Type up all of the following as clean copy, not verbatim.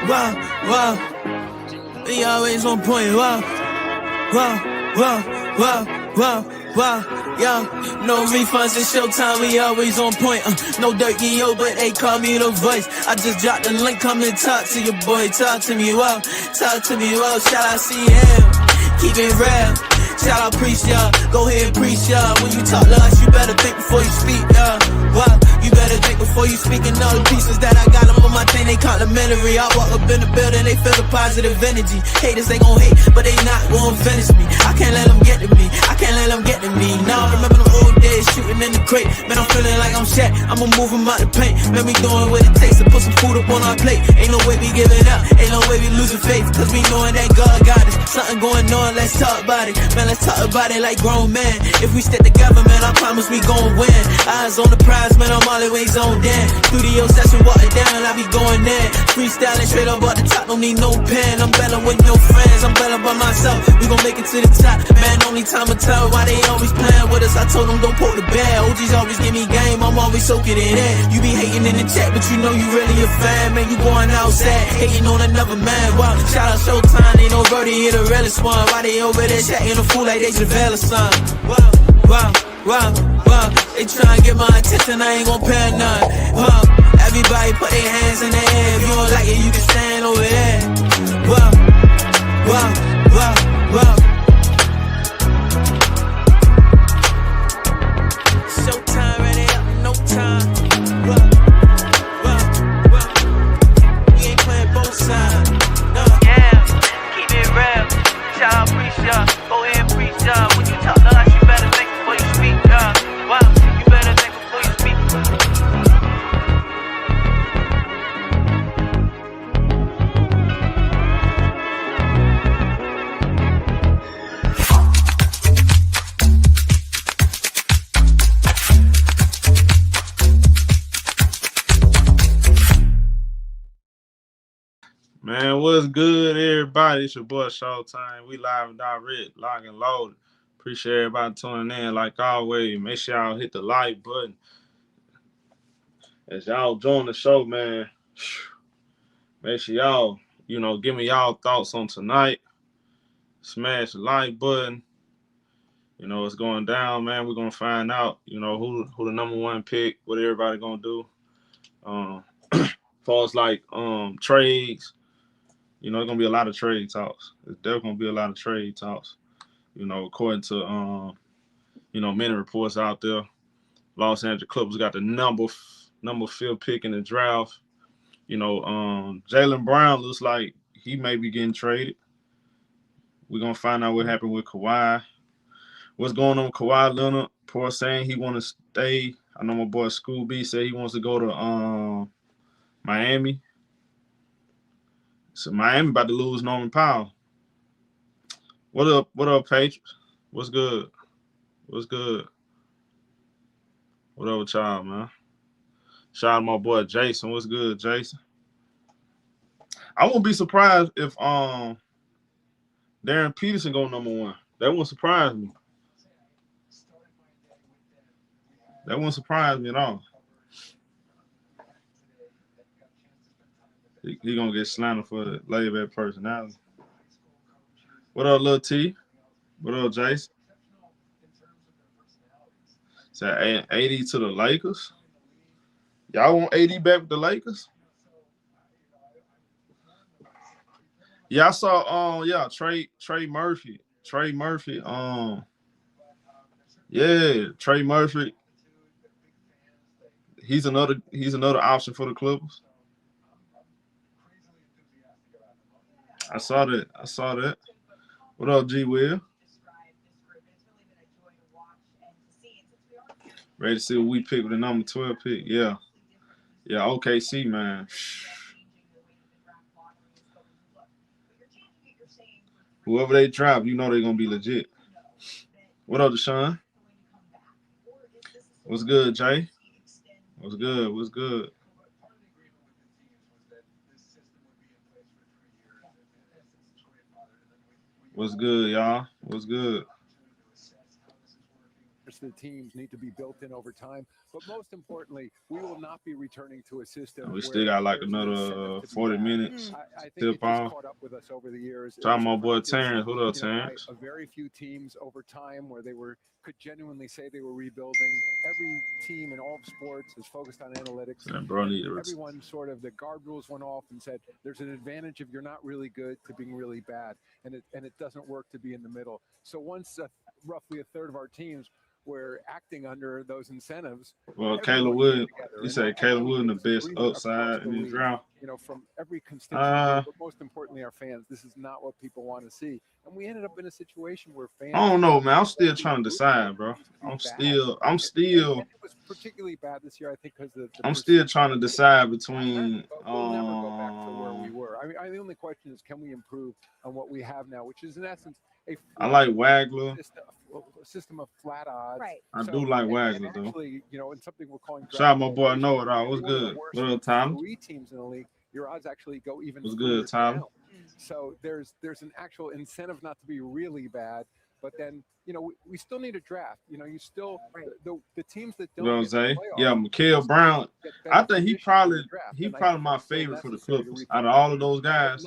Wow, wow. We always on point. Wow, wow, wow, wow, wow, wow. Yo, no refunds in ShowTyme. We always on point. No dirt, yo, but they call me the voice. I just dropped the link. Come and talk to your boy. Talk to me, wow. Talk to me, wow. Shout out CM. Keep it real. Shout out, preach, y'all. Go ahead and preach, y'all. When you talk to us, you better think before you speak, y'all. Wow, you better think before you speak. And all the pieces that I got them on my thing, they complimentary. I walk up in the building, they feel the positive energy. Haters, they gon' hate, but they not gon' finish me. I can't let them get to me. I can't let them get to me. Now I remember them old days shooting in the crate. Man, I'm feeling like I'm Shaq. I'ma move 'em out the paint. Man, we doing what it takes to put some food up on our plate. Ain't no way we giving up. Ain't no way we losing faith. Cause we knowing that God got us. Something going on, let's talk about it. Man, let's talk about it like grown men. If we stick together, man, I promise we gon' win. Eyes on the prize, man, I'm always on Dan. Studio session, walking down, I be going in. Freestyling straight up at the top, don't need no pen. I'm better with no friends, I'm better by myself. We gon' make it to the top, man, only time will tell why they always playing with us. I told them don't poke the bear. OGs always give me game, I'm always soaking it in. You be hating in the chat, but you know you really a fan. Man, you going outside, hating on another man. Wow, shout out ShowTyme, ain't no birdie here, the realest one. Why they over there chatting a fool like they Javelle or something? Wow, wow, wow, wow. They tryna get my attention, I ain't gon' pay none. Wow, everybody put their hands in the air. If you don't like it, you can stand over there. Wow, wow, wow, wow. ShowTyme, ready up, no time. Wow, wow, wow. We ain't playing both sides. No. Yeah, keep it real. Shout out, preach y'all. Go ahead and preach y'all. When you talk to us, you better think before you speak, y'all. Wow, you better think before you speak. Man, what's good, everybody? It's your boy ShowTyme. We live and direct, lock and loaded. Appreciate everybody tuning in. Like always, make sure y'all hit the like button. As y'all join the show, man, make sure y'all, give me y'all thoughts on tonight. Smash the like button. It's going down, man. We're gonna find out, who the number one pick, what everybody gonna do. As far as like trades. It's going to be a lot of trade talks. There's definitely going to be a lot of trade talks. According to, many reports out there, Los Angeles Clippers got the number 5 pick in the draft. Jaylen Brown looks like he may be getting traded. We're going to find out what happened with Kawhi. What's going on with Kawhi Leonard? Poor saying he want to stay. I know my boy Scooby said he wants to go to Miami. So Miami about to lose Norman Powell. What up, Patriots? What's good? What's good? What up with y'all, man? Shout out to my boy Jason. What's good, Jason? I won't be surprised if Darryn Peterson go number 1. That won't surprise me. That won't surprise me at all. He gonna get slandered for the laid-back personality. What up, Lil T? What up, Jason? Is that 80 to the Lakers? Y'all want 80 back with the Lakers? Yeah, I saw Trey Murphy. Trey Murphy. Trey Murphy. He's another option for the Clippers. I saw that. What up, G Will? Ready to see what we pick with the number 12 pick. Yeah, OKC, man. Whoever they draft, they're going to be legit. What up, Deshaun? What's good, Jay? What's good? What's good, y'all? What's good? rest of the teams need to be built in over time. But most importantly, we will not be returning to a system. We still got like another 40 minutes. I think Still it just caught up with us over the years. Talking my boy Terrence. What up, Terrence? A very few teams over time where they could genuinely say they were rebuilding. Every team in all sports is focused on analytics. And bro, everyone sort of, the guard rules went off and said there's an advantage if you're not really good to being really bad, and it doesn't work to be in the middle. So once roughly a third of our teams were acting under those incentives. Well, Caleb Wood, you said Caleb Wood the best upside in the draft. From every constituency, but most importantly, our fans. This is not what people want to see, and we ended up in a situation where fans. I don't know, man. I'm still trying to decide, bro. I'm still. And it was particularly bad this year, I think, because I'm still trying to decide between. We'll never go back to where we were. I mean, the only question is, can we improve on what we have now, which is in essence I like Wagler. A system of flat odds. Right. I do like Wagler, though. Actually, and something we're calling. Shout out my boy, Know It All. What's good? What up, Tom? 3 teams in the league, your odds actually go even. What's good, Tom? So there's an actual incentive not to be really bad, but then we still need a draft. You still the teams that don't. You know what I'm saying? Yeah, Mikael Brown. I think he probably my favorite for the Clippers out of all of those guys.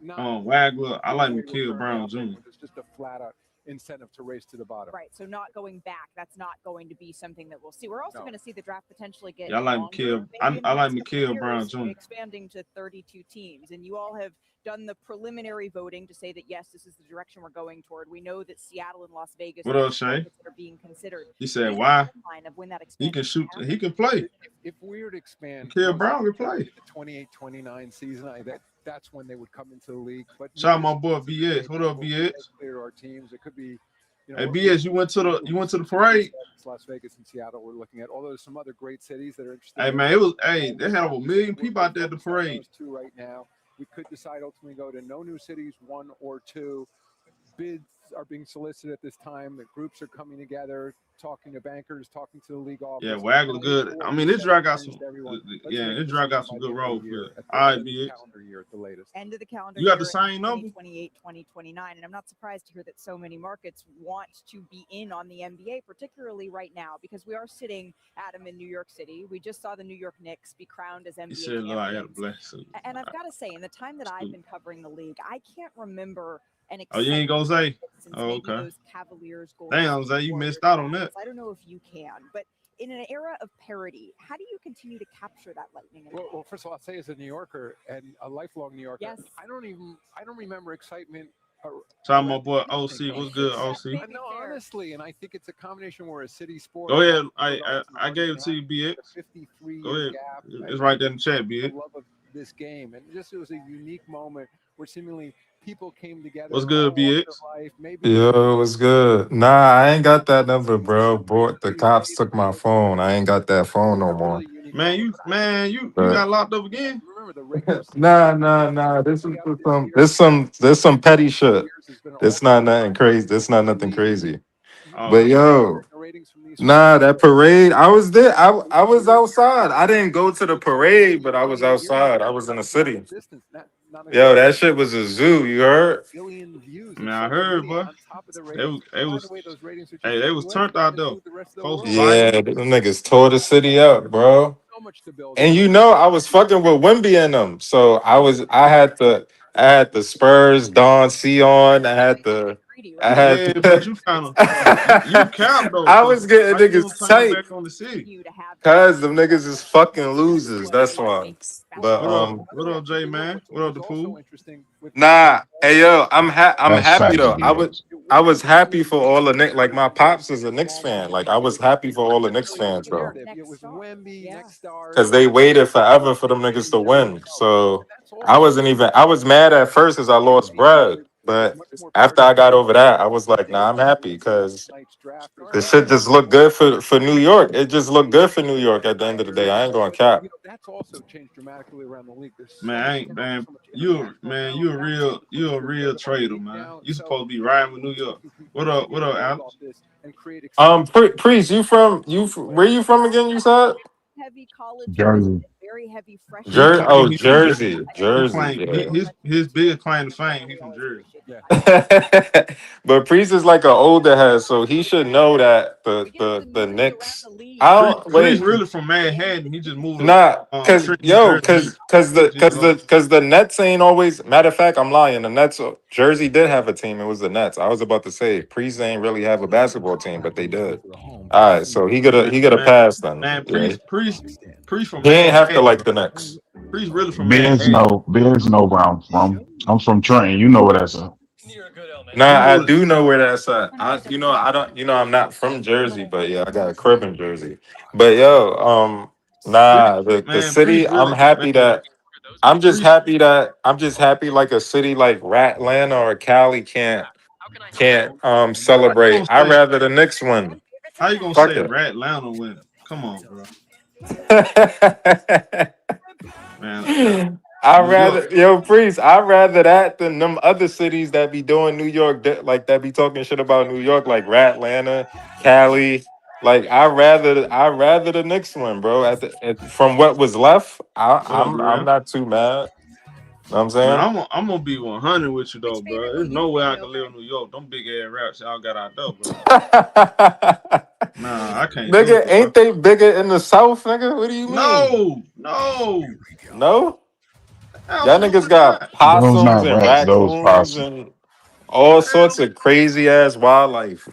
Wagler. I like Mikael Brown Jr. It's just a flat out incentive to race to the bottom. Right. So not going back, that's not going to be something that we'll see. We're also going to see the draft potentially get. Yeah, I like Mikael. I like Mikael Brown Jr. Expanding to 32 teams, and you all have done the preliminary voting to say that yes, this is the direction we're going toward. We know that Seattle and Las Vegas what else, Shay? Are being considered. He said, "Why? Of when that he can shoot. He can play. If we were to expand, Mikael Brown can play. The 28-29 season, that's when they would come into the league. But shout out my boy BS. What up, BS? Clear our teams. It could be. Hey BS, you went to the parade. Las Vegas and Seattle. We're looking at. Although there's some other great cities that are interested. Hey man, they had over 1 million people out there at the parade. Those 2 right now. We could decide ultimately go to no new cities, 1 or 2. Bids are being solicited at this time. The groups are coming together, talking to bankers, talking to the league office. Yeah, Wagler good. I mean, this drag got some. This drag got some good role for it. All right, BS. Calendar year at the latest. End of the calendar. You got the same number. 2028, 2029, and I'm not surprised to hear that so many markets want to be in on the NBA, particularly right now, because we are sitting, Adam, in New York City. We just saw the New York Knicks be crowned as NBA champions. And I've got to say, in the time that I've been covering the league, I can't remember. You ain't gonna say? Oh, okay. Damn, Zay, you missed out on that. I don't know if you can, but in an era of parity, how do you continue to capture that lightning? Well, first of all, I'll say as a New Yorker and a lifelong New Yorker, yes. I don't remember excitement. Shout my boy OC. What's good, OC? No, honestly, and I think it's a combination where a city sport. Go ahead. I gave it to you, BX. 53 Go ahead. Gap. It's right there in the chat, BX. The love of this game, and it was a unique moment where seemingly people came together. What's good, BX? Yo, what's good? Nah, I ain't got that number, bro. The cops took my phone. I ain't got that phone no more. Man, you got locked up again? Nah. There's some petty shit. It's not nothing crazy. It's not nothing crazy. But yo, nah, that parade. I was there. I was outside. I didn't go to the parade, but I was outside. I was in the city. Yo, that shit was a zoo. You heard? Man, I heard, bro. They was turned out though. Yeah, them niggas tore the city up, bro. And I was fucking with Wemby and them. So I had the Spurs Don C on. But you count though. I was getting niggas tight because them niggas is fucking losers. That's why. But what up, Jay, man? What up, the fool? Nah, hey yo, I'm happy though. I was happy for all the Knicks. Like my pops is a Knicks fan. Like I was happy for all the Knicks fans, bro. Because they waited forever for them niggas to win. So I was mad at first because I lost bread. But after I got over that, I was like, nah, I'm happy because this shit just looked good for New York. It just looked good for New York at the end of the day. I ain't going to cap. That's also changed dramatically around the league. Man, you a real trader, man. You supposed to be riding with New York. What up, Alex? Priest, where you from again, you said? Heavy college, Jersey. very heavy fresh. Jersey. His biggest claim to fame, he's from Jersey. But Priest is like an older head, so he should know that the Knicks. I don't Priest wait. really from Manhattan. He just moved Nah, to Trenton, cause the Nets ain't always. Matter of fact, I'm lying. The Nets, Jersey did have a team. It was the Nets. I was about to say Priest ain't really have a basketball team, but they did. All right, so he gotta pass then. Man, Yeah. Priest from He ain't have to Manhattan. like the Nets. Priest really from Ben's Manhattan. know where I'm from. I'm from Trenton. You know where that's at. Nah, I do know where that's at. I don't. I'm not from Jersey, but yeah, I got a crib in Jersey. But yo, nah, the Man, city. Priest I'm really, happy man, that. I'm just Priest, happy that like a city like Atlanta or Cali can't celebrate. I'd rather the Knicks win. how you gonna Fuck say it. Atlanta win? Come on, bro. Man, New York. Priest, I'd rather that than them other cities that be doing New York, like that be talking shit about New York, like Atlanta, Cali. Like I'd rather the Knicks win, bro. From what was left, What up, I'm Durant? not too mad. Know what I'm Man, saying? I'm gonna be 100 with you though, bro. There's no way I can live in New York. Them big ass raps y'all got out there, bro. Nah, I can't do Nigga, it, bro. ain't they bigger in the South, nigga? What do you mean? No, No? Y'all niggas absolutely got not. Those possums not and rats. Those raccoons possum. and all sorts of crazy ass wildlife.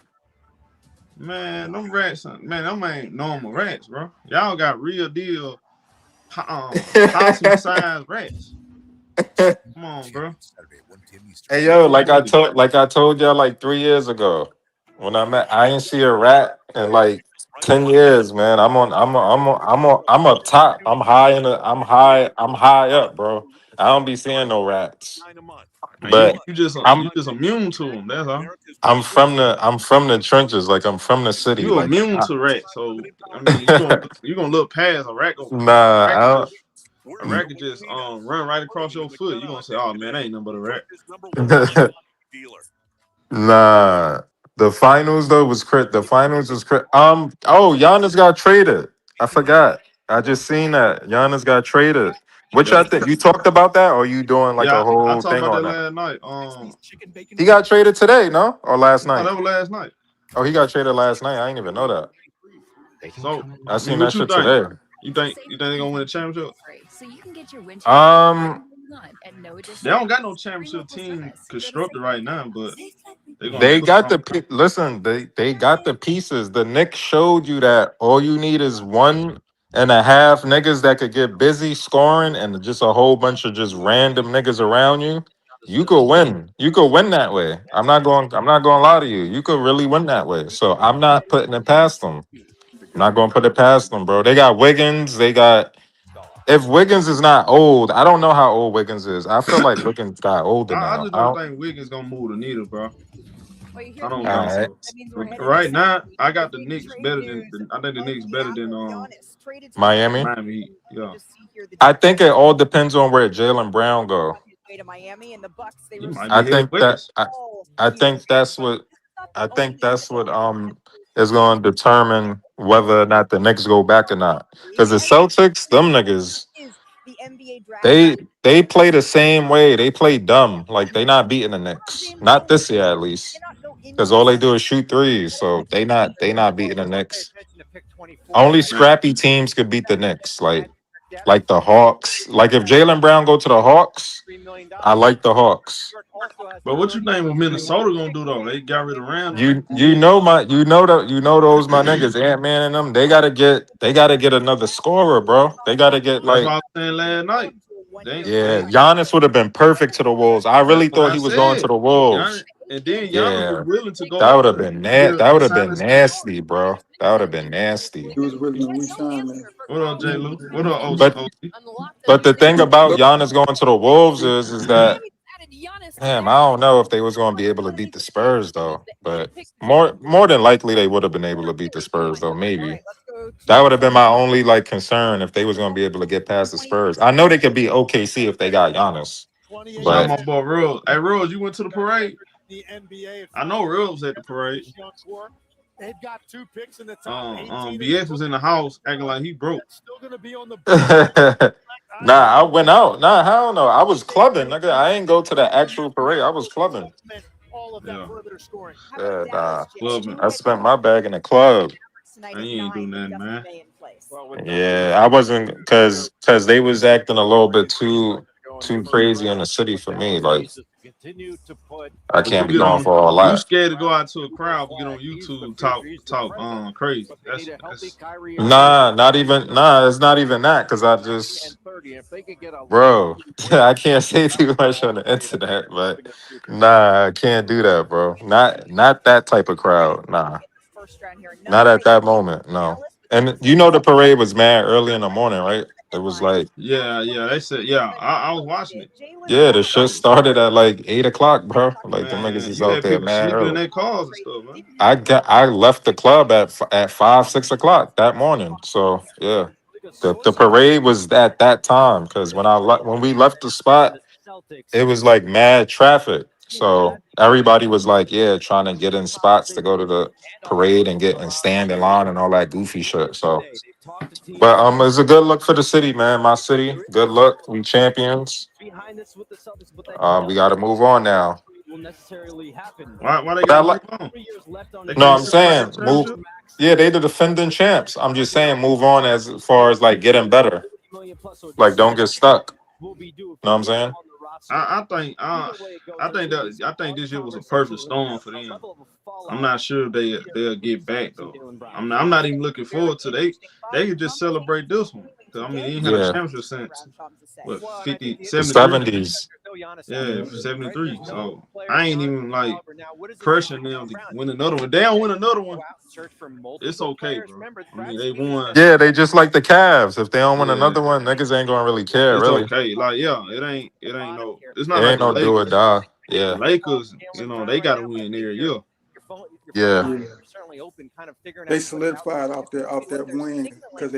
Man, them rats, man, them ain't normal rats, bro. Y'all got real deal possum sized rats. Come on, bro. Hey yo, Y'all niggas, like I told y'all like 3 years ago, when I ain't see a rat in like 10 years, man. I'm up top. I'm high up, bro. I don't be seeing no rats. man, you But you just I'm you just immune to them. That's all. I'm from the trenches, like I'm from the city. You Like immune to rats, so I mean, you gonna look past a rat. nah, A rat could just run right across your foot. You gonna say, oh man, that ain't nothing but a rat. nah. The finals though was crit. The finals was crit. Oh, Giannis got traded. I forgot. I just seen that Giannis got traded. Which I Yeah, think you talked about that, or you doing like a yeah. I whole talked thing about on that that? last night. He got traded today, no, or last No, night? that was last night. Oh, he got traded last night. I didn't even know that. So, I I mean, seen what that you shit think? today. You think they're gonna win a championship? Um, They don't got no championship team constructed right now, but they're gonna they put got on. listen. They got the pieces. The Knicks showed you that all you need is 1.5 niggas that could get busy scoring, and just a whole bunch of just random niggas around you. You could win. You could win that way. I'm not going to lie to you. You could really win that way. So I'm not putting it past them. I'm not going to put it past them, bro. They got Wiggins. They got. If Wiggins is not old, I don't know how old Wiggins is. I feel like Wiggins got older I now. just I don't don't. think Wiggins gonna move the needle, bro. I All don't think right. so. Right now, I got the Knicks better than. I think the Knicks better than Miami. Miami Heat. Yeah, I think it all depends on where Jalen Brown go. he might I be head think that west. I think that's what is going to determine whether or not the Knicks go back or not. Because the Celtics, them niggas, they play the same way. They play dumb. Like they not beating the Knicks. Not this year at least. Because all they do is shoot threes. So they not beating the Knicks. Only Man, scrappy teams could beat the Knicks. Like the Hawks. Like if Jalen Brown go to the Hawks, I like the Hawks. but what you think what Minnesota gonna do though? They got rid of Randall. Those my niggas, Ant-Man and them, they gotta get another scorer, bro. They gotta get That's what like I was saying last night. yeah, Giannis would have been perfect to the Wolves. I That's really what thought I he was going to said. the Wolves. Giannis, and then Giannis was Yeah. willing to go That would have been get that would have sign been this. nasty, bro. That would have been nasty. He was willing to resign, man. What up, J. Lou? What up, But OC? but the thing about Giannis going to the Wolves is that damn, I don't know if they was going to be able to beat the Spurs though. But more than likely they would have been able to beat the Spurs though. Maybe that would have been my only like concern if they was going to be able to get past the Spurs. I know they could beat OKC if they got Giannis, Shout out but my boy Rose. Hey Rose, you went to the parade? I know Rose was at the parade. BS was in the house acting like he broke. Nah, I went out. Nah, hell no. I was clubbing, nigga. I ain't go to the actual parade. I was clubbing. Yeah, Yeah, nah. clubbing. I spent my bag in the club. And you ain't do nothing, man. Yeah, I wasn't because they was acting a little bit too crazy in the city for me. Like I But you can't be get going on, for all you that. scared to go out to a crowd. Get on YouTube, talk crazy. That's Nah, not even. Nah, it's not even that. Cause I just, bro, I can't say too much on the internet. But nah, I can't do that, bro. Not that type of crowd. Nah, not at that moment. No. And you know the parade was mad early in the morning, right? It was like, yeah. They said I was watching it. yeah, the shit started at like 8 o'clock, bro. Like them niggas Man, is you out had there people mad sleeping in early. their cars and stuff, man. I left the club at 5, 6 o'clock that morning. So yeah, the parade was at that time because when we left the spot, it was like mad traffic. So everybody was like, yeah, trying to get in spots to go to the parade and get and stand in line and all that goofy shit. So, but it's a good look for the city, man. My city, good look. We champions. We got to move on now. Why they But I gotta move like. on? They No, can't I'm celebrate the saying move. championship. Yeah, they the defending champs. I'm just saying move on as far as like getting better. Like don't get stuck. Know what I'm saying? I think this year was a perfect storm for them. I'm not sure they'll get back though. I'm not even looking forward to they could just celebrate this one. 'Cause, I mean, they ain't had a Yeah, championship since what 50, the 73? '70s. Yeah, 73. So I ain't even like pressuring them to win another one. If they don't win another one, it's okay, bro. I mean, they won. Yeah, they just like the Cavs. If they don't win Yeah, another one, niggas ain't gonna really care, it's really. okay. Like, yeah, it ain't no. It's It not like ain't the no do or Lakers. die. The Yeah, Lakers, they got to win every year. yeah, Yeah. They solidified off that win because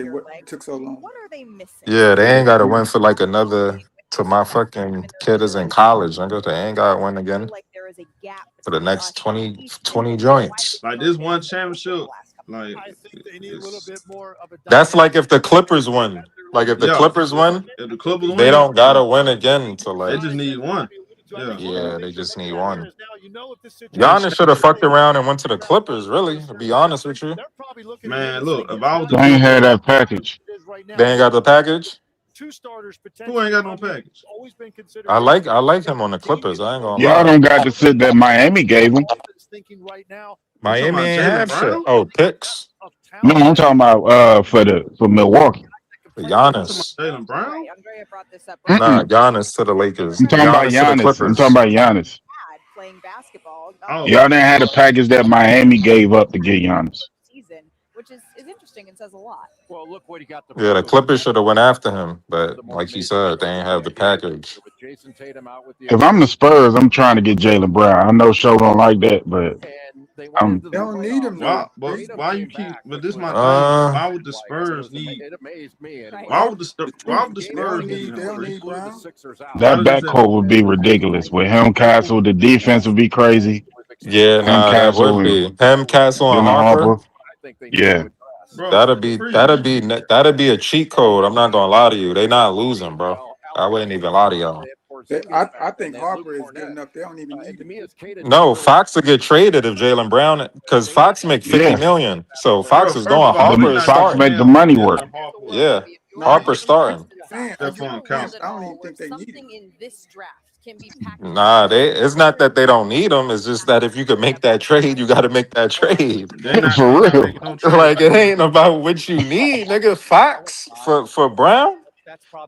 took so long. yeah. They ain't got to win for like another. To my fucking kid is in college. Nigga, they ain't got to win again for the next 20 joints. Like this one championship, like it's That's like if the Clippers win. Like if the yeah. Clippers win, If the Clippers they win, don't gotta win again to they like. just need one. Yeah, Yeah, they just need one. Giannis should have fucked around and went to the Clippers. Really, to be honest with you, man. Look, if I was the They ain't had Clippers, that package. they ain't got the package. who ain't got no package? I like him on the Clippers. I ain't gonna Y'all lie. don't got the shit that Miami gave him. You talking Miami about ain't Jalen have shit. Brown? Oh, picks No, I'm talking about for Milwaukee. for You talking Giannis. about Jalen Brown? Nah, Mm-mm. Giannis to the Lakers. I'm talking about Giannis to the Giannis. I'm talking Clippers. about Giannis. Oh, Y'all didn't have the package that Miami gave up to get Giannis. Which is interesting and says a lot. Yeah, the Clippers should have went after him, but like he said, they ain't have the package. If I'm the Spurs, I'm trying to get Jalen Brown. I know Show don't like that, but I'm They don't need him why? though. But why you keep? But this my thing. Uh, Why would the Spurs need? Why would the Spurs need They him, don't Bree? need Brown. Why that does that? backcourt would be ridiculous with him, Castle. The defense would be crazy. yeah, Him, nah, that Castle, would and be him, Castle, and Dylan Harper. Harper. Yeah, Bro, That'd be a cheat code. I'm not gonna lie to you. They not losing, bro. I wouldn't even lie to y'all. I think Harper is good enough. They don't even need him. No, Fox will get traded if Jalen Brown, because Fox make 50 yeah. million. So Fox bro. is First going. of all, we Harper The is not even Fox starting. make the paying money work. Jalen Harper what Yeah, No, Harper's starting. Stephon Count. I don't even think they need him. Nah, it's not that they don't need him. It's just that if you could make that trade, you got to make that trade. For They're not real. making no trade Like like it that. ain't about what you need, nigga. Fox for Brown,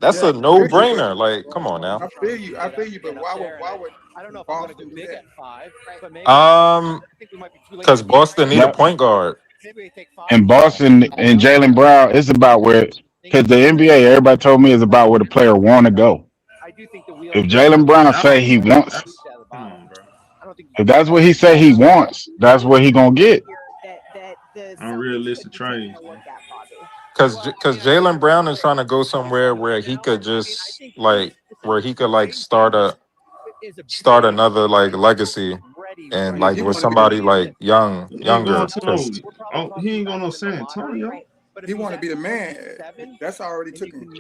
that's Yeah, a I no feel you, but brainer. Like, come on now. I feel you. I feel you, but why would Boston do that? Because Boston need a Yep. point guard. And Boston and Jalen Brown, it's about where because the NBA, everybody told me is about where the player want to go. If Jalen Brown Y'all, say he wants, come on, bro. if that's what he say he wants, that's what he gonna get. Unrealistic trades, man. Because Jalen Brown is trying to go somewhere where he could just like where he could like start another like legacy and Yeah, like he with want to go. somebody like He ain't younger. going to no. Because Oh, he ain't going to no San Antonio. He want to be the man. That's already took him.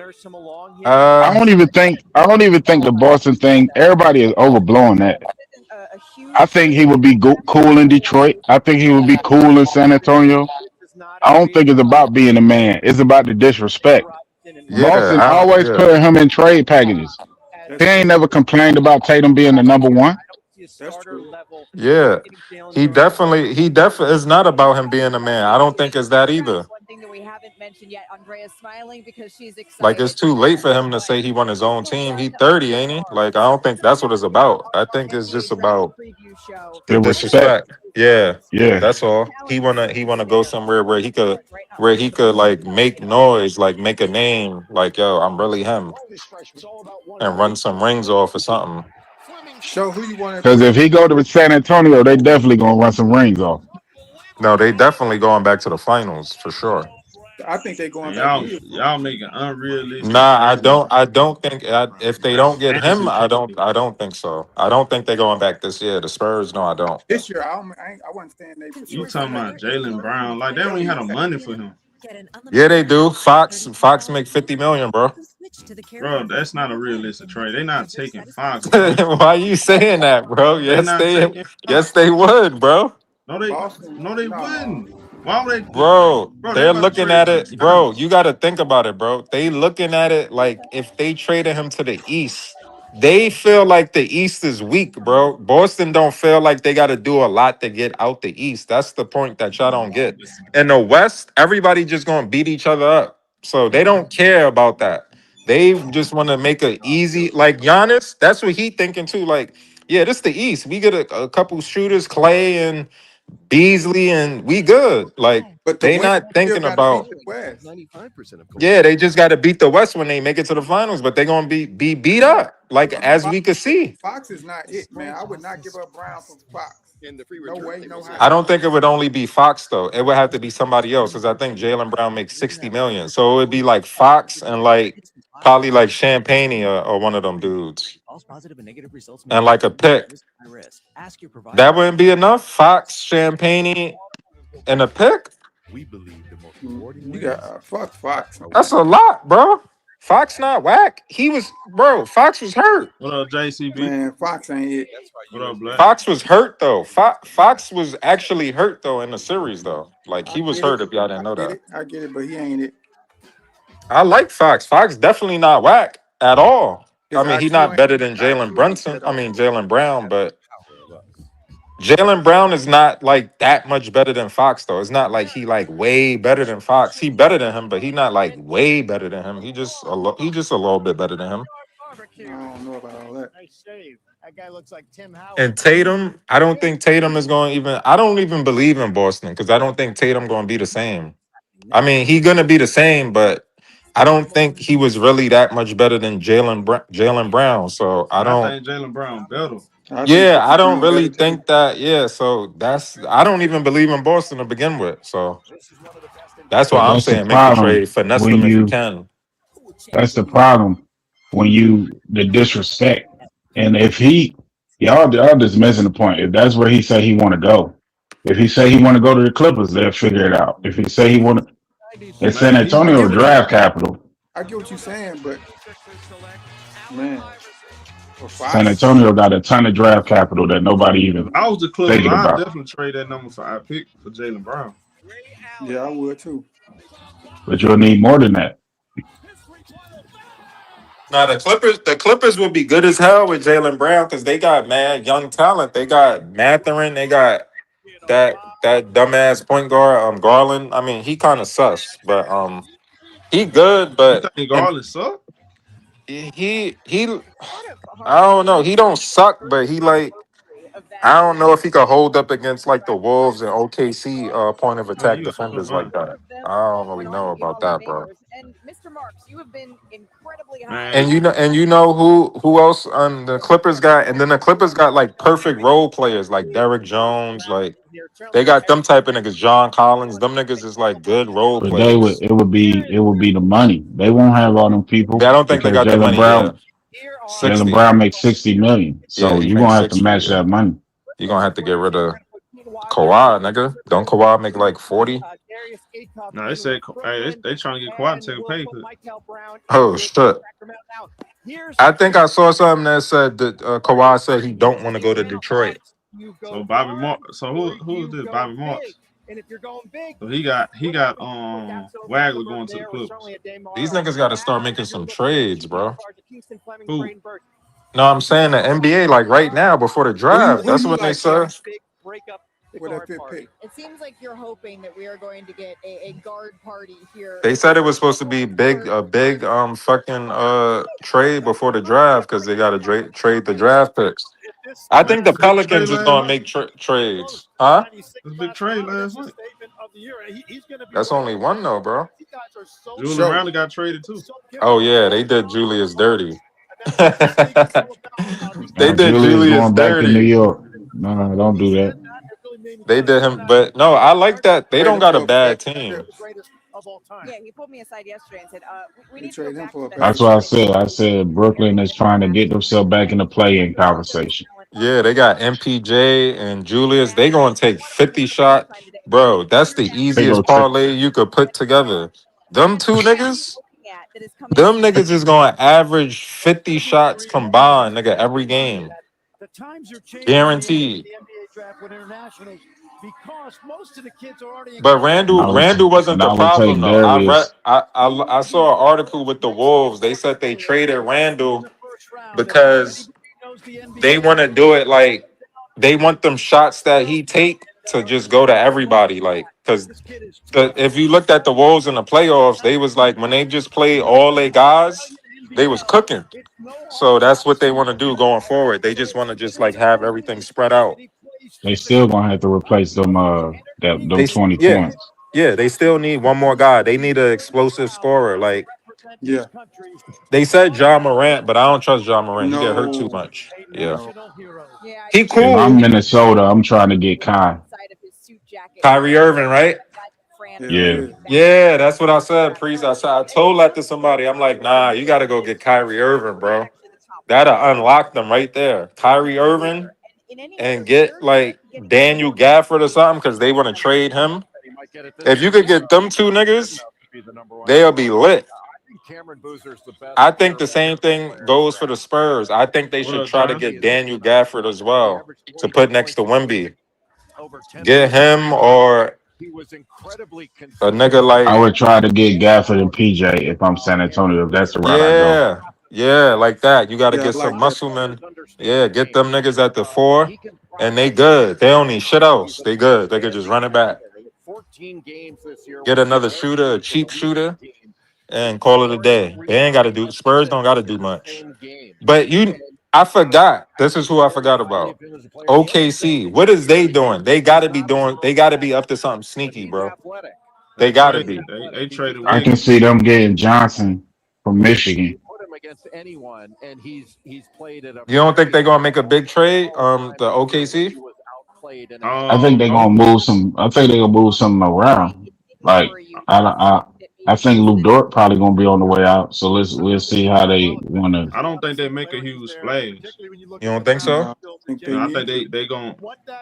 I don't even think the Boston thing. Everybody is overblowing that. I think he would be cool in Detroit. I think he would be cool in San Antonio. I don't think it's about being a man. It's about the disrespect. Boston always put him in trade packages. He ain't never complained about Tatum being the number one. That's true. Yeah, he definitely. It's not about him being a man. I don't think it's that either. One thing that we haven't mentioned yet, Andrea's smiling because she's excited. Like, it's too late for him to say he won his own team. He 30, ain't he? Like, I don't think that's what it's about. I think it's just about the disrespect. Yeah, that's all. He wanna go somewhere where he could like make noise, like make a name, like, yo, I'm really him, and run some rings off or something. Show who you want to. Because if he go to San Antonio, they definitely gonna run some rings off. No, they definitely going back to the finals for sure. I think they're going y'all, back. Y'all making unrealistic. Nah, I don't think if they don't get him, I don't think so. I don't think they're going back this year. The Spurs, no, I don't. This year, I wasn't saying they. You talking about Jaylen Brown? Like, they don't even have the money for him. Yeah, they do. Fox make $50 million, bro. Bro, that's not a realistic trade. They're not taking Fox. Why are you saying that, bro? Yes, they would, bro. No, they wouldn't. Why would they? Bro, they're looking at it, bro. You got to think about it, bro. They looking at it like if they traded him to the East, they feel like the East is weak, bro. Boston don't feel like they got to do a lot to get out the East. That's the point that y'all don't get. In the West, everybody just gonna beat each other up, so they don't care about that. They just want to make it easy. Like Giannis, that's what he thinking too. Like, yeah, this the East. We get a couple shooters, Clay and Beasley, and we good. Like, but they not thinking about. Yeah, they just got to beat the West when they make it to the finals, but they're gonna be beat up, like as we could see. Fox is not it, man. I would not give up Brown for Fox. No way, no how. I don't think it would only be Fox though. It would have to be somebody else, because I think Jaylen Brown makes $60 million. So it would be like Fox and like probably like Champagne or one of them dudes, and like a pick. That wouldn't be enough. Fox, Champagne, and a pick. You got fuck Fox. That's a lot, bro. Fox not whack. Fox was hurt. What up, JCB? Man, Fox ain't it. What up, Black? Fox was hurt though. Fox was actually hurt though in the series though. Like, he was hurt. If y'all didn't know that. I get it, but he ain't it. I like Fox. Fox definitely not whack at all. I mean, he's not better than Jalen Brown, but Jaylen Brown is not like that much better than Fox though. It's not like he like way better than Fox. He better than him, but he not like way better than him. He just a little bit better than him. I don't know about all that. That guy looks like Tim Howard. And Tatum, I don't think Tatum is going to even. I don't even believe in Boston, because I don't think Tatum going to be the same. I mean, he going to be the same, but I don't think he was really that much better than Jaylen Brown. So I think Jaylen Brown better. I don't really think that. Yeah, so I don't even believe in Boston to begin with. So that's why I'm saying make the trade, finesse them if you can. That's the problem when the disrespect. And if y'all just missing the point. If that's where he say he want to go, if he say he want to go to the Clippers, they'll figure it out. If he say he want to, it's San Antonio draft capital. I get what you're saying, but man. San Antonio got a ton of draft capital that nobody even. I was the Clippers. I'd definitely trade that number 5 pick for Jaylen Brown. Yeah, I would too. But you'll need more than that. Now the Clippers would be good as hell with Jaylen Brown, because they got mad young talent. They got Mathurin. They got that dumbass point guard Garland. I mean, he kind of sus, but he good. But you think Garland suck? He I don't know. He don't suck, but he like, I don't know if he could hold up against like the Wolves and OKC point of attack defenders like that. I don't really know about that, bro. And Mr. Marks, you have been incredibly high. And you know who else the Clippers got? And then the Clippers got like perfect role players like Derrick Jones. Like, they got them type of niggas. John Collins. Them niggas is like good role players. It would be the money. They won't have all them people. Yeah, I don't think they got the money. Jaylen Brown makes $60 million. So you're gonna have to match that money. You're gonna have to get rid of Kawhi, nigga. Don't Kawhi make like 40? Darius, Acuff, No, they said they trying to get Kawhi to take a pay cut. Oh shit! I think I saw something that said that Kawhi said he don't want to go to Detroit. So Bobby Moore. So who is this? Bobby Marks. And if you're going big, So he got Wagler going to the Clippers. These niggas got to start making some trades, bro. Who? No, I'm saying the NBA like right now before the draft. Who That's you what they like, said. With that fifth pick. It seems like you're hoping that we are going to get a guard party here. They said it was supposed to be a big fucking trade before the draft because they got to trade the draft picks. I think the Pelicans is gonna make trades, huh? It's a big trade last night. That's only one though, bro. Julius Randle got traded too. Oh yeah, they did Julius dirty. They did Julius Julius going back to New dirty. York. No, don't do that. They did him, but no, I like that. They don't got a bad team. Yeah, he pulled me aside yesterday and said, we need to trade go him back for to a that. That's what I said. I said Brooklyn is trying to get themselves back in the play-in conversation. Yeah, they got MPJ and Julius. They gonna take 50 shots, bro. That's the They go easiest take. parlay you could put together. Them two niggas, them niggas is gonna average 50 shots combined, nigga, every game. The times are changing Guaranteed. in the NBA draft with internationals because most of the kids are already in But college. Randall wasn't And the I would problem take though. Darius. I saw an article with the Wolves. They said they traded Randall because they want to do it like they want them shots that he take to just go to everybody. Like, because if you looked at the Wolves in the playoffs, they was like when they just played all their guys, they was cooking. So that's what they want to do going forward. They just want to just like have everything spread out. They still gonna have to replace them. Them They 20 yeah. points. Yeah, they still need one more guy. They need an explosive scorer. Like Yeah. they said John Morant, but I don't trust John Morant. He get hurt too No. much. Yeah. He If cool. I'm Minnesota, I'm trying to get Kai. Kyrie Irving, right? Yeah. Yeah, that's what I said, Priest. I told that to somebody. I'm like, nah, you got to go get Kyrie Irving, bro. That'll unlock them right there. Kyrie Irving and get like Daniel Gafford or something because they want to trade him. If you could get them two niggas, they'll be lit. I think the same thing goes for the Spurs. I think they should try to get Daniel Gafford as well to put next to Wemby. Get him or a nigga like I would try to get Gafford and PJ if I'm San Antonio. If that's the route I go. yeah, like that. You got to Yeah, get I some like muscle men. Yeah, get them niggas at the 4, and they good. They don't need shit else. They good. They could just run it back. Get another shooter, a cheap shooter, and call it a day. They ain't got to do. Spurs don't got to do much. But I forgot. This is who I forgot about. OKC. What is they doing? They got to be doing. They got to be up to something sneaky, bro. They got to be. They traded I can Wiggins. see them getting Johnson from Michigan. You don't think they're gonna make a big trade? The OKC. I think they're gonna move some. I think they're gonna move something around. Like I think Lou Dort probably gonna be on the way out. So we'll see how they want to. I don't think they make a huge splash. You don't think so? I think they gonna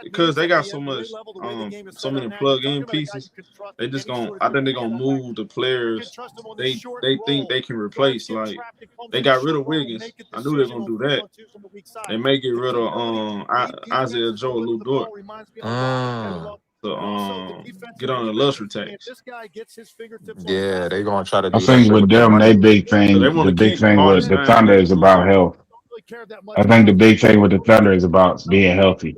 because they got so much so many plug-in pieces. They just gonna I think they're gonna move the players they think they can replace. Like they got rid of Wiggins. I knew they were gonna do that. They may get rid of Isaiah Joe, Lou Dort. To get on the luxury tax. Yeah, they gonna try to do I that think shit with their them, money. they big thing. They wanna The big keep thing with the Thunder is about health. I think the big thing with the Thunder is about being healthy.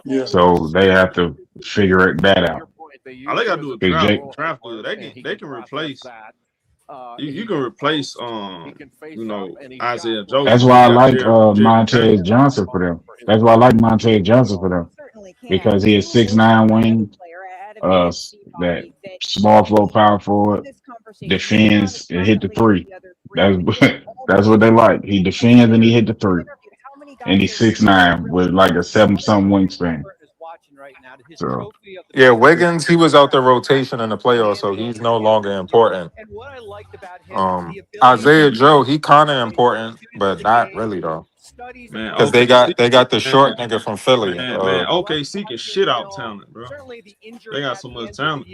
Yeah. So they have to figure that out. All they gotta do is Big draft good. They can replace. You can replace Isaiah Joe. That's why I like Montez Johnson for them. That's why I like Montez Johnson for them because he is 6'9" wing, that small flow power forward, defends and hit the 3. That's what they like. He defends and he hit the 3, and he's 6'9" with like a 7-something wingspan. So Yeah, Wiggins, he was out the rotation in the playoffs, so he's no longer important. Isaiah Joe, he kind of important, but not really though. Man, Because they got the short nigga from Philly. Man, OKC can shit out talent, bro. They got so much talent.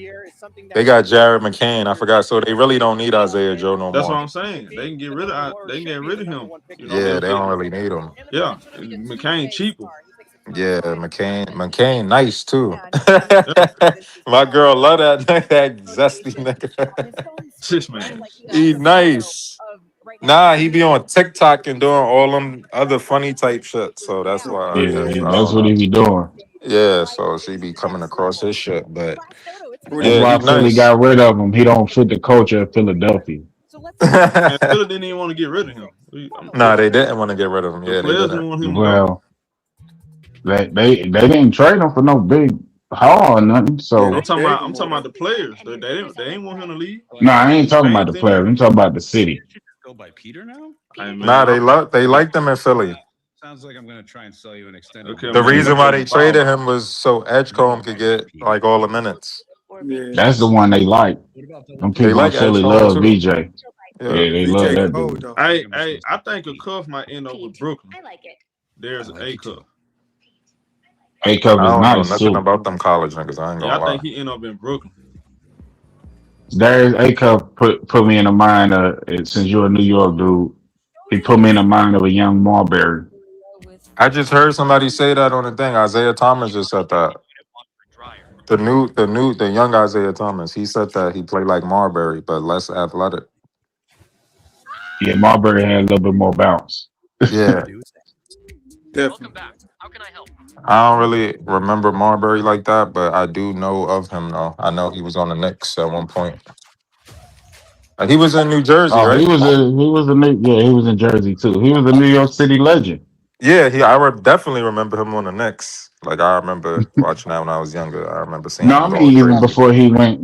They got Jared McCain. I forgot. So they really don't need Isaiah Joe no That's what more. I'm saying. They can get rid of him. You know, Yeah, they don't really need him. Yeah, McCain cheaper. Yeah, McCain nice too. My girl love that zesty nigga. Shit, man. He nice. Nah, he be on TikTok and doing all them other funny type shit. So that's why I guess. Yeah, that's what he be doing. Yeah, so she be coming across his shit, but That's yeah, why he Philly nice. got rid of him. He don't fit the culture of Philadelphia. And Philly didn't even want to get rid of him. Nah, they didn't want to get rid of him. Yeah, they Players didn't. didn't want him. Well, they didn't trade him for no big haul or nothing. So I'm talking about the players. They didn't want him to leave. no, I ain't talking about the players. I'm talking about the city. Go by Peter now? Nah, they liked them in Philly. Sounds like I'm gonna try and sell you an extended. Okay, The reason why they traded him was so Edgecombe could get like all the minutes. Yeah. That's the one they like. Them people like in Philly Edgecombe, love too. VJ. Yeah, Yeah. they love VJ that cold, dude. though. Hey, I think Acuff might end up with Brooklyn. I like it. There's Acuff. Acuff I is don't know nice nothing too. about them college niggas. I ain't Yeah, gonna I lie. think he end up in Brooklyn. Darius Acuff put me in the mind of, since you're a New York dude, he put me in the mind of a young Marbury. I just heard somebody say that on the thing. Isaiah Thomas just said that. The young Isaiah Thomas. He said that he played like Marbury, but less athletic. Yeah, Marbury had a little bit more bounce. Yeah. Definitely. I don't really remember Marbury like that, but I do know of him though. I know he was on the Knicks at one point. He was in New Jersey, Oh, right? he was in Jersey too. He was a New York City legend. Yeah, definitely remember him on the Knicks. Like I remember watching that when I was younger. I remember seeing No, him I going mean even crazy. before he went,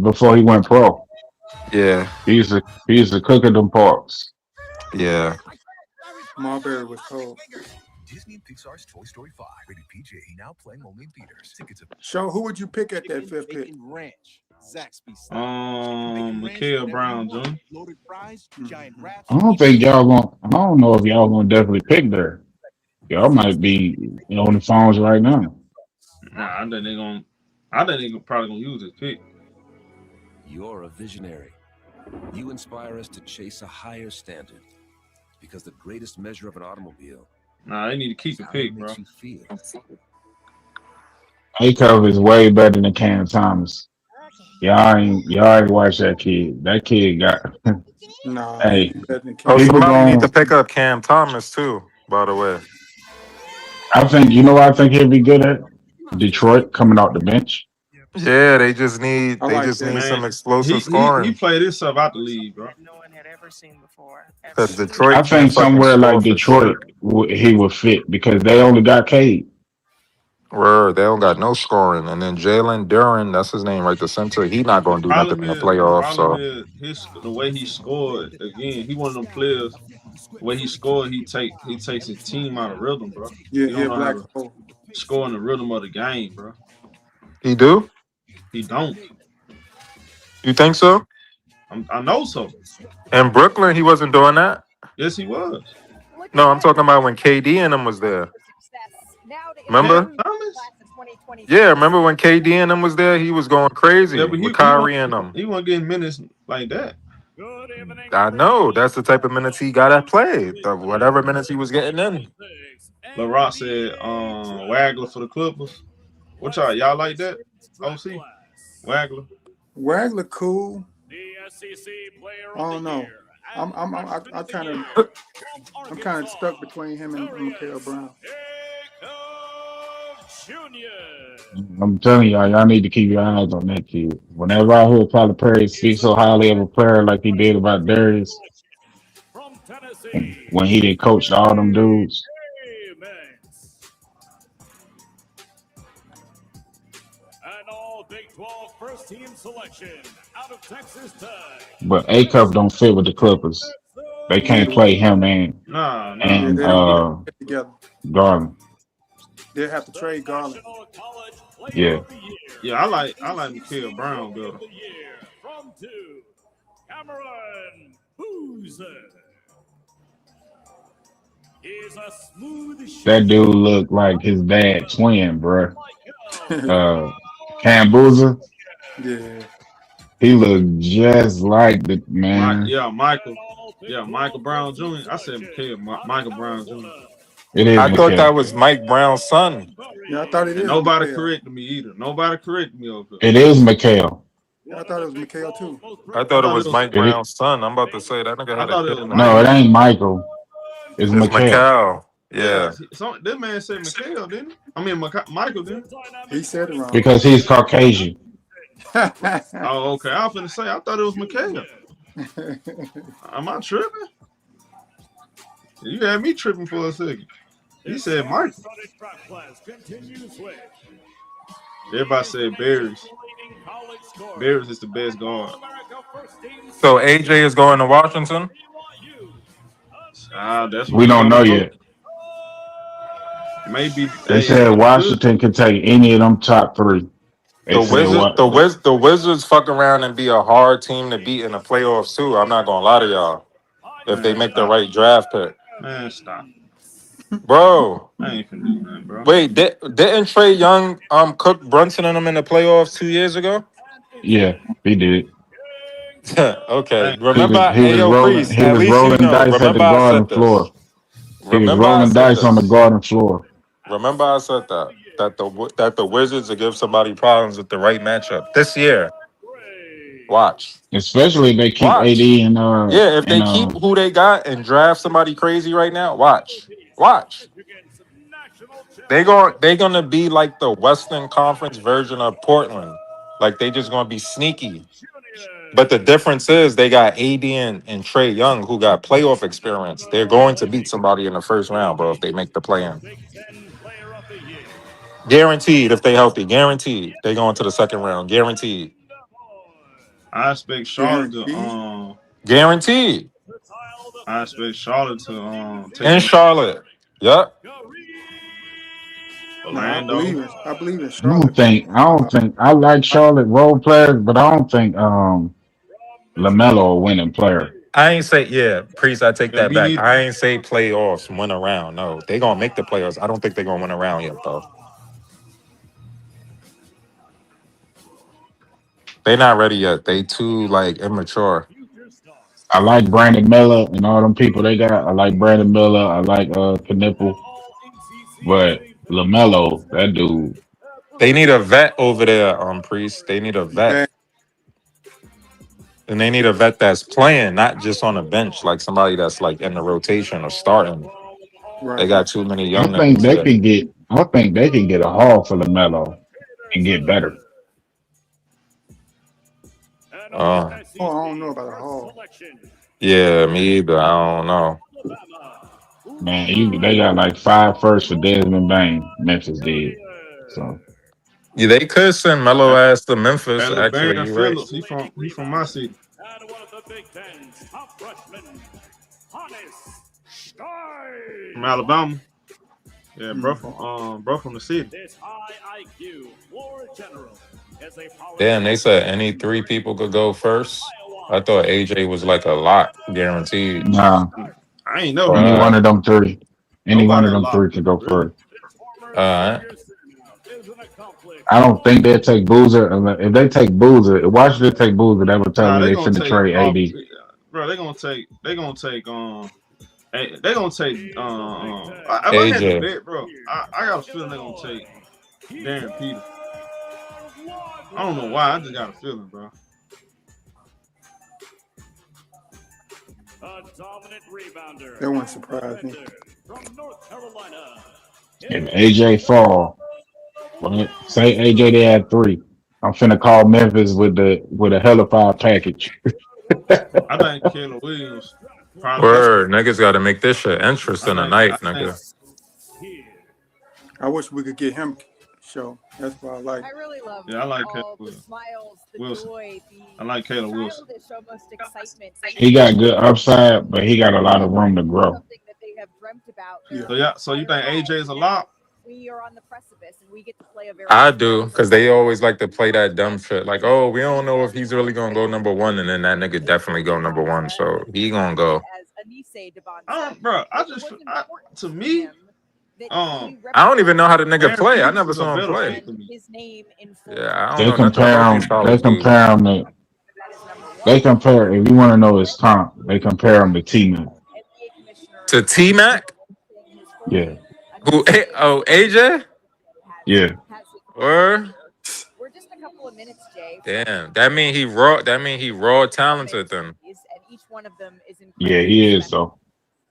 before he went pro. Yeah, He used to cook at them parks. yeah. Marbury was cold. Disney and Pixar's Toy Story 5, rated PG, now playing only in theaters. Tickets are... So who would you pick at that fifth pick? Mikael Brown Jr. I don't know if y'all gonna definitely pick there. Y'all might be on the phones right now. Nah, I think they're probably gonna use his pick. You're a visionary. You inspire us to chase a higher standard. Because the greatest measure of an automobile. Nah, they need to keep the pick, bro. Acuff is way better than Cam Thomas. Y'all ain't watch that kid. That kid got. No. Hey, Oh, people somebody need going. to pick up Cam Thomas too. By the way, I think what I think he'll be good at Detroit coming off the bench. yeah, they just need Man, some explosive he scoring. played himself out the league, bro. Because Detroit, I think somewhere like Detroit he would fit because they only got Cade. Word, they don't got no scoring, and then Jalen Durant, that's his name, right? The center, he not gonna do nothing in the playoffs. So The way he scored again, he one of them players. The way he scored, he takes his team out of rhythm, bro. Yeah, he don't know how black to hole. score in the rhythm of the game, bro. he do? He don't. You think so? I know so. In Brooklyn, he wasn't doing that. Yes, he was. No, I'm talking about when KD and them was there. Remember? Yeah, remember when KD and them was there? He was going crazy with Kyrie and them. He wasn't getting minutes like that. I know. That's the type of minutes he got to play. Whatever minutes he was getting in. LaRock said Wagler for the Clippers. What y'all like that? OC? Wagler? Wagler cool. I don't know. I'm kind of stuck between him and Mikael Brown. I'm telling y'all need to keep your eyes on that kid. Whenever I hear Tyler Perry speak so highly of a player like he did about Darius, when he did coach all them dudes. But Acuff don't fit with the Clippers. They can't play him and Garland. They'll have to trade Garland. Yeah. Yeah, I like Mikael Brown better. That dude looked like his dad twin, bro. Cambuza. Yeah. He looked just like the man. Michael Brown Jr. I said Michael Brown Jr. It is I thought that Mikal. was Mike Brown's son. Yeah, I thought it And is. nobody Mikal. corrected me either. Nobody corrected me over here. It is Mikal. Yeah, I thought it was Mikal too. I thought it was Mike Brown's son. I'm about to say that nigga had a kid in the No, it ain't Michael. It's It's Mikal. Mikal. Yeah. So that man said Mikal, didn't he? I mean Michael, didn't He said it wrong. Because he's Caucasian. he? Oh, okay. I was finna say I thought it was Mikal. Am I tripping? You had me tripping for a second. He said Michael. Everybody said Darius. Darius is the best guard. So AJ is going to Washington? That's We don't know yet. Maybe They said Washington could take any of them top three. The Wizards fuck around and be a hard team to beat in the playoffs too. I'm not gonna lie to y'all. If they make the right draft pick. Man, stop. Bro. I ain't finna do that, bro. Wait, didn't Trey Young cook Brunson and them in the playoffs 2 years ago? Yeah, he did. Okay. Remember He was rolling dice at the garden floor. He was rolling dice on the garden floor. Remember I said that the Wizards will give somebody problems with the right matchup this year. Watch. Especially if they keep AD and if they keep who they got and draft somebody crazy right now, watch. They gonna be like the Western Conference version of Portland. Like they just gonna be sneaky. But the difference is they got AD and Trey Young who got playoff experience. They're going to beat somebody in the first round, bro, if they make the play-in. Guaranteed if they healthy. Guaranteed. They going to the second round. Guaranteed. I expect Charlotte to Guaranteed. I expect Charlotte to In Charlotte. Yep. Orlando. I believe in Charlotte. I don't think I like Charlotte role players, but I don't think LaMelo a winning player. I ain't say Priest, I take that back. I ain't say playoffs, win a round. No, they gonna make the playoffs. I don't think they're gonna win a round yet, though. They not ready yet. They too immature. I like Brandon Miller and all them people they got. I like Brandon Miller. I like Knipple. But LaMelo, that dude. They need a vet over there, Priest. They need a vet. And they need a vet that's playing, not just on the bench, like somebody that's in the rotation or starting. Right. They got too many young. I think they can get a haul for LaMelo and get better. I don't know about a haul. Yeah, me either. I don't know. Man, they got 5 firsts for Desmond Bain. Memphis did. So yeah, they could send Melo ass to Memphis. Actually, right. He from my city. From Alabama. Yeah, bro from the city. Damn, they said any 3 people could go first. I thought AJ was a lot guaranteed. Nah, I ain't know. Any one of them 3. Any one of them 3 can go first. I don't think they'll take Boozer. If they take Boozer, Washington take Boozer, that would tell me they shouldn't trade AD. Bro, they're gonna take AJ. Bro, I got a feeling they're gonna take Darryn Peterson. I don't know why. I just got a feeling, bro. That wouldn't surprise me. If AJ fall, say AJ they had 3. I'm finna call Memphis with a hella package. I think Caleb Williams. Word, niggas got to make this shit interesting tonight, nigga. I wish we could get him show. That's what I like. I really love. Yeah, I like Caleb the smiles, the Wilson. joy, I like Caleb Wilson. Excitement. He got good upside, but he got a lot of room to grow. Something that they have dreamt about. So you think AJ is a lot? We are on the precipice, and we get to play a very. I do, because they always like to play that dumb shit. Like, we don't know if he's really gonna go number 1, and then that nigga definitely go number 1, so he gonna go. As Bro, to me, I don't even know how the nigga Darren play. I Peterson never is a saw him better play. fit to me. Yeah, I They don't know nothing compare about him. these college dudes. They compare. If you want to know his comp, they compare him to T-Mac. To T-Mac? Yeah. Who? Oh, AJ? Yeah. Or We're just a couple of minutes, Jay. damn, that mean he raw. That mean he raw talented then. And each one of them is Yeah, he is though.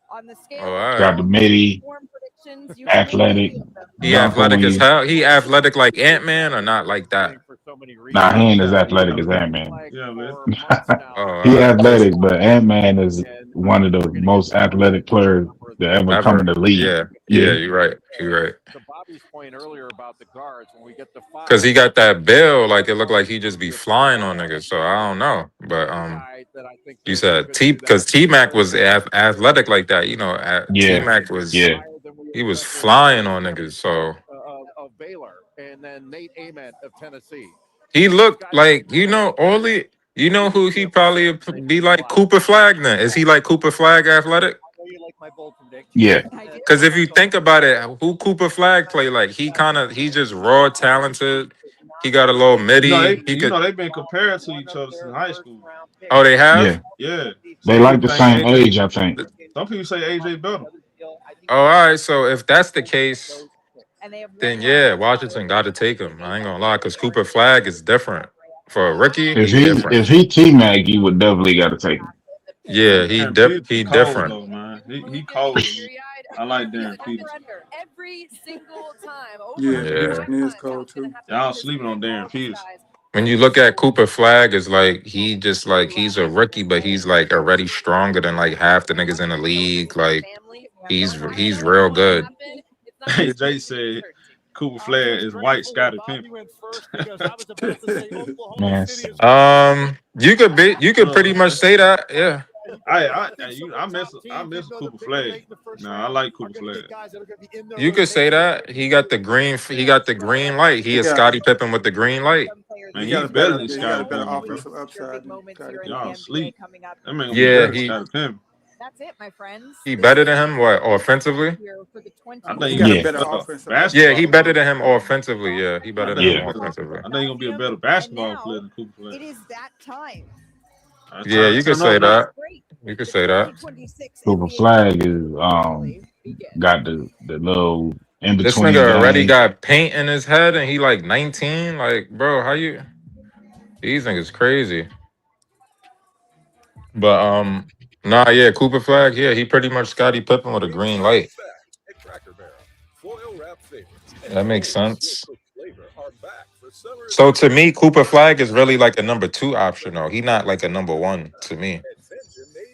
on the scale. Oh, all right. Got the midi, athletic, He dunk on athletic as you. hell. He athletic like Ant-Man or not like that? Nah, he ain't as athletic as Ant-Man. Yeah, man. Oh, He athletic, but Ant-Man is one of the most athletic players that ever come in the league. Yeah, you're right. You're right. To Bobby's point earlier about the guards, when we get the five, Cause he got that bill, like it looked like he just be flying on niggas. So I don't know, but you said because T-Mac was athletic like that. You know, T-Mac was he was flying on niggas. So of Baylor, and then Nate Ament of Tennessee. he looked like you know who he probably be like Cooper Flag then. Is he like Cooper Flag athletic? Yeah. Because if you think about it, who Cooper Flag play like? He just raw talented. He got a little midi. They've been compared to each other since high school. Oh, they have? Yeah. They like the same age, I think. Some people say AJ better. Oh, all right. So if that's the case, then yeah, Washington got to take him. I ain't gonna lie, because Cooper Flag is different. For a rookie, if he T-Mac, you would definitely got to take him. Yeah, he different. Though, man. He cold. I like Darren Peterson. Every single time. Peterson is cold too. Y'all sleeping on Darren Peterson. When you look at Cooper Flag, it's like he's a rookie, but he's like already stronger than like half the niggas in the league. Like he's real good. Jay said Cooper Flag is white Scottie Pippen. Man. You could pretty much say that, yeah. I miss Cooper Flag. No, I like Cooper Flag. You could say that. He got the green light. He is Scottie Pippen with the green light. Man, he's better than Scottie Pippen. Offensive upside. Y'all sleep. That man Yeah, That's it, my friends. he better than him. What offensively? I think he got a better basketball. Yeah, he better than him offensively. Yeah, he better than him offensively. I think he's gonna be a better basketball player than Cooper Flag. It is that time. Yeah, you could say that. You could say that. Cooper Flag is got the little in between. This nigga already got paint in his head, and he like 19. Like, bro, how you? These niggas crazy. But nah, yeah, Cooper Flag, yeah, he pretty much Scottie Pippen with a green light. That makes sense. So to me, Cooper Flag is really like a number 2 option, though. He not like a number 1 to me.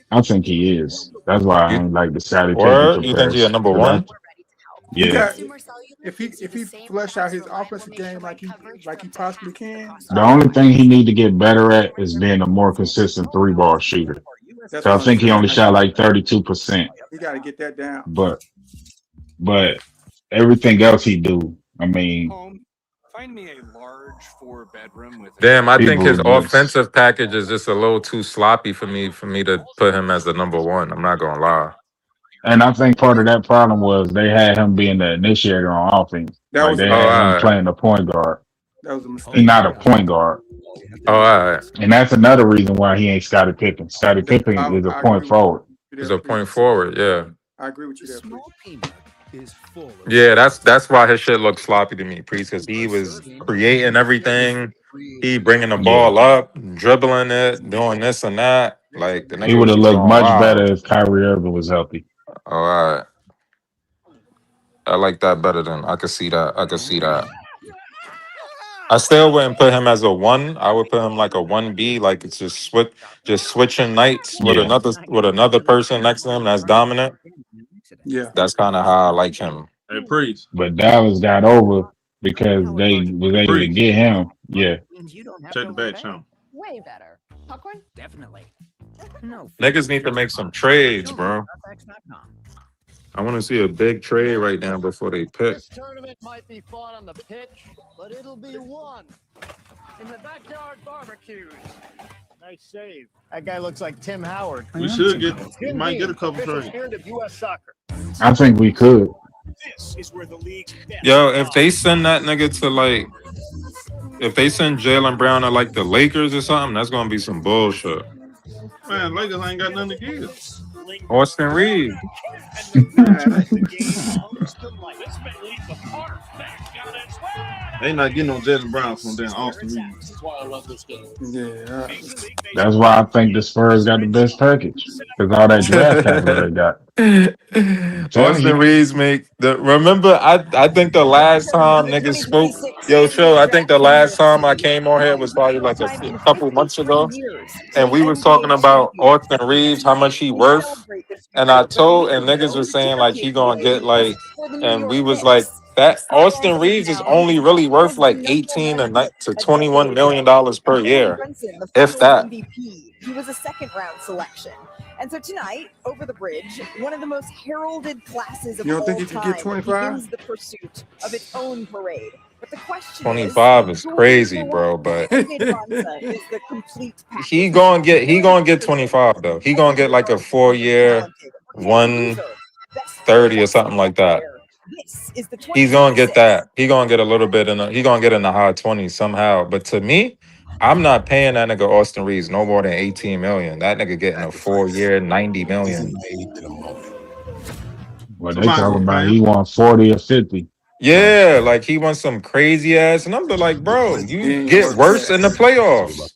I think he is. That's why I don't like the Scottie Pippen. You think he a number 1? Yeah. If he flesh out his offensive game like he possibly can. The only thing he need to get better at is being a more consistent 3-ball shooter. So I think he only shot like 32%. He got to get that down. But everything else he do, I mean. Find me a large 4-bedroom with. Damn, I think his offensive package is just a little too sloppy for me to put him as the number 1. I'm not gonna lie. And I think part of that problem was they had him being the initiator on offense. They had him playing the point guard. That was a mistake. He's not a point guard. Oh, all right. And that's another reason why he ain't Scottie Pippen. Scottie Pippen is a point forward. He's a point forward, yeah. I agree with you there. Yeah, that's why his shit looked sloppy to me, Priest, because he was creating everything. He bringing the ball up, dribbling it, doing this and that. Like the he would have looked much better if Kyrie Irving was healthy. All right. I like that better than I could see that. I still wouldn't put him as a 1. I would put him like a 1B, like it's just switching nights with another person next to him that's dominant. Yeah, that's kind of how I like him. Hey, Priest. But Dallas got over because they was able to get him. Yeah. Check the back channel. Way better. Popcorn? Definitely. No. Niggas need to make some trades, bro. I want to see a big trade right now before they pick. This tournament might be fought on the pitch, but it'll be won in the backyard barbecues. Nice save. That guy looks like Tim Howard. We might get a couple trades. Of U.S. soccer. I think we could. This is where the league. Yo, if they send that nigga to like, if they send Jaylen Brown to like the Lakers or something, that's gonna be some bullshit. Man, Lakers ain't got nothing to give. Austin Reeves. They not getting on Jaylen Brown from damn Austin Reeves. That's why I love this game. Yeah. That's why I think the Spurs got the best package. Because all that draft capital they got. Austin Reeves remember, I think the last time niggas spoke, I think the last time I came on here was probably like a couple months ago. And we was talking about Austin Reeves, how much he worth. And niggas was saying like he gonna get like, and we was like, that Austin Reeves is only really worth like 18 to 21 million dollars per year, if that. He was a second-round selection, and so tonight, over the bridge, one of the most heralded classes of all time begins the pursuit of its own parade. But the question 25 is crazy, bro. But Dybantsa is the complete package. he gonna get 25 though. He gonna get like a 4-year, 130 or something like that. He's gonna get that. He gonna get a little bit he gonna get in the high 20s somehow. But to me, I'm not paying that nigga Austin Reeves no more than 18 million. That nigga getting a 4-year, 90 million. Well, they talking about he want 40 or 50. Yeah, like he wants some crazy ass, and I'm like, bro, you get worse in the playoffs.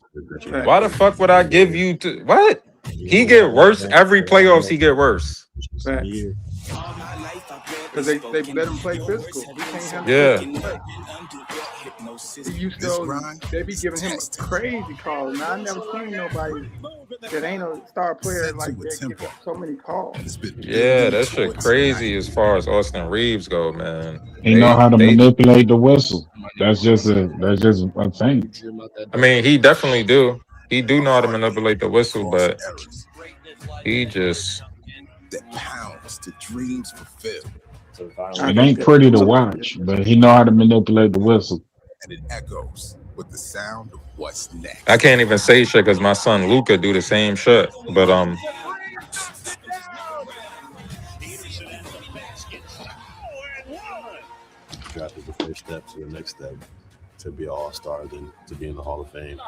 Why the fuck would I give you to what? He get worse every playoffs. He get worse. Because they let him play physical. Yeah. They be giving him a crazy call. Now I never seen nobody that ain't a star player like that get so many calls. Yeah, that shit crazy as far as Austin Reeves go, man. He know how to manipulate the whistle. That's just a thing. I mean, he definitely do. He do know how to manipulate the whistle, but he just pounds to dreams fulfilled. It ain't pretty to watch, but he know how to manipulate the whistle. And it echoes with the sound of what's next. I can't even say shit because my son Luca do the same shit. But Draft is the first step to the next step to be an all-star, then to be in the Hall of Fame.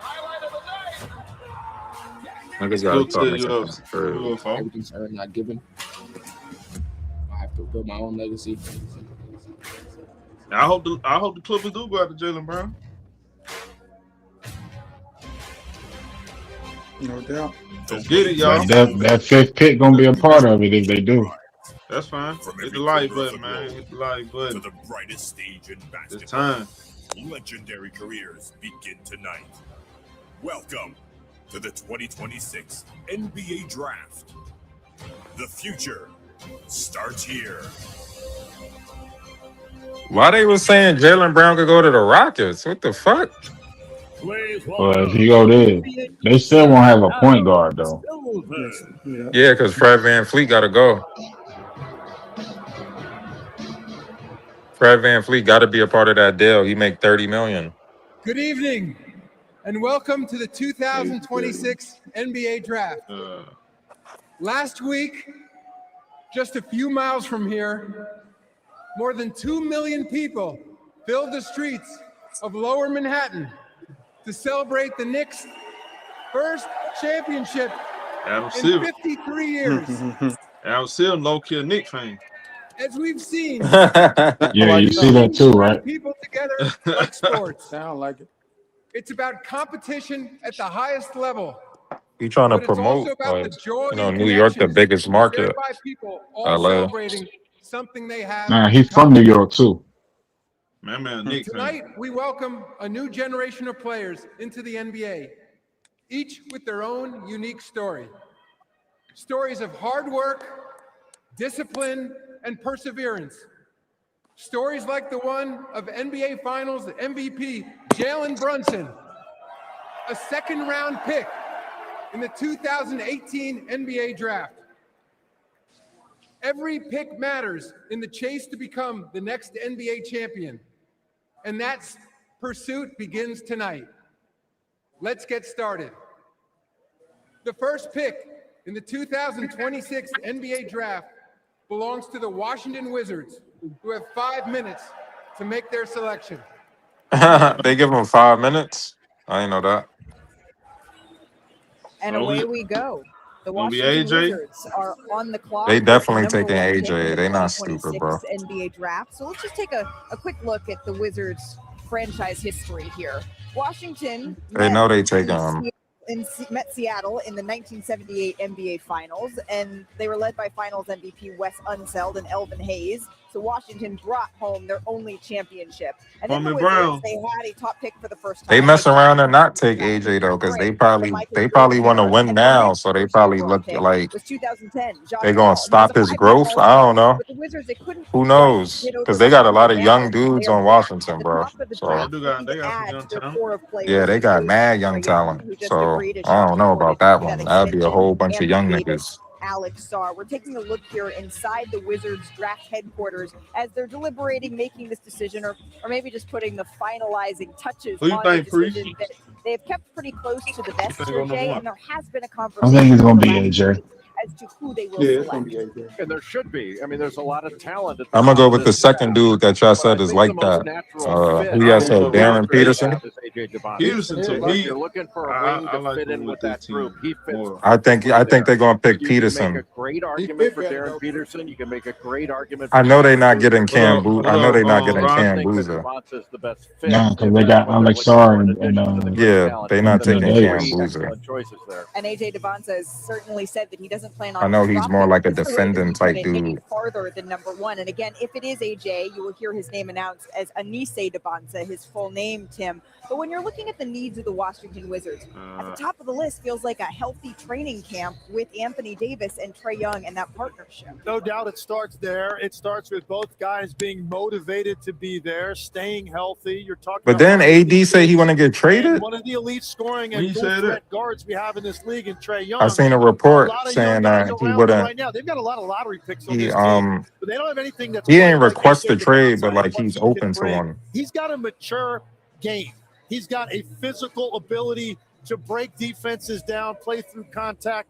Niggas gotta start Everything's earned, not given. I have to build my own legacy. I hope the Clippers do go after Jaylen Brown. No doubt. Let's get it, y'all. That fifth pick gonna be a part of it if they do. That's fine. Hit the like button, man. Hit the like button. To the brightest stage in basketball. It's time. Legendary careers begin tonight. Welcome to the 2026 NBA Draft. The future starts here. why they was saying Jaylen Brown could go to the Rockets? What the fuck? Well, if you go there, they still won't have a point guard though. Yeah, because Fred VanVleet got to go. Fred VanVleet got to be a part of that deal. He make $30 million. Good evening, and welcome to the 2026 NBA Draft. Last week, just a few miles from here, more than 2 million people filled the streets of Lower Manhattan to celebrate the Knicks' first championship in 53 years. I was still low-key a Knicks fan. As we've seen, Yeah, you see that too, right? people together like sports. Sound like it. It's about competition at the highest level. He trying to But it's also promote, about like, the joy New and York, the connections biggest market. shared by people all LA. celebrating something they have. Nah, he's from New York too. Man, Knicks fan. Tonight, we welcome a new generation of players into the NBA, each with their own unique story. Stories of hard work, discipline, and perseverance. Stories like the one of NBA Finals MVP Jalen Brunson, a second-round pick in the 2018 NBA Draft. Every pick matters in the chase to become the next NBA champion, and that pursuit begins tonight. Let's get started. The first pick in the 2026 NBA draft belongs to the Washington Wizards, who have 5 minutes to make their selection. They give him 5 minutes. I didn't know that. And away we go. The Gonna be Washington AJ? Wizards are on the clock. They with definitely the number taking one pick AJ. in They the not stupid, bro. 2026 NBA draft. So let's just take a quick look at the Wizards franchise history here. Washington They know they taking him. met Seattle in the 1978 NBA Finals, and they were led by Finals MVP Wes Unseld and Elvin Hayes. So Washington brought home their only championship. And then the Wizards, they had a top pick for the first time. They mess around and not take AJ though, because they probably want to win now, so they probably look like they gonna stop his growth. I don't know. Who knows? Because they got a lot of young dudes on Washington, bro. So yeah, they got mad young talent. So I don't know about that one. That'd be a whole bunch of young niggas. Alex Sarr. We're taking a look here inside the Wizards draft headquarters as they're deliberating, making this decision, or maybe just putting the finalizing touches on the decision that they've kept pretty close to the vest here, Jay, and there has been a I conversation think it's gonna be AJ. as to who they will Yeah, it's select. gonna be AJ. And there should be. I mean, there's a lot of talent. I'm gonna go with the second dude that y'all said is like that. Who y'all said, Darryn Peterson? Peterson to me, You're looking for a wing to fit in with that group. He fits. I think they're gonna pick Peterson. You can make a great argument for Darryn Peterson. You can make a great argument. I know they're not getting Cam Boozer. I know they're not getting Cam Boozer. No, because they got Alex Sarr and Yeah, they're not taking Cam Boozer. And AJ Dybantsa has certainly said that he doesn't plan on. I know he's more like a dropping defending type any dude. farther than number one. And again, if it is AJ, you will hear his name announced as Anise Dybantsa, his full name, Tim. But when you're looking at the needs of the Washington Wizards, at the top of the list feels like a healthy training camp with Anthony Davis and Trae Young and that partnership. No doubt it starts there. It starts with both guys being motivated to be there, staying healthy. You're talking But then AD say he want to get traded. one of the elite scoring and dual threat guards we have in this league, and Trae Young. I seen a report lot of young saying guys he around wouldn't. right now. They've got a lot of lottery picks on He this team, but they don't have anything that's he ain't quite like request a AJ trade, Dybantsa but and like what he's he can open to bring. one. He's got a mature game. He's got a physical ability to break defenses down, play through contact.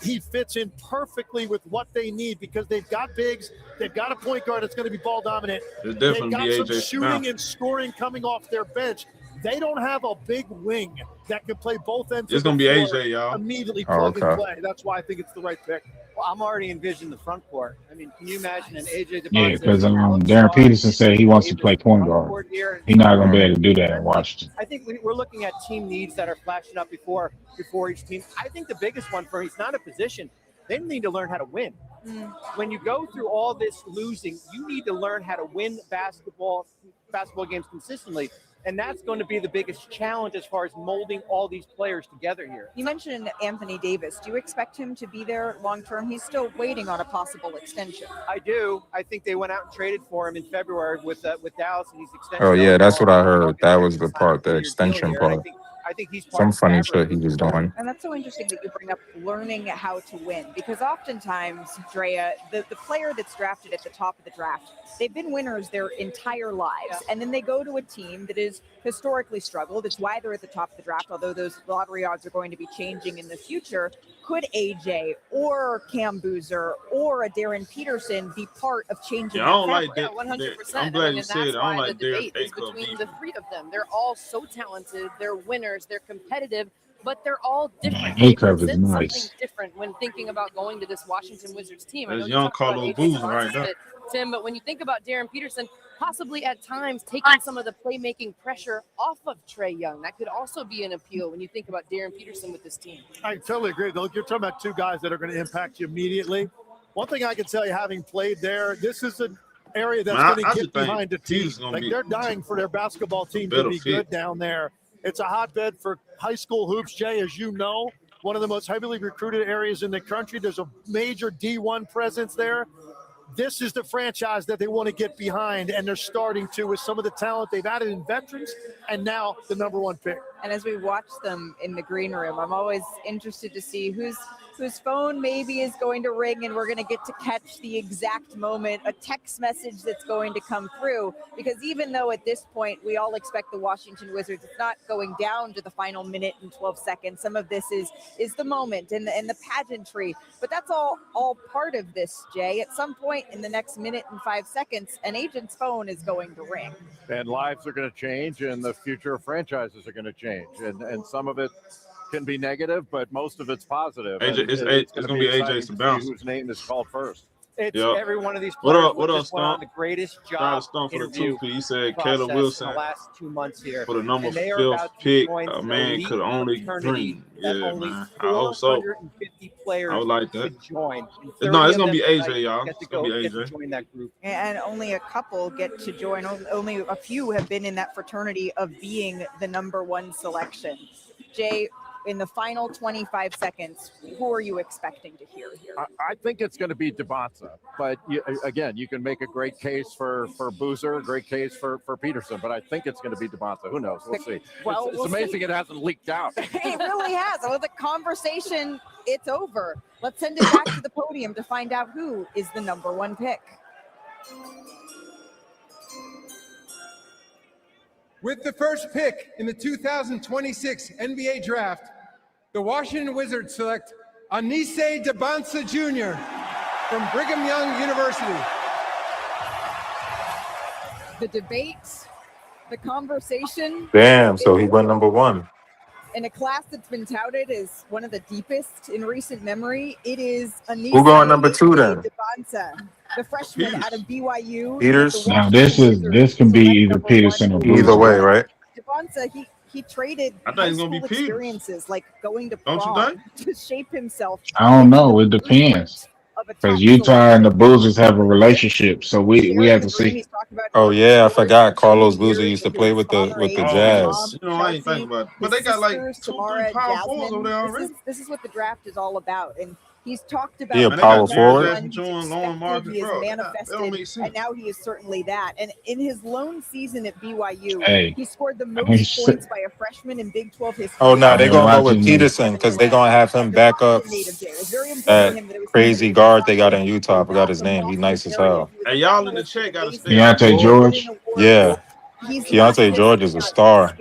He fits in perfectly with what they need because they've got bigs. They've got a point guard that's going to be ball dominant. It'll They've definitely got be some AJ shooting now. and scoring coming off their bench. They don't have a big wing that can play both ends. It's of the gonna be floor, AJ, y'all. Immediately Oh, plug and okay. play. That's why I think it's the right pick. Well, I'm already envisioning the front court. I mean, can you imagine an AJ Dybantsa? Yeah, because Darryn Peterson said he wants to play point guard. He's not gonna be able to do that in Washington. I think we're looking at team needs that are flashing up before each team. I think the biggest one for him, it's not a position. They need to learn how to win. When you go through all this losing, you need to learn how to win basketball games consistently. And that's going to be the biggest challenge as far as molding all these players together here. You mentioned Anthony Davis. Do you expect him to be there long term? He's still waiting on a possible extension. I do. I think they went out and traded for him in February with Dallas, and he's extended. Oh yeah, that's what I heard. That was the part, the extension part. I think he's Some funny shit he was doing. And that's so interesting that you bring up learning how to win, because oftentimes, Drea, the player that's drafted at the top of the draft, they've been winners their entire lives. And then they go to a team that has historically struggled. It's why they're at the top of the draft, although those lottery odds are going to be changing in the future. Could AJ or Cam Boozer or a Darryn Peterson be part of changing Yeah, I don't that like fabric? that. I'm glad you said it. I don't like Darryn Acuff Between either. the three of them, they're all so talented. They're winners. They're competitive, but they're all different. They Acuff is present nice. something different when thinking about going to this Washington Wizards team. I There's know you young talked about Carlo AJ Boozer Dybantsa right there. fit, Tim, but when you think about Darryn Peterson, possibly at times taking some of the playmaking pressure off of Trae Young, that could also be an appeal when you think about Darryn Peterson with this team. I totally agree. Look, you're talking about two guys that are going to impact you immediately. One thing I can tell you, having played there, this is an area that's Man, I going to just get think behind a team. he's gonna Like be they're dying for their basketball team to better be fit. good down there. It's a hotbed for high school hoops, Jay, as you know. One of the most heavily recruited areas in the country. There's a major D1 presence there. This is the franchise that they want to get behind, and they're starting to with some of the talent they've added in veterans and now the number one pick. And as we watch them in the green room, I'm always interested to see who's whose phone maybe is going to ring and we're going to get to catch the exact moment, a text message that's going to come through. Because even though at this point we all expect the Washington Wizards, it's not going down to the final minute and 12 seconds. Some of this is the moment and the pageantry. But that's all part of this, Jay. At some point in the next minute and 5 seconds, an agent's phone is going to ring. And lives are going to change, and the future of franchises are going to change. And some of it can be negative, but most of it's positive. It's going to be AJ Dybantsa, whose name is called first. It's every one of these players. What up, Stomp? The greatest job for the interview 2P. He said process Caleb Wilson in the last 2 months here. For the number And they are 5th about to pick, join a the man elite could only fraternity dream. that Yeah, only man. I hope so. 450 players I would like that. could join. No, it's going gonna to be AJ, y'all. Get to It's gonna go be get to AJ. join that group. And only a couple get to join. Only a few have been in that fraternity of being the number one selection. Jay, in the final 25 seconds, who are you expecting to hear here? I think it's going to be Dybantsa, but again, you can make a great case for Boozer, a great case for Peterson, but I think it's going to be Dybantsa. Who knows? We'll see. Well, it's amazing it hasn't leaked out. It really has. Well, the conversation, it's over. Let's send it back to the podium to find out who is the number one pick. With the first pick in the 2026 NBA Draft, the Washington Wizards select Anise Dybantsa Jr. from Brigham Young University. The debate, the conversation. Damn, so he went number 1. In a class that's been touted as one of the deepest in recent memory, it is Anise Who going number 2 then? Dybantsa, the freshman out of BYU. Peters? Now this can be either Peterson or Boozer. Either way, right? Dybantsa, he traded I thought he was gonna be high school Peters. experiences like going to Don't you prom think? to shape himself. I don't know. It depends. Because Utah and the Boozers have a relationship, so we have to see. Oh yeah, I forgot. Carlos Boozer used to play with the Jazz. You know, I ain't think about it. But they got like 2-3 power forwards over there already. This is what the draft is all about, and he's talked about. He a Man, they power got forward? Jackson Jones, Lauren Martin, He has bro. That manifested, don't make sense. and now he is certainly that. And in his lone season at BYU, Hey. he scored the He's most sick. points by a freshman in Big 12 history. Oh no, they're gonna go with watching Peterson because they're gonna have him back up that crazy guard they got in Utah. I forgot his name. He's nice as hell. Hey, y'all in the chat gotta stay. Deontay George. Yeah, Keaton George is a star.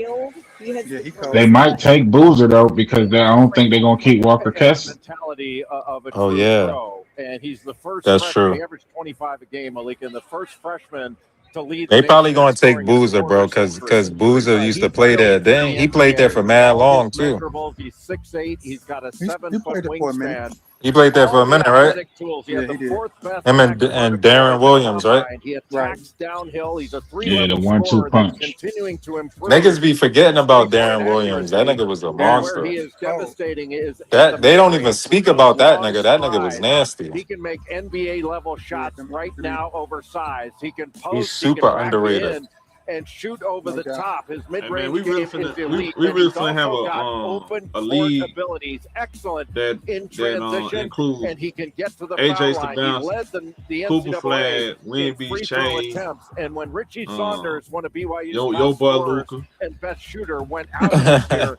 They might take Boozer though because I don't think they're gonna keep Walker Kessler. Mentality of a Oh, true yeah. pro, and he's the first. That's freshman. true. He averaged 25 a game, Malik, and the first freshman to lead. They the probably nation gonna in take scoring Boozer, bro, because Boozer used to play there. Then he played there for mad long too. Measurables. He's 6'8". He's got a He 7-foot played there for a minute. wingspan. He played there for a minute, right? Athletic tools. He Yeah, had he the did. fourth best Him and active Darren Williams, right? He attacks downhill. He's a Yeah, the 3-level 1-2 scorer that's punch. continuing to improve. Niggas be forgetting about Darren Williams. That nigga was a And where monster. he is devastating is That they don't even speak about that nigga. That nigga was He nasty. can make NBA level shots right now oversized. He can post. He's he can super back underrated. in and shoot over the God. top. His Hey, mid-range man, we really game is finna elite. we and really he's finna have also got open a league court abilities, excellent that in transition, include and he can get to the AJ foul line. He Dybantsa, led the Cooper NCAA Flag, Win in Beach free throw Chain, attempts. And when Richie Saunders, one of BYU's your top boy scorers Luka, and best shooter, went out this year,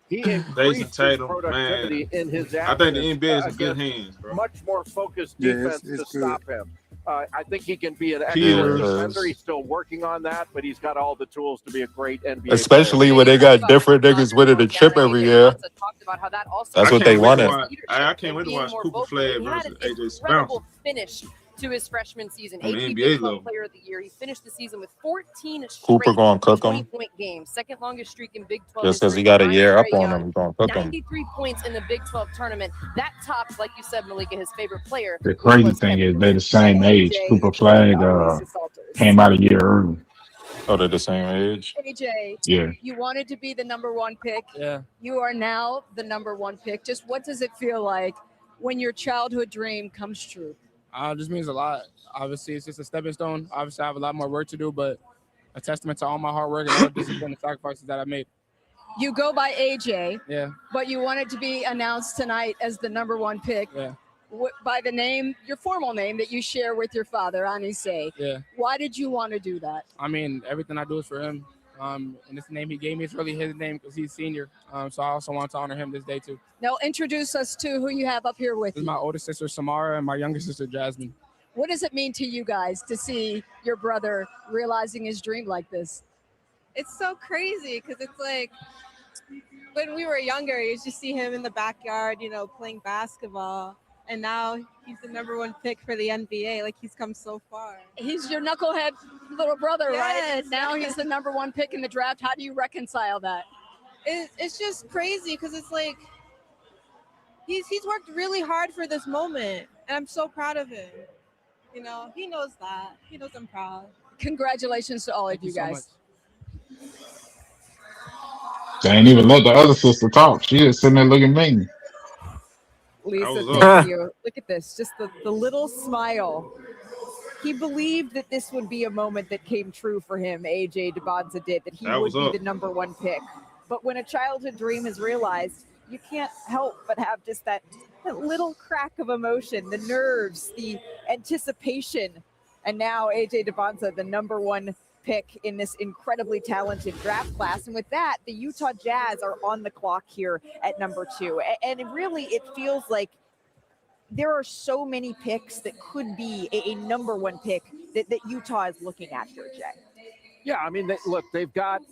he increased Jason his Tatum, productivity man. in his I think the absence, NBA is in good against hands, bro. much more focused Yeah, defense it's to good. stop him. I think he can be an Peters. excellent defender. He's still working on that, but he's got all the tools to be a great NBA Especially player. when they got different niggas winning the chip every year. That's what they wanted. I can't wait to watch Cooper Flag versus AJ Incredible Dybantsa. finish to his freshman season. On the AP NBA Big 12 level. Player of the Year. He finished the season with 14 Cooper straight gonna cook him 20-point games. Second longest streak in Big 12 just because history he got a behind year up Trae on Young. him. He gonna cook him. 93 points in the Big 12 tournament. That tops, like you said, Malika, his favorite player. The crazy thing is they're the same age. Cooper Flag came out a year early. Oh, they're the same age. AJ, Yeah. you wanted to be the number one pick. Yeah. You are now the number one pick. Just what does it feel like when your childhood dream comes true? This means a lot. Obviously, it's just a stepping stone. Obviously, I have a lot more work to do, but a testament to all my hard work and all the discipline and sacrifices that I made. You go by AJ, Yeah, but you wanted to be announced tonight as the number one pick yeah, by the name, your formal name that you share with your father, Anise. yeah. Why did you want to do that? I mean, everything I do is for him. And this name he gave me is really his name because he's senior. So I also want to honor him this day too. Now introduce us to who you have up here with This is you. my older sister Samara and my younger sister Jasmine. What does it mean to you guys to see your brother realizing his dream like this? It's so crazy because it's like when we were younger, you just see him in the backyard, playing basketball. And now he's the #1 pick for the NBA. Like, he's come so far. He's your knucklehead little brother, right? Yes. And now he's the #1 pick in the draft. How do you reconcile that? It's just crazy because it's like he's worked really hard for this moment. And I'm so proud of him. He knows that. He knows I'm proud. Congratulations to all of you guys. They ain't even let the other sister talk. She is sitting there looking mean. Lisa, thank you. Look at this, just the little smile. He believed that this would be a moment that came true for him, AJ Dybantsa did, that he would be the #1 pick. But when a childhood dream is realized, you can't help but have just that little crack of emotion, the nerves, the anticipation. And now AJ Dybantsa, the #1 pick in this incredibly talented draft class. And with that, the Utah Jazz are on the clock here at #2. And really, it feels like there are so many picks that could be a #1 pick that Utah is looking at here, Jay. Yeah, I mean, they've got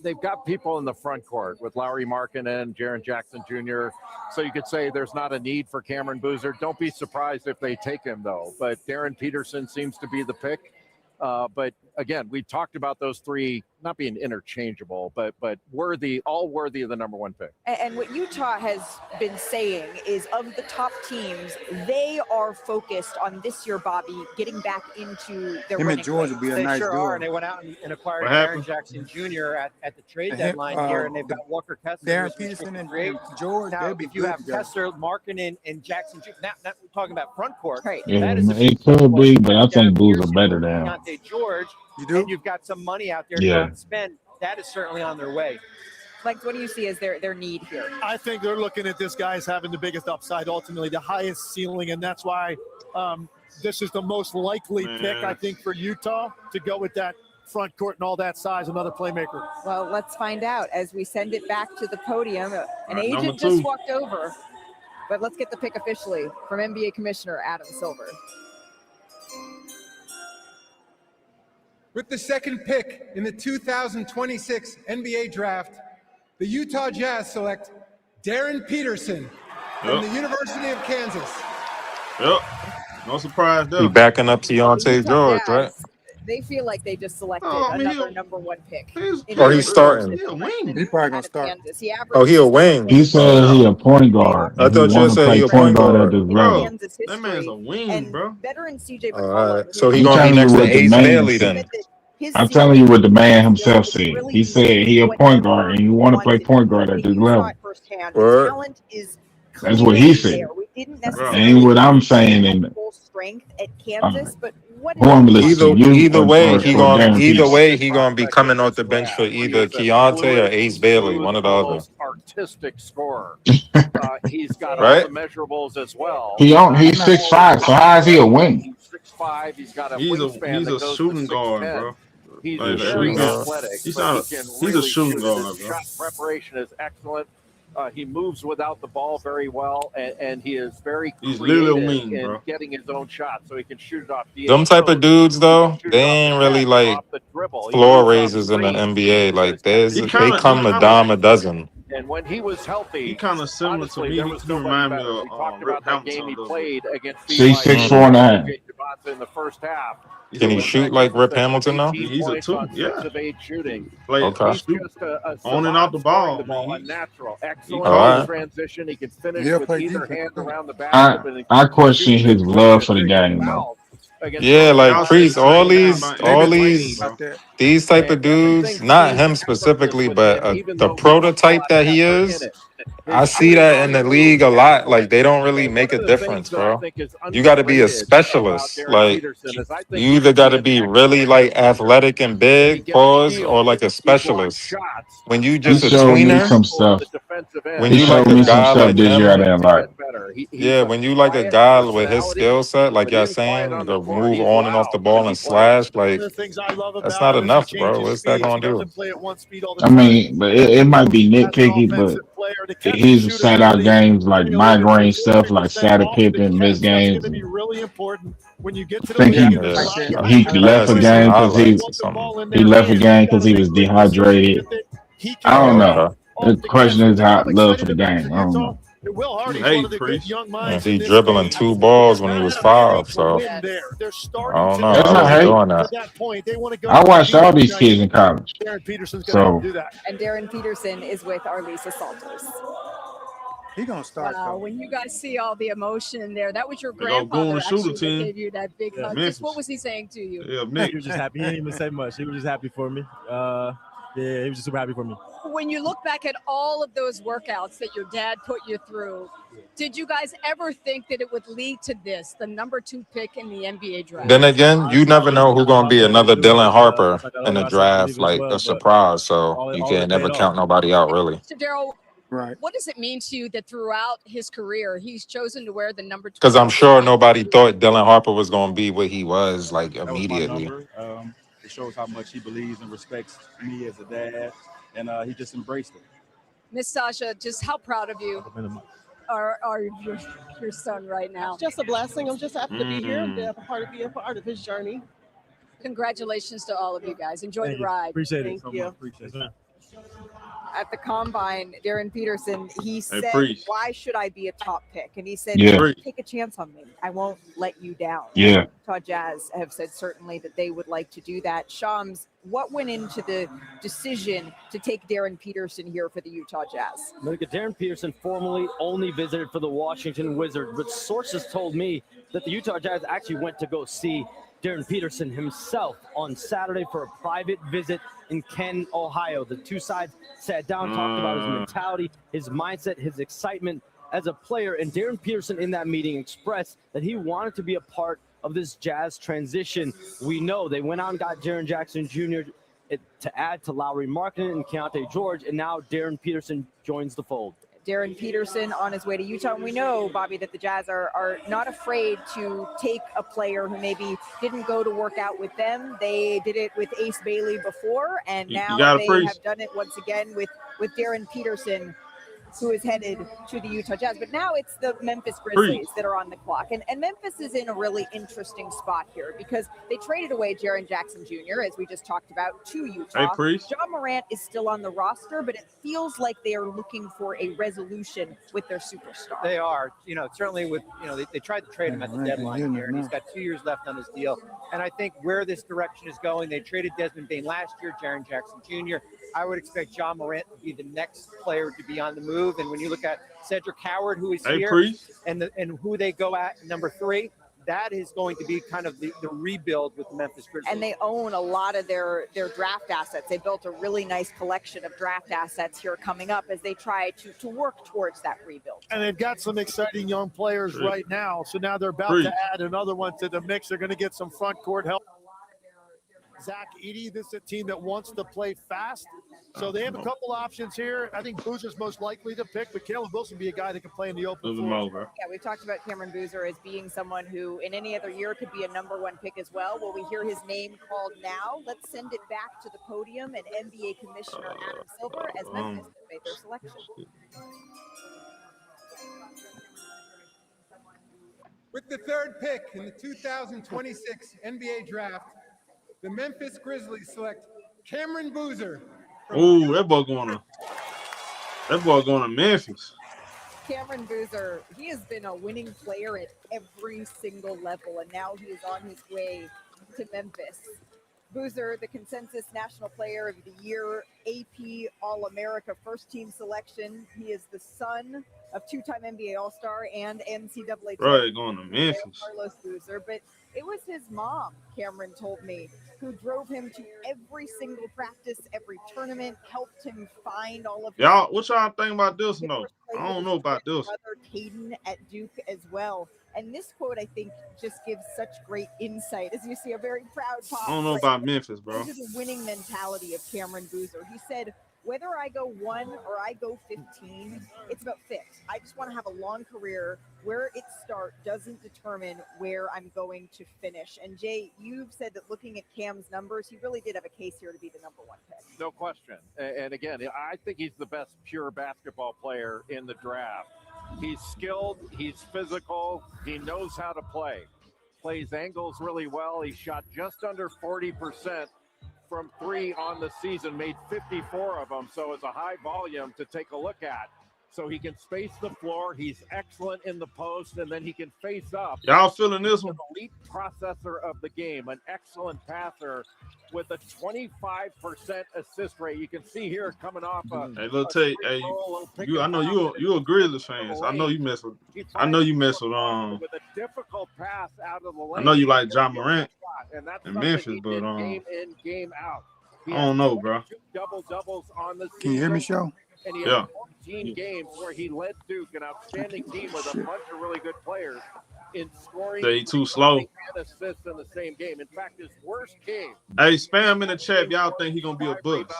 people in the front court with Lauri Markkanen, Jaren Jackson Jr. So you could say there's not a need for Cameron Boozer. Don't be surprised if they take him, though. But Darryn Peterson seems to be the pick. But again, we talked about those three not being interchangeable, but all worthy of the #1 pick. And what Utah has been saying is, of the top teams, they are focused on this year, Bobby, getting back into their winning George would be a nice sure duo. are, and they went out and acquired What Jaren happened? Jackson Jr. at the trade deadline here, and they've got Walker Kessler. Darryn Peterson and George. Now, They'd be if you good have together. Kessler, Markkanen, and Jackson Jr., now we're talking about front court. Right. Yeah, That is it could be, but I think Boozer better than him. Deontay George, and you've got some money out there to Yeah. go out and spend. That is certainly on their way. Like, what do you see as their need here? I think they're looking at this guy as having the biggest upside, ultimately the highest ceiling, and that's why this is the most likely pick, I think, for Utah to go with that front court and all that size, another playmaker. Well, let's find out as we send it back to the podium. An Right, agent #2. just walked over, but let's get the pick officially from NBA Commissioner Adam Silver. With the second pick in the 2026 NBA Draft, the Utah Jazz select Darryn Peterson from the University of Kansas. Yep. No surprise there. He backing up Keontae George, right? They feel like they just selected Oh, I mean, another #1 pick. Or he's starting. He's a wing. He probably gonna start. Kansas. He Oh, he a wing. He said he a point guard. I thought you wanna said play he a point at guard. this Bro, level. Kansas that man's history, a wing, and bro. veteran CJ All McCollum. right. So he I'm gonna be telling you next to what the Ace man Bailey said. then. I'm telling you what the man himself said. He said he a point guard and you want to play point guard at this level. Firsthand, Word. talent is That's what he clearly said. there. We didn't necessarily Ain't what I'm saying. And full strength at Kansas, but what who I'm listening Either to you either or- way, or- he or gonna Darryn Peterson. be coming off the bench for either Keontae or Ace Bailey, one or the other. Most artistic scorer. He's got Right? all the measurables as well. He's 6'5", so how is he a wing? 6'5". He's got a He's wingspan that a goes shooting to guard, 6'10". bro. He's Like, very he's not- athletic. he's but not he a- can he's a really shooting shoot. guard, His bro. shot preparation is excellent. He moves without the ball very well, and he is very He's literally a creative wing, in bro. getting his own shot, so he can shoot it off the Them type of dudes though, they ain't really like floor raisers in the NBA. Like they come a dime a dozen. And when he was healthy, He kind of similar to honestly, me. there He was so much remind me better. of We talked Rip about that game Hamilton. he a little played bit. against He's BYU 6'4.5". in the first half. Can he shoot like Rip Hamilton now? He's a 2, yeah. 6 of 8 shooting. Like, Okay. He's just a on and out the ball, a natural, excellent All right. transition. He can finish He'll with play either defense. hand around the basket. I question his love for the game though. Yeah, like Priest, all these type of dudes, not him specifically, but the prototype that he is, I see that in the league a lot. Like they don't really make a difference, bro. You got to be a specialist. Like you either got to be really like athletic and big, pause, or like a specialist. When you He just a showed me tweener, some stuff. when He you like showed a me some guy stuff like this year I him, didn't like. yeah, when you like a guy with his skill set, like y'all saying, to move on and off the ball and slash, like that's not enough, bro. What's that gonna do? I mean, but it might be nitpicky, but he's sat out games like migraine stuff, like Scottie Pippen missed games. And I think he left a game because he left a game because he was dehydrated. I don't know. Okay. The question is how love for the game. I don't know. Hey, Priest. And he dribbling 2 balls when he was 5, so I don't know. That's I not wasn't hate. doing that. I watched all these kids in college. So And Darren Peterson is with our Lisa Salters. He gonna start. Wow, when you guys see all the emotion in there, that was your They go grandfather Golden Shooter actually that team. gave you that big hug. Memphis. Just what was he saying to you? Yeah, He Nick. was just happy. He didn't even say much. He was just happy for me. Yeah, he was just super happy for me. When you look back at all of those workouts that your dad put you through, did you guys ever think that it would lead to this, the number 2 pick in the NBA draft? Then again, you never know who's gonna be another Dylan Harper in the draft, like a surprise. So you can never count nobody out, really. So Daryl, Right. what does it mean to you that throughout his career he's chosen to wear the number 2? Because I'm sure nobody thought Dylan Harper was gonna be what he was like That was my immediately. number. It shows how much he believes and respects me as a dad, and he just embraced it. Miss Sasha, just how proud of you are your son right now? It's just a blessing. I'm just happy to be here and be a part of his journey. Congratulations to all of you guys. Enjoy Thank the you. ride. Appreciate it Thank so you. much. Appreciate it. At the combine, Darren Peterson, he said, Priest. why should I be a top pick? And he said, Yeah. take a chance on me. I won't let you down. Yeah. Utah Jazz have said certainly that they would like to do that. Shams, what went into the decision to take Darren Peterson here for the Utah Jazz? Look at Darren Peterson formerly only visited for the Washington Wizards, but sources told me that the Utah Jazz actually went to go see Darren Peterson himself on Saturday for a private visit in Canton, Ohio. The two sides sat down, talked about his mentality, his mindset, his excitement as a player. And Darren Peterson in that meeting expressed that he wanted to be a part of this Jazz transition. We know they went out and got Jaren Jackson Jr. To add to Lauri Markkanen and Keontae George, and now Darren Peterson joins the fold. Darren Peterson on his way to Utah. And we know, Bobby, that the Jazz are not afraid to take a player who maybe didn't go to work out with them. They did it with Ace Bailey before, and now they have done it once again with Darren Peterson, who is headed to the Utah Jazz. But now it's the Memphis Grizzlies that are on the clock. And Memphis is in a really interesting spot here because they traded away Jaren Jackson Jr., as we just talked about, to Utah. John Morant is still on the roster, but it feels like they are looking for a resolution with their superstar. They are, certainly with, they tried to trade him at the deadline here, and he's got 2 years left on his deal. And I think where this direction is going, they traded Desmond Bane last year, Jaren Jackson Jr. I would expect John Morant to be the next player to be on the move. And when you look at Cedric Howard, who is here, and who they go at number 3, that is going to be kind of the rebuild with the Memphis Grizzlies. And they own a lot of their draft assets. They built a really nice collection of draft assets here coming up as they try to work towards that rebuild. And they've got some exciting young players right now. So now they're about to add another one to the mix. They're going to get some front court help. Zach Edey, this is a team that wants to play fast. So they have a couple options here. I think Boozer's most likely to pick, but Caleb Wilson would be a guy that can play in the open floor. Yeah, we've talked about Cameron Boozer as being someone who in any other year could be a number 1 pick as well. Will we hear his name called now? Let's send it back to the podium and NBA Commissioner Adam Silver as Memphis made their selection. With the 3rd pick in the 2026 NBA Draft, the Memphis Grizzlies select Cameron Boozer. Ooh, that boy going to Memphis. Cameron Boozer, he has been a winning player at every single level, and now he is on his way to Memphis. Boozer, the consensus National Player of the Year, AP All-America first-team selection. He is the son of two-time NBA All-Star and NCAA Right, going to Memphis. Carlos Boozer, but it was his mom, Cameron told me, who drove him to every single practice, every tournament, helped him find all of y'all. What y'all think about this? No, I don't know about this. Brother Keaton at Duke as well. And this quote, I think, just gives such great insight. As you see, a very proud pop. I don't know about Memphis, bro. This is the winning mentality of Cameron Boozer. He said, whether I go 1 or I go 15, it's about fit. I just want to have a long career. Where it starts doesn't determine where I'm going to finish. And Jay, you've said that looking at Cam's numbers, he really did have a case here to be the number 1 pick. No question. And again, I think he's the best pure basketball player in the draft. He's skilled, he's physical, he knows how to play. Plays angles really well. He shot just under 40% from 3 on the season, made 54 of them. So it's a high volume to take a look at. So he can space the floor. He's excellent in the post, and then he can face up. Y'all feeling this one? An elite processor of the game, an excellent passer with a 25% assist rate. You can see here coming off a. Hey, look, hey, I know you a Grizzlies fan. I know you mess with. I know you mess with with a difficult pass out of the lane. I know you like John Morant in Memphis, but game in, game out. I don't know, bro. Double doubles on the season. Can you hear me, Show? And he had 14 games where he led Duke, an outstanding team with a bunch of really good players, in scoring. They too slow. And assists in the same game. In fact, his worst game. Hey, spam in the chat. Y'all think he gonna be a bust?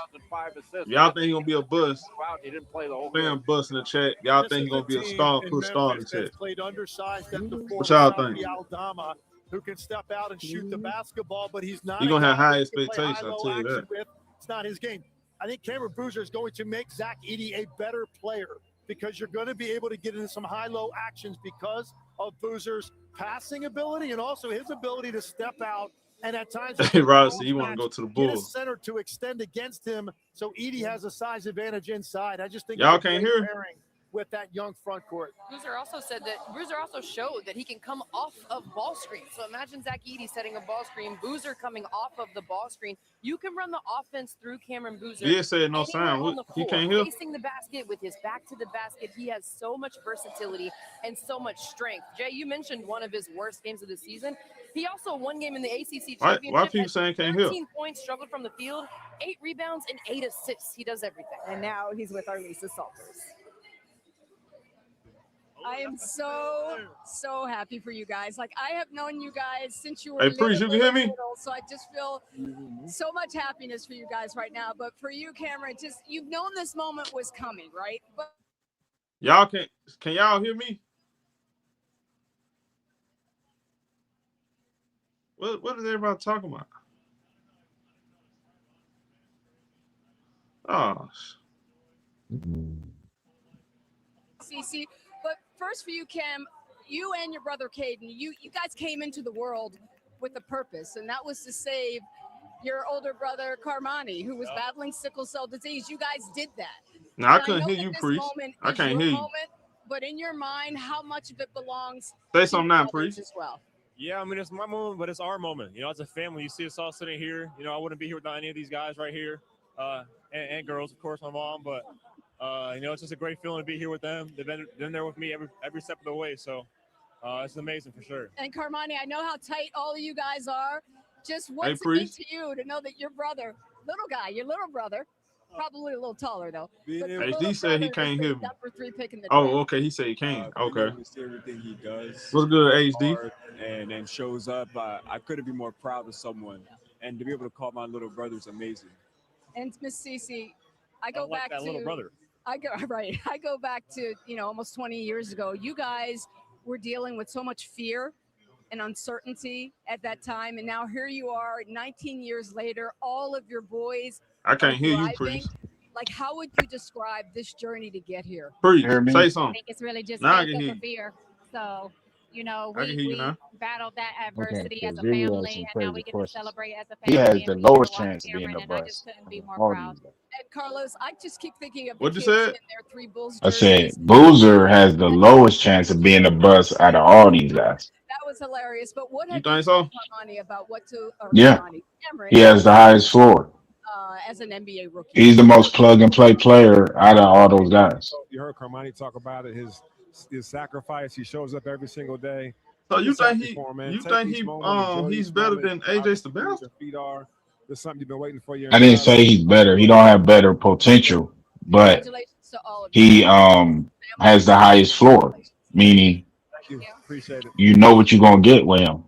Y'all think he gonna be a bust? He didn't play the whole Spam bust in the chat. Y'all think he gonna be a star? Put star in the chat. Played undersized at the What y'all think? Aldama, who can step out and shoot the basketball, but he's not. You're gonna have high expectations. I'll tell you that. It's not his game. I think Cameron Boozer is going to make Zach Edey a better player because you're going to be able to get into some high-low actions because of Boozer's passing ability and also his ability to step out and at times. Hey, Ross, you want to go to the Bulls? Bulls? Center to extend against him, so Edey has a size advantage inside. I just think y'all can't hear with that young front court. Boozer also showed that he can come off of ball screen. So imagine Zach Edey setting a ball screen, Boozer coming off of the ball screen. You can run the offense through Cameron Boozer. Yeah, said no sound. He can't hear. Facing the basket with his back to the basket. He has so much versatility and so much strength. Jay, you mentioned one of his worst games of the season. He also won game in the ACC championship. Why people saying can't hear? 13 points, struggled from the field, 8 rebounds, and 8 assists. He does everything. And now he's with our Lisa Salters. I am so happy for you guys. Like, I have known you guys since you were Hey, Priest, you can hear me? little, so I just feel so much happiness for you guys right now. But for you, Cameron, just you've known this moment was coming, right? But Y'all can y'all hear me? What is everybody talking about? Oh. CC. But first for you, Cam, you and your brother Caden, you guys came into the world with a purpose, and that was to save your older brother Carmani, who was battling sickle cell disease. You guys did that. Now I couldn't hear you, Priest. I can't hear you. But in your mind, how much of it belongs? Say something now, Priest. As well. Yeah, I mean, it's my moment, but it's our moment. You know, as a family, you see us all sitting here. You know, I wouldn't be here without any of these guys right here, and girls, of course, my mom. But you know, it's just a great feeling to be here with them. They've been there with me every step of the way. So it's amazing for sure. And Carmani, I know how tight all of you guys are. Just what's it mean to you to know that your brother, little guy, your little brother, probably a little taller though. HD said he can't hear me. Number 3 pick in the Oh, draft. okay. He said he can't. Okay. See everything he does. What's good, HD? And shows up. I couldn't be more proud of someone, and to be able to call my little brother is amazing. And Miss Cece, I go like back that to little brother. I go back to, you know, almost 20 years ago. You guys were dealing with so much fear and uncertainty at that time, and now here you are 19 years later, all of your boys I can't hear you, thriving. Priest. Like, how would you describe this journey to get here? Priest, say I something. think it's really just Now I based can hear off of you. fear. So, you know, I can hear you we now. battled that adversity as a because you asked family, some and now crazy we get questions. to celebrate as a He family. has and the be able to lowest watch chance of being Cameron, a and I bust. just couldn't be more All proud. these guys. And Carlos, I just keep thinking of What'd the you kids say? in their 3 Bulls I said jerseys. Boozer has the lowest chance of being a bust out of all these guys. That was hilarious. But what You have think you so? told Carmani about what to, or Yeah. Carmani, Cameron, He has the highest floor. as an NBA rookie. He's the most plug-and-play player out of all those guys. You heard Carmani talk about it. His sacrifice. He shows up every single day. So you think he's better than AJ Sebastian? There's something you've been waiting for. I didn't say he's better. He don't have better potential, but he has the highest floor, meaning you know what you're gonna get with him.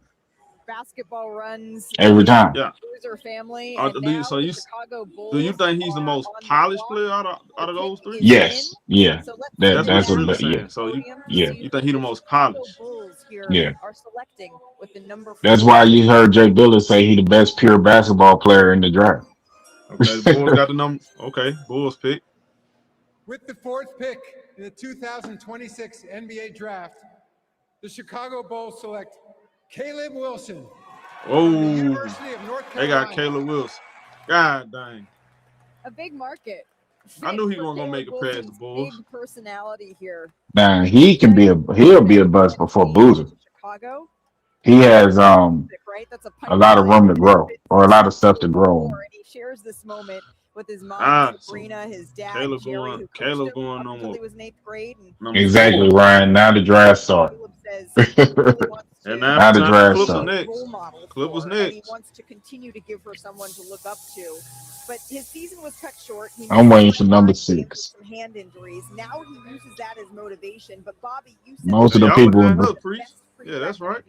Basketball runs every time. Yeah. Bruiser family. Do you think he's the most polished player out of those three? Yes. Yeah. That's a really yeah. saying. So you think he's the most polished? Yeah. Are selecting with the number 4. That's why you heard Jay Billis say he the best pure basketball player in the draft. Okay, the Bulls got the number. Okay, Bulls pick. With the 4th pick in the 2026 NBA Draft, the Chicago Bulls select Caleb Wilson. Oh, University of North they got Caleb Wilson. God dang. A big market. I knew he wasn't gonna make it past the Bulls. Big personality here. Now he'll be a bust before Boozer. Chicago. He has a lot of room to grow, or a lot of stuff to grow. And he shares this moment with his mom, Sabrina, his dad, Jerry, Caleb going no more. He was in 8th grade. Exactly, Ryan. Now the draft start. And now the draft Clippers start. next. Clippers next. He wants to continue to give her someone to look up to, but his season was cut short. I'm waiting for number 6. Some hand injuries. Now he uses that as motivation. But Bobby, you said Most of the people in yeah, that's right.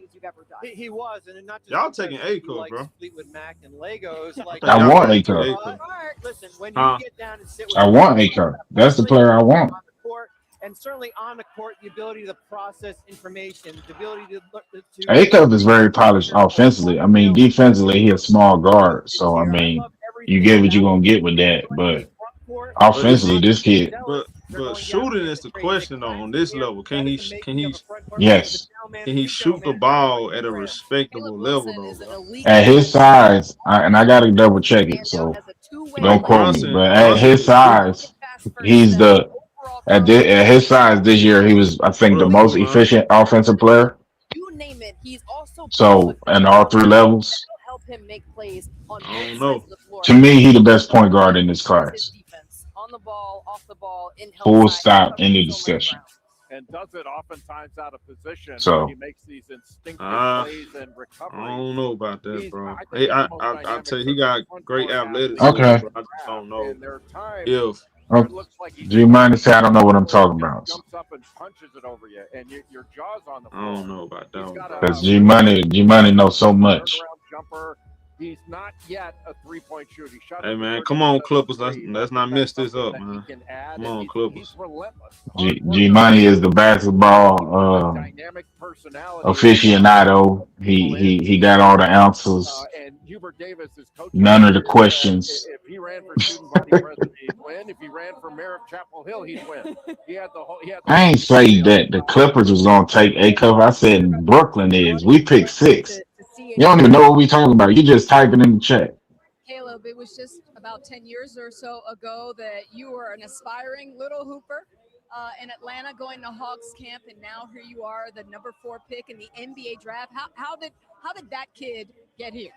He was, and not just y'all taking Acuff, bro. Fleetwood Mac and Legos. Like I want Acuff. Listen, when you get down and sit with I want Acuff. That's the player I want. on the court, and certainly on the court, the ability to process information, the ability to Acuff is very polished offensively. I mean, defensively, he's a small guard. So, I mean, you get what you're going to get with that. But offensively, this kid. But shooting is the question, though, on this level. Can he Yes. Can he shoot the ball at a respectable level, though? At his size, and I got to double check it. So, don't quote me. But at his size, he's at his size this year, he was, I think, the most efficient offensive player. So, in all 3 levels, I don't know. To me, he the best point guard in this class. Full stop, end of discussion. And does it oftentimes out of position. So he makes these instinctive plays and recovery. I don't know about that, bro. Hey, I tell you, he got great athleticism. Okay. Bro. I just don't know if. G-Money say I don't know what I'm talking about. Jumps up and punches it over you, and your jaw's on the floor. I don't know about that. Because G-Money knows so much. Jumper. He's not yet a 3-point shooter. Hey man, come on Clippers, let's not mess this up, man. Come on Clippers. G-Money is the basketball aficionado. He got all the answers. None of the questions. If he ran for student body president, he'd win. If he ran for mayor of Chapel Hill, he'd win. I ain't say that the Clippers was gonna take Acuff. I said Brooklyn is. We picked 6. You don't even know what we talking about. You just typing in the chat. Caleb, it was just about 10 years or so ago that you were an aspiring little hooper in Atlanta, going to Hawks camp, and now here you are, the number 4 pick in the NBA draft. How did that kid get here?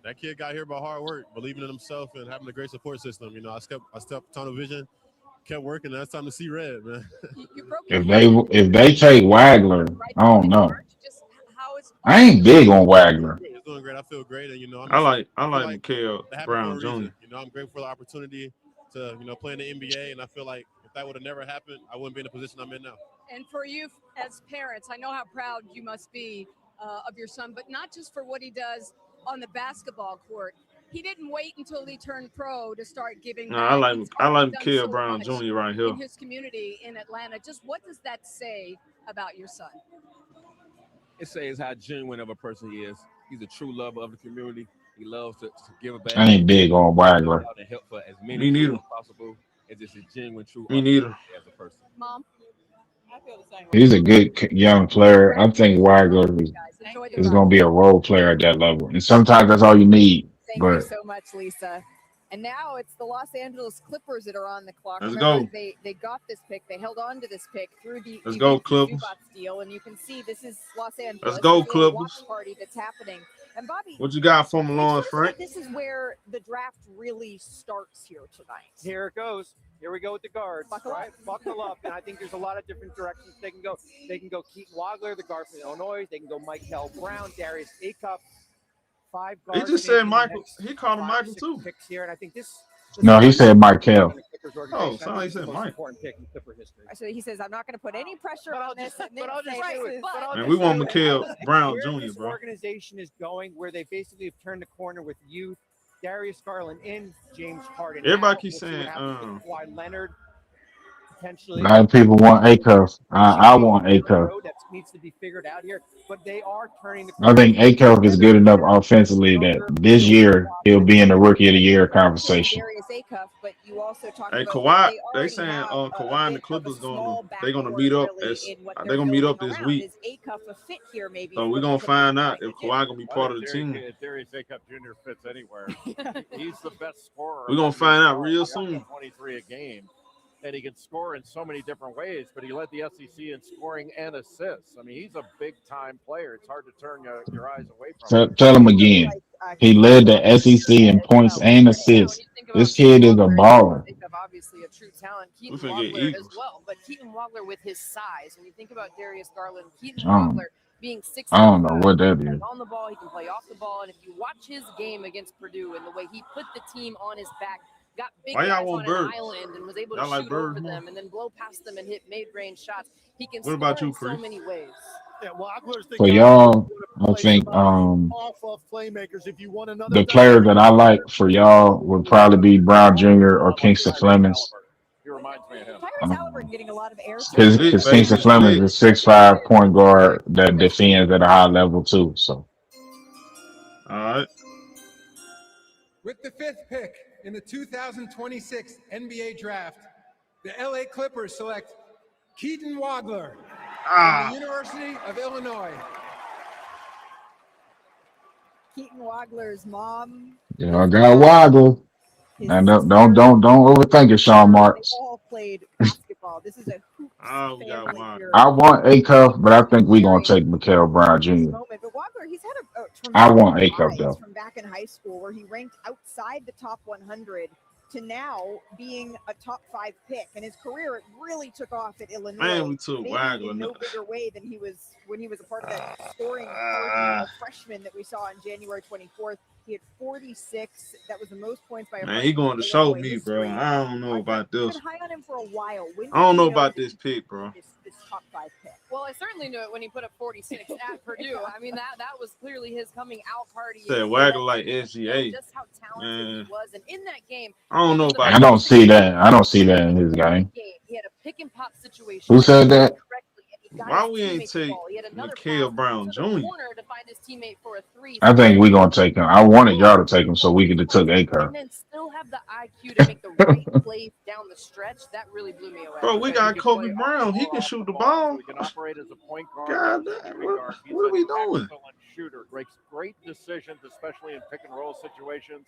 That kid got here by hard work, believing in himself, and having a great support system. You know, I stepped tunnel vision, kept working, and that's time to see red, man. If they take Wagler, I don't know. I ain't big on Wagler. He's doing great. I feel great, and you know, I like Mikael Brown Jr. You know, I'm grateful for the opportunity to play in the NBA, and I feel like if that would have never happened, I wouldn't be in the position I'm in now. And for you as parents, I know how proud you must be of your son, but not just for what he does on the basketball court. He didn't wait until he turned pro to start giving. No, I like Mikael Brown Jr. right here. In his community in Atlanta, just what does that say about your son? It says how genuine of a person he is. He's a true lover of the community. He loves to give back. I ain't big on Wagler. And help for as many Me neither. as possible. It's just a genuine, true. Me neither. As a person. Mom, He's a good young player. I think Wagler is going to be a role player at that level. And sometimes that's all you need. Thank you so much, Lisa. And now it's the Los Angeles Clippers that are on the clock. Let's Remember, go. They got this pick. They held on to this pick through the Let's go, Clippers. deal, and you can see this is Los Angeles. Let's go, This is a Clippers. watch party that's happening And Bobby, what you got from it Lawrence, feels like Frank? this is where the draft really starts here tonight. Here it goes. Here we go with the guards. Buckle up. Buckle up. And I think there's a lot of different directions they can go. They can go Keaton Wagler, the guard from Illinois. They can go Michael Brown, Darius Acuff. 5 guards. He just said Michael. He called him Michael too. Picks here, and I think this. No, he said Michael. Oh, sorry, he said Mike. So he says, I'm not going to put any pressure on this. And we want Michael Brown Jr., this bro. organization is going where they basically have turned the corner with youth, Darius Garland in James Harden. Everybody Now, keeps we'll see what saying, happens with Kawhi Leonard. Potentially, A lot of people want Acuff. I want Acuff. that needs to be figured out here, but they are turning the I think Acuff is good enough offensively that this year he'll be in the Rookie of the Year conversation. Darius Acuff, but you also talk Hey, about Kawhi, they saying Kawhi and the Clippers they're gonna meet up they're gonna meet up this week. Is Acuff a fit here maybe? So we're gonna find out if Kawhi gonna be part of the team. Darius Acuff Jr. fits anywhere. He's the best scorer. We're gonna find out real soon. 23 a game. And he can score in so many different ways, but he led the SEC in scoring and assists. I mean, he's a big-time player. It's hard to turn your eyes away from him. Tell him again. He led the SEC in points and assists. This kid is a baller. Obviously a true talent. We Keaton finna get Wagler as Eagles. well, but Keaton Wagler with his size. When you think about Darius Garland, Keaton I don't- Wagler being 6'5", I don't know what that is. on the ball, he can play off the ball, and if you watch his game against Purdue and the way he put the team on his back, got big Why y'all guys want on an birds? island and was able Y'all to like shoot birds over more? them and then blow past them and hit mid-range shots. He can What about score you, in so Chris? many ways. Yeah, Wagler's the For guy y'all, I think off of playmakers. If you want another the player that I like for y'all would probably be Brown Jr. or Kingston Flemings. He reminds me of him. Tyrese Halliburton getting a lot of air. Because Kingston Flemings is 6'5" point guard that defends at a high level too. So All right. With the 5th pick in the 2026 NBA Draft, the LA Clippers select Keaton Wagler from the University of Illinois. Keaton Wagler's mom. y'all got Wagler. And don't overthink it, Sean Marks. They all played basketball. This is a hoops We got family Wagler. here. I want Acuff, but I think we're gonna take Michael Brown Jr. Moment. But Wagler, he's had a I want tremendous Acuff, rise though. from back in high school where he ranked outside the top 100 to now being a top 5 pick, and his career it really took off at Illinois. Man, we took maybe Wagler. in no bigger way than he was when he was a part of that scoring party of freshmen that we saw on January 24th. He had 46. That was the most points by a Man, he freshman going in to show Illinois me, bro. history. I don't know about I've this. been high on him for a while. When I don't did know you about that this pick, bro. this top 5 pick? Well, I certainly knew it when he put up 46 at Purdue. I mean, that was clearly his coming out party. Said Wagler like SGA. Just how talented he was, and in that game, I don't know about I don't see that. I don't see that in his game. he had a pick and pop situation. Who said that? Why we ain't take Michael Brown Jr.? To find his teammate for a 3. I think we're gonna take him. I wanted y'all to take him so we could have took Acuff. And then still have the IQ to make the right plays down the stretch. That really blew me away. Bro, we got Kobe Brown. He can shoot the ball. He can operate as a point guard. God damn, what are we doing? Excellent shooter. Makes great decisions, especially in pick and roll situations.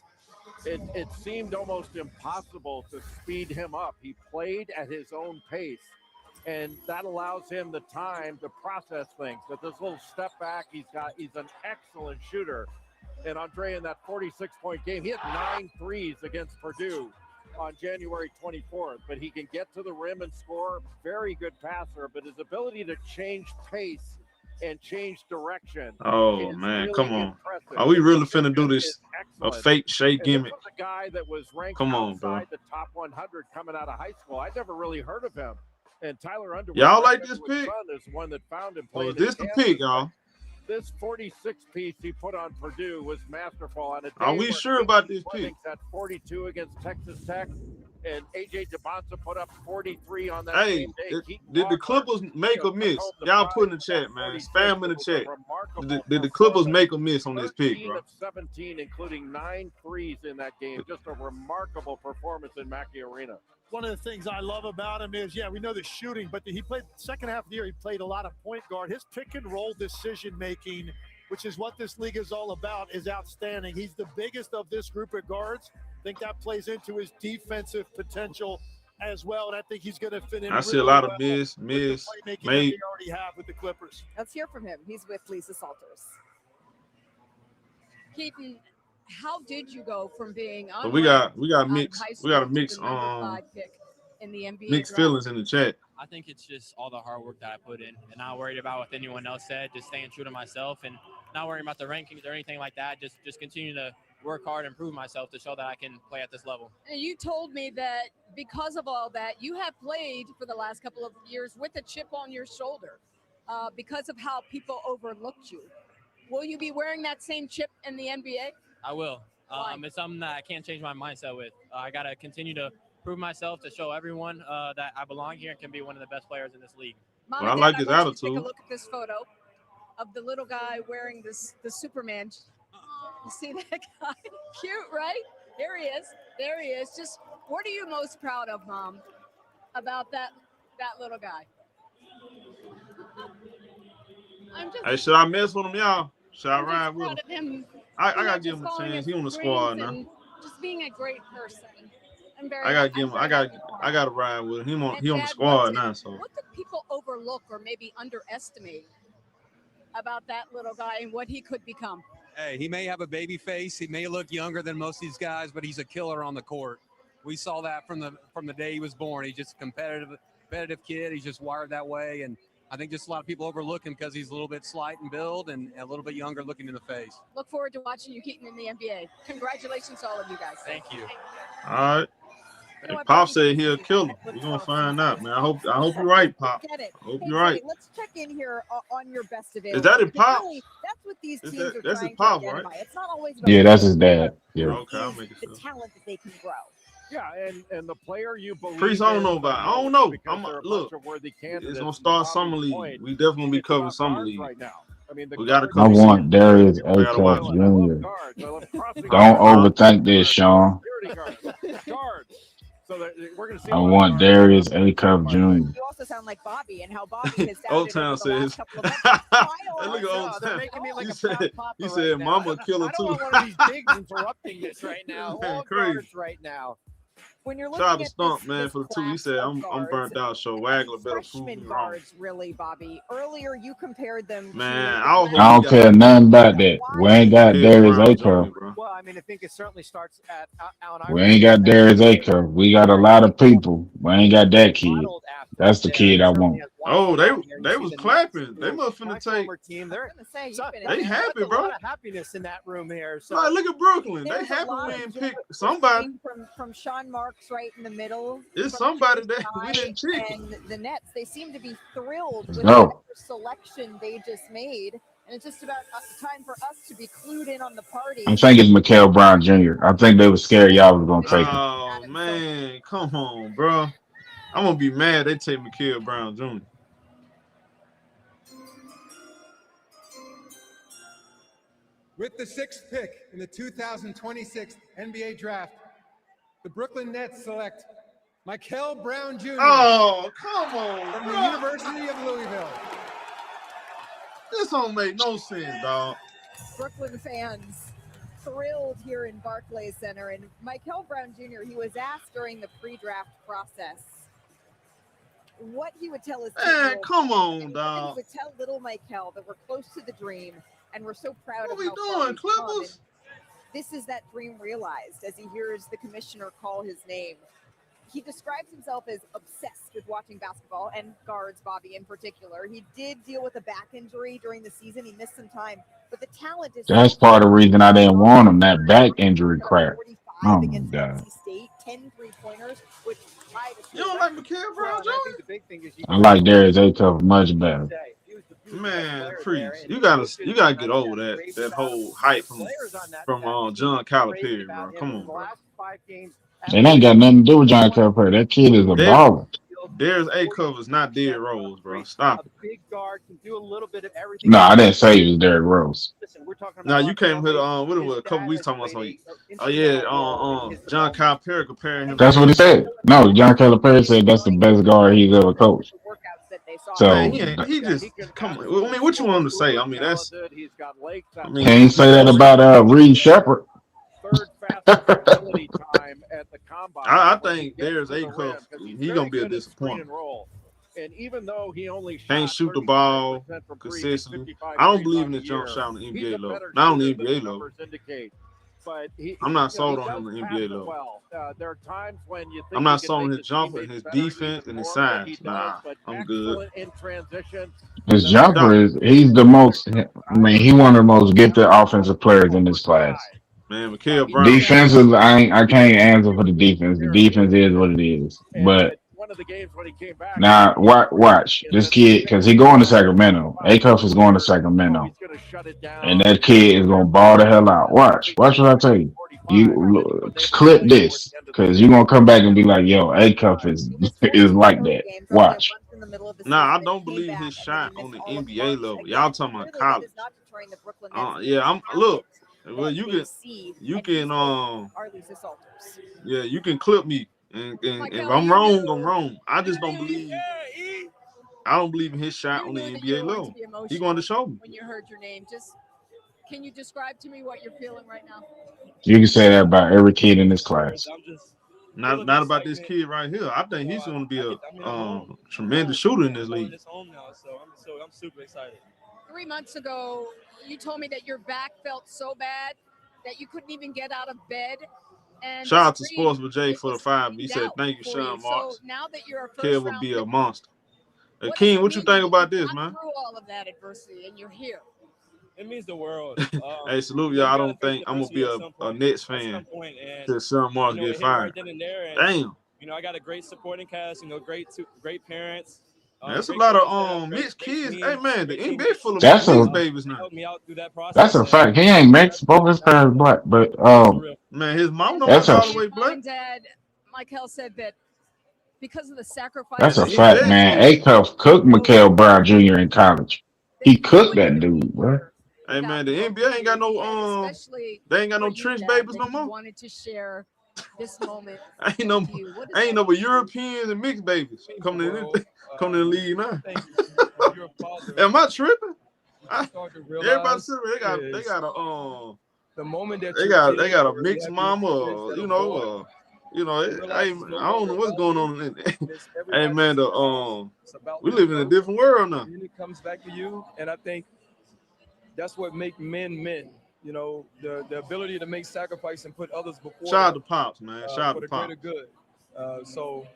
It seemed almost impossible to speed him up. He played at his own pace. And that allows him the time to process things. But this little step back, he's an excellent shooter. And Andre, in that 46-point game, he had 9 threes against Purdue on January 24th. But he can get to the rim and score. Very good passer. But his ability to change pace and change direction. Oh, is man, really come on. impressive. Are we really finna do It's this? A excellent. fake shake And gimmick? This was a guy that was ranked Come on, bro. outside the top 100 coming out of high school. I'd never really heard of him. And Tyler Underwood, Y'all like this Underwood's pick? son, is one that found him Or playing is this in the Kansas. pick, y'all? This 46 piece he put on Purdue was masterful. On a day Are we where sure about this Flemings pick? had 42 against Texas Tech, and AJ Dybantsa put up 43 on that Hey, same day. Keaton did the Wagler Clippers make a took miss? home the Y'all prize put in the with chat, that man. 46. Spam in the It was a chat. remarkable Did the Clippers performance. make a miss on this pick, 13 bro? of 17, including 9 threes in that game. Just a remarkable performance in Mackey Arena. One of the things I love about him is, we know the shooting, but he played second half of the year. He played a lot of point guard. His pick and roll decision making, which is what this league is all about, is outstanding. He's the biggest of this group of guards. I think that plays into his defensive potential as well, and I think he's going to fit in. I see a really lot of well miss, with the playmaking that made. they already have with the Clippers. Let's hear from him. He's with Lisa Salters. Keaton, how did you go from being But we got a mix pick in the NBA mixed draft? feelings in the chat. I think it's just all the hard work that I put in and not worried about what anyone else said, just staying true to myself and not worrying about the rankings or anything like that. Just continue to work hard and prove myself to show that I can play at this level. And you told me that because of all that, you have played for the last couple of years with a chip on your shoulder because of how people overlooked you. Will you be wearing that same chip in the NBA? I will. It's something that I can't change my mindset with. I got to continue to prove myself to show everyone that I belong here and can be one of the best players in this league. Mom Well, and I like Dad, his want you to attitude. Take a look at this photo of the little guy wearing the Superman. You see that guy? Cute, right? There he is. There he is. Just what are you most proud of, Mom, about that little guy? I'm just Hey, should I mess with him, y'all? Should I I'm ride just with proud him? of him. I you know, gotta give just him a following chance. his He on the dreams squad now. and just being a great person. I'm very. I gotta give him. I'm I very gotta ride with him. He on the Dad, squad now. So what did people overlook or maybe underestimate about that little guy and what he could become? Hey, he may have a baby face. He may look younger than most of these guys, but he's a killer on the court. We saw that from the day he was born. He's just a competitive kid. He's just wired that way, and I think just a lot of people overlook him because he's a little bit slight in build and a little bit younger looking in the face. Look forward to watching you, Keaton, in the NBA. Congratulations to all of you guys. Thank you. all right. Hey, Pop said he'll kill him. We're gonna find out, man. I hope you're right, Pop. Get it. I hope Hey, you're right. Jay, let's check in here on your best available. Is that his Because Pop? really, that's what these Is teams that- are that's his trying Pop, to right? identify. It's not always about Yeah, that's his dad. Yeah. Okay, I'll make it the sure. talent that they can grow. Yeah, and the player you believe. Priest, I don't know about. I don't know. because there are a Look. bunch of worthy candidates. It's gonna and start to summer Bobby's league. point, We definitely gonna be it's covering about summer guards league. right now. I mean, the We gotta guards- I cover want season. Darius We gotta watch Acuff it. Jr. guards. I love crossing Don't guards, overthink this, Sean. security guards, guards. So that we're going to see. I a lot of want guards. Darius Acuff Jr. You also sound like Bobby and how Bobby has Old sounded over Town the last says. couple of months. Hey, look at Old They're Town. making me like He a said, proud papa he right said, now. "Mama killer I don't too." want one of these bigs interrupting this right now. Man, All crazy. guards right now. When you're Shout out looking to at Stump, this, man, this for the two. He class said, of "I'm guards, burnt out. So Wagler better prove freshman me wrong." guards, really, Bobby. Earlier, you compared them Man, to I was the hoping I he don't got care nothing about that. We ain't got Michael Darius Brown Jr., Acuff. bro. Well, I mean, I think it certainly starts at Allen We ain't got Darius Acuff. We got a lot of people. We ain't got that kid. That's the kid I want. Oh, they was clapping. They must finna take. team. They're They happy, a bro. lot of happiness in that room here. So Like, look at Brooklyn. They There's a happy lot we of ain't joy pick somebody. from Sean Marks right in the middle. It's from somebody Trey that we didn't pick. And the Nets, they seem to be thrilled with go. whatever selection they just made. And it's just about time for us to be clued in on the party. I'm thinking it's Mikael Brown Jr. I think they were scared y'all was gonna take him. Oh man, come on, bro. I'm gonna be mad they take Mikael Brown Jr. With the 6th pick in the 2026 NBA Draft, the Brooklyn Nets select Mikael Brown Jr. Oh, come on, from the bro. University of Louisville. This don't make no sense, dog. Brooklyn fans thrilled here in Barclays Center. And Mikael Brown Jr., he was asked during the pre-draft process what he would tell his Man, team. come on, He dog. would tell little Mikael that we're close to the dream and we're so proud What of we how far doing, we've come. Clippers? And this is that dream realized as he hears the commissioner call his name. He describes himself as obsessed with watching basketball and guards, Bobby in particular. He did deal with a back injury during the season. He missed some time, but the talent is That's part of the reason I didn't want him. That back injury crap. Oh my against god. NC State, 10 3-pointers, which You don't like Mikael Brown I think Jr.? the big thing is you I like Darius Acuff much better. Man, Priest, you gotta get over that whole hype from John Calipari, bro. Come on, bro. It ain't got nothing to do with John Calipari. That kid is a baller. Darius Acuff is not Derrick Rose, bro. Stop it. big guard, can do a little bit of everything. No, I didn't say it was Derrick Rose. Listen, we're talking about Now you came here what it was a couple weeks talking about something. Oh yeah, John Calipari comparing him. That's what he said. No, John Calipari said that's the best guard he's ever coached. So Man, he just come on. I mean, what you want him to say? I mean, that's. I mean, can you say that about Reed Shepard? I think Darius Acuff, he gonna be a disappointment. And even though he only can't shot shoot the ball 35% from three, consistently. 55 I don't threes believe on in the this jump year, shot on the he's NBA a level. better Not on the shooter than NBA the level. numbers indicate. But I'm not you know, sold he on him does on the pass NBA it level. well. There are times when you think I'm not he can sold on make his jumper, teammates his better defense, even and his more than he size. does, Nah, but I'm good. excellent in transition. His jumper is he's the most. I mean, he one of the most gifted offensive players in this class. Man, Mikael Brown. Defensive, I can't answer for the defense. The defense is what it is. But one of the games when he came back, now watch this kid because he going to Sacramento. Acuff is going to Sacramento, and that kid is gonna ball the hell out. Watch what I tell you. You clip this because you're gonna come back and be like, "Yo, Acuff is like that." Watch. Nah, I don't believe his shot on the NBA level. Y'all talking about college? Yeah, I'm look. Well, you can yeah, you can clip me, and if I'm wrong, I'm wrong. I just don't believe. I don't believe in his shot on the NBA level. He going to show me. When you heard your name, just can you describe to me what you're feeling right now? You can say that about every kid in this class. Not about this kid right here. I think he's going to be a tremendous shooter in this league. It's home now, so I'm super excited. 3 months ago, you told me that your back felt so bad that you couldn't even get out of bed. And shout out to Sports with Jay for the 5. He said, "Thank you, Sean Marks. So now that you're a kid will be a monster." King, what you think about this, man? Through all of that adversity, and you're here. It means the world. Hey, salute y'all. I don't think I'm gonna be a Nets fan till Sean Marks get fired. Damn. You know, I got a great supporting cast. You know, great parents. That's a lot of mixed kids. Hey man, the NBA full of That's mixed babies now. That's a fact. He ain't mixed. Both his parents black, but man, his mom don't that's all the way black. Mom and Dad, Michael said that because of the sacrifice. That's a fact, man. Acuff cooked Mikael Brown Jr. in college. He cooked that dude, bro. Hey man, the NBA ain't got no they ain't got no trench babies no more. Wanted to share this moment. ain't no Europeans and mixed babies coming in the league now. Am I tripping? Everybody said they got the moment that they got a mixed mama, I don't know what's going on. Hey man, we live in a different world now. And it comes back to you, and I think that's what makes men. You know, the ability to make sacrifice and put others before. Shout out to Pops, man. Shout out to Pops. For the greater good. So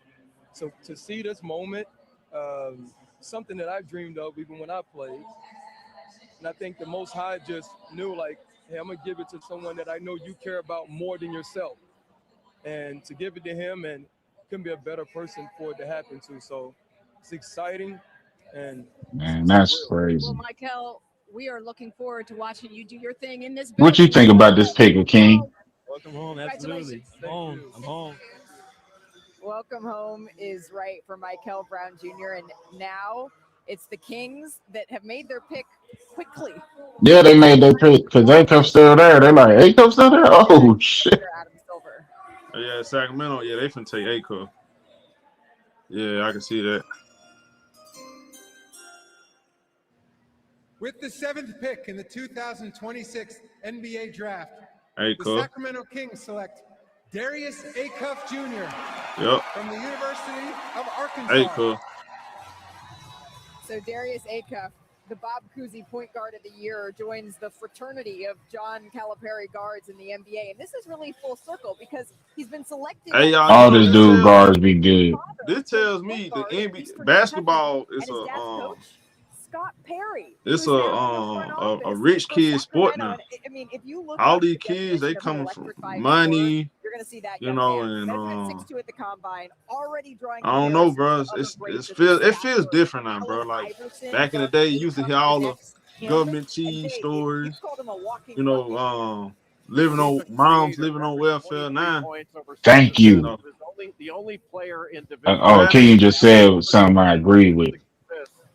to see this moment, something that I dreamed of even when I played, and I think the Most High just knew, like, hey, I'm gonna give it to someone that I know you care about more than yourself, and to give it to him, and couldn't be a better person for it to happen to. So it's exciting, and man, that's crazy. Well, Michael, we are looking forward to watching you do your thing in this. What you think about this pick, King? Welcome home, absolutely. I'm home. Welcome home is right for Michael Brown Jr. And now it's the Kings that have made their pick quickly. Yeah, they made their pick because Acuff's still there. They're like, Acuff's still there? Oh, shit. Yeah, Sacramento, yeah, they finna take Acuff. Yeah, I can see that. With the 7th pick in the 2026 NBA Draft, Acuff. the Sacramento Kings select Darius Acuff Jr. Yep. From the University of Arkansas. Acuff. So Darius Acuff, the Bob Cousy Point Guard of the Year, joins the fraternity of John Calipari guards in the NBA. And this is really full circle because he's been selected. Hey, y'all, all this dude guards be good. This tells me the NBA basketball is Scott Perry. It's a rich kid sport now. I mean, if you look all these kids, they coming from money. You're gonna see that, you know, man. and 6'2" at the combine, already drawing. I don't know, bro. It feels different now, bro. Like back in the day, you used to hear all the government cheese stories. You know, moms living on welfare now. Thank you. The only player in King just said something I agree with.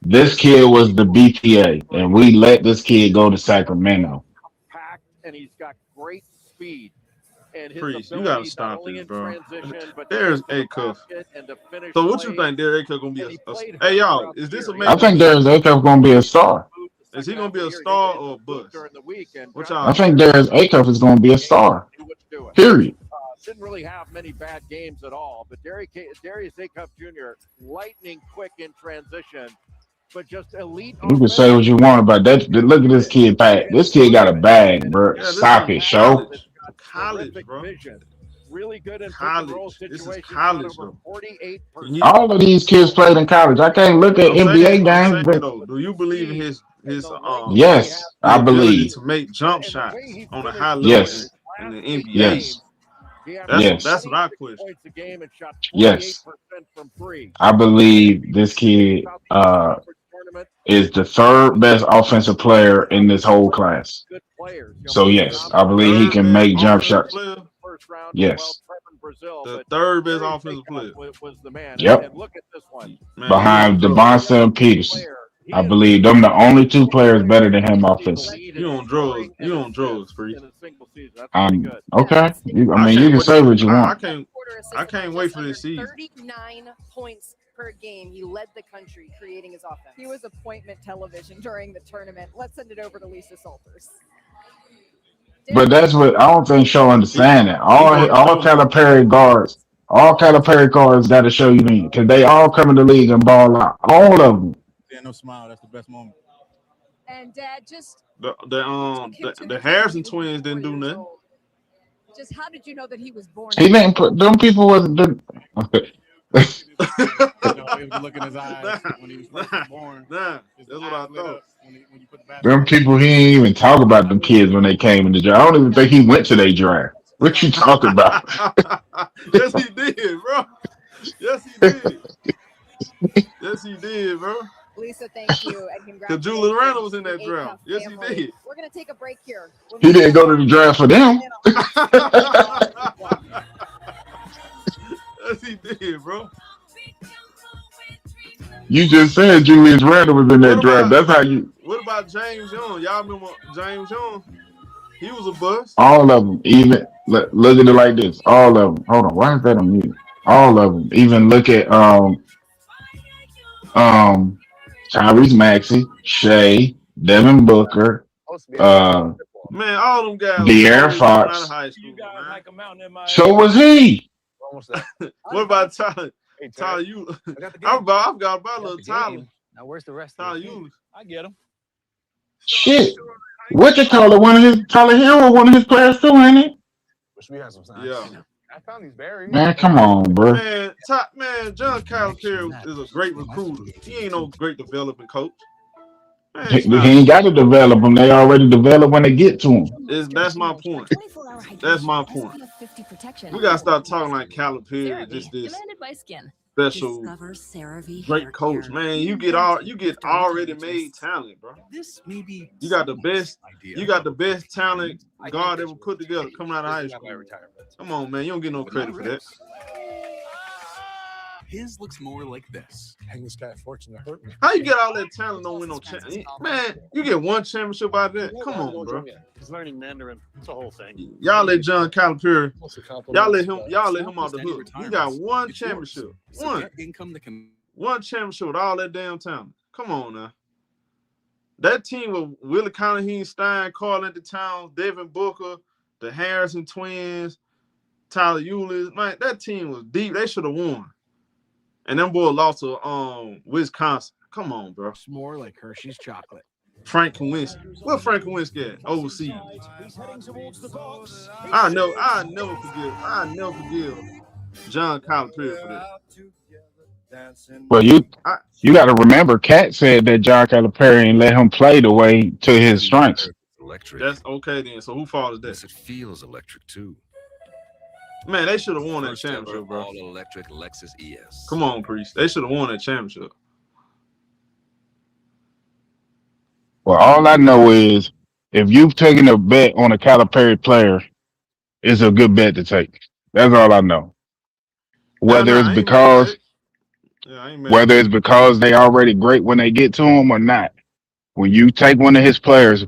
This kid was the BPA, and we let this kid go to Sacramento. Packed, and he's got great speed. And his Priest, you gotta stop only this, in bro. transition, but There's Acuff. Acuff. So what you think, Darius Acuff gonna be hey y'all, is this I think Darius Acuff gonna be a star. Is he gonna be a star or a bust? What y'all I think Darius Acuff is gonna be a star. Period. didn't really have many bad games at all. But Darius Acuff Jr., lightning quick in transition, but just elite. You can say what you want about that. Look at this kid, Pat. This kid got a bag, bro. Yeah, this Stop is it, show. college, bro. Vision. Really good in College. pick and roll This is situations. college, Over bro. 48%. All of these kids played in college. I can't look at NBA games, but Though, do you believe in his yes, I ability believe. to make jump shots on a high level Yes, in the NBA? yes, yes, That's what I question. yes. I believe this kid is the third best offensive player in this whole class. So yes, I believe he can make jump shots. Yes. The third best offensive player. Yep. Behind Dybantsa and Peterson. I believe them the only two players better than him offensively. You on drugs? You on drugs, Free? Okay. You can say what you want. I can't wait for this season. 39 points per game. He led the country creating his offense. He was appointment television during the tournament. Let's send it over to Lisa Salters. But that's what I don't think Show understand it. All Calipari guards got to show you mean because they all come in the league and ball out. All of them. Yeah, no smile. That's the best moment. And Dad, just the Harrison twins didn't do nothing. just how did you know that he was born? He didn't put them people wasn't. He was looking in his eyes when he was first born. That's what I thought. When you put the Them people, he ain't even talk about them kids when they came in the draft. I don't even think he went to their draft. What you talking about? Yes, he did, bro. Yes, he did. Yes, he did, bro. Lisa, thank you, and congratulations. Because Julius Randle was in that draft. Yes, he did. We're going to take a break here. He didn't go to the draft for them. Yes, he did, bro. You just said Julius Randle was in that draft. That's how you. What about James Young? Y'all remember James Young? He was a bust. All of them, even look at it like this. All of them. Hold on, why is that on mute? All of them. Even look at Tyrese Maxey, Shea, Devin Booker, man, all them guys. De'Aaron Fox. So was he. What about Tyler? Tyler, you? I forgot about little Tyler. Now where's the rest? Tyler, you? I get him. Shit. What you call it? One of his Tyler Hero, one of his players too, ain't it? Wish we had some signs. Yeah. I found these berries. Man, come on, bro. Man, John Calipari is a great recruiter. He ain't no great development coach. Man, He ain't got to develop them. They already develop when they get to him. That's my point. That's my point. We gotta start talking like Calipari, just this special great coach. Man, you get already made talent, bro. You got the best talent God ever put together coming out of high school. Come on, man, you don't get no credit for that. His looks more like this. Dang, this guy fortune to hurt me. How you get all that talent, don't win no championship? Man, you get one championship out of that? Come on, bro. He's learning Mandarin. It's a whole thing. Y'all let John Calipari, y'all let him off the hook. He got one championship. One championship with all that damn talent. Come on now. That team with Willie Conaheen, Stein, Carl at the Towns, Devin Booker, the Harrison twins, Tyler Eulis, man, that team was deep. They should have won. And them boys lost to Wisconsin. Come on, bro. It's more like Hershey's chocolate. Frank Kaminsky. What Frank Kaminsky at? Overseas. I never forgive John Calipari for that. Well, you got to remember, Cat said that John Calipari ain't let him play the way to his strengths. Electric. That's okay then. So who fault is that? It feels electric too. Man, they should have won that championship, bro. All electric Lexus ES. Come on, Priest. They should have won that championship. Well, all I know is if you've taken a bet on a Calipari player, it's a good bet to take. That's all I know. Whether it's because they already great when they get to him or not. When you take one of his players,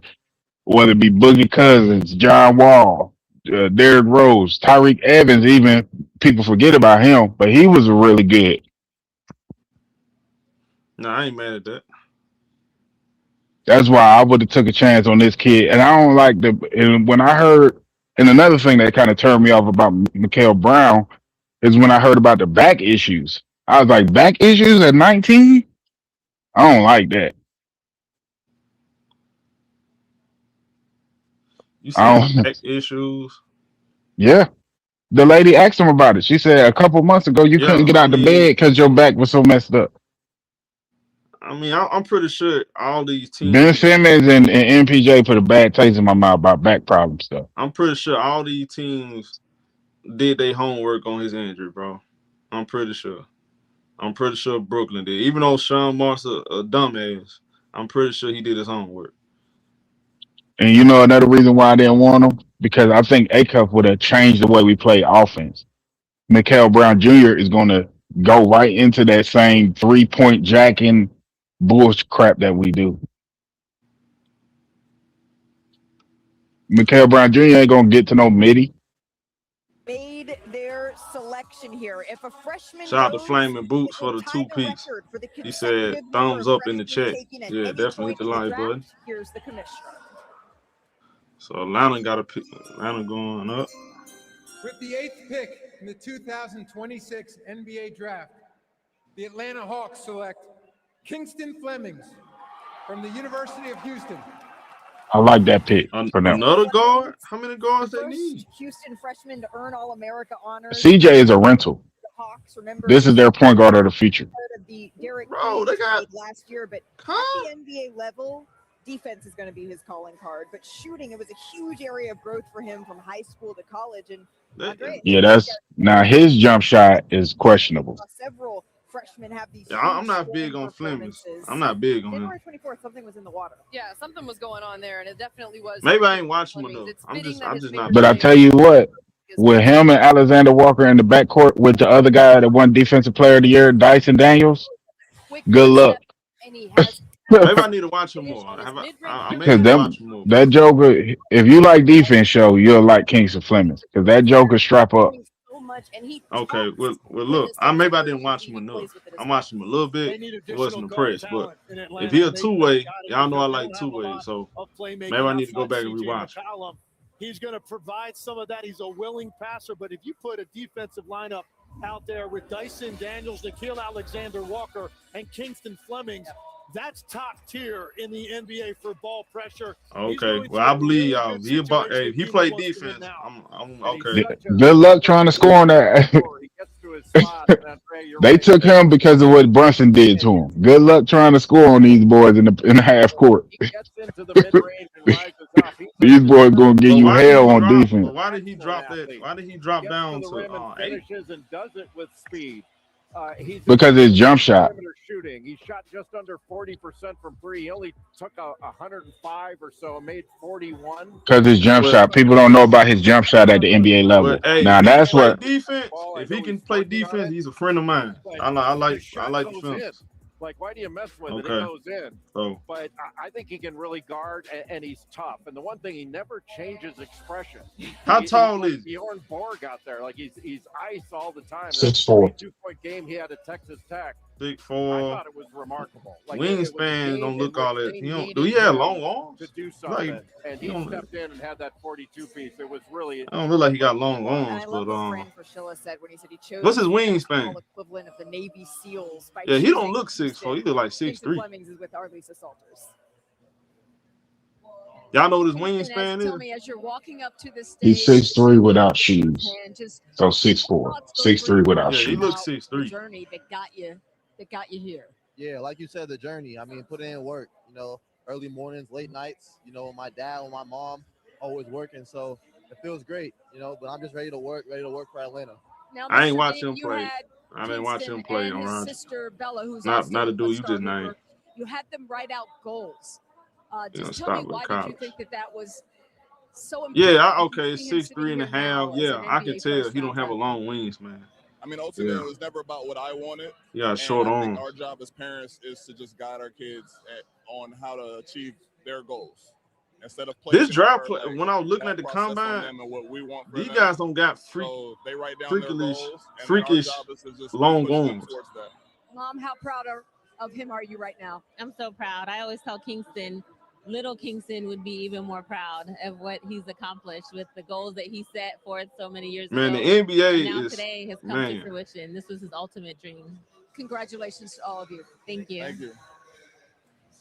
whether it be Boogie Cousins, John Wall, Derrick Rose, Tyreek Evans, even people forget about him, but he was really good. No, I ain't mad at that. That's why I would have took a chance on this kid. And I don't like and when I heard And another thing that kind of turned me off about Mikael Brown is when I heard about the back issues. I was like, back issues at 19? I don't like that. You I said don't. back issues. Yeah. The lady asked him about it. She said a couple months ago you couldn't Yeah, get I out the mean, bed because your back was so messed up. I'm pretty sure all these Ben teams. Simmons and MPJ put a bad taste in my mouth about back problem stuff. I'm pretty sure all these teams did their homework on his injury, bro. I'm pretty sure. I'm pretty sure Brooklyn did. Even though Sean Marks a dumbass, I'm pretty sure he did his homework. And you know another reason why I didn't want him? Because I think Acuff would have changed the way we play offense. Mikael Brown Jr. is going to go right into that same 3-point jacking bullshit crap that we do. Mikael Brown Jr. ain't going to get to no midi. Made their selection here. If a freshman Shout out to goes, Flaming Boots it for will the tie two the piece. record for the He said consecutive number thumbs of up in the freshmen chat. taken at Yeah, any definitely hit point the in the like draft. button. Here's the commissioner. So Atlanta got a pick. Atlanta going up. With the 8th pick in the 2026 NBA Draft, the Atlanta Hawks select Kingston Flemings from the University of Houston. I like that pick for them. Another guard? How many guards The they need? first Houston freshman to earn All-America honors. CJ is a rental. The Hawks, remember, This is their point guard of the future. part of the Derek Bro, they got last year, but at the NBA level, defense is going to be his calling card. But shooting, it was a huge area of growth for him from high school to college. And Andre, Yeah, that's now his jump shot is questionable. several freshmen have these. Yeah, I'm huge not big scoring on Flemings. performances. I'm not big on him. January 24th, something was in the water. Yeah, something was going on there, and it definitely was. Maybe I ain't watching him Flemings. enough. It's I'm fitting just that his not. But I tell you what, with him and Alexander Walker in the backcourt with the other guy that won Defensive Player of the Year, Dyson Daniels, good luck. Maybe I need to watch him more. I may Because need to watch him more. that Joker, if you like defense show, you'll like Kingston Flemings. Because that Joker strap up. Okay, well, look, maybe I didn't watch him enough. I watched him a little bit. Wasn't impressed, but if he a two-way, y'all know I like two-way, so maybe I need to go back and rewatch. He's going to provide some of that. He's a willing passer, but if you put a defensive lineup out there with Dyson Daniels, Nickeil Alexander-Walker, and Kingston Flemings, that's top tier in the NBA for ball pressure. Okay, well, I believe y'all. He played defense. I'm okay. Good luck trying to score on that. They took him because of what Brunson did to him. Good luck trying to score on these boys in the half court. These boys gonna give you hell on defense. Why did he drop that? Why did he drop down to 8? And does it with speed. Because his jump shot. Shooting. He shot just under 40% from three. He only took 105 or so and made 41. Because his jump shot. People don't know about his jump shot at the NBA level. Hey, now that's what. Defense. If he can play defense, he's a friend of mine. I like the Flemings. Like, why do you mess with it? It Okay. goes in. So, But I think he can really guard, and he's tough. And the one thing, he never changes expression. How tall is he? Bjorn Borg out there? Like, he's ice all the time. 6'4". 2-point game he had at Texas Tech. 6'4". I thought it was remarkable. Like, Wingspan don't look all that. Do he have long arms? To do Like, something, and he he don't- stepped in and had that 42 piece. It was really. I don't look like he got long And arms, I love but what Fran Fraschilla said when he said he chose what's his the wingspan? basketball equivalent of the Navy SEALs. By Yeah, he choosing don't look 6'4". He look like Kingston 6'3". Flemings is with Arlisa Salters. Y'all know what his And wingspan tell is? me, as you're walking up to the stage, He's 6'3" without shoes. and just So 6'4". 6'3" without Yeah, he shoes. looks the 6'3". journey that got you here. Yeah, like you said, the journey. I mean, put in work, early mornings, late nights, my dad and my mom always working. So it feels great, but I'm just ready to work for Atlanta. Now, I ain't Mr. watch Dean, him you play. had I didn't watch him play and his around. sister Bella, who's Not also a dude a you star just named. hooper. You had them write out goals. Yeah, Just tell me, stop why with did you college. think that was so important? Yeah, You okay, see him 6'3" sitting and a here now half. as Yeah, an I can NBA tell first he don't round have a pick. long wingspan. I mean, ultimately, Yeah. it was never about what I wanted. Yeah, And short I think arms. our job as parents is to just guide our kids on how to achieve their goals. Instead of This placing draft, our, when I was looking that at the process on combine, them and what we want for these them. guys don't got So they write down their freakish, goals, and then our freakish job is to just long push them arms. towards that. Mom, how proud of him are you right now? I'm so proud. I always tell Kingston, little Kingston would be even more proud of what he's accomplished with the goals that he set forth so many years ago. Man, the NBA and now is today has come man. to fruition. This was his ultimate dream. Congratulations to all of you. Thank you. Thank you.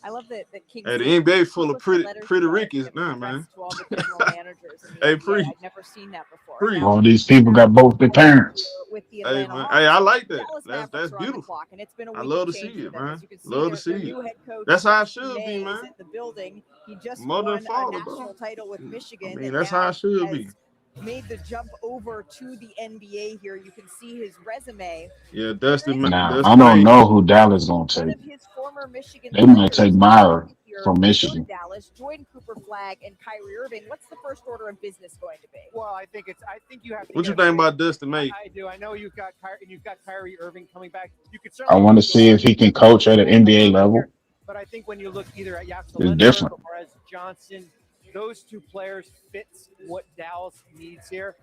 I love that Hey, Kingston. the NBA full of pretty letters Rickies now, man. to all the general managers in the Hey, NBA. Pre. I'd never seen that before. Pre. All these people got both their parents. With the Hey, Atlanta man. Hawks. Hey, I like that. Dallas That's Mavericks are on the beautiful. clock, and it's been a I week love of to see change for it, them. man. As you can see, Love to their see new it. head coach, That's how it should May, be, is man. in the building. He just Mother won and father, a bro. national title with Michigan. I mean, and that's now how it should has be. made the jump over to the NBA here. You can see his resume. Yeah, Dusty. Now, Dusty I don't May. know who Dallas gonna One take. of his former Michigan They might players take Myra from go to Michigan. Dallas, join Cooper Flag and Kyrie Irving. What's the first order of business going to be? Well, I think you have to. What you get a think big- about Dusty May? I do. I know you've got Kyrie Irving coming back. You could I certainly want to see if he can coach at an NBA level. But I think when you look either at Jackson It's different. or as Johnson, those two players fits what Dallas needs here.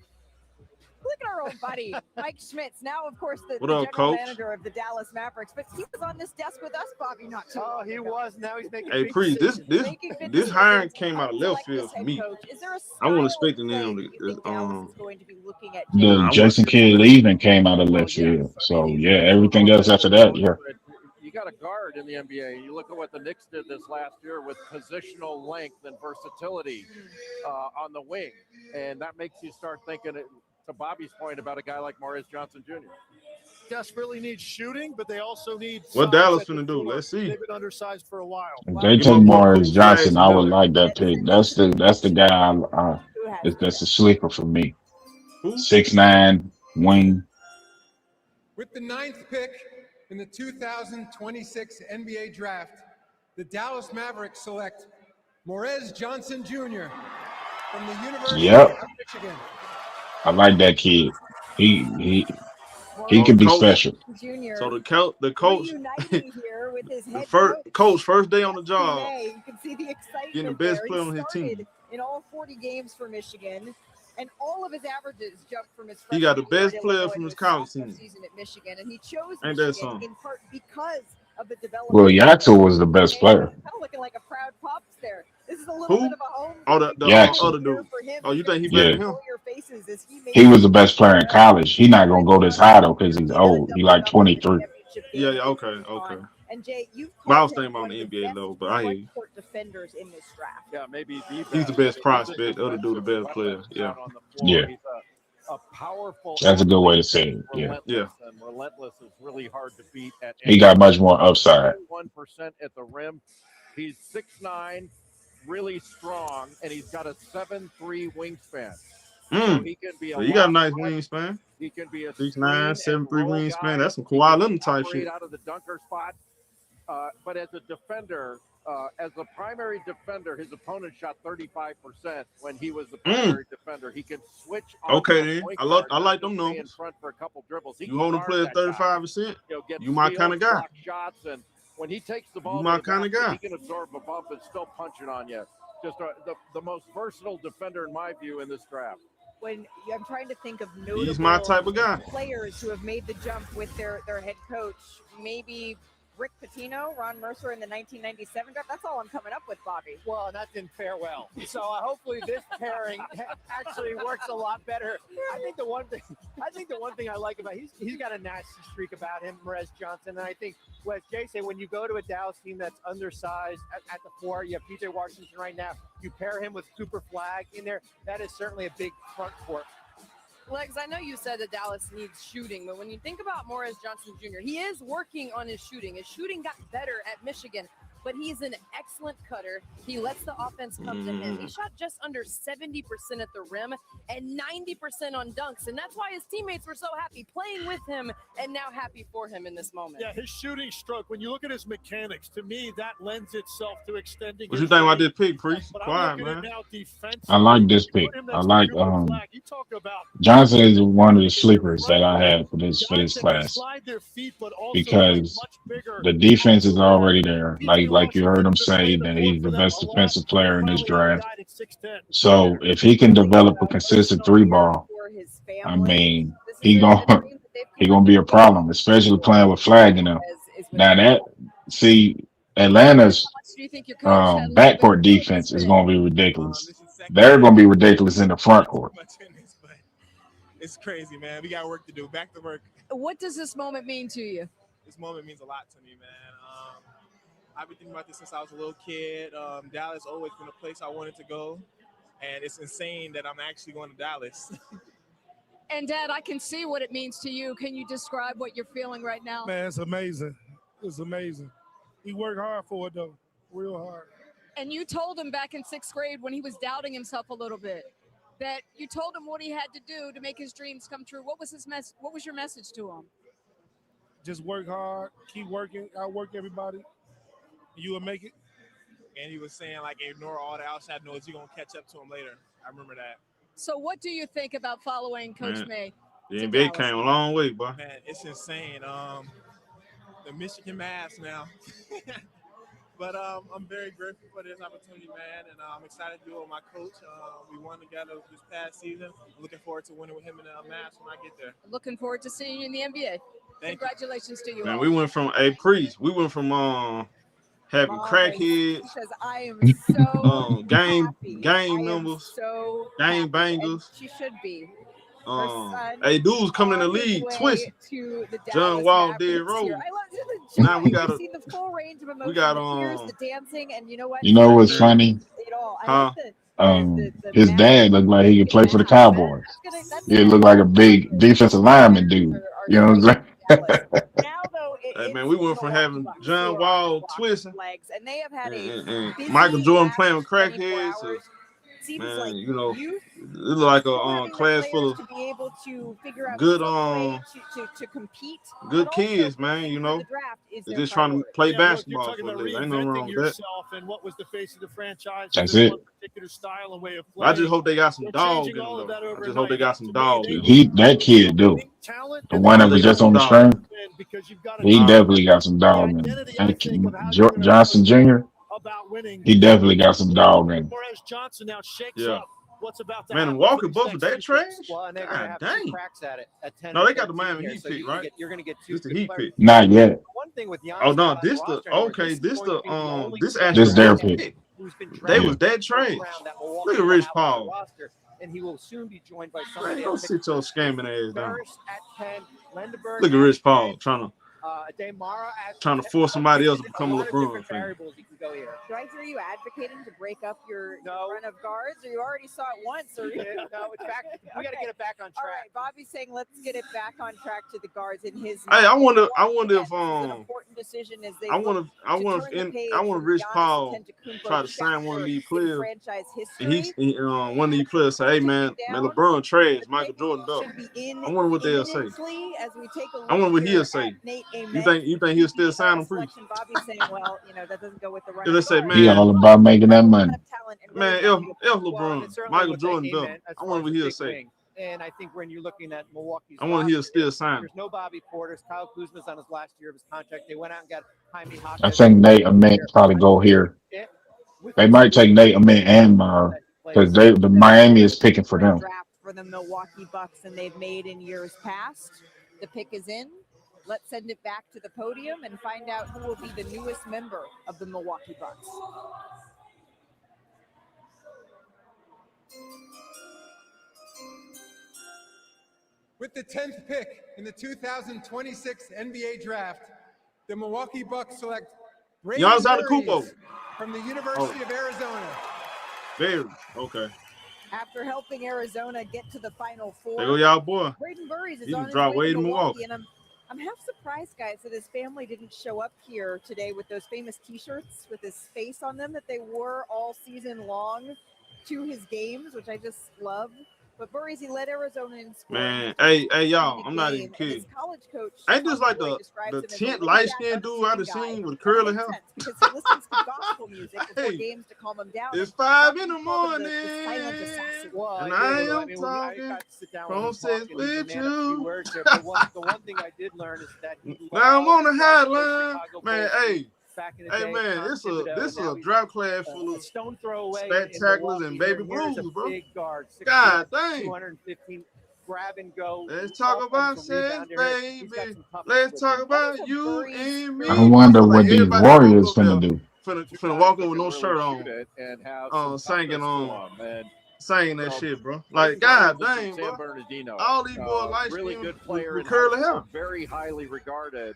Look at our old buddy, Mike Schmitz. Now, of course, the What general up, Coach? manager of the Dallas Mavericks. But he was on this desk with us, Bobby, not too long he ago. was. Now he's making Hey, big Pre, this decisions. hiring came out of left Like this field for head me. coach, is there a I wasn't style expecting them that you to. think Dallas is going to be looking at? The I Jason Kidd leaving came out of left field. So yeah, everything else after that, yeah. You got a guard in the NBA. You look at what the Knicks did this last year with positional length and versatility on the wing, and that makes you start thinking, to Bobby's point, about a guy like Maurice Johnson Jr. Desperately needs shooting, but they also need. What size Dallas at the finna do? floor. Let's see. They've been undersized for a while. If they Give take up more Morris Coach Johnson, I would Miller. like that pick. That's the guy. That's a sleeper for me. 6'9" wing. With the 9th pick in the 2026 NBA Draft, the Dallas Mavericks select Maurice Johnson Jr. from the University Yep. of Michigan. I like that kid. He So can be coach- special. Junior. So the coach, reuniting here with his the head first day on the job, May. You can see the excitement getting the best there. player He on his started team. in all 40 games for Michigan, and all of his averages jumped from his. He got the freshman year best at player Illinois from to his college sophomore team. season at Michigan, and he chose Ain't that Michigan something? in part because of the development. Well, Yaxel was the best player. Kind of looking like a proud pops there. This is a little Who? bit of a home. Oh, the Jackson. other dude. Oh, you think he Yeah. better than him? He was the best player in college. He not gonna go this high though because he's old. He like 23. Yeah, okay. And Jay, you've But I was called thinking him about the one of NBA best level, but I hear you. court defenders in this draft. Yeah, maybe He's the best prospect. The other dude, the best player. Yeah. Yeah. He's a powerful. That's a good way to say it. Yeah. Relentless, and relentless is really hard to beat. At He got much more upside. 1% at the rim. He's 6'9", really strong, and he's got a 7'3" wingspan. So he can be So you got a nice lot- wingspan. He can be a 6'9", screen and 7'3" roll wingspan. guy. That's some He Kawhi can Leonard type operate shit. out of the dunker spot. But as a defender, as a primary defender, his opponent shot 35% when he was the primary defender. He can switch. Okay, onto a then. point I guard, like not them just be in numbers. front for a couple dribbles. He You can hold him guard play that at guy. 35%. Get You my kind of steals, guy. block shots, and when he takes the ball, You my to the kind of basket, guy. He can absorb a bump and still punch it on you. Just the most versatile defender in my view in this draft. When I'm trying to think of notable He's my type of guy. players who have made the jump with their head coach, maybe Rick Pitino, Ron Mercer in the 1997 draft. That's all I'm coming up with, Bobby. Well, and that didn't fare well. So hopefully this pairing actually works a lot better. I think the one thing I like about he's got a nasty streak about him, Maurice Johnson. And I think, well, as Jay said, when you go to a Dallas team that's undersized at the four, you have PJ Washington right now. You pair him with Cooper Flag in there. That is certainly a big front court. Lex, I know you said that Dallas needs shooting, but when you think about Maurice Johnson Jr., he is working on his shooting. His shooting got better at Michigan, but he's an excellent cutter. He lets the offense come to him. He shot just under 70% at the rim and 90% on dunks, and that's why his teammates were so happy playing with him and now happy for him in this moment. Yeah, his shooting stroke, when you look at his mechanics, to me, that lends itself to extending. What you his think about range. this pick, Priest? But I'm Quiet, looking at man. now defensively. I like this pick. Put him I next to like Cooper Flag. You talk about Johnson is one of the sleepers that I have for this class slide their feet, but also because much bigger. the defense is already there. Like you heard him say that he's the best defensive player in this draft. So if he can develop a consistent three ball, I mean, he gonna be a problem, especially playing with Flag in him. Now Atlanta's Do you think your coach had a little bit backcourt defense is going to be ridiculous. They're going to be ridiculous in the front court. It's crazy, man. We got work to do. Back to work. What does this moment mean to you? This moment means a lot to me, man. I've been thinking about this since I was a little kid. Dallas always been a place I wanted to go, and it's insane that I'm actually going to Dallas. And Dad, I can see what it means to you. Can you describe what you're feeling right now? Man, it's amazing. It's amazing. He worked hard for it, though, real hard. And you told him back in 6th grade when he was doubting himself a little bit that you told him what he had to do to make his dreams come true. What was his What was your message to him? Just work hard, keep working, outwork everybody. You will make it. And he was saying, like, ignore all the outside noise. You're going to catch up to him later. I remember that. So what do you think about following Coach May? The NBA came a long way, boy. Man, it's insane. The Michigan Mavs now. But I'm very grateful for this opportunity, man, and I'm excited to do it with my coach. We won together this past season. I'm looking forward to winning with him in the Mavs when I get there. Looking forward to seeing you in the NBA. Congratulations to you. Man, we went from having crackheads, Because I am so game happy. numbers, so game happy. bangers. And she should be. Hey, dudes coming in the league, twisting. John Wall, Derrick Rose. Now we got seen the full range of emotions. we got the tears, the dancing, and you know what? You know what's funny? It all. Huh? His dad looked like he could play for the Cowboys. He looked like a big defensive lineman dude. You know what I'm saying? Hey, man, we went from having John Wall twisting and they have had and Michael Jordan playing with crackheads. Man, like you know, it looked like a class full of to be able to figure out good to compete. good kids, man. You know, they're just trying to play basketball for a living. Ain't nothing wrong with that. And what was the face of the franchise? That's it. Particular style and way of I just hope they got some dog in them. I just hope they got some dog in them. That kid do. The one that was just on the string. He definitely got some dog in him. Thank you. Johnson Jr. He definitely got some dog in him. Johnson now shakes Yeah. up what's about to Man, the happen. Walker Bucks, that trash? Well, and they're going to have God two dang. cracks at it at 10. No, they got the 13 Miami here, Heat so pick, right? You're going to get two. This the Heat pick. Not yet. One thing with Giannis Oh no, on this the the roster, okay. this This is going to be the the only this player actually This their their pick. who's been They drafted was that trash. around that Milwaukee Look at Rich will have on Paul. the roster, and he will soon be joined by Man, somebody go else. sit your scamming ass down. Burris at 10, Lendeberg Look at Rich Paul trying Demara at to force somebody else to a become a lot of LeBron different fan. variables you can go here. Do I hear you advocating to break up your run of guards, or you already saw it once? Or No, it's back. We got to get it back on track. All right, Bobby's saying let's get it back on track to the guards in his. Hey, I wonder if important decision as they I wonder if Rich Paul try to sign one of these players. Franchise And history. one of these players say, "Hey man, LeBron trash, Michael Jordan dog." I wonder what they'll say. As we take a I wonder what look he'll here say. at Nate You think he'll still sign him free? Bobby's saying, well, that doesn't go with the run. They say, He man, all about making that money. man, if LeBron, Michael Jordan dog, I wonder what he'll say. And I think when you're looking at Milwaukee's I wonder he'll roster, still sign him. There's no Bobby Porters. Kyle Kuzma's on his last year of his contract. They went out and got Jaime Hawkins. I think Nate Ament probably go here. They might take Nate Ament and because the Miami is picking for them. Draft for the Milwaukee Bucks, and they've made in years past. The pick is in. Let's send it back to the podium and find out who will be the newest member of the Milwaukee Bucks. With the 10th pick in the 2026 NBA Draft, the Milwaukee Bucks select Brady Giannis Antetokounmpo from the University of Arizona. Very okay. After helping Arizona get to the Final Four, There go y'all boy. Braden Burries is He on can his drop way way to to Milwaukee, Milwaukee. and I'm half surprised, guys, that his family didn't show up here today with those famous T-shirts with his face on them that they wore all season long to his games, which I just love. But Burries, he led Arizona in scoring. Man, hey, y'all, I'm not even kidding. His college coach Ain't this like the describes him as a 10th laid-back, light skinned dude I've unassuming seen guy. with curly hair? Because he listens to gospel music before Hey, games to calm him down. It's 5 in the morning, The silent assassin. Well, and I I do. am I talking got to sit down from with him says talk, and he's a with man of few you. words there, but the one thing I did learn is that he Now I'm on the loved hotline, Chicago man. Bulls Hey, back in the hey, day, man, Tom this Thibodeau, is now a he's drought class full of stone throw away spat in tacklers Milwaukee. and baby Here's blues, a bro. big guard, 6'4", God dang. 215. grab and go. Let's talk about sex, baby. Let's talk about you and me. I wonder what these Everybody Warriors finna do. Finna walk over with no shirt on, and have singing that shit, bro. Like, god dang, bro. All these boys light really skin good player with curly hair. Very highly regarded.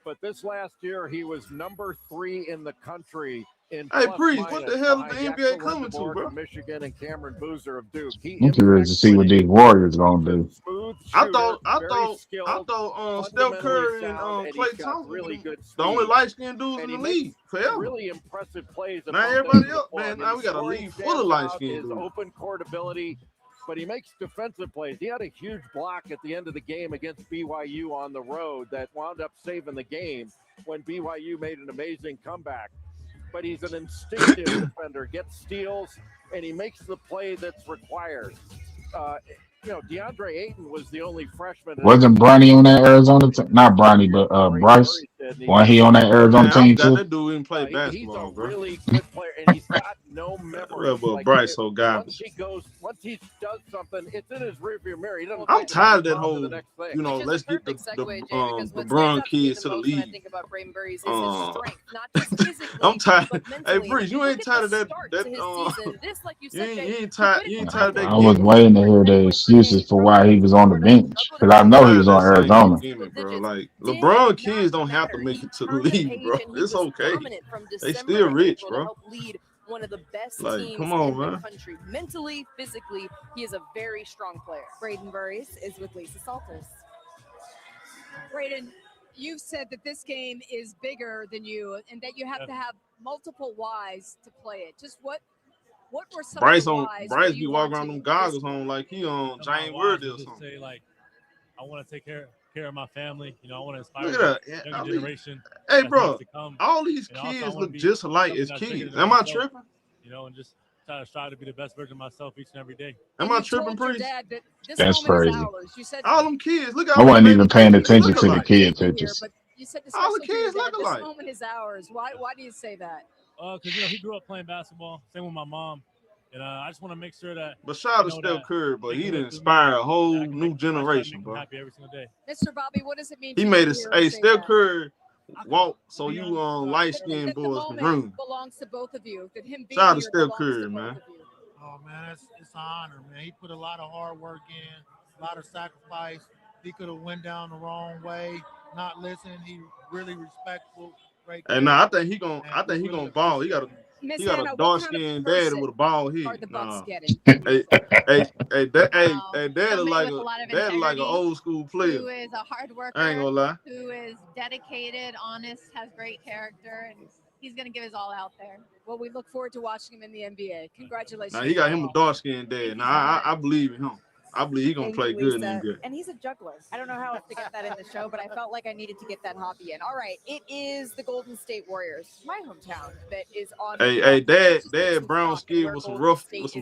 But this last year, he was number 3 in the country in Hey, plus Breeze, minus what the hell is the behind NBA Jackson coming to, Lendeborg bro? of Michigan and Cameron Boozer of Duke. I'm curious to see what these Warriors gonna do. I thought Steph Curry and Klay Thompson really good the only light skinned dudes in the league forever. Really impressive plays. Now everybody else, man. Now we got a league full of light skinned dudes. Open court ability, but he makes defensive plays. He had a huge block at the end of the game against BYU on the road that wound up saving the game when BYU made an amazing comeback. But he's an instinctive defender, gets steals, and he makes the play that's required. DeAndre Ayton was the only freshman. Wasn't Bronny on that Arizona team? Not Bronny, but Bryce. Wasn't he on that Arizona team too? That dude didn't play basketball, bro. He's a really good player, and he's got no memory. Bryce, so garbage. Once he does something, it's in his rearview mirror. He doesn't. I'm tired of that whole, let's get the LeBron kids to the league. I'm tired. Hey, Breeze, you ain't tired of that? You ain't tired of that? I was waiting to hear the excuses for why he was on the bench because I know he was on Arizona. Bro. Like LeBron kids don't have to make it to the league, bro. It's okay. They still rich, bro. One of the best teams come on, in man. the country. Mentally, physically, he is a very strong player. Braden Burries is with Lisa Salters. Braden, you've said that this game is bigger than you and that you have to have multiple whys to play it. Just what were some of the whys? Bryce be walking around them goggles on like he on James Worthy or something. Say, like, I want to take care of my family. I want to inspire the younger generation. Hey, bro, all these kids look just alike as kids. Am I tripping? And just try to be the best version of myself each and every day. Am I tripping, Priest? That's crazy. All them kids, look at I wasn't even paying attention to the kid pictures. You said all the kids look this alike. moment is ours. Why do you say that? Because he grew up playing basketball. Same with my mom. And I just want to make sure that. But shout out to Steph Curry, but he didn't inspire a whole new generation, bro. Happy every single day. Mr. Bobby, what does it mean? He made it. Hey, Steph Curry walk so you light skinned boys can dream. Belongs to both of you. That him being shout out to Steph Curry, man. Oh man, it's an honor, man. He put a lot of hard work in, a lot of sacrifice. He could have went down the wrong way, not listening. He really respectful. Hey, nah, I think he gonna ball. He got a dark skinned daddy with a bald head. Dad like an old school player. Who is a hard worker. I ain't gonna lie. Who is dedicated, honest, has great character, and he's gonna give his all out there. Well, we look forward to watching him in the NBA. Congratulations. Now he got him a dark skinned dad. Now I believe in him. I believe he's going to play good and good. And he's a juggler. I don't know how to get that in the show, but I felt like I needed to get that hobby in. All right, it is the Golden State Warriors, my hometown, that is on. Hey, Dad brown skin with some rough ass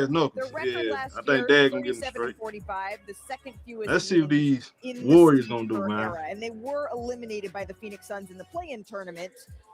knuckles. Yeah, I think Dad gonna get him straight. 45, the second fewest. Let's see what these Warriors gonna do, man. And they were eliminated by the Phoenix Suns in the play-in tournament.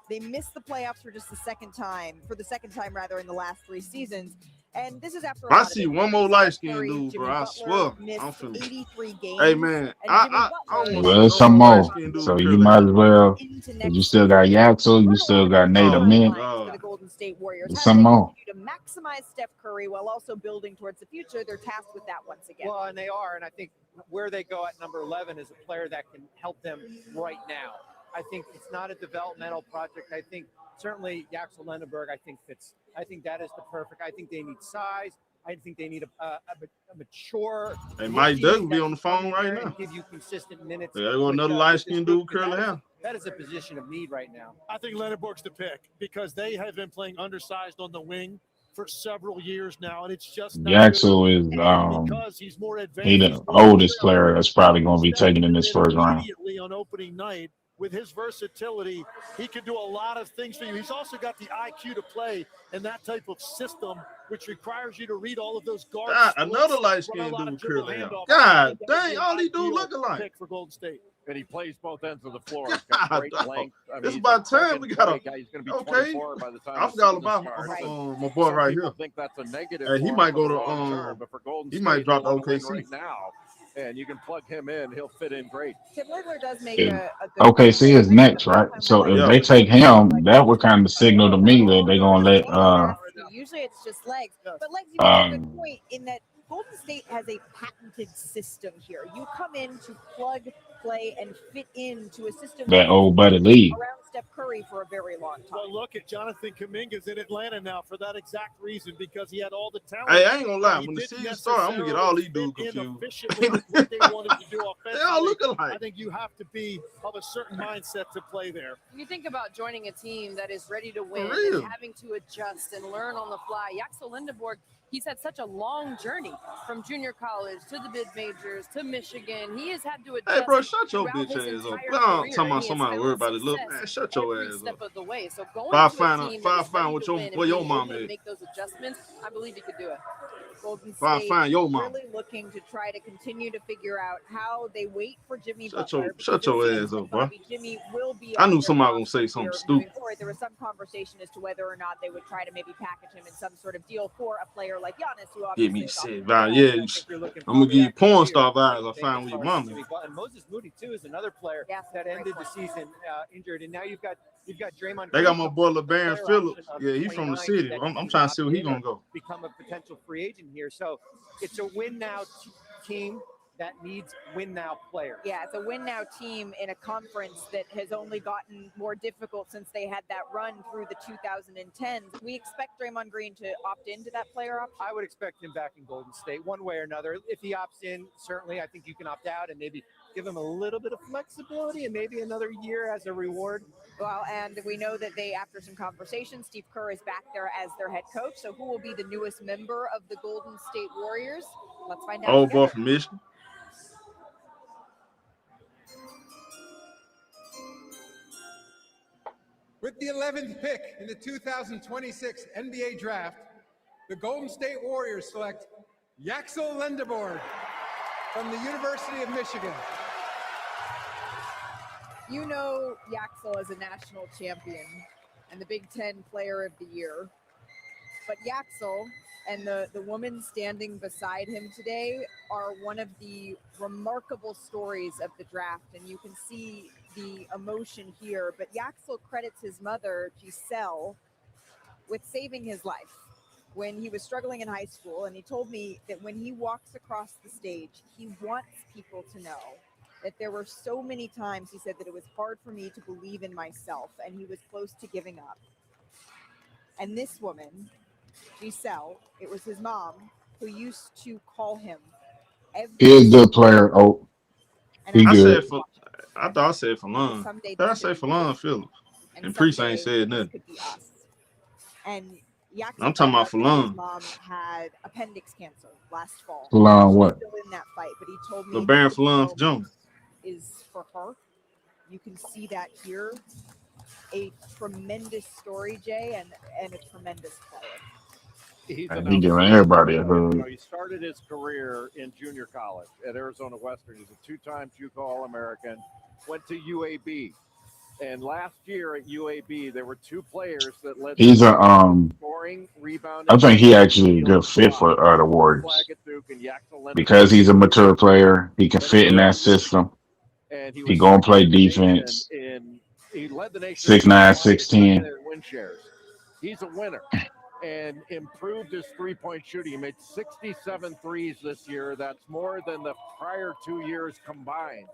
They missed the playoffs for the second time in the last 3 seasons. And this is after. I see one more light skinned dude, bro. I swear. I'm finna. 83 games. Hey man, well, there's some more. So you might as well. You still got Yaxel. You still got Nate Mint. For the Golden State Warriors. There's some more. To maximize Steph Curry while also building towards the future, they're tasked with that once again. Well, and they are, and I think where they go at number 11 is a player that can help them right now. I think it's not a developmental project. I think certainly Yaxel Lendeborg, I think fits. I think that is the perfect. I think they need size. I think they need a mature. Hey, Mike Douglas be on the phone right now. Give you consistent minutes. There go another light skinned dude, curly hair. That is a position of need right now. I think Lendeborg's the pick because they have been playing undersized on the wing for several years now, and it's just Yaxel is the oldest player that's probably going to be taken in this first round. Immediately on opening night. With his versatility, he can do a lot of things for you. He's also got the IQ to play in that type of system, which requires you to read all of those guards. Another light-skinned dude, curly hair. God dang, all these dudes look alike. For Golden State. And he plays both ends of the floor. He's got great length. I mean, it's about time we got a. He's going to be 24 by the time. I forgot about my boy right here. Think that's a negative. Hey, he might go to but for Golden he State, might drop to OKC right now. and you can plug him in; he'll fit in great. Tim Wagler does make And a good point. OKC is next, right? So if they take him, that would kind of signal to me that they're gonna let Usually it's just legs, but legs, you make a good um point in that Golden State has a patented system here. You come in to plug, play, and fit into a system that old buddy Lee. around Steph Curry for a very long time. Well, look at Jonathan Kuminga's in Atlanta now for that exact reason, because he had all the talent. Hey, I ain't gonna lie. He When the didn't season started, I'm gonna get all these dudes fit in confused. efficiently with what they wanted to do offensively. They all look alike. I think you have to be of a certain mindset to play there. You think about joining a team that is ready to win real. and having to adjust and learn on the fly. Yaxel Lindeborg, he's had such a long journey from junior college to the mid majors to Michigan. He has had to adjust. Hey, bro, shut your throughout bitch his ass up. entire I'm career, talking about and he has somebody worried found about it. Look, success man, shut your every ass step up. of the way. So going If I to a find team if that I is find ready what to your win where and your being mama able to is. make those adjustments, I believe he could do it. Golden If I State find your mama. really looking to try to continue to figure out how they wait for Jimmy Shut Butler. shut your ass up, bro. Jimmy will be I on knew their somebody gonna roster say something here stupid. moving forward. There was some conversation as to whether or not they would try to maybe package him in some sort of deal for a player like Giannis, who Give obviously me is sick off vibes. Yeah, I'm gonna give you porn star vibes. I find with your mama. And Moses Moody too is another player that ended the season injured, and now you've got Draymond. They got my Green boy coming LeBaron player Phillips. option of Yeah, he's from the 29 city. that I'm he trying to could see where he opt gonna in go. or become a potential free agent here. So it's a win now team that needs win now players. Yeah, it's a win now team in a conference that has only gotten more difficult since they had that run through the 2010s. We expect Draymond Green to opt into that player option. I would expect him back in Golden State one way or another. If he opts in, certainly I think you can opt out and maybe give him a little bit of flexibility and maybe another year as a reward. Well, and we know that they, after some conversations, Steve Kerr is back there as their head coach. So who will be the newest member of the Golden State Warriors? Let's find out. Old boy from Michigan. With the 11th pick in the 2026 NBA Draft, the Golden State Warriors select Yaxel Lindeborg from the University of Michigan. You know Yaxel as a national champion and the Big Ten Player of the Year. But Yaxel and the woman standing beside him today are one of the remarkable stories of the draft. And you can see the emotion here. But Yaxel credits his mother, Giselle, with saving his life when he was struggling in high school. And he told me that when he walks across the stage, he wants people to know that there were so many times, he said, that it was hard for me to believe in myself, and he was close to giving up. And this woman, Giselle, it was his mom, who used to call him every He is a good player. Oh, he good. I thought I said Falon. Did I say Falon Phillips? And Priest ain't said nothing. And Yaxel, I'm talking about his Falon. mom had appendix cancer last fall. Falon what? Still in that fight, but he told me LeBaron that Falon the Jones. is for her. You can see that here. A tremendous story, Jay, and a tremendous player. He's And he giving everybody a You hug. know, he started his career in junior college at Arizona Western. He's a two-time JUCO All-American. Went to UAB, and last year at UAB there were two players that led. He's a scoring, rebounding. I think he actually a good fit for the Warriors Flag at Duke and Yaxel Lindeborg. because he's a mature player. He can fit in that system. And He gonna play defense. He led the nation 6'9", 6'10". in win shares. He's a winner and improved his three-point shooting. He made 67 threes this year. That's more than the prior 2 years combined.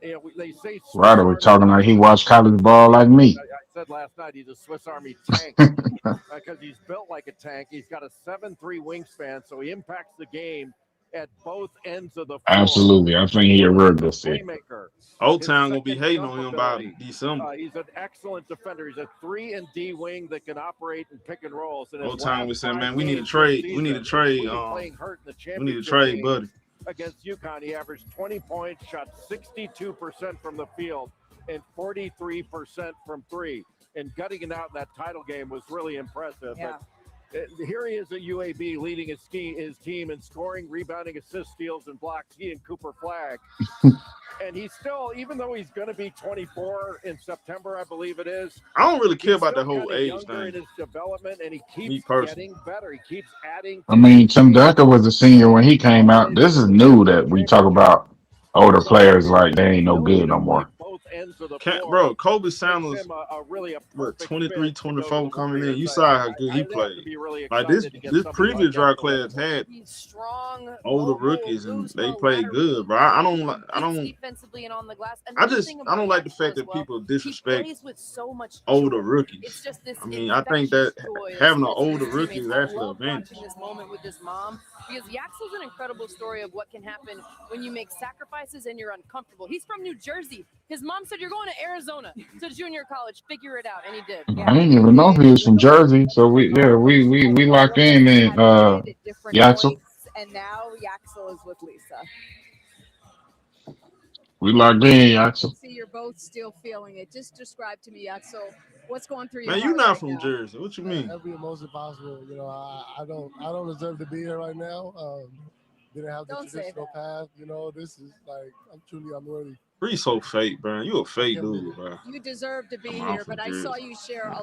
You know, they say Ryder was talking like he watched college ball like me. I said last night he's a Swiss Army tank because he's built like a tank. He's got a 7'3" wingspan, so he impacts the game at both ends of the floor. Absolutely, I think he a real good fit. Playmaker. Old Town gonna His be second hating jump on him by ability. December. He's an excellent defender. He's a 3 and D wing that can operate in pick and rolls. And Old Town we said, man, we need to trade. We need to trade. We need to trade, buddy. Against UConn, he averaged 20 points, shot 62% from the field, and 43% from three. And gutting it out in that title game was really impressive. Yeah. Here he is at UAB leading his team in scoring, rebounding, assists, steals, and blocks. He and Cooper Flag. And he's still, even though he's going to be 24 in September, I believe it is. I don't really care about the whole age thing. In his development, and he Me keeps personally. getting better. He keeps adding. I mean, Tim Duncan was a senior when he came out. This is new that we talk about older players like they ain't no good no more. Bro, Kobe Sanders, what, 23, 24 coming in. You saw how good he played. Like this previous draft class had older rookies and they played good, bro. I don't defensively and on the glass. I don't like the fact that people disrespect older rookies. It's just this I mean, I think that having an older rookie is actually an advantage. This moment with his mom, because Yaxel's an incredible story of what can happen when you make sacrifices and you're uncomfortable. He's from New Jersey. His mom said, "You're going to Arizona to junior college. Figure it out," and he did. I didn't even know he was from Jersey, so we locked in Yaxel. And now Yaxel is with Lisa. We locked in Yaxel. See, you're both still feeling it. Just describe to me, Yaxel, what's going through your Man, heart you're not right from now? Jersey. What you mean? Every emotion possible. You know, I don't deserve to be here right now. Didn't have the traditional path. You know, this is like I'm truly unworthy. Bree's so fake, bro. You a fake dude, bro. You deserve to be Come on, here, but I saw you share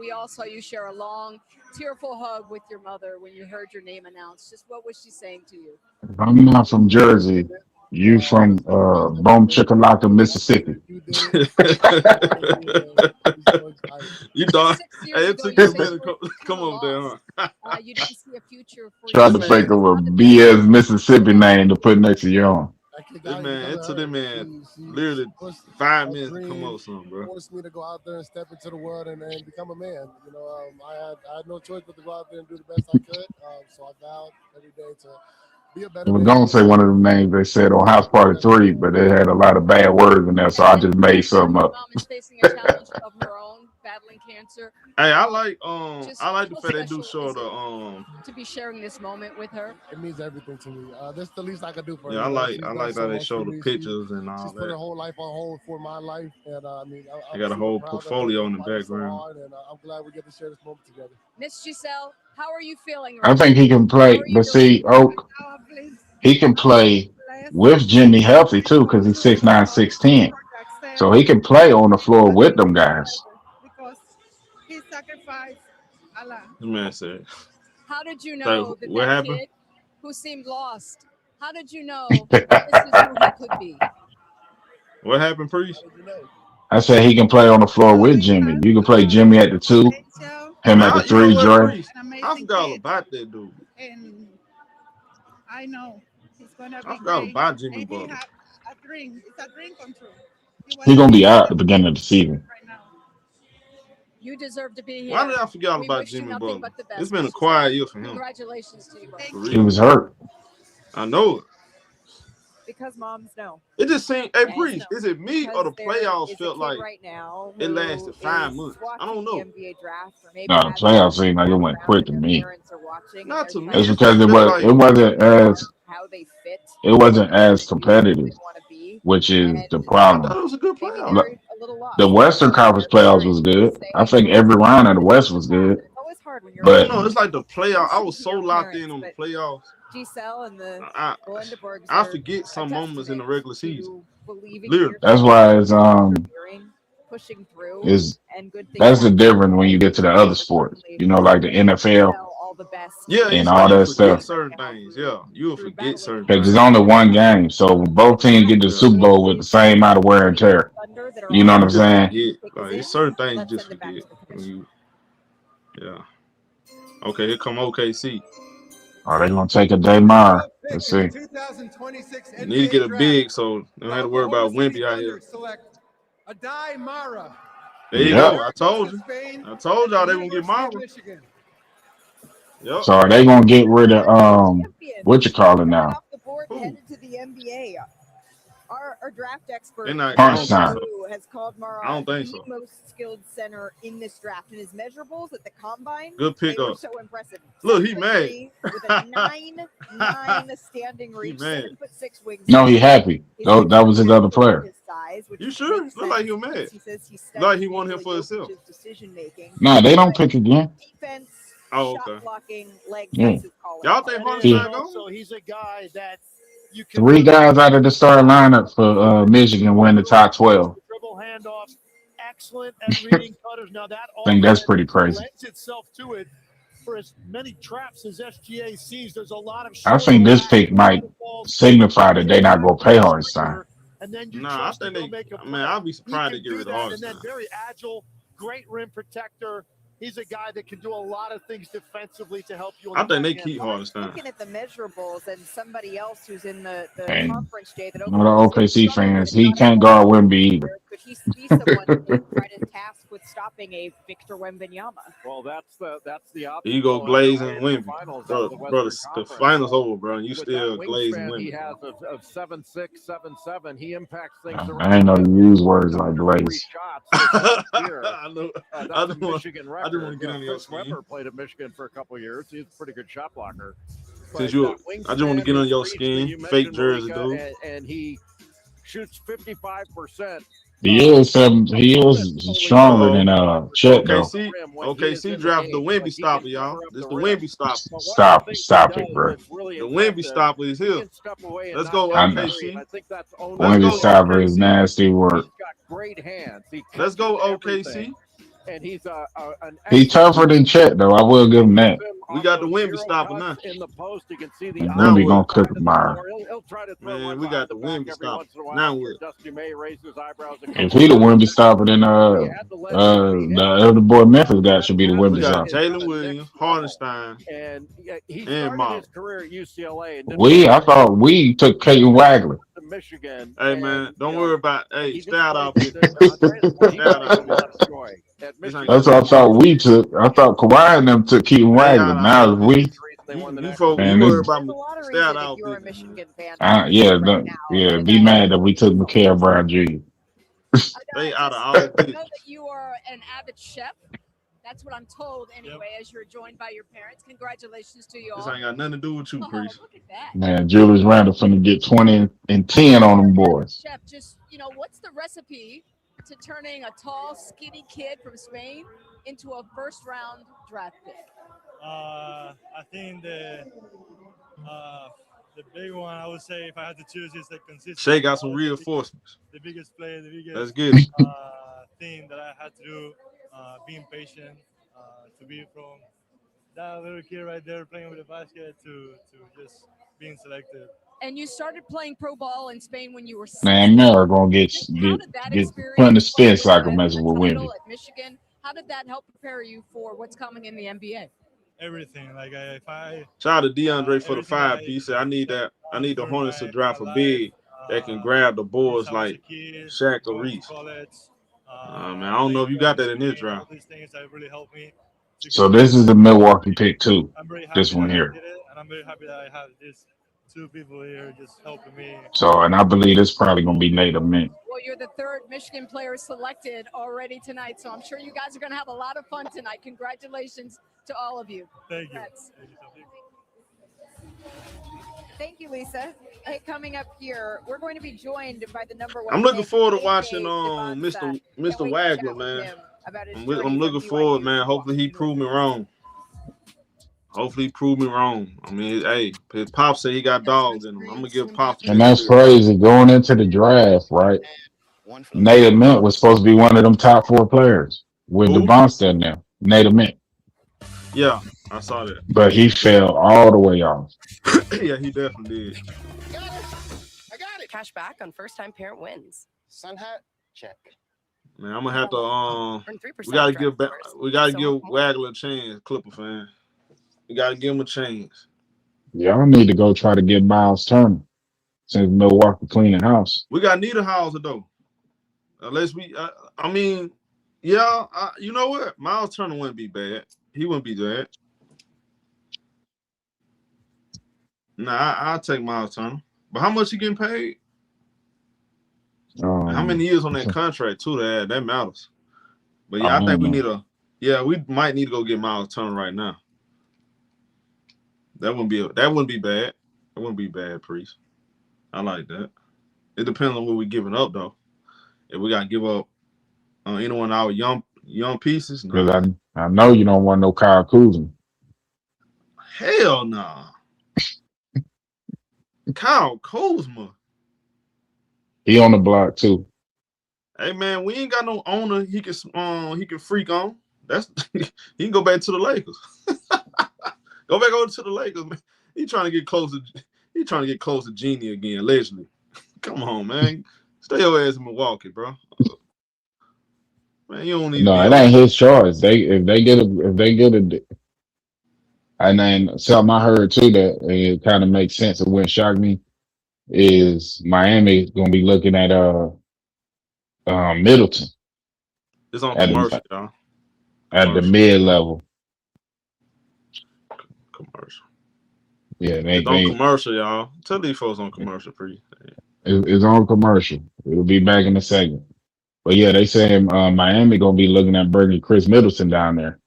we all saw you share a long, tearful hug with your mother when you heard your name announced. Just what was she saying to you? I'm not from Jersey. You from Bone Chickalaka, Mississippi. You thought it took you a minute to come over there, huh? You didn't see a future for Tried to think of a BS Mississippi name to put next to your own. This man, it took that man literally 5 minutes to come up with something, bro. Forced me to go out there and step into the world and become a man. You know, I had no choice but to go out there and do the best I could. So I vowed every day to be a better I was man. gonna say one of the names they said on House Party 3, but it had a lot of bad words in there, so I just made something up. Mom is facing a challenge of her own, battling cancer. Hey, I like the fact they do show the to be sharing this moment with her. It means everything to me. That's the least I could do for her. Yeah, I like She's how done so they much show for the me. pictures and all She's put her that. whole life on hold for my life, and I mean, They got a I'm whole super proud of her portfolio in the for fighting so background. hard, and I'm glad we get to share this moment together. Miss Giselle, how are you feeling? I think he can play, but see, Oak, he can play with Jimmy healthy too, because he's 6'9", 6'10". So he can play on the floor with them guys. Because he sacrificed a lot. This man said, How did you So, know that what that happened? kid who seemed lost? How did you know that this is who he could be? "What happened, Priest?" I said he can play on the floor with Jimmy. You can play Jimmy at the 2, him at the 3, Dre. Priest? I forgot all about that dude. And I know he's going to be I forgot great. about Jimmy And he Butler. had a dream. It's a dream come true. He gonna be out at the beginning of the season. You deserve to be here. Why did I forget all We about wish you Jimmy nothing Butler? but the best. It's been a quiet year for him. Congratulations to you. For He real. was hurt. I know it. Because moms know. It just seemed, hey, Yes. Priest, is it me or the Because there playoffs is a felt kid like right now it who lasted 5 is months? I watching don't know. the NBA draft, or maybe No, the has playoffs seemed like it went quick to me. parents are watching. and Not they're to me. trying It's It because just felt like it wasn't as how they fit. it wasn't as competitive, which is the I thought problem. it was a good Maybe playoff. they're a little lost. The Western Conference playoffs was good. I think every round of the West was good. It's always hard when you're I don't But know. It's like the playoff. I was so locked in on the playoffs. Giselle and the I Blendenbergs I are forget some moments in the regular season. believing Literally. that's why it's pushing through is and good things that's the happen. difference when you get to the other sports. You know, like the NFL All the best. Yeah, and it's all like you that forget stuff. certain things. Yeah, you'll forget certain Because things. it's only one game, so when both teams get to the Super Bowl with the same amount of wear and tear. You know what I'm You just saying? forget. Like, it's certain things you just forget. When you, yeah. Okay, here come OKC. Are they gonna take a Daymar? Let's see. 2026 You need to get a NBA big, so they don't have to worry about Wemby out here. select Dybantsa. There you Yep. go. I told you. I told y'all they gonna get Mara. Michigan. Yep. So are they gonna get rid of what you call it now? Off the board headed to the NBA. Our draft expert They're not- I don't think so. Drew, has called Mara I don't think the so. most skilled center in this draft, and his measurables at the combine Good they were pickup. so impressive. Look, he mad. 6'3" with a 9'9" standing reach, mad. 7'6" wingspan. No, he happy. That was his other player. His size, which You sure? makes Look like he sense mad. because he says he Like he studies won him for Nikola himself. Jokic's decision making. No, they don't pick again. Defense, Oh, shot okay. blocking leg Yeah. Texas calling. Y'all think And Hartenstein also, going? he's a guy that you can 3 guys out of the starting lineup for Michigan win the top 12. dribble handoffs, excellent at reading cutters. Now that I think that's offense pretty crazy. lends itself to it. For as many traps as SGA sees, there's a lot of I short think this pick might signify that they're not going to pay Hartenstein. and then you Nah, I trust to think go they. make a I play. mean, I'd be He surprised can to get do rid of that, and then Hartenstein. very agile, great rim protector. He's a guy that can do a lot of things defensively to help you. I think they keep Hartenstein. Looking at the measurables and somebody else who's in the And conference, Jay, that you know, the OKC fans, he can't guard Wemby either. could he be someone who's right in task with stopping a Victor Wembanyama? Well, that's the option. You go glazing Wemby, Finals bro. of the Bro, Western the Conference. finals over, bro. And you With still that glazing wingspan he Wemby. has of 7'6", 7'7", he impacts things around. I ain't know you use words like glaze. I know. That's I a just want Michigan to record. get on your Chris skin. Webber played at Michigan for a couple of years. He's a pretty good shot blocker. Since But you, that I just want to get on your wingspan, skin. you Fake mentioned jersey, Malika, dude. and he shoots 55%. He is stronger than Chet though. OKC dropped the Wemby stopper, y'all. This the Wemby stopper. Stop it, bro. The Wemby stopper is here. Let's go I know. OKC. Wemby stopper is nasty work. Great hands. Let's go OKC. And he's He's tougher than Chet though. I will give him that. We got the Wemby stopper now. in the post. You can see the Wemby gonna cook tomorrow. He'll try to throw Man, we got the Wemby stopper. now Now what? Dusty May raises his eyebrows. If he the Wemby stopper, then the other boy Memphis guy should be the We Wemby got stopper. Jalen Williams, Hartenstein, And he and started Miles. his career at UCLA. And then I thought we took Keaton Wagler. to Michigan. Hey man, don't worry about. Hey, stay out of it. That's what I thought we took. I thought Kawhi and them took Keaton Wagler. Now it's we. You folks, Man, you worry this- about me. Stay out of it. Yeah, be mad that we took Mikael Brown Jr. Stay out of all I this. know that you are an avid chef. That's what I'm told anyway, as you're joined by your parents. Congratulations to you all. This ain't got nothing to do with you, Priest. Look at that. Man, Julius Randle finna get 20 and 10 on them boys. Chef, just, what's the recipe to turning a tall, skinny kid from Spain into a first-round draft pick? I think the big one I would say if I had to choose is the consistency. Shay got some reinforcements. The biggest player, the biggest Let's get it. thing that I had to do, being patient, to be from that little kid right there playing with the basket to just being selected. And you started playing pro ball in Spain when you were 6. Man, Miller gonna get put in the spin cycle messing with Wemby. At Michigan. How did that help prepare you for what's coming in the NBA? Everything. Like if I Shout out to DeAndre for the 5 piece. He said, I need that. I need the Hornets to draft a big that can grab the boards like Shaq or Reese. Man, I don't know if you got that in this draft. these things that really helped me. So this is the Milwaukee pick too. I'm very happy This one that I here. did it, and I'm very happy that I have these 2 people here just helping me. So, and I believe it's probably gonna be Nate Mint. Well, you're the 3rd Michigan player selected already tonight, so I'm sure you guys are going to have a lot of fun tonight. Congratulations to all of you. Thank you. Thank you, Lisa. Hey, coming up here, we're going to be joined by the #1. I'm looking pick, forward to AJ watching Dybantsa. Mr. Wagler, man. I'm looking forward, man. Hopefully he prove me wrong. Hopefully he prove me wrong. I mean, hey, his Pop said he got dogs in him. I'm gonna give Pop. And that's crazy. Going into the draft, right? Nate Mint was supposed to be one of them top 4 players with Dybantsa in there. Nate Mint. Yeah, I saw that. But he fell all the way off. Yeah, he definitely did. Cash back on first-time parent wins. Sun hat, check. Man, I'm gonna have to. Earn 3% We gotta draft give back. dollars. We gotta So- give Wagler a chance, Clipper fan. We gotta give him a chance. Y'all need to go try to get Miles Turner since Milwaukee cleaning house. We got Nita Hauser though. Unless we, I mean, yeah. You know what? Miles Turner wouldn't be bad. He wouldn't be bad. Nah, I'll take Miles Turner. But how much he getting paid? How many years on that contract too? That matters. But yeah, I think we need we might need to go get Miles Turner right now. That wouldn't be bad. That wouldn't be bad, Priest. I like that. It depends on what we're giving up though. If we gotta give up anyone of our young pieces, Because I know you don't want no Kyle Kuzma. Hell nah. Kyle Kuzma. He on the block too. Hey man, we ain't got no owner he can freak on. That's he can go back to the Lakers. Go back over to the Lakers, man. He trying to get close to Genie again, allegedly. Come on, man. Stay your ass in Milwaukee, bro. Man, you don't need. No, it ain't his choice. If they get a, and then something I heard too that it kind of makes sense. It wouldn't shock me is Miami gonna be looking at Middleton. It's on commercial, y'all. At the mid level. Commercial. Yeah, it's on commercial, y'all. Tell these folks on commercial, pre. It's on commercial. It'll be back in a second. But yeah, they saying Miami gonna be looking at bringing Chris Middleton down there.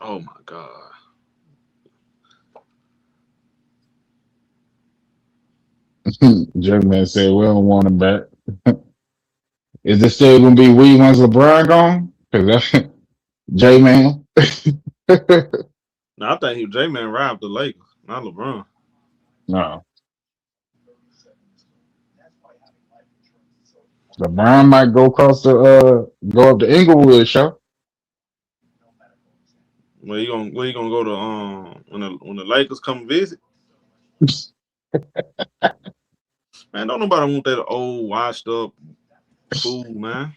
Oh my God. Jerkman said, we don't want him back. Is it still gonna be we once LeBron gone? Because that's J-Man. No, I think J-Man robbed the Lakers, not LeBron. No. LeBron might go across the go up to Inglewood, show. Where you gonna go to when the Lakers come visit? Man, don't nobody want that old washed up fool, man.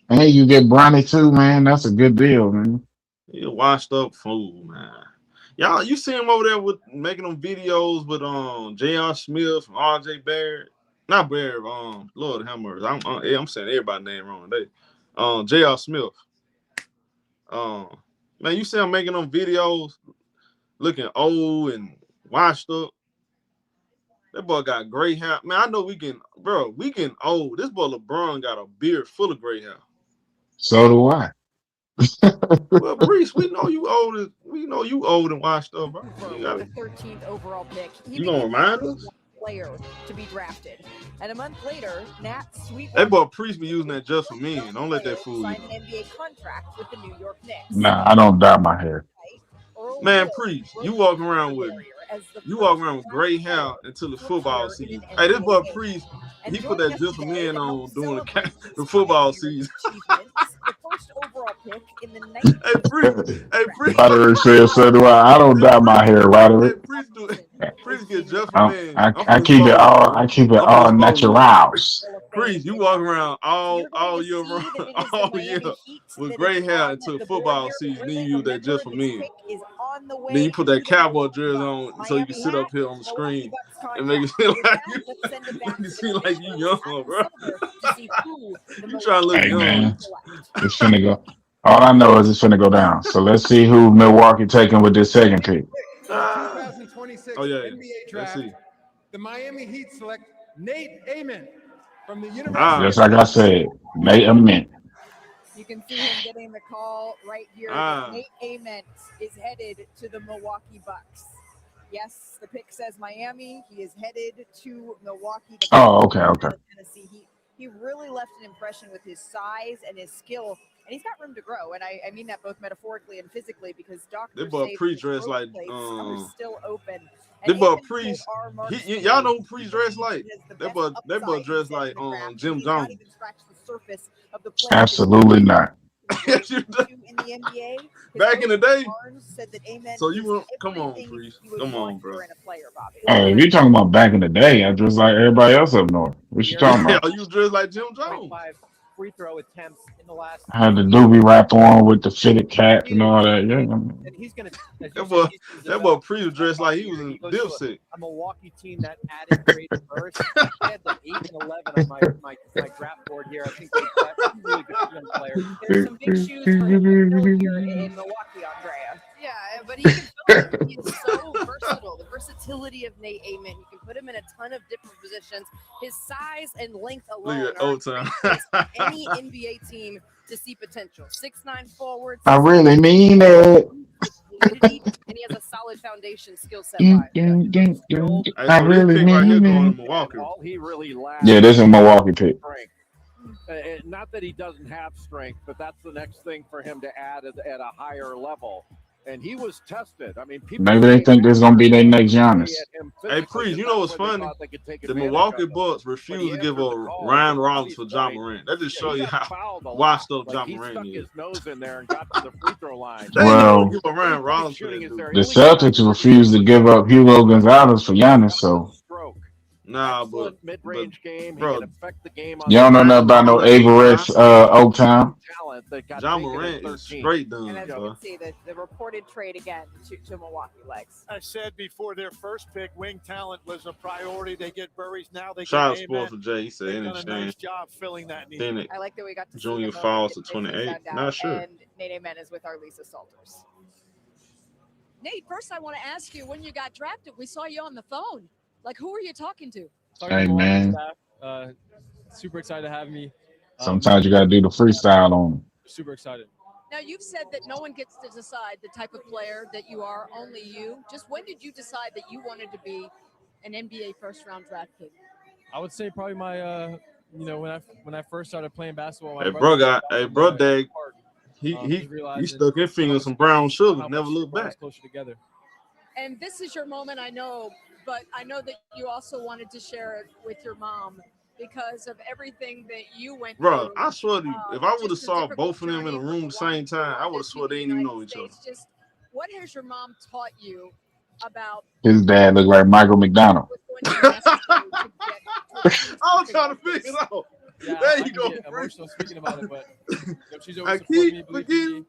Hey, you get Bronny too, man. That's a good deal, man. You washed up fool, man. Y'all, you see him over there with making them videos with J.R. Smith, R.J. Barrett. Not Barrett, Lord Hammers. I'm saying everybody's name wrong today. J.R. Smith. Man, you see him making them videos looking old and washed up. That boy got gray hair. Man, I know we getting old. This boy LeBron got a beard full of gray hair. So do I. Well, Brees, we know you old. We know you old and washed up, bro. The 13th overall pick. You gonna remind us? Player to be drafted, and a month later, Nat Sweet. That boy Priest be using that just for me. Don't let that fool you. Signed an NBA contract with the New York Knicks. Nah, I don't dye my hair. Man, Priest, you walking around with gray hair until the football season. Hey, this boy Priest, he put that just for men on during the football season. The first overall pick in the 19th. Hey, Priest. Roderick said, so do I. I don't dye my hair, Roderick. Priest get just for men. I keep it all naturals. Priest, you walk around all year round, all year with gray hair until football season. Then you use that just for men. Then you put that cowboy dress on so you can sit up here on the screen and make it seem like you young, bro. You trying to look young. Man, it's finna go. All I know is it's finna go down. So let's see who Milwaukee taking with this second pick. 2026 NBA draft. The Miami Heat select Nate Amen from the University. Just like I said, Nate Amen. You can see him getting the call right here. Nate Amen is headed to the Milwaukee Bucks. Yes, the pick says Miami. He is headed to Milwaukee. Oh, okay. Tennessee. He really left an impression with his size and his skill, and he's got room to grow. And I mean that both metaphorically and physically, because doctors say pre-dress like are still open. That boy Priest, y'all know who Priest dressed like? That boy dressed like Jim Jones. Absolutely not. Back in the day. So you were, come on, Priest. Come on, bro. Hey, if you're talking about back in the day, I dressed like everybody else up north. What you talking about? You dressed like Jim Jones. Free throw attempts in the last. I had the doobie wrap on with the fitted cap and all that. Yeah. And he's gonna. That boy Priest dressed like he was in Dipset. A Milwaukee team that added great first. I had the 8 and 11 on my draft board here. I think they've got really good young players. There's some big shoes for him here in Milwaukee, Andrea. Yeah, but he can he's so versatile. The versatility of Nate Amen. You can put him in a ton of different positions. His size and length alone are any NBA team to see potential. 6'9" forward. I really mean it. And he has a solid foundation skill set. I really mean it. All he really lacks. Yeah, this is a Milwaukee pick. Not that he doesn't have strength, but that's the next thing for him to add at a higher level. And he was tested. I mean, people Maybe they think this is gonna be their next Giannis. Hey, Priest, you know what's funny? The Milwaukee Bucks refuse to give up Ryan Rollins for John Morant. That just show you how washed up John Morant is. His nose in there and got to the free throw line. Well, give up Ryan Rollins for that dude. the Celtics refused to give up Hugo Gonzalez for Giannis, so. Nah, but mid-range game, bro, he can affect the game. On You don't know nothing about no Averex Oaktown. John Morant is straight done. And as you can see, the reported trade again to Milwaukee Legs. I said before their first pick, wing talent was a priority. They get Burries now. They Shout out get Sports for Jay. He said They've in done a nice exchange. job filling that need. Then I like that we got to Junior see falls to the moment 28. that they found Not out, sure. And Nate Men is with our Lisa Salters. Nate, first I want to ask you, when you got drafted, we saw you on the phone. Like, who were you talking to? Hey, man. Super excited to have me. Sometimes you gotta do the freestyle on them. Super excited. Now, you've said that no one gets to decide the type of player that you are, only you. Just when did you decide that you wanted to be an NBA first-round draft pick? I would say probably my, when I first started playing basketball. My Hey, brother Dag, he stuck his finger in some brown sugar. Never looked back. Closer together. And this is your moment, I know, but I know that you also wanted to share it with your mom because of everything that you went Bro, through. I swear to you, if I would have just a saw difficult both of them in the journey room at the same time, I would have swore they didn't even know each other. Just what has your mom taught you about His dad looked like Michael McDonald. I was trying to figure it out. Yeah, There I you can go. get emotional speaking about it, but she's I always supported me, keep believed in me.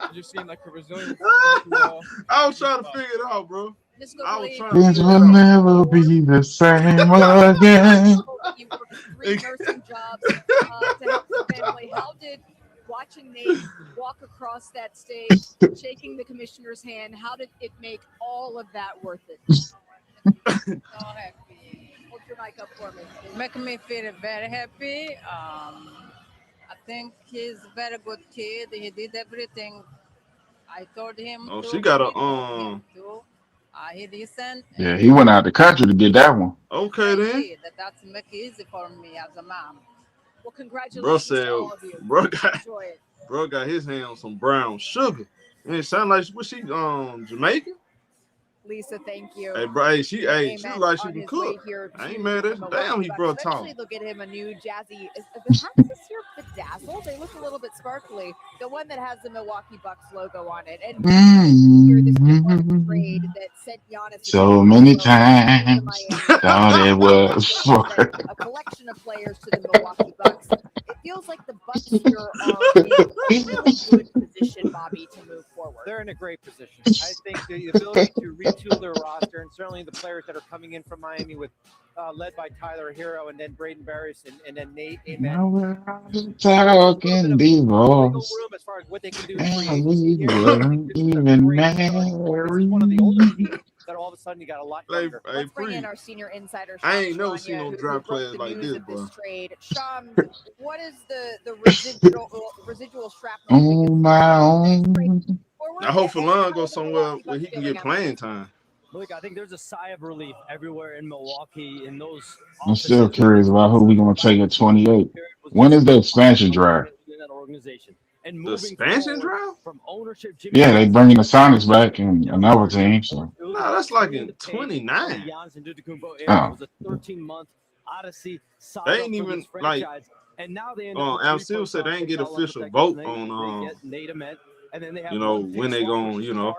It just seemed like a resilient. I was trying to figure it out, bro. I was trying to This figure it will out. never be the same again. you worked 3 nursing jobs to help the family. How did watching Nate walk across that stage, shaking the commissioner's hand, how did it make all of that worth it? Hold your mic up for me. Make me feel very happy. I think he's a very good kid. He did everything I told him. Oh, to. she got a He listened. Yeah, he went out the country to get that one. Okay then. That's make it easy for me as a mom. Well, Bro congratulations said, to all of you. Enjoy it. bro got his hand on some brown sugar. And it sound like was she Jamaican? Lisa, thank you. Hey, bro, she Amen. look like she On can his cook. way here I ain't to mad at the her. Damn, he Milwaukee brought Bucks. tall. Eventually, they'll get him a new jazzy. How does this year bedazzled? They look a little bit sparkly. The one that has the Milwaukee Bucks logo on it. And here, this is trade that sent Giannis So many times thought it was a collection of players to the Milwaukee Bucks. It feels like the Bucks here are in a really good position, Bobby, to move forward. They're in a great position. I think the ability to retool their roster, and certainly the players that are coming in from Miami with led by Tyler Hero and then Braden Barris and then Nate. Now we're talking divorce. Room as far as what they can do. And we weren't even married. That all of a sudden you got a lot Hey, younger. Let's bring in our senior insider. I ain't Sean never seen no Who draft broke players the like news this, of bro. trade. Sean, what is the residual shrapnel? On my own. I hope Falon goes somewhere where he can get playing time. Look, I think there's a sigh of relief everywhere in Milwaukee in those. I'm still curious about who we're going to take at 28. When is the expansion draft? In that organization. And The expansion draft? From ownership, Jimmy Yeah, they bringing the Sonics back and another team. So No, that's like in 29. Oh. was a 13-month odyssey. They ain't even like. And now they Amsil said they ain't get official vote on you know when they going, you know,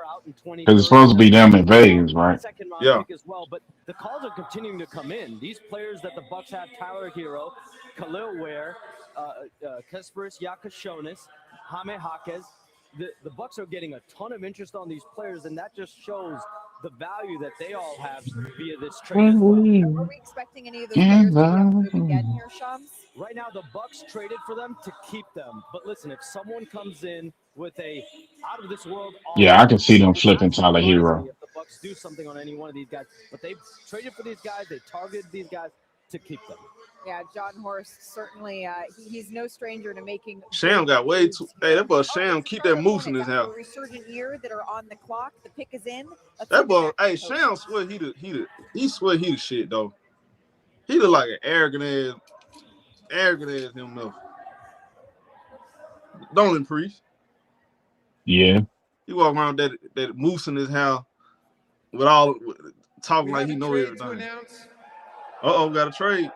because it's supposed to be them in Vegas, right? Yeah. As well, but the calls are continuing to come in. These players that the Bucks have: Tyler Hero, Khalil Ware, Kasparis Yakashonis, Jaime Jaquez. The Bucks are getting a ton of interest on these players, and that just shows the value that they all have via this trade as well. Are we expecting any of those players to be able to move again here, Shams? Right now, the Bucks traded for them to keep them. But listen, if someone comes in with a out of this world, Yeah, I can see them flipping Tyler Hero. if the Bucks do something on any one of these guys, but they traded for these guys, they targeted these guys to keep them. Yeah, John Horst certainly. He's no stranger to making. Sham got way too. Hey, that boy Sham keep that moose in his house. A resurgent year that are on the clock. The pick is in. That boy, hey, Sham swear he swear he the shit though. He look like an arrogant ass. arrogant ass him, Memphis. Don't Priest. Yeah. He walk around that moose in his house with all talking like he know everything. To announce, Got a trade.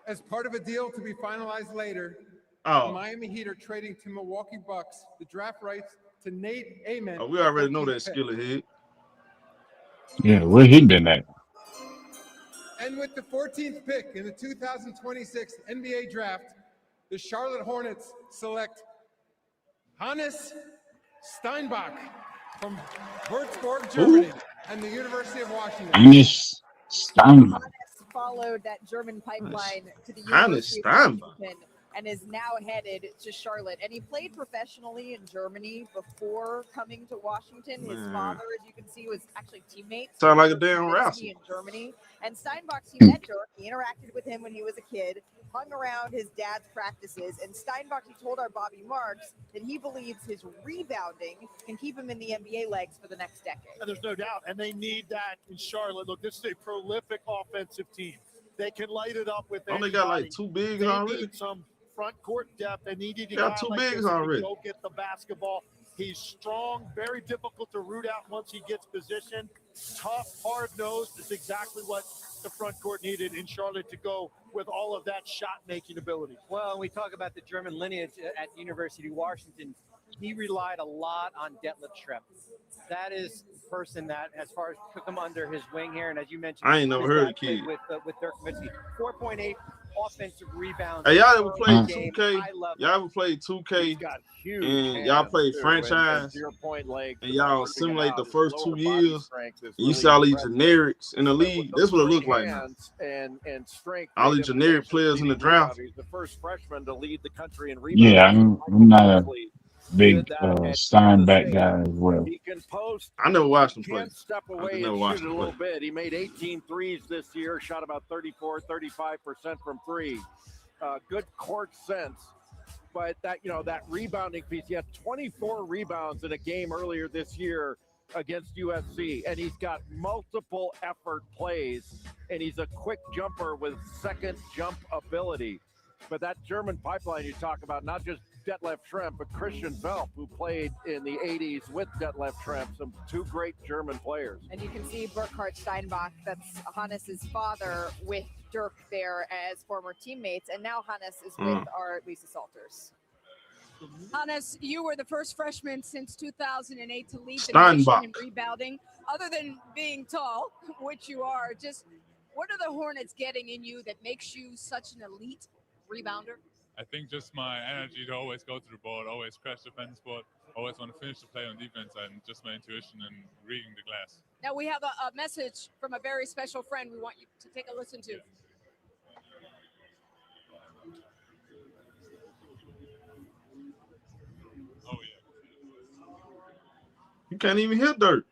as part of a deal to be finalized later, Oh. the Miami Heat are trading to Milwaukee Bucks the draft rights to Nate Amen. We already know that skillet head. Yeah, where he been at? And with the 14th pick in the 2026 NBA draft, the Charlotte Hornets select Hannes Steinbach from Würzburg, Germany, and the University of Washington. Hannes Steinbach. Hannes followed that German pipeline to the Hannes University of Steinbach. Washington and is now headed to Charlotte. And he played professionally in Germany before coming to Washington. His father, as you can see, was actually teammates. Sound like a damn rascal. In Germany. And Steinbach, he met Dirk. He interacted with him when he was a kid, hung around his dad's practices. And Steinbach, he told our Bobby Marks that he believes his rebounding can keep him in the NBA legs for the next decade. And there's no doubt. And they need that in Charlotte. Look, this is a prolific offensive team. They can light it up with Only got like 2 bigs they already. Need some front court depth. They needed to Got 2 bigs already. Go get the basketball. He's strong, very difficult to root out once he gets positioned. Tough, hard-nosed. It's exactly what the front court needed in Charlotte to go with all of that shot-making ability. Well, when we talk about the German lineage at University of Washington, he relied a lot on Detlef Schrempf. That is the person that, as far as took him under his wing here, and as you mentioned, I ain't never heard of the kid. With Dirk Nowitzki, 4.8 offensive rebounds. Hey, y'all ever played game, 2K? Y'all ever played 2K? And y'all played franchise? And y'all simulate the first 2 years? And you see all these generics in the league? That's what it looked like now. And strength. All these generic players in the draft. He's the first freshman to lead the country in rebounding. Yeah, I'm not a big Steinbach guy as well. He can post. I never watched him play. Can't step I away never and watched shoot him a little play. bit. He made 18 threes this year, shot about 34, 35% from 3. Good court sense. But that rebounding piece, he had 24 rebounds in a game earlier this year against USC, and he's got multiple effort plays, and he's a quick jumper with second jump ability. But that German pipeline you talk about, not just Detlef Schrempf, but Christian Velp, who played in the 80s with Detlef Schrempf, some 2 great German players. And you can see Burkhard Steinbach, that's Hannes' father, with Dirk there as former teammates. And now Hannes is with our Lisa Salters. Hannes, you were the first freshman since 2008 to lead the Steinbach. nation in rebounding. Other than being tall, which you are, just what are the Hornets getting in you that makes you such an elite rebounder? I think just my energy to always go to the ball, always crash the fence spot, always want to finish the play on defense, and just my intuition and reading the glass. Now we have a message from a very special friend we want you to take a listen to. Oh, yeah. You can't even hit Dirk.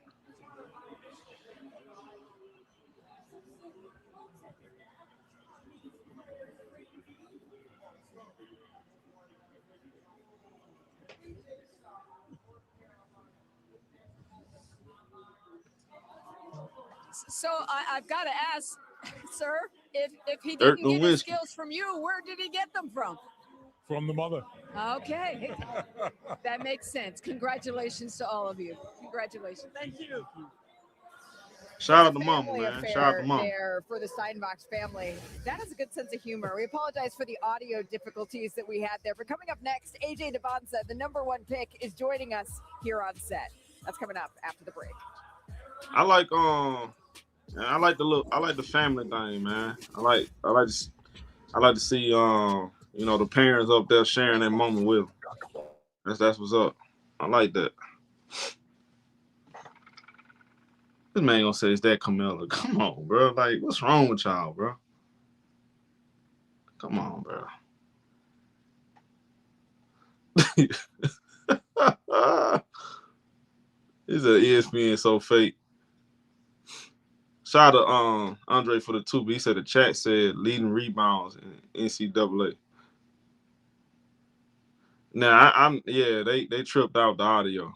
So I've got to ask, sir, if he Dirk didn't get his Nowitzki. skills from you, where did he get them from? From the mother. Okay, that makes sense. Congratulations to all of you. Congratulations. Thank you. Shout out to mama, Family man. affair Shout out to mama. there for the Steinbach family. That is a good sense of humor. We apologize for the audio difficulties that we had there. But coming up next, AJ Dybantsa, the #1 pick, is joining us here on set. That's coming up after the break. I like the family thing, man. I like to see the parents up there sharing that moment with them. That's what's up. I like that. This man gonna say it's that Camilla. Come on, bro. Like, what's wrong with y'all, bro? Come on, bro. This is ESPN so fake. Shout out to Andre for the 2, but he said the chat said leading rebounds in NCAA. Now they tripped out the audio.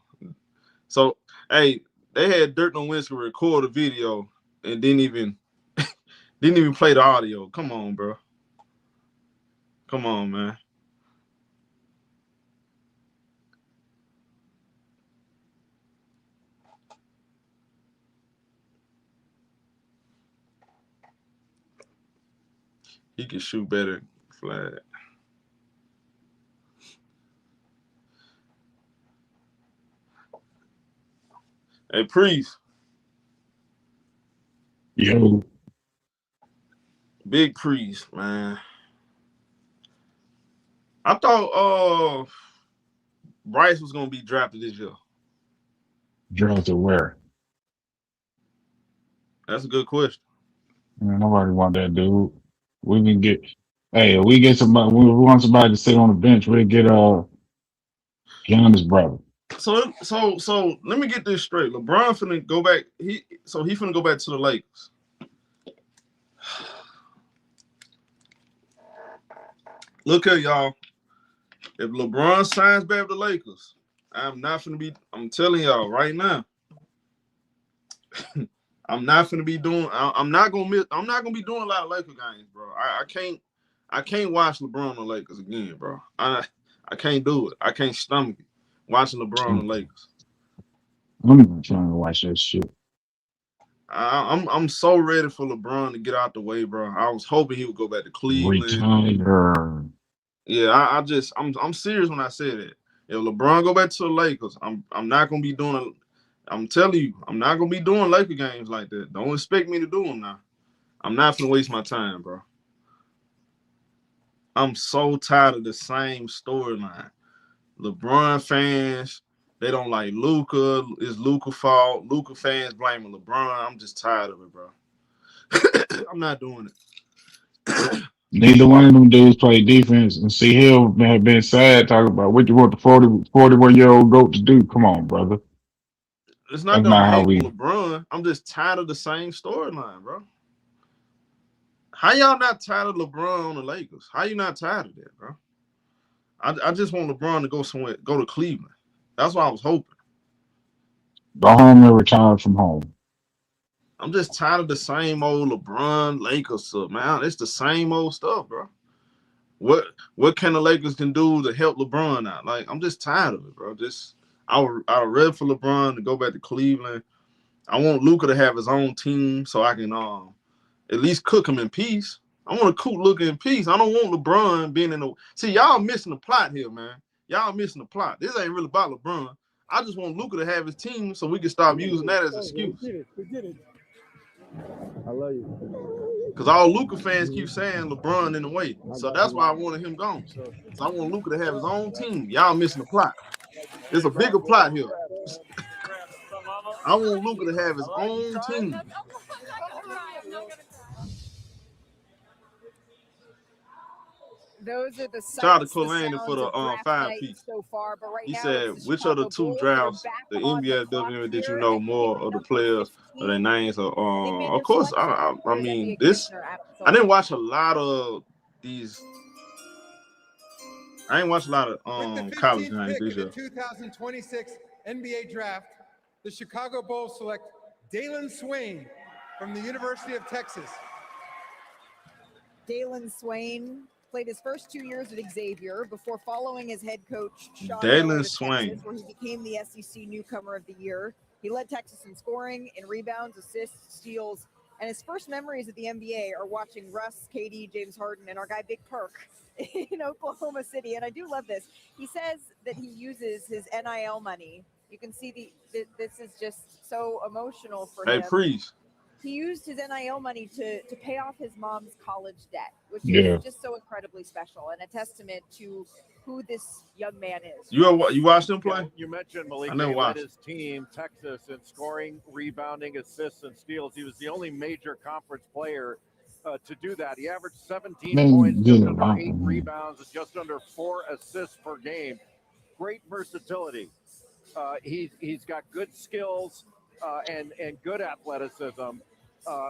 So hey, they had Dirk Nowitzki record a video and didn't even play the audio. Come on, bro. Come on, man. He can shoot better. Flag. Hey, Priest. Yo. Big Priest, man. I thought Bryce was gonna be drafted this year. Drafted where? That's a good question. Man, nobody want that dude. We can get. Hey, we get somebody. We want somebody to sit on the bench. We'll get Giannis' brother. So let me get this straight. LeBron finna go back. He finna go back to the Lakers. Look here, y'all. If LeBron signs back with the Lakers, I'm telling y'all right now. I'm not gonna be doing a lot of Laker games, bro. I can't watch LeBron on the Lakers again, bro. I can't do it. I can't stomach it. Watching LeBron on the Lakers. I'm not trying to watch that shit. I'm so ready for LeBron to get out the way, bro. I was hoping he would go back to Cleveland. Retire. Yeah, I'm serious when I said it. If LeBron go back to the Lakers, I'm not gonna be doing I'm telling you, I'm not gonna be doing Laker games like that. Don't expect me to do them now. I'm not gonna waste my time, bro. I'm so tired of the same storyline. LeBron fans, they don't like Luka. It's Luka's fault. Luka fans blaming LeBron. I'm just tired of it, bro. I'm not doing it. Neither one of them dudes play defense. And see, Hill have been sad talking about what you want the 41-year-old GOAT to do. Come on, brother. It's not gonna hate LeBron. I'm just tired of the same storyline, bro. How y'all not tired of LeBron on the Lakers? How you not tired of that, bro? I just want LeBron to go somewhere, go to Cleveland. That's what I was hoping. Go home and retire from home. I'm just tired of the same old LeBron Lakers stuff, man. It's the same old stuff, bro. What can the Lakers can do to help LeBron out? Like, I'm just tired of it, bro. I would rather for LeBron to go back to Cleveland. I want Luka to have his own team so I can at least cook him in peace. I want to cook Luka in peace. I don't want LeBron being in the. See, y'all missing the plot here, man. Y'all missing the plot. This ain't really about LeBron. I just want Luka to have his team so we can stop using that as an excuse. We get it. I love you. Because all Luka fans keep saying LeBron in the way. So that's why I wanted him gone. So I want Luka to have his own team. Y'all missing the plot. There's a bigger plot here. I want Luka to have his own team. Those are the shout out to Kalani for the 5-piece. So far, but right he now said, which are the two drafts the NBA WNBA did you know more of the players or their names? Of course, I mean this. I didn't watch a lot of these. I ain't watched a lot of college games this year. The 2026 NBA draft, the Chicago Bulls select Dalen Swain from the University of Texas. Dalen Swain played his first 2 years at Xavier before following his head coach, Sean Dalen Texas, Swain, where he became the SEC Newcomer of the Year. He led Texas in scoring, in rebounds, assists, steals, and his first memories of the NBA are watching Russ, KD, James Harden, and our guy Big Perk in Oklahoma City. And I do love this. He says that he uses his NIL money. You can see this is just so emotional for him. Hey, please. He used his NIL money to pay off his mom's college debt, which is just so incredibly special and a testament to who this young man is. You watched him play? You mentioned Malik led his team, Texas, in scoring, rebounding, assists, and steals. He was the only major conference player to do that. He averaged 17 points, just under 8 rebounds, and just under 4 assists per game. Great versatility. He's got good skills and good athleticism.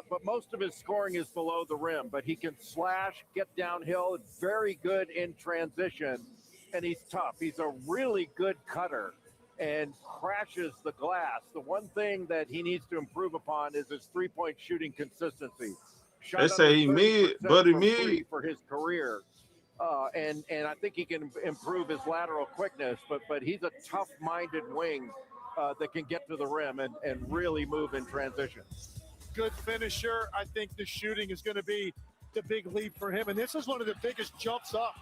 But most of his scoring is below the rim, but he can slash, get downhill, very good in transition, and he's tough. He's a really good cutter and crashes the glass. The one thing that he needs to improve upon is his three-point shooting consistency. They say he mid, buddy mid for his career. and I think he can improve his lateral quickness. But he's a tough-minded wing that can get to the rim and really move in transition. Good finisher. I think the shooting is going to be the big leap for him, and this is one of the biggest jumps up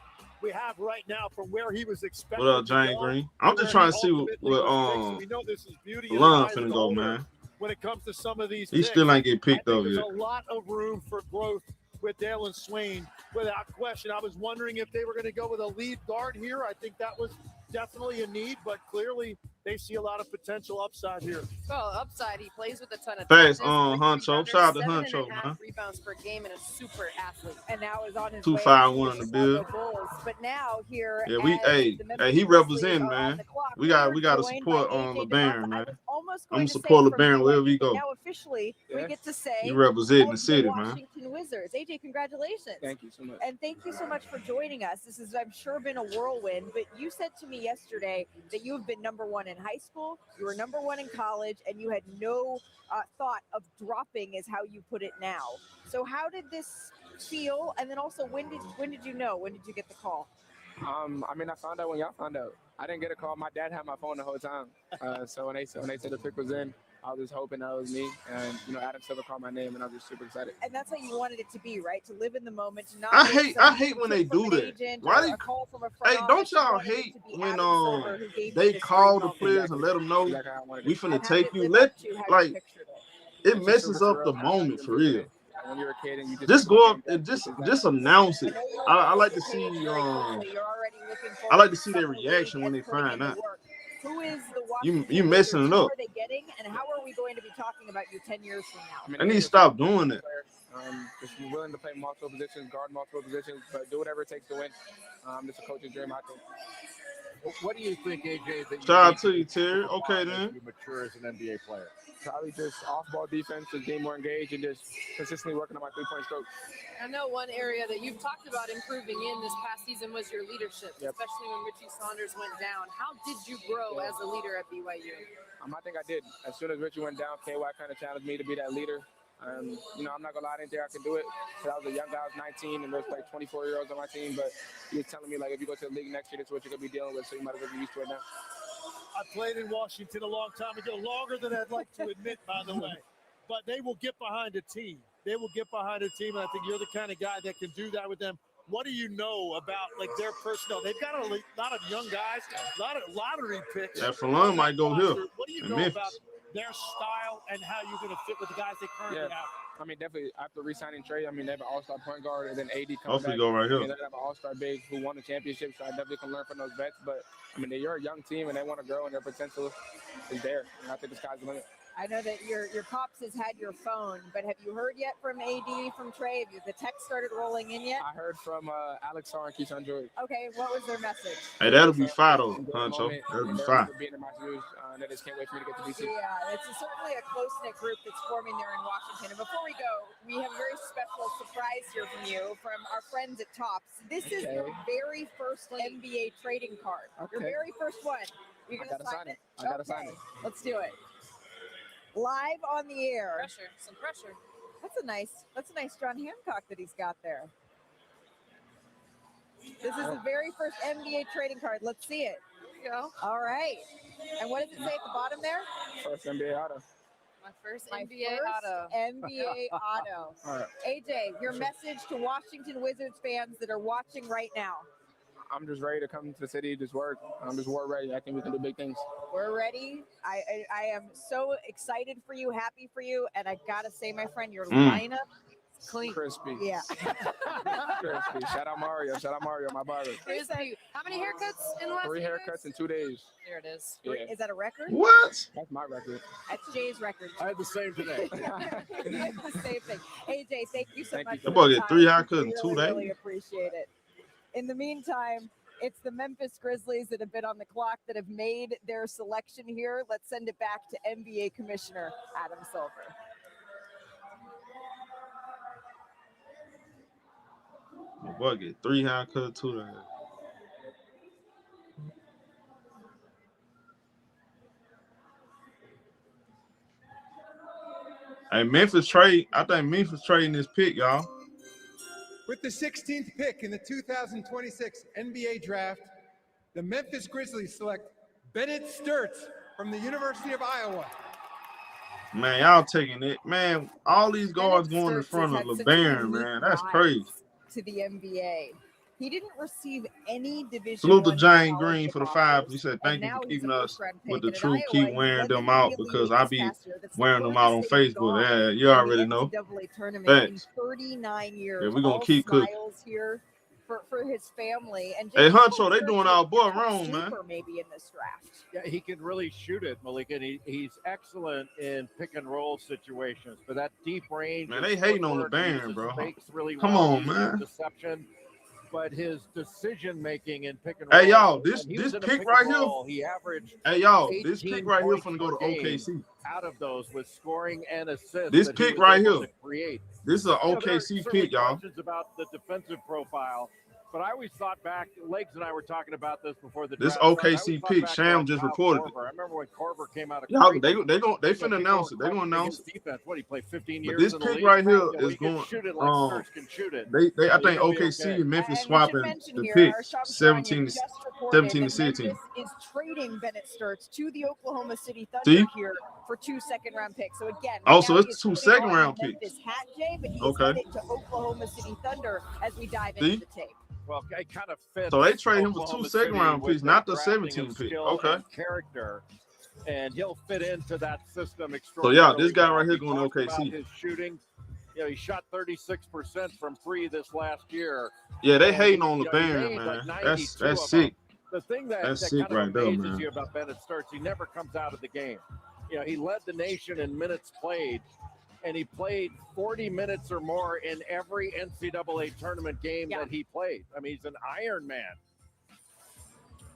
we have right now from where he was expected. What up, James Green? I'm just trying to see what we know this is beauty Lund finna go, man. When it comes to some of these, He still ain't get picked up there's yet. a lot of room for growth with Dalen Swain, without question. I was wondering if they were going to go with a lead guard here. I think that was definitely a need, but clearly they see a lot of potential upside here. Well, upside, he plays with a ton of Thanks, toughness, Huncho. Shout out to Huncho, 7.5 man. rebounds per game and a super athlete. And now is on his 2-5-1 in the build. But now here, Yeah, he representing, man. We got to support LeBaron, man. I'm gonna support LeBaron wherever he go. Now officially, we get to say He representing the city, man. Washington Wizards. AJ, congratulations. Thank you so much. And thank you so much for joining us. This has, I'm sure, been a whirlwind, but you said to me yesterday that you have been #1 in high school, you were #1 in college, and you had no thought of dropping, is how you put it now. So how did this feel? And then also, when did you know? When did you get the call? I mean, I found out when y'all found out. I didn't get a call. My dad had my phone the whole time. So when they said the pick was in, I was just hoping that was me. And, Adam Silver called my name, and I was just super excited. And that's how you wanted it to be, right? To live in the moment. To not I hate when they do that. Why hey, don't y'all hate when they call the players and let them know we finna take you? It messes up the moment for real. When you're a kid and you just go up and just announce it. I like to see I like to see their reaction when they find out. Who is the you messing it up. Who are they getting, and how are we going to be talking about you 10 years from now? I need to stop doing it. Just be willing to play multiple positions, guard multiple positions, but do whatever it takes to win. It's a coach's dream, I think. What do you think, AJ? That Shout out to you, Terry. Okay, then. You mature as an NBA player. Probably just off-ball defense, just being more engaged, and just consistently working on my three-point stroke. I know one area that you've talked about improving in this past season was your leadership, especially when Richie Saunders went down. How did you grow as a leader at BYU? I think I did. As soon as Richie went down, KY kind of challenged me to be that leader. I'm not going to lie, I didn't think I could do it. Because I was a young guy, I was 19, and there's like 24-year-olds on my team. But he was telling me, if you go to the league next year, this is what you're going to be dealing with, so you might as well get used to it now. I played in Washington a long time ago, longer than I'd like to admit, by the way. But they will get behind a team. They will get behind a team, and I think you're the kind of guy that can do that with them. What do you know about their personnel? They've got a lot of young guys, a lot of lottery picks. That Flemings might go here. What do you know about their style and how you're going to fit with the guys they currently have? I mean, definitely after re-signing Trey, they have an all-star point guard, and then AD comes Hopefully back. Go right here. They have an all-star big who won the championship, so I definitely can learn from those vets. But, they're a young team, and they want to grow, and their potential is there. And I think the sky's the limit. I know that your Pops has had your phone, but have you heard yet from AD, from Trey? Have the text started rolling in yet? I heard from Alex Sarr and Keaton George. Okay, what was their message? Hey, that'll be fire, though, Huncho. That'll be fire. Being in my shoes, and they just can't wait for me to get to DC. Yeah, it's certainly a close-knit group that's forming there in Washington. And before we go, we have a very special surprise here from you, from our friends at Topps. This is your very first NBA trading card. Your very first one. You're going to sign it? I got to sign it. Let's do it. Live on the air. Some pressure. That's a nice John Hancock that he's got there. This is the very first NBA trading card. Let's see it. There you go. All right. And what does it say at the bottom there? First NBA auto. My first NBA auto. NBA auto. All right. AJ, your message to Washington Wizards fans that are watching right now. I'm just ready to come to the city, just work. I'm just war ready. I think we can do big things. We're ready. I am so excited for you, happy for you, and I gotta say, my friend, your lineup is clean. Crispy. Yeah. Crispy. Shout out Mario, my barber. Crispy. How many haircuts in the last 3 haircuts in 2 days. There it is. Yeah. Is that a record? What? That's my record. That's Jay's record. I had the same today. The same thing. AJ, thank you so much. I'm about to get 3 haircuts in 2 days. Really appreciate it. In the meantime, it's the Memphis Grizzlies that have been on the clock that have made their selection here. Let's send it back to NBA Commissioner Adam Silver. My boy get 3 haircuts, 2 days. Hey, Memphis trade. I think Memphis trading this pick, y'all. With the 16th pick in the 2026 NBA Draft, the Memphis Grizzlies select Bennett Sturtz from the University of Iowa. Man, y'all taking it. Man, all these guards Bennett going in Sturtz front has of had such a LeBaron, unique man. That's rise crazy. To the NBA. He didn't receive any Division Salute to I Jane college Green for the offers, 5. He said, and thank you now for he's keeping a us first-round with pick. the And in truth. Iowa, Keep he wearing led them the out Media because League I this be past year. That's the wearing them out on furthest they've Facebook. gone Yeah, you in already the know. NCAA tournament in Thanks. 39 years. Yeah, we're going All to keep cooking. smiles here for his family. And Hey, James Huncho, they Sturtz doing is our boy a top wrong, man. sleeper maybe in this draft. Yeah, he can really shoot it, Malik, and he's excellent in pick and roll situations. But that deep range, Man, his they hating on footwork, LeBaron, uses bro. fakes really Come well, on, uses man. deception. But his decision making in pick and roll. Hey, y'all, this when he was in a pick pick right and here. roll, he averaged. Hey, y'all, this 18 pick right here points finna go to per game OKC. Out of those with scoring and assists. This that he pick was right able here. to create. This is an So there are OKC certainly pick, y'all. questions about the defensive profile, but I always thought back. Legs and I were talking about this before the This draft. started. I OKC always thought pick, back to, Sham like, just Kyle reported it. Korver. I remember when Korver came out of Y'all, Creighton, they finna people announce were it. They gonna questioning announce his it. defense. What, he played 15 But years this in the pick league? right here When is he can going. shoot it like Sturtz can shoot it. I He'll think be OKC okay. and Memphis And we should swapping mention the here, picks, our Shop 17 just reported 17 to that 16. Memphis is trading Bennett Sturtz to the Oklahoma City Thunder See? here for 2 second-round picks. So again, Oh, right so now it's he is 2 putting second-round on the picks. Memphis hat, Jay, but he is Okay. headed to Oklahoma City Thunder as we dive See? into the tape. Well, it kind of fits. So they trade him for Oklahoma 2 second-round City picks, with not their the drafting 17 of pick. skill Okay. and character, and he'll fit into that system So extraordinarily. yeah, this guy well. right here We going to talked about OKC. his shooting. You know, he shot 36% from 3 this last year. Yeah, they And hating he, on you know, he LeBaron, made man. like 92 That's of sick. them. The thing that That's kind sick of right there, amazes man. you about Bennett Sturtz, he never comes out of the game. You know, he led the nation in minutes played, and he played 40 minutes or more in every NCAA tournament game that he played. I mean, he's an Iron Man.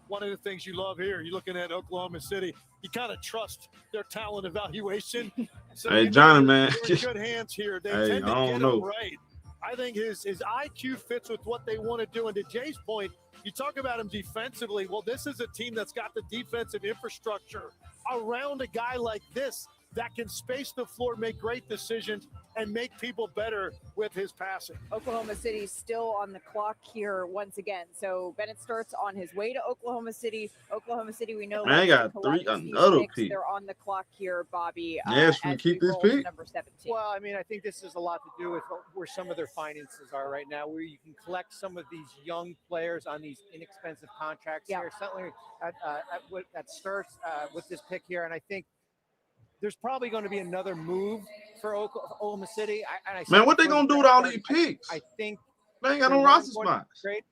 One of the things you love here, you're looking at Oklahoma City, you kind of trust their talent evaluation. So Hey, you know Johnny, man. you're in good hands here. They Hey, tend to I don't get know. him right. I think his IQ fits with what they want to do. And to Jay's point, you talk about him defensively. Well, this is a team that's got the defensive infrastructure around a guy like this that can space the floor, make great decisions, and make people better with his passing. Oklahoma City still on the clock here once again. So Bennett Sturtz on his way to Oklahoma City. Oklahoma City, we know. Man, they loves to got collect 3 these another picks. pick. They're on the clock here, Bobby. Yes, we as keep we this roll to pick. number 17. Well, I mean, I think this has a lot to do with where some of their finances are right now, where you can collect some of these young players on these inexpensive contracts here. Certainly at Sturtz with this pick here, and I think there's probably going to be another move for Oklahoma City. Man, what they gonna do with all these picks? I think They ain't got they no weren't roster going to spots. trade.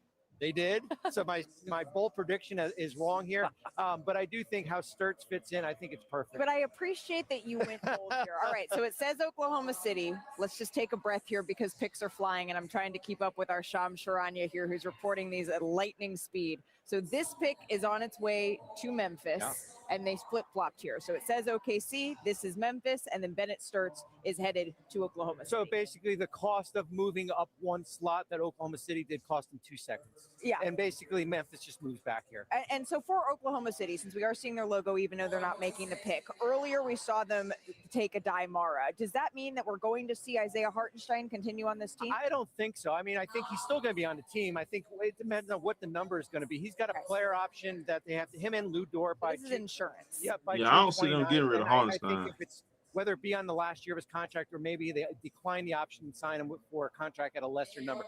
They did. So my bold prediction is wrong here. But I do think how Sturtz fits in, I think it's perfect. But I appreciate that you went bold here. All right, so it says Oklahoma City. Let's just take a breath here because picks are flying, and I'm trying to keep up with our Sham Sharanya here, who's reporting these at lightning speed. So this pick is on its way to Memphis, and they flip-flopped here. So it says OKC, this is Memphis, and then Bennett Sturtz is headed to Oklahoma City. So basically the cost of moving up one slot that Oklahoma City did cost them 2 seconds. Yeah. And basically Memphis just moves back here. And so for Oklahoma City, since we are seeing their logo, even though they're not making the pick, earlier we saw them take a Dybantsa. Does that mean that we're going to see Isaiah Hartenstein continue on this team? I don't think so. I mean, I think he's still going to be on the team. I think it depends on what the number is going to be. He's got a player option that they have to him and Lou Dort by This is insurance. Yeah, by Yeah, I don't see them 29, getting rid of and I Hartenstein. think if it's whether it be on the last year of his contract or maybe they decline the option and sign him for a contract at a lesser number.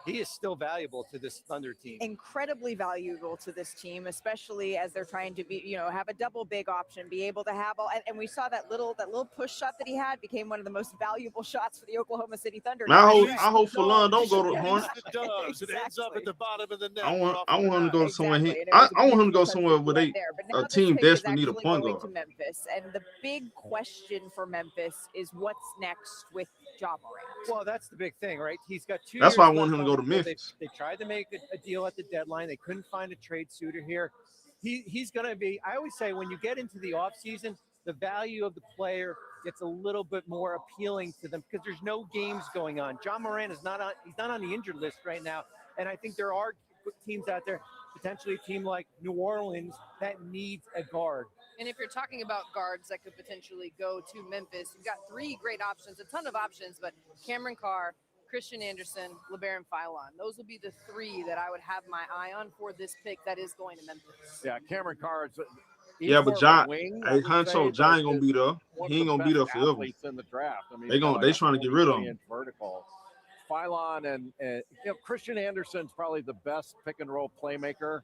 He is still valuable to this Thunder team. Incredibly valuable to this team, especially as they're trying to be, have a double big option, be able to have all, and we saw that little push shot that he had became one of the most valuable shots for the Oklahoma City Thunder. Man, I hope Falun don't go to Hornets. It does. It ends up at the bottom of the net. I want him to go somewhere. Exactly. I want him to go somewhere where Right there. But now a this team pick is desperately need a actually point going guard. to Memphis, and the big question for Memphis is what's next with Ja Morant. Well, that's the big thing, right? He's got 2 That's years why I left want him to on go to the deal. Memphis. They tried to make a deal at the deadline. They couldn't find a trade suitor here. He's going to be, I always say, when you get into the offseason, the value of the player gets a little bit more appealing to them because there's no games going on. Ja Morant is not on the injured list right now. And I think there are teams out there, potentially a team like New Orleans, that needs a guard. And if you're talking about guards that could potentially go to Memphis, you've got 3 great options, a ton of options, but Cameron Carr, Christian Anderson, LeBaron Philon. Those will be the three that I would have my eye on for this pick that is going to Memphis. Yeah, Cameron Carr's. Yeah, but John, hey, Huncho, John ain't gonna be there. He ain't gonna be there forever. In the draft. I mean, they trying to get rid of him. Vertical. Philon and Christian Anderson's probably the best pick and roll playmaker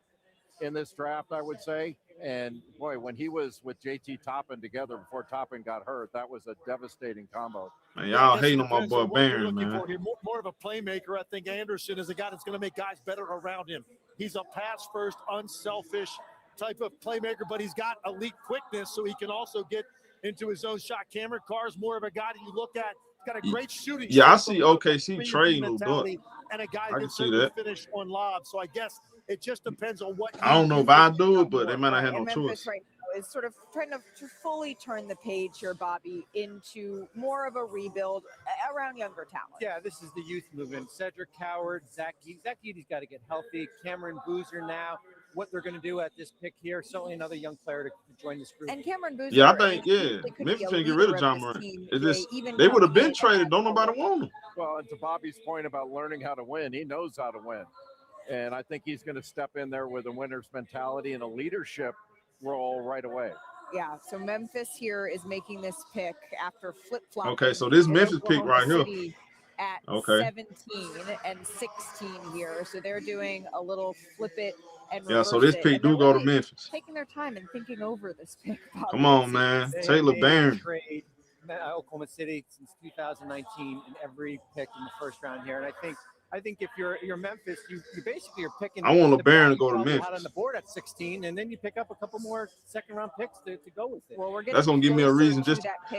in this draft, I would say. And boy, when he was with JT Toppin together before Toppin got hurt, that was a devastating combo. Man, y'all hating on my boy Barron, man. More of a playmaker. I think Anderson is a guy that's going to make guys better around him. He's a pass-first, unselfish type of playmaker, but he's got elite quickness, so he can also get into his own shot. Cameron Carr's more of a guy that you look at. He's got a great shooting. Yeah, I see OKC trade Lou and a guy I that can finish on lob. So I guess it just depends on what. I don't know if I do it, but they might not have no Memphis choice. right now is sort of trying to fully turn the page here, Bobby, into more of a rebuild around younger talent. Yeah, this is the youth movement. Cedric Coward, Zach Edey's got to get healthy. Cameron Boozer now. What they're going to do at this pick here, certainly another young player to join this group. And Cameron Boozer. Yeah, I think, Memphis can get rid of John Moran. It's just, they would have been traded. Don't nobody want him. Well, and to Bobby's point about learning how to win, he knows how to win. And I think he's going to step in there with a winner's mentality and a leadership role right away. Yeah, so Memphis here is making this pick after flip-flopping. Okay, so this Memphis pick right here. At 17 and 16 here. So they're doing a little flip it and yeah, so this pick do go to Memphis. Taking their time and thinking over this pick. Come on, man. Taylor Barron. Trade Oklahoma City since 2019 in every pick in the first round here. And I think if you're Memphis, you basically are picking. I want LeBaron to go to Memphis. Out on the board at 16, and then you pick up a couple more second-round picks to go with it. Well, that's gonna give me a reason.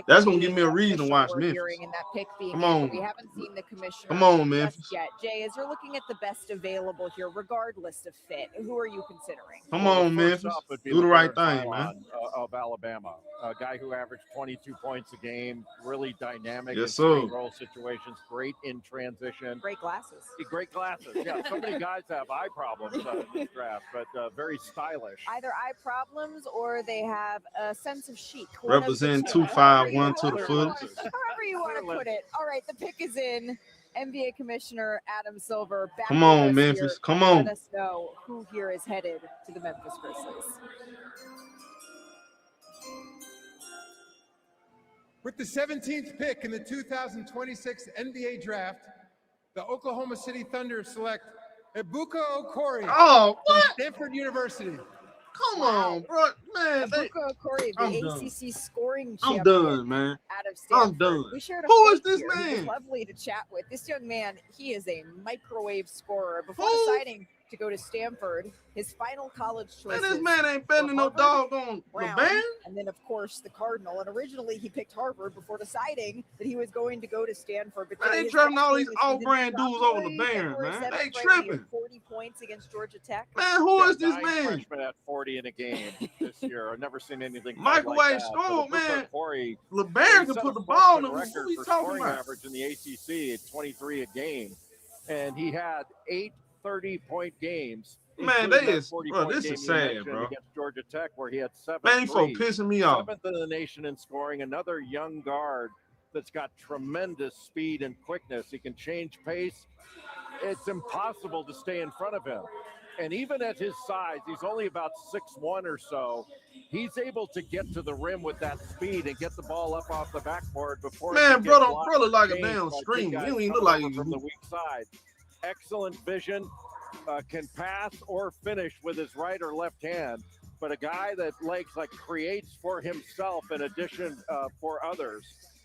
That's gonna give me a reason to watch Memphis. In that pick being Come on. We haven't seen the commissioner. Come on, Memphis. Yet, Jay, as you're looking at the best available here, regardless of fit, who are you considering? Come on, Memphis. Do the right thing, man. Of Alabama, a guy who averaged 22 points a game, really dynamic yes, in role situations, great in transition. Great glasses. Great glasses. Yeah, so many guys have eye problems in this draft, but very stylish. Either eye problems or they have a sense of chic. Represent 251 to the foot. However you want to put it. All right, the pick is in. NBA Commissioner Adam Silver. Back Come on, with us Memphis. Here. Come on. Let us know who here is headed to the Memphis Grizzlies. With the 17th pick in the 2026 NBA Draft, the Oklahoma City Thunder select Ebuka Okori from Stanford University. Come on, bro. Man, Ebuka Okori, the ACC scoring champion. I'm done, man. Out of Stanford. I'm done. We shared a Who is face this here. He was man? lovely to chat with. This young man, he is a microwave scorer. Before deciding to go to Stanford, his final college choices. Man, this man ain't betting no dog on LeBaron. And then, of course, the Cardinal. And originally, he picked Harvard before deciding that he was going to go to Stanford. But Man, they drafting all these off-brand dudes over LeBaron, man. They tripping. 40 points against Georgia Tech. Man, who is this man? Freshman at 40 in a game this year. I've never seen anything Microwave like that. score, man. Corey, LeBaron can put the ball in the record Who we for talking scoring about? average in the ACC at 23 a game, and he had 8 30-point games. Man, including they that is, 40 bro, point this game is you sad, mentioned bro. Against Georgia Tech, where he had 7 Man, you for threes. pissing me off. 7th in the nation in scoring. Another young guard that's got tremendous speed and quickness. He can change pace. It's impossible to stay in front of him. And even at his size, he's only about 6'1" or so. He's able to get to the rim with that speed and get the ball up off the backboard before. Man, it brother, gets blocked brother and like a changed damn by two screamer. guys He don't even coming look like over he- from the weak side. Excellent vision, can pass or finish with his right or left hand. But a guy that creates for himself in addition for others.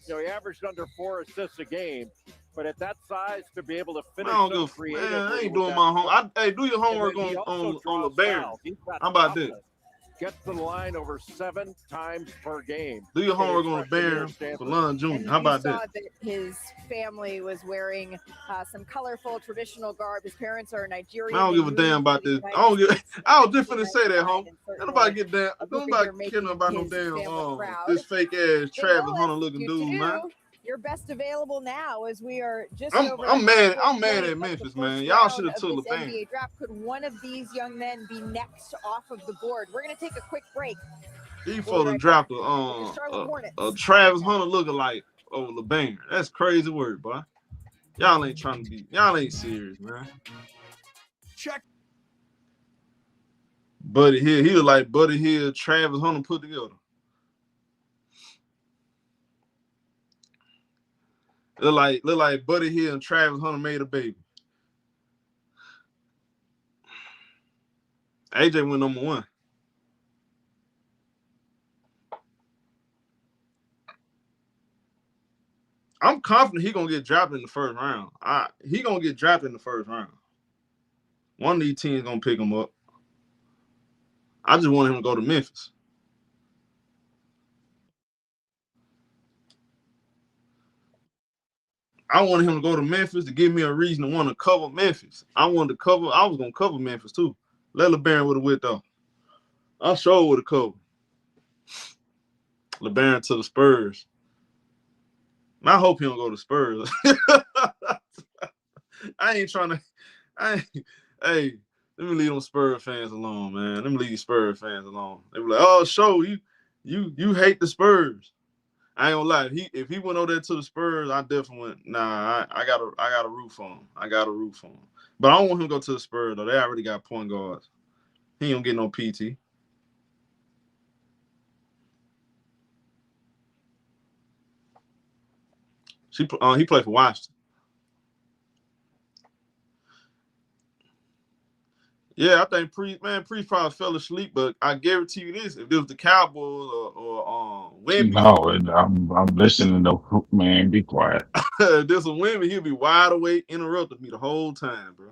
You know, he averaged under 4 assists a game. But at that size, to be able to finish I don't so give a creatively, man. I ain't with doing that- my home. Hey, do your homework And then he on also draws LeBaron. fouls. He's got How about that? toughness. Gets to the line over 7 times per game. Do your In homework his on freshman year at LeBaron Stanford. for Lon Jr. How about you saw that? that his family was wearing some colorful traditional garb. His parents are Nigerian. I don't give a damn about this. I was just finna say that, home. Nobody get down. Nobody caring about no damn this fake ass Travis Hunter looking dude, man. You're best available now as we are just I'm over mad. the I'm mad at of the Memphis, first man. Y'all round should have of took this LeBaron. NBA draft. Could one of these young men be next off of the board? We're going to take a quick break. He supposed to drop a Travis Hunter lookalike over LeBaron. That's crazy word, boy. Y'all ain't trying to be. Y'all ain't serious, man. Check. Buddy Hill, he look like Buddy Hill, Travis Hunter put together. Look like Buddy Hill and Travis Hunter made a baby. AJ went number 1. I'm confident he gonna get drafted in the first round. He gonna get drafted in the first round. One of these teams gonna pick him up. I just want him to go to Memphis. I wanted him to go to Memphis to give me a reason to want to cover Memphis. I was gonna cover Memphis too. Let LeBaron would have went though. I sure would have covered. LeBaron to the Spurs. I hope he don't go to Spurs. I ain't trying to. Hey, let me leave them Spurs fans alone, man. Let me leave these Spurs fans alone. They be like, "Oh, you hate the Spurs." I ain't gonna lie. If he went over there to the Spurs, I definitely went. Nah, I got a root for him. I got a root for him. But I don't want him to go to the Spurs though. They already got point guards. He ain't gonna get no PT. He played for Washington. Yeah, I think Priest probably fell asleep, but I guarantee you this: if it was the Cowboys or Wemby, No, I'm listening to man. Be quiet. if this was Wemby, he'd be wide awake, interrupting me the whole time, bro.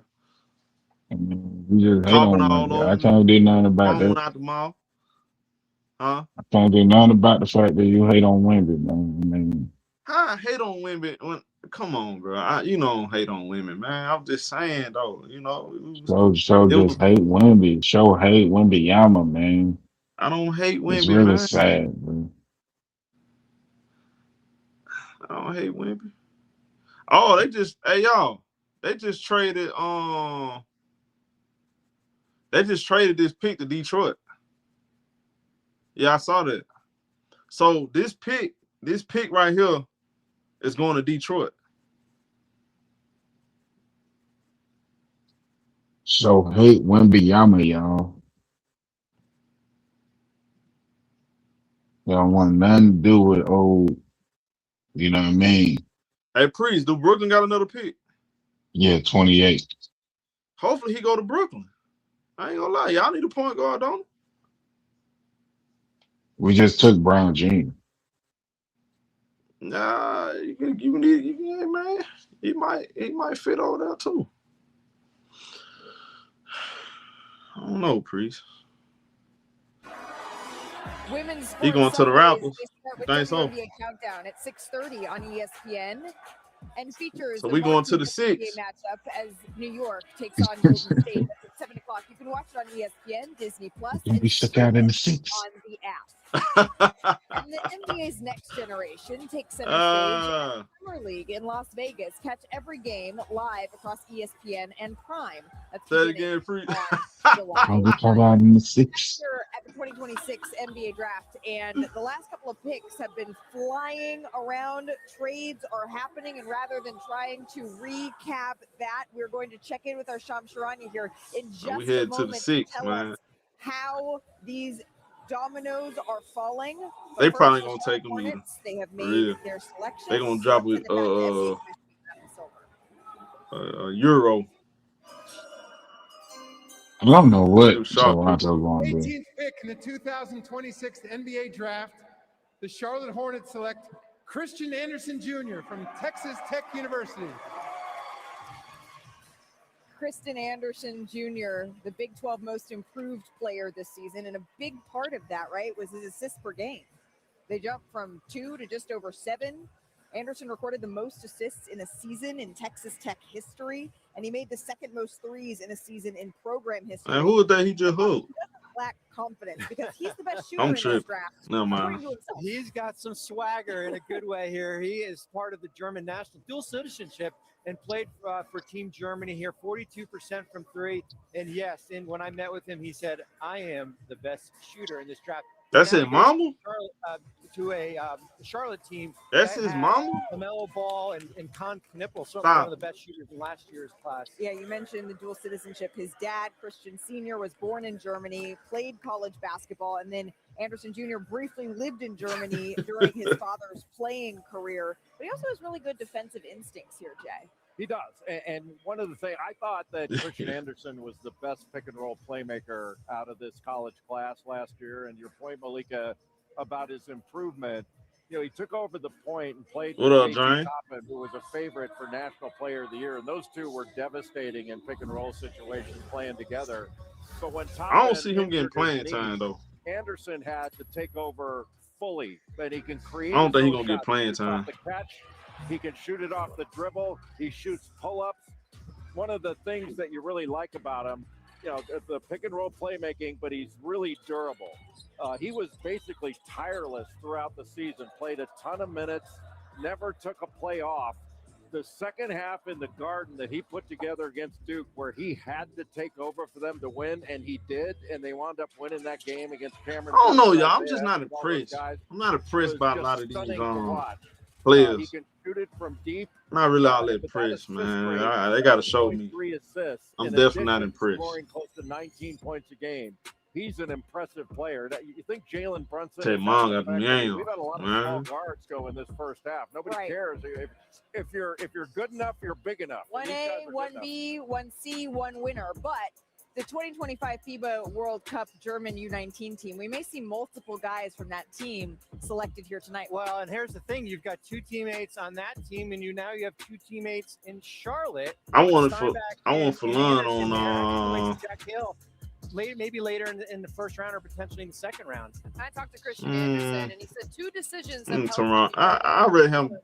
You just hate Talking on all me. over I me. can't do nothing about Phone that. out the mouth. Huh? I can't do nothing about the fact that you hate on Wemby, man. I mean, How I hate on women? Come on, bro. I don't hate on women, man. I'm just saying, though. You know, show just hate Wemby. Show hate Wembanyama, man. I don't hate It's Wemby, really man. sad, bro. I don't hate Wemby. Oh, y'all. They just traded this pick to Detroit. Yeah, I saw that. So this pick right here is going to Detroit. So hate Wembanyama, y'all. They don't want nothing to do with old, you know what I mean? Hey, Priest, do Brooklyn got another pick? Yeah, 28. Hopefully he go to Brooklyn. I ain't gonna lie, y'all need a point guard, don't it? We just took Brown Jr. Nah, you can, man. He might fit over there too. I don't know, Priest. Women's sports He going to the Sundays, Raptors. they start with Think so? WNBA Countdown at 6:30 on ESPN, and features So the we going to the marquee 6. NBA matchup as New York takes on Golden State at 7 o'clock. You can watch it on ESPN, Disney Plus, Don't be and stuck stream out in the it 6. on the app. And the NBA's next generation takes center stage at Summer League in Las Vegas. Catch every game live across ESPN and Prime. That's Say it beginning again, Priest. on July. Don't be stuck out in the 6. Here at the 2026 NBA draft, and the last couple of picks have been flying around. Trades are happening, and rather than trying to recap that, we're going to check in with our Shams Charania here in just We a head moment to the 6, tell man. us how these dominoes are falling. But They first, probably the gonna Charlotte take him either. Hornets, they have For made real. their selection. They gonna drop with Euro. I don't know what New shot Toronto going to do. 18th pick in the 2026 NBA draft, the Charlotte Hornets select Christian Anderson Jr. from Texas Tech University. Kristen Anderson Jr., the Big 12 most improved player this season, and a big part of that, right, was his assists per game. They jumped from 2 to just over 7. Anderson recorded the most assists in a season in Texas Tech history, and he made the second most threes in a season in program history. And who was that he just hooked? He doesn't lack confidence because he's the best shooter I'm in this tripping. draft. Never mind. according to himself. He's got some swagger in a good way here. He is part of the German national dual citizenship and played for Team Germany here, 42% from 3. And yes, when I met with him, he said, I am the best shooter in this draft. That's his mama? To a Charlotte team. That's his mama? LaMelo Ball and Con Knippel, certainly Stop. one of the best shooters in last year's class. Yeah, you mentioned the dual citizenship. His dad, Christian Sr., was born in Germany, played college basketball, and then Anderson Jr. briefly lived in Germany during his father's playing career. But he also has really good defensive instincts here, Jay. He does. And one of the things, I thought that Christian Anderson was the best pick-and-roll playmaker out of this college class last year. And your point, Malika, about his improvement, you know, he took over the point and played with Darryn, who was a favorite for National Player of the Year. And those two were devastating in pick-and-roll situations playing together. But when I don't see him getting playing time, though. Anderson had to take over fully, but he can create. I don't think he's going to get playing time. The catch. He can shoot it off the dribble. He shoots pull-ups. One of the things that you really like about him, you know, the pick-and-roll playmaking, but he's really durable. He was basically tireless throughout the season, played a ton of minutes, never took a play off. The second half in the Garden that he put together against Duke, where he had to take over for them to win, and he did, and they wound up winning that game against Cameron. I don't know, y'all. I'm just not impressed. I'm not impressed by a lot of these players. He can shoot it from deep. Not really all that impressed, man. They got to show me. 3 assists. I'm definitely not impressed. Scoring close to 19 points a game. He's an impressive player. You think Jalen Brunson? We've had a lot of small guards go in this first half. Nobody cares if you're good enough, you're big enough. 1A, 1B, 1C, 1 winner. But the 2025 FIBA World Cup German U19 team, we may see multiple guys from that team selected here tonight. Well, and here's the thing. You've got 2 teammates on that team, and now you have 2 teammates in Charlotte. I want Falun on Jack Hill. Maybe later in the first round or potentially in the second round. I talked to Christian Anderson, and he said 2 decisions. Toronto. I read him.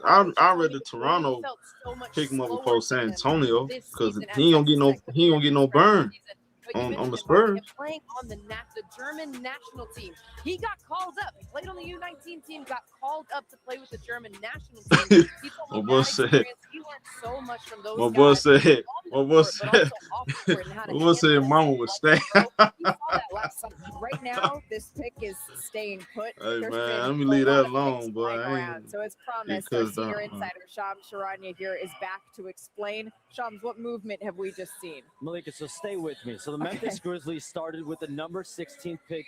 I read the Toronto pick him up before San Antonio because he ain't gonna get no burn on the Spurs. Playing on the German national team, he got called up. He played on the U19 team, got called up to play with the German national team. My boy said. He learned so much from those My guys. Boy said. Mama was staying. Right now, this pick is staying put. Hey, man, let me leave that alone, boy. So as promised, our senior insider, Shams Charania here is back to explain. Shams, what movement have we just seen? Malika, so stay with me. So the Memphis Grizzlies started with the number 16 pick,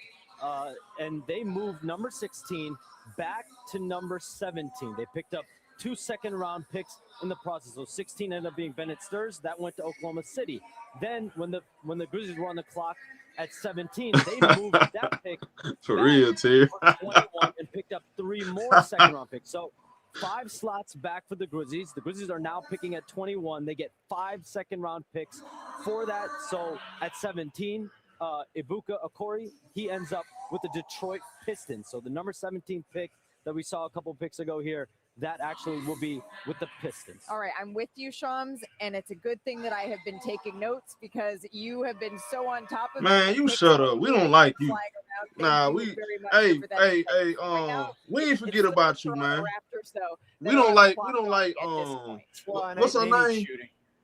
and they moved number 16 back to number 17. They picked up 2 second-round picks in the process. So 16 ended up being Bennett Sturs. That went to Oklahoma City. Then when the Grizzlies were on the clock at 17, they moved that pick for real, too. 21 and picked up 3 more second-round picks. So 5 slots back for the Grizzlies. The Grizzlies are now picking at 21. They get 5 second-round picks for that. So at 17, Ibuka Okori, he ends up with the Detroit Pistons. So the number 17 pick that we saw a couple picks ago here, that actually will be with the Pistons. All right, I'm with you, Shams, and it's a good thing that I have been taking notes because you have been so on top of it. Man, you shut up. We don't like you. Nah, we ain't forget about you, man. We don't like what's her name?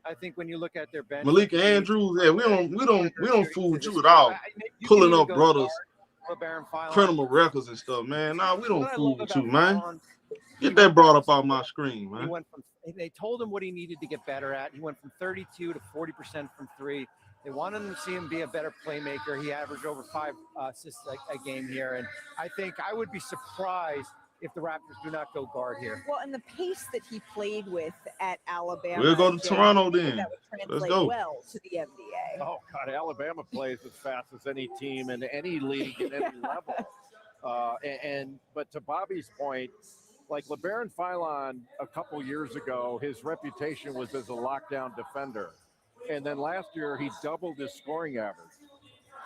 I think when you look at their bench, Malika Andrews, yeah, we don't fool with you at all. Pulling up brothers, criminal records and stuff, man. Nah, we don't fool with you, man. Get that brought up on my screen, man. They told him what he needed to get better at. He went from 32 to 40% from 3. They wanted him to see him be a better playmaker. He averaged over 5 assists a game here. And I think I would be surprised if the Raptors do not go guard here. Well, and the pace that he played with at Alabama. We'll go to Toronto then. That would translate Let's go. well to the NBA. Oh, God, Alabama plays as fast as any team in any league at any level. But to Bobby's point, like LeBaron Philon a couple years ago, his reputation was as a lockdown defender. And then last year, he doubled his scoring average.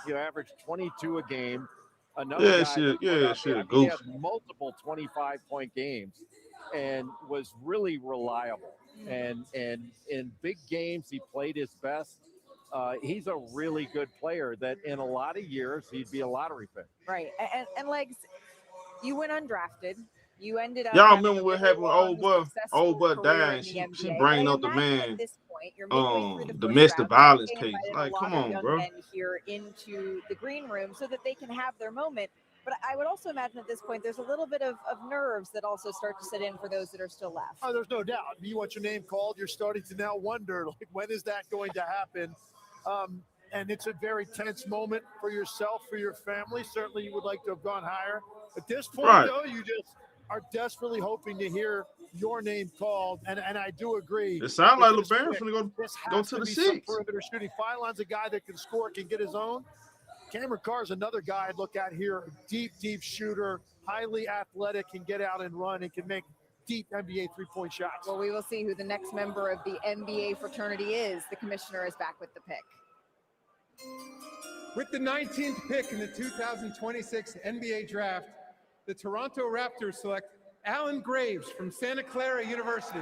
He averaged 22 a game. Another guy he had multiple 25-point games and was really reliable. And in big games, he played his best. He's a really good player that in a lot of years, he'd be a lottery pick. Right. And Legs, you went undrafted. You ended up. Y'all remember what happened with old boy died. She bringing up the man, domestic violence case. Like, come on, bro. Here into the green room so that they can have their moment. But I would also imagine at this point there's a little bit of nerves that also start to sit in for those that are still left. Oh, there's no doubt. You want your name called, you're starting to now wonder, like, when is that going to happen? And it's a very tense moment for yourself, for your family. Certainly you would like to have gone higher. At this point, though, you just are desperately hoping to hear your name called. And I do agree. It sounds like LeBaron's going to go to the six. Perimeter shooting. Filon's a guy that can score, can get his own. Cameron Carr's another guy I'd look at here. Deep shooter, highly athletic, can get out and run and can make deep NBA three-point shots. Well, we will see who the next member of the NBA fraternity is. The commissioner is back with the pick. With the 19th pick in the 2026 NBA draft, the Toronto Raptors select Alan Graves from Santa Clara University.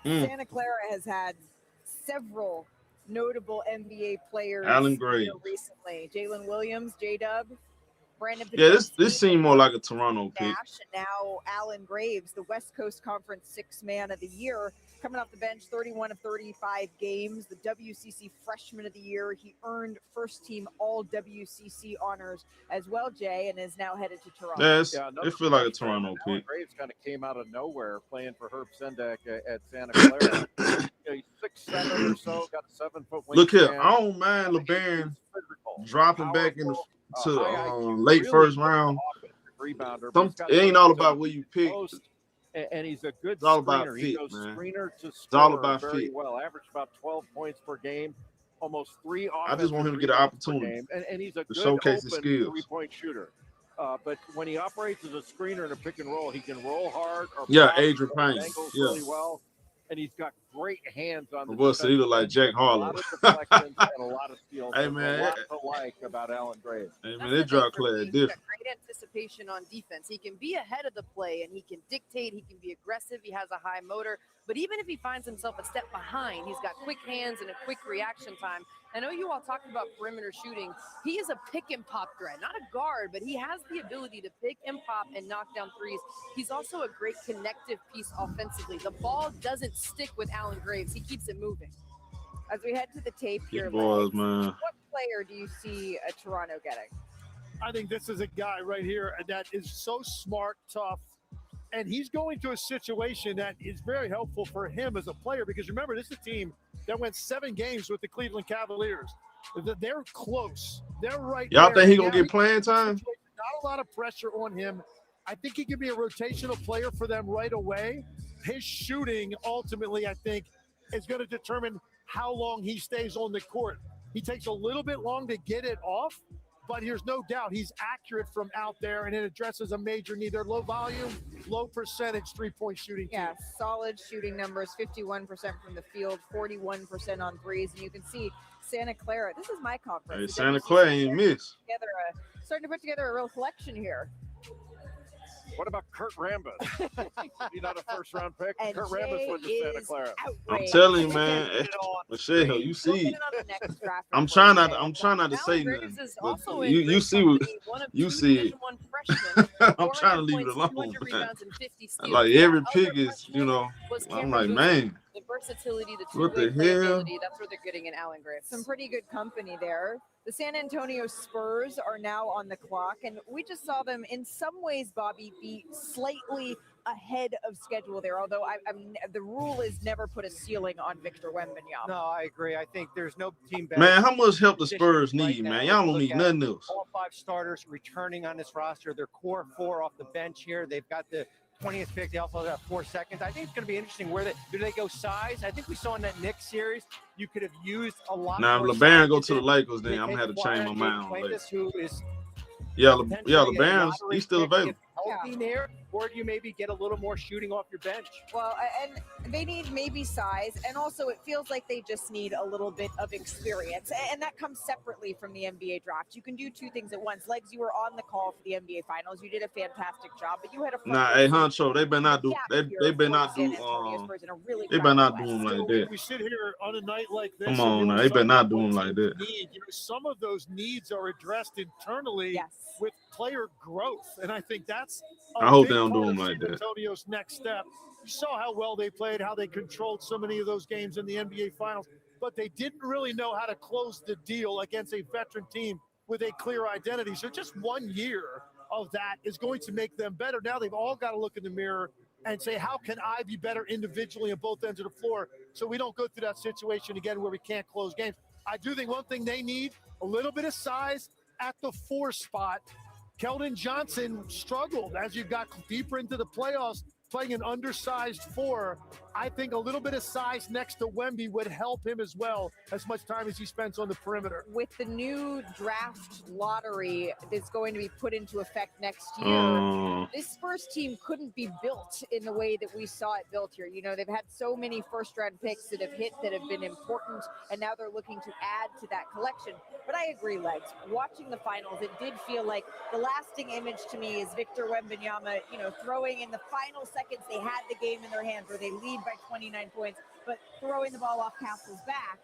Santa Clara has had several notable NBA players Alan Graves recently. Jalen Williams, J-Dub, Brandon. Yeah, this seemed more like a Toronto pick. And now Alan Graves, the West Coast Conference Sixth Man of the Year, coming off the bench, 31 of 35 games, the WCC Freshman of the Year. He earned first-team All-WCC honors as well, Jay, and is now headed to Toronto. Yeah, it feels like a Toronto pick. Graves kind of came out of nowhere playing for Herb Sendak at Santa Clara. He's 6'7" or so, got a 7-foot wingspan. Look here, I don't mind LeBaron dropping back into late first round. Rebounder. It ain't all about where you pick. And he's a good it's all about screener. fit, He goes man. screener to It's all scorer about very fit. well. Averaged about 12 points per game, almost 3 I just want him to get an opportunity and he's a to good showcase his open skills. three-point shooter. But when he operates as a screener in a pick and roll, he can roll hard. Or Yeah, pop Adrian or Payne. angles Yeah. really well. And he's got great hands on the What's he look like Jack Harlow. A lot of deflections and a lot of steals. Hey, There's man. a lot to like about Alan Graves. Hey, man, they draw Clay He's different. got great anticipation on defense. He can be ahead of the play and he can dictate. He can be aggressive. He has a high motor. But even if he finds himself a step behind, he's got quick hands and a quick reaction time. I know you all talked about perimeter shooting. He is a pick and pop threat, not a guard, but he has the ability to pick and pop and knock down threes. He's also a great connective piece offensively. The ball doesn't stick with Alan Graves. He keeps it moving. As we head to the tape here, Big boys, man. what player do you see Toronto getting? I think this is a guy right here that is so smart, tough, and he's going to a situation that is very helpful for him as a player because remember, this is a team that went 7 games with the Cleveland Cavaliers. They're close. They're right there. Y'all think he gonna get playing time? Not a lot of pressure on him. I think he can be a rotational player for them right away. His shooting ultimately, I think, is going to determine how long he stays on the court. He takes a little bit long to get it off, but there's no doubt he's accurate from out there, and it addresses a major need. They're low volume, low percentage three-point shooting team. Yeah, solid shooting numbers, 51% from the field, 41% on threes. And you can see Santa Clara, this is my conference. Hey, The Santa WCC Clara ain't miss. starting to put together a real collection here. What about Kurt Rambis? He's not a first-round pick. And Kurt Rambis went to Santa Clara. I'm telling you, man. Michelle, you see, I'm trying not to say nothing. But you see what you see. I'm trying to leave it alone. Man. Like every pick is, I'm like, man. The versatility, the What the two-way hell? playability, that's what they're getting in Alan Graves. Some pretty good company there. The San Antonio Spurs are now on the clock, and we just saw them in some ways, Bobby, be slightly ahead of schedule there, although the rule is never put a ceiling on Victor Wembanyama. No, I agree. I think there's no team better. Man, how much help the Spurs right need, now. man? Y'all don't Look need at nothing else. All 5 starters returning on this roster. Their core 4 off the bench here. They've got the 20th pick. They also have 4 seconds. I think it's going to be interesting where do they go size? I think we saw in that Knicks series, you could have used a lot Now, more if LeBaron size. go to the Lakers, then They I'm take gonna have to change my Jake mind on Quintus, Lakers. who is Yeah, potentially a LeBaron's lottery he's still pick, get available. healthy there, or do you maybe get a little more shooting off your bench? Well, and they need maybe size, and also it feels like they just need a little bit of experience, and that comes separately from the NBA draft. You can do 2 things at once. Legs, you were on the call for the NBA Finals. You did a fantastic job, but you had a Nah, hey, Honcho, they better not do. They better not do. They better not do them like that. We sit here on a night like this. Come on, now, they better not do them like that. Some of those needs are addressed internally with player growth, and I think that's. I hope big they don't do part them of like San that. Antonio's next step. You saw how well they played, how they controlled so many of those games in the NBA Finals, but they didn't really know how to close the deal against a veteran team with a clear identity. So just 1 year of that is going to make them better. Now they've all got to look in the mirror and say, how can I be better individually on both ends of the floor so we don't go through that situation again where we can't close games. I do think one thing they need, a little bit of size at the 4 spot. Keldon Johnson struggled as you got deeper into the playoffs, playing an undersized 4. I think a little bit of size next to Wemby would help him as well, as much time as he spends on the perimeter. With the new draft lottery that's going to be put into effect next year, this Spurs team couldn't be built in the way that we saw it built here. You know, they've had so many first-round picks that have hit that have been important, and now they're looking to add to that collection. But I agree, Legs. Watching the finals, it did feel like the lasting image to me is Victor Wembanyama, you know, throwing in the final seconds they had the game in their hands where they lead by 29 points, but throwing the ball off Castle's back.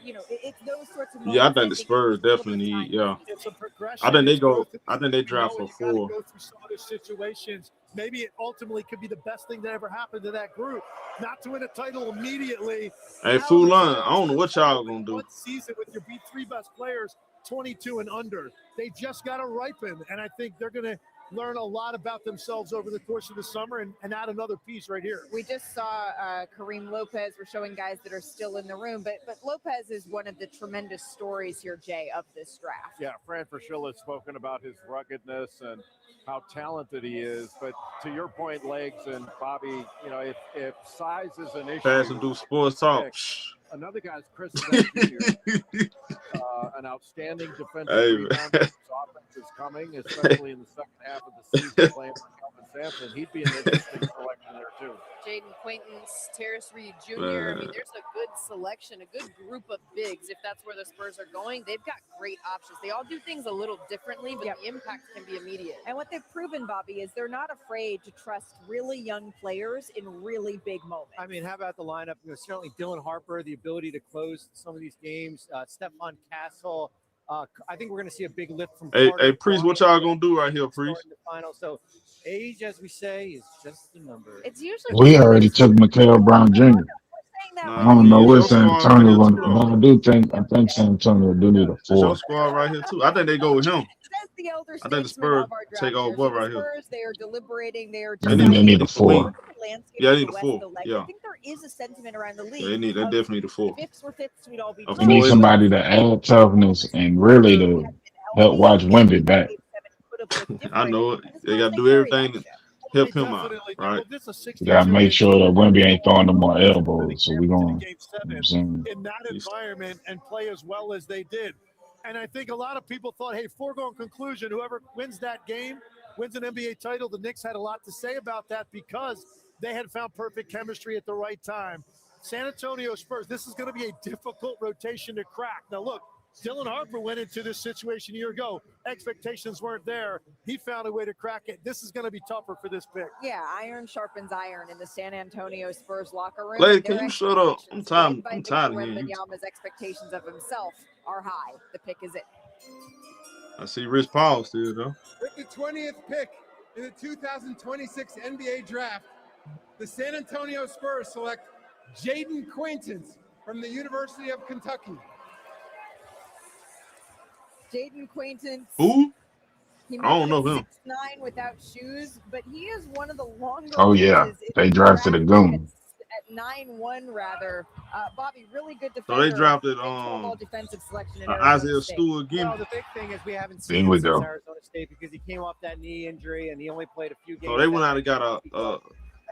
You know, it's those sorts of moments. Yeah, I think the Spurs definitely need. Yeah, it's a progression. I think they go. I think they draft for 4. Go through some other situations. Maybe it ultimately could be the best thing that ever happened to that group. Not to win a title immediately. Hey, Fulan, I don't know what y'all gonna do. One season with your 3 best players, 22 and under. They just got to ripen, and I think they're going to learn a lot about themselves over the course of the summer and add another piece right here. We just saw Kareem Lopez. We're showing guys that are still in the room, but Lopez is one of the tremendous stories here, Jay, of this draft. Yeah, Fran Fraschilla has spoken about his ruggedness and how talented he is. But to your point, Legs and Bobby, you know, if size is an issue, Pass and do sports talk. Another guy's Chris Jr., an outstanding defensive rebounder. His offense is coming, especially in the second half of the season, playing for Kelvin Sampson. He'd be an interesting selection there, too. Jaden Quaintance, Terrace Reed Jr. I mean, there's a good selection, a good group of bigs. If that's where the Spurs are going, they've got great options. They all do things a little differently, but the impact can be immediate. And what they've proven, Bobby, is they're not afraid to trust really young players in really big moments. I mean, how about the lineup? You know, certainly Dylan Harper, the ability to close some of these games. Stephon Castle. I think we're going to see a big lift from Florida. Hey, Priest, what y'all going to do right here, Priest? The final. So age, as we say, is just a number. It's usually we already took Mikael Brown Jr. I don't know what San Antonio want, but I think San Antonio do need a 4. Your squad right here too. I think they go with him. I think the Spurs take over right here. They are deliberating. They are. I think they need a 4. Yeah, they need a 4. Yeah. I think there is a sentiment around the league. Yeah, they definitely need a 4. Fifths were fifths, we'd all be. We need somebody to add toughness and really to help watch Wemby back. I know it. They got to do everything to help him out, right? You got to make sure that Wemby ain't throwing no more elbows. So we're going in that environment and play as well as they did. And I think a lot of people thought, hey, foregone conclusion, whoever wins that game wins an NBA title. The Knicks had a lot to say about that because they had found perfect chemistry at the right time. San Antonio Spurs, this is going to be a difficult rotation to crack. Now, look, Dylan Harper went into this situation a year ago. Expectations weren't there. He found a way to crack it. This is going to be tougher for this pick. Yeah, iron sharpens iron in the San Antonio Spurs locker room. Lady, can you shut up? I'm tired of hearing you. Wembanyama's expectations of himself are high. The pick is it. I see Rich Paul still, though. With the 20th pick in the 2026 NBA draft, the San Antonio Spurs select Jaden Quaintance from the University of Kentucky. Jaden Quaintance. Who? I don't know him. 6'9" without shoes, but he is one of the longer. Oh yeah, they drafted a goon. At 9'1", rather. Bobby, really good defender. So they drafted defensive selection in Isaiah Stewart again. Well, the big thing is we haven't seen him since Arizona State because he came off that knee injury and he only played a few games. So they went out and got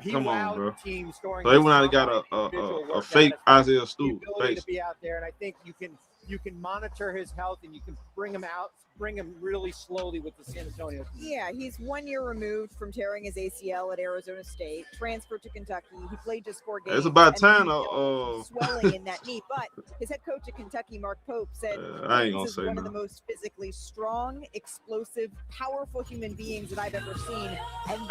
come on, bro. So they went out and got a fake Isaiah Stewart face. To be out there, and I think you can monitor his health and you can bring him really slowly with the San Antonio team. Yeah, he's 1 year removed from tearing his ACL at Arizona State, transferred to Kentucky. He played just 4 games. It's about time. Swelling in that knee, but his head coach at Kentucky, Mark Pope, said I ain't gonna this is say one of the most physically strong, explosive, powerful human beings that I've ever seen.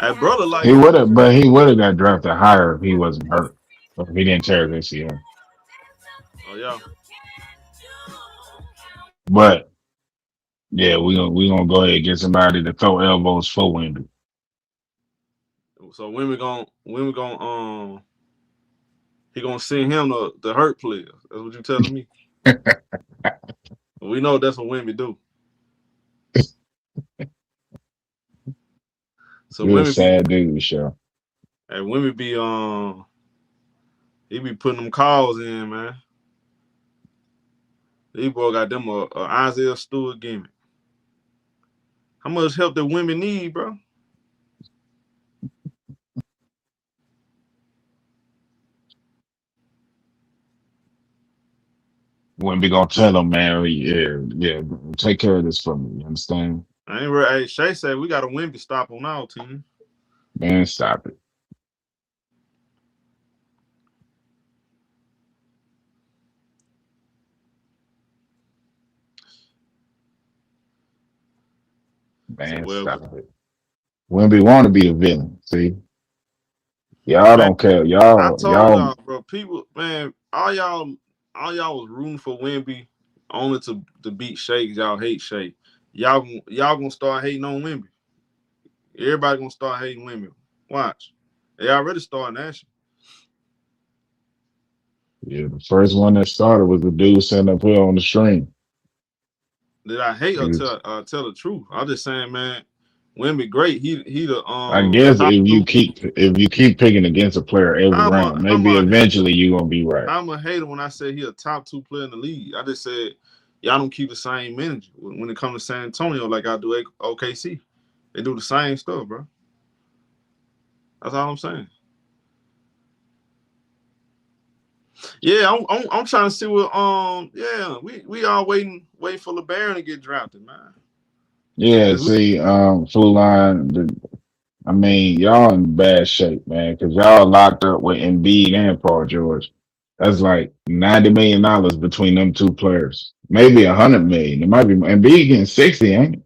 And brother, like he would have got drafted higher if he wasn't hurt. If he didn't tear his ACL. Oh yeah. But yeah, we gonna go ahead and get somebody to throw elbows for Wemby. So when we gonna he gonna send him the hurt players. That's what you telling me. We know that's what Wemby do. So You're a women be sad dude, show. and women be he be putting them calls in, man. These boy got them a Isaiah Stewart gimmick. How much help the women need, bro? When we gonna tell them, man, yeah, take care of this for me. You understand? I ain't real. Hey, Shay said we got a Wemby stop on our team. Man, stop it. Man, well, stop it. Wemby want to be the villain. See, y'all man, don't care. I Y'all, told y'all. y'all, bro. People, man, all y'all was rooting for Wemby only to beat Shay. Y'all hate Shay. Y'all gonna start hating on Wemby. Everybody gonna start hating Wemby. Watch. They already starting that shit. Yeah, the first one that started was the dude sitting up here on the stream. Did I hate or tell the truth? I'm just saying, man, Wemby great. He the I guess top if you two. keep picking against a player every I'm round, maybe a eventually you gonna be right. I'm a hater when I say he a top 2 player in the league. I just said y'all don't keep the same energy when it comes to San Antonio like I do OKC. They do the same stuff, bro. That's all I'm saying. Yeah, I'm trying to see what we all waiting for LeBaron to get drafted, man. Yeah, see, Fool Line, I mean, y'all in bad shape, man, because y'all locked up with Embiid and Paul George. That's like $90 million between them two players. Maybe $100 million. It might be Embiid getting 60, ain't it?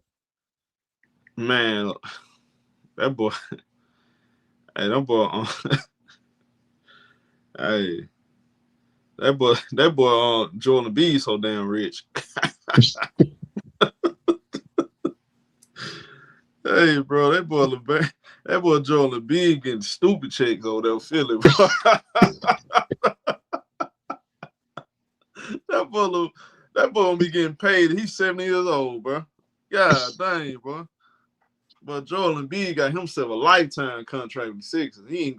Man, that boy, hey, that boy, hey, that boy, Joel Embiid so damn rich. Hey, bro, that boy Joel Embiid getting stupid checks over there, Philly, bro. that boy gonna be getting paid. He's 70 years old, bro. God dang, bro. But Joel Embiid got himself a lifetime contract with the Sixers. He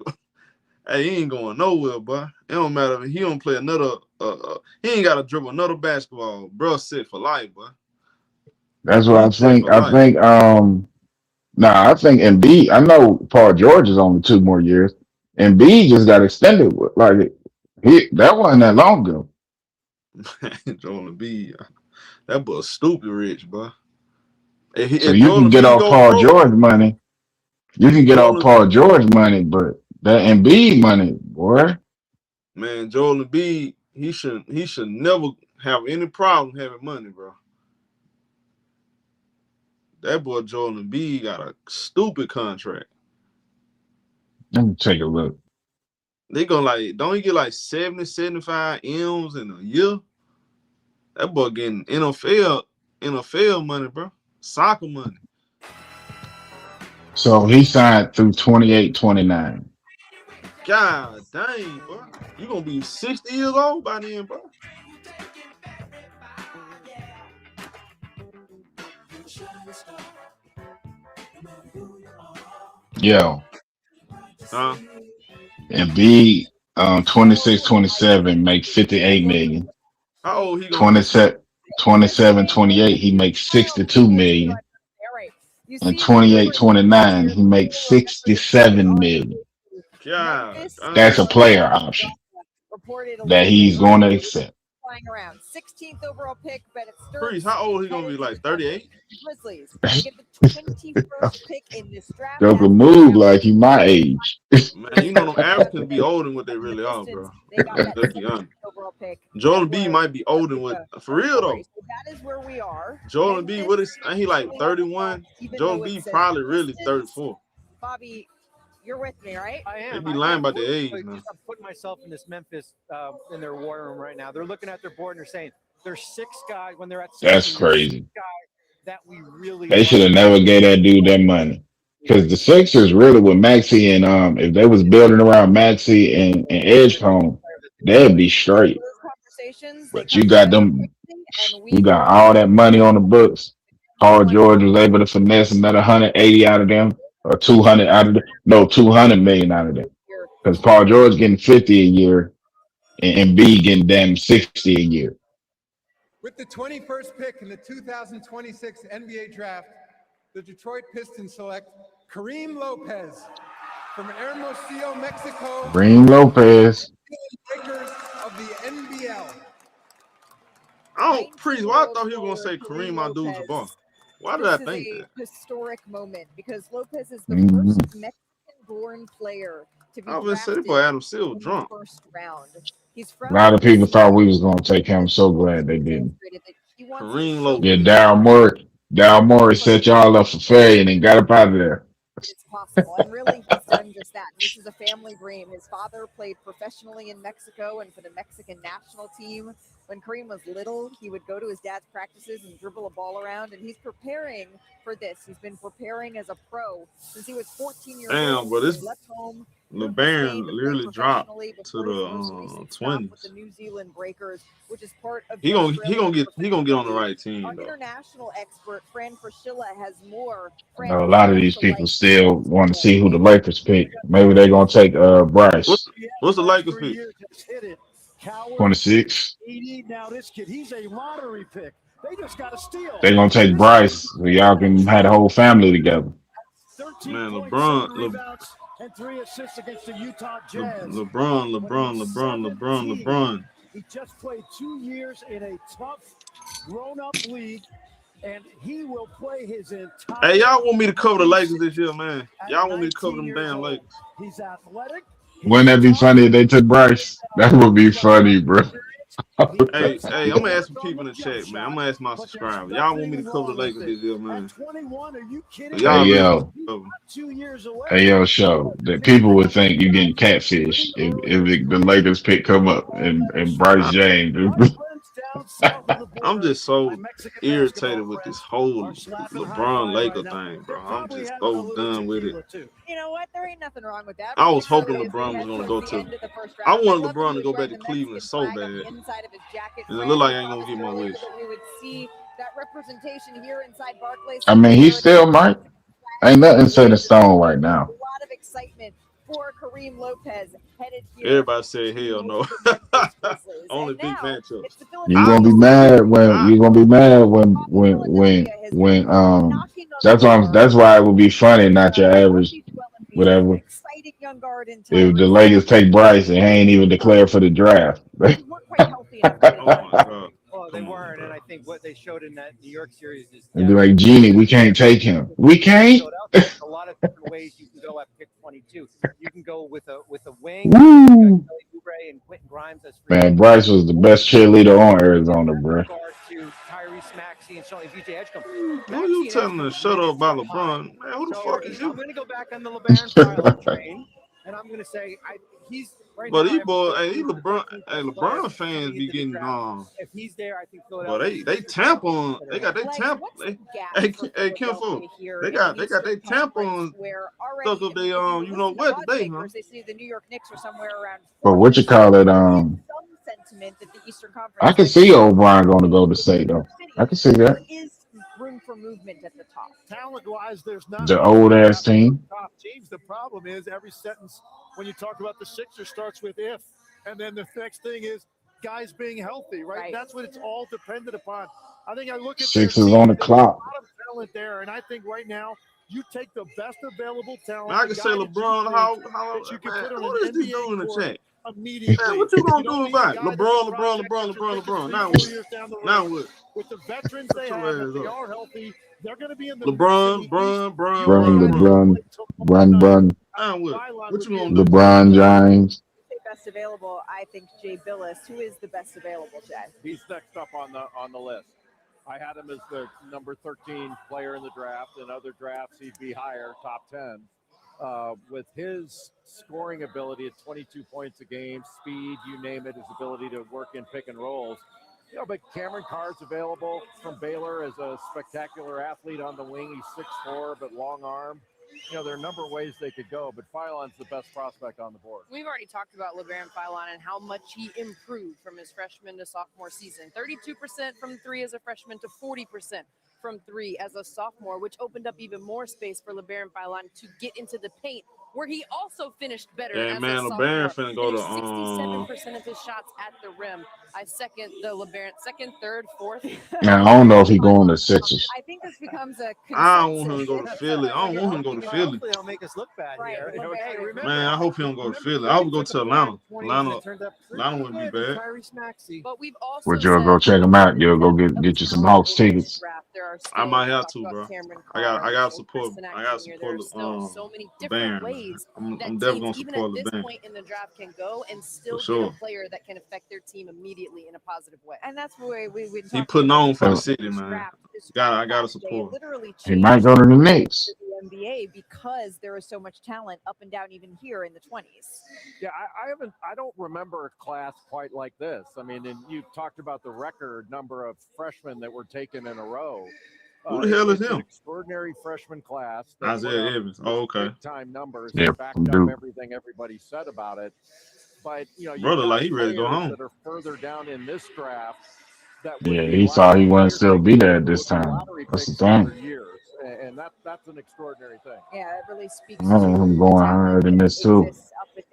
ain't going nowhere, bro. It don't matter if he don't play another. He ain't got to dribble another basketball, bro. Set for life, bro. That's what I think. I think Embiid. I know Paul George is only 2 more years. Embiid just got extended. That wasn't that long ago. Man, Joel Embiid, that boy stupid rich, bro. So you can get off Paul George money. You can get off Paul George money, but that Embiid money, boy. Man, Joel Embiid, he should never have any problem having money, bro. That boy Joel Embiid got a stupid contract. Let me take a look. They gonna don't he get like 70, 75 M's in a year? That boy getting NFL money, bro. Soccer money. So he signed through 28-29. God dang, bro. You gonna be 60 years old by then, bro. Yo. Huh? Embiid 26-27 make 58 million. How old he gonna 27-28 he makes 62 million. And 28-29 he makes 67 million. God, that's a player option that he's going to accept. Flying around 16th overall pick, but it's Priest, how old he gonna be? Like 38? Grizzlies get the 21st pick in this draft. Joker move like he my age. Man, you know them Africans be older than what they really are, bro. Let's be honest. Joel Embiid might be older than what for real though. That is where we are. Joel Embiid, what is he like 31? Joel Embiid probably really 34. Bobby, you're with me, right? I am. They be lying about their age, man. I'm putting myself in this Memphis in their war room right now. They're looking at their board and they're saying there's 6 guys when they're at 16, that's crazy. 6 guys that we really they should have never gave that dude that money. Because the Sixers really with Maxey and if they was building around Maxey and Edgecombe, they'd be straight. But you got them, you got all that money on the books. Paul George was able to finesse another 180 out of them. or 200 out of the 200 million out of them. Because Paul George getting 50 a year and B getting damn 60 a year. With the 21st pick in the 2026 NBA draft, the Detroit Pistons select Kareem Lopez from Hermosillo, Mexico. Kareem Lopez. Lakers of the NBL. Priest, why I thought he was gonna say Kareem Abdul-Jabbar. Why did I think that? This is a historic moment because Lopez is the Mhm. first Mexican-born player to be I was saying, drafted boy, Adam Silver in the drunk. first round. He's A from lot of people thought we was gonna take him. I'm so glad they didn't. Kareem Yeah, Lopez. Daryl Morey set y'all up for failure and then got up out of there. It's possible, and really, he's done just that. This is a family dream. His father played professionally in Mexico and for the Mexican national team. When Kareem was little, he would go to his dad's practices and dribble a ball around, and he's preparing for this. He's been preparing as a pro since he was 14 years old. But this He left home, LeBaron literally dropped to professionally before his most the recent stop with Twins. the New Zealand Breakers, which is part of He their gonna Australian get on the right team Our though. international expert, Fran Fraschilla, has more. I know a lot of these people still want to see who the Lakers pick. Maybe they're gonna take Bryce. What's the Lakers pick? 26. Now this kid, he's a lottery pick. They just got to steal. They're gonna take Bryce so y'all can have the whole family together. Man, LeBron. And 3 assists against the Utah Jazz. LeBron. He just played 2 years in a tough, grown-up league, and he will play his entire. Hey, y'all want me to cover the Lakers this year, man? Y'all want me to cover them damn Lakers? He's athletic. Wouldn't that be funny if they took Bryce? That would be funny, bro. Hey, I'm gonna ask some people in the chat, man. I'm gonna ask my subscribers. Y'all want me to cover the Lakers this year, man? Hey yo, show that people would think you're getting catfish if the Lakers pick come up and Bryce James. I'm just so irritated with this whole LeBron Laker thing, bro. I'm just so done with it. You know what? There ain't nothing wrong with that. I was hoping LeBron was gonna go to. I wanted LeBron to go back to Cleveland so bad, and it looked like I ain't gonna get my wish. We would see that representation here inside Barclays. I mean, he still might. Ain't nothing set in stone right now. A lot of excitement for Kareem Lopez headed here. Everybody said hell no. Only big matchup. You're gonna be mad when that's why it would be funny, not your average whatever. If the Lakers take Bryce and he ain't even declared for the draft. Well, they weren't, and I think what they showed in that New York series is And be like, Genie, we can't take him. We can't. there's a lot of different ways you can go at pick 22. You can go with a wing. Woo! And Quentin Grimes as Man, Bryce was the best cheerleader on Arizona, bro. To Tyrese Maxey and certainly VJ Edgecombe. Who you telling to shut up about LeBron? Man, who the fuck is you? I'm going to go back on the LeBaron Pylon train, and I'm going to say he's right but now. He LeBron fans be getting If he's there, I think But they tamp on. They got their tamp. Hey, Kim Fu, they got their tampons stuck up they you know what today, huh? They see the New York Knicks are somewhere around. But what you call it? Sentiment that the Eastern Conference. I can see O'Brien going to go to state though. I can see that. There is room for movement at the top. Talent-wise, there's not The old ass team. Top teams. The problem is every sentence when you talk about the Sixers starts with if, and then the next thing is guys being healthy, right? That's what it's all dependent upon. I think I look at Sixers on the clock. A lot of talent there, and I think right now you take the best available talent. Man, I can say LeBron. How you can put on what an is this NBA doing in the chat? Immediately. Man, what you gonna do about it? LeBron. Now what? With the veterans they have, if they are healthy, they're going to be in the LeBron. Now what you gonna do? LeBron James. Best available, I think Jay Billis. Who is the best available, Jay? He's next up on the list. I had him as the number 13 player in the draft. In other drafts, he'd be higher, top 10. With his scoring ability at 22 points a game, speed, you name it, his ability to work in pick and rolls. You know, but Cameron Carr's available from Baylor as a spectacular athlete on the wing. He's 6'4", but long arm. You know, there are a number of ways they could go, but Philon's the best prospect on the board. We've already talked about LeBaron Philon and how much he improved from his freshman to sophomore season. 32% from 3 as a freshman to 40%. from three as a sophomore, which opened up even more space for LeBaron Bailon to get into the paint, where he also finished better Yeah, as man, a LeBaron sophomore. finna go to 67% of his shots at the rim. I second the LeBaron, second, third, fourth. Now, I don't know if he's going to Sixers. I think this becomes a consensus. I don't want him to go to Philly. I don't want him to go to Philly. Hopefully they'll make us look bad here. Hey, remember, Man, I hope he don't go to Philly. I would go to Atlanta. Atlanta wouldn't be bad. but we've also Would you go check him out? You'll go get you some Hawks tickets. I might have to, bro. I got to support. I got to support so many different band. ways I'm that definitely gonna teams, even support at the this band. point in the draft, can go and still For sure. get a player that can affect their team immediately in a positive way. And that's the way we He putting on for the city, man. I gotta support. He might go to the Knicks. The NBA because there is so much talent up and down even here in the 20s. Yeah, I don't remember a class quite like this. I mean, and you talked about the record number of freshmen that were taken in a row. Who the hell is it's an him? extraordinary freshman class. Isaiah Evans. Oh, okay. Big time numbers. Yeah, that backed up dude. everything everybody said about it. But you Brother, got like he ready to go players home. that are further down in this draft. That Yeah, would be he thought he lottery wouldn't still be there at players this that would be time. lottery That's the picks in thing. other years. And that's an extraordinary thing. Yeah, it really speaks I don't know him going higher than this too.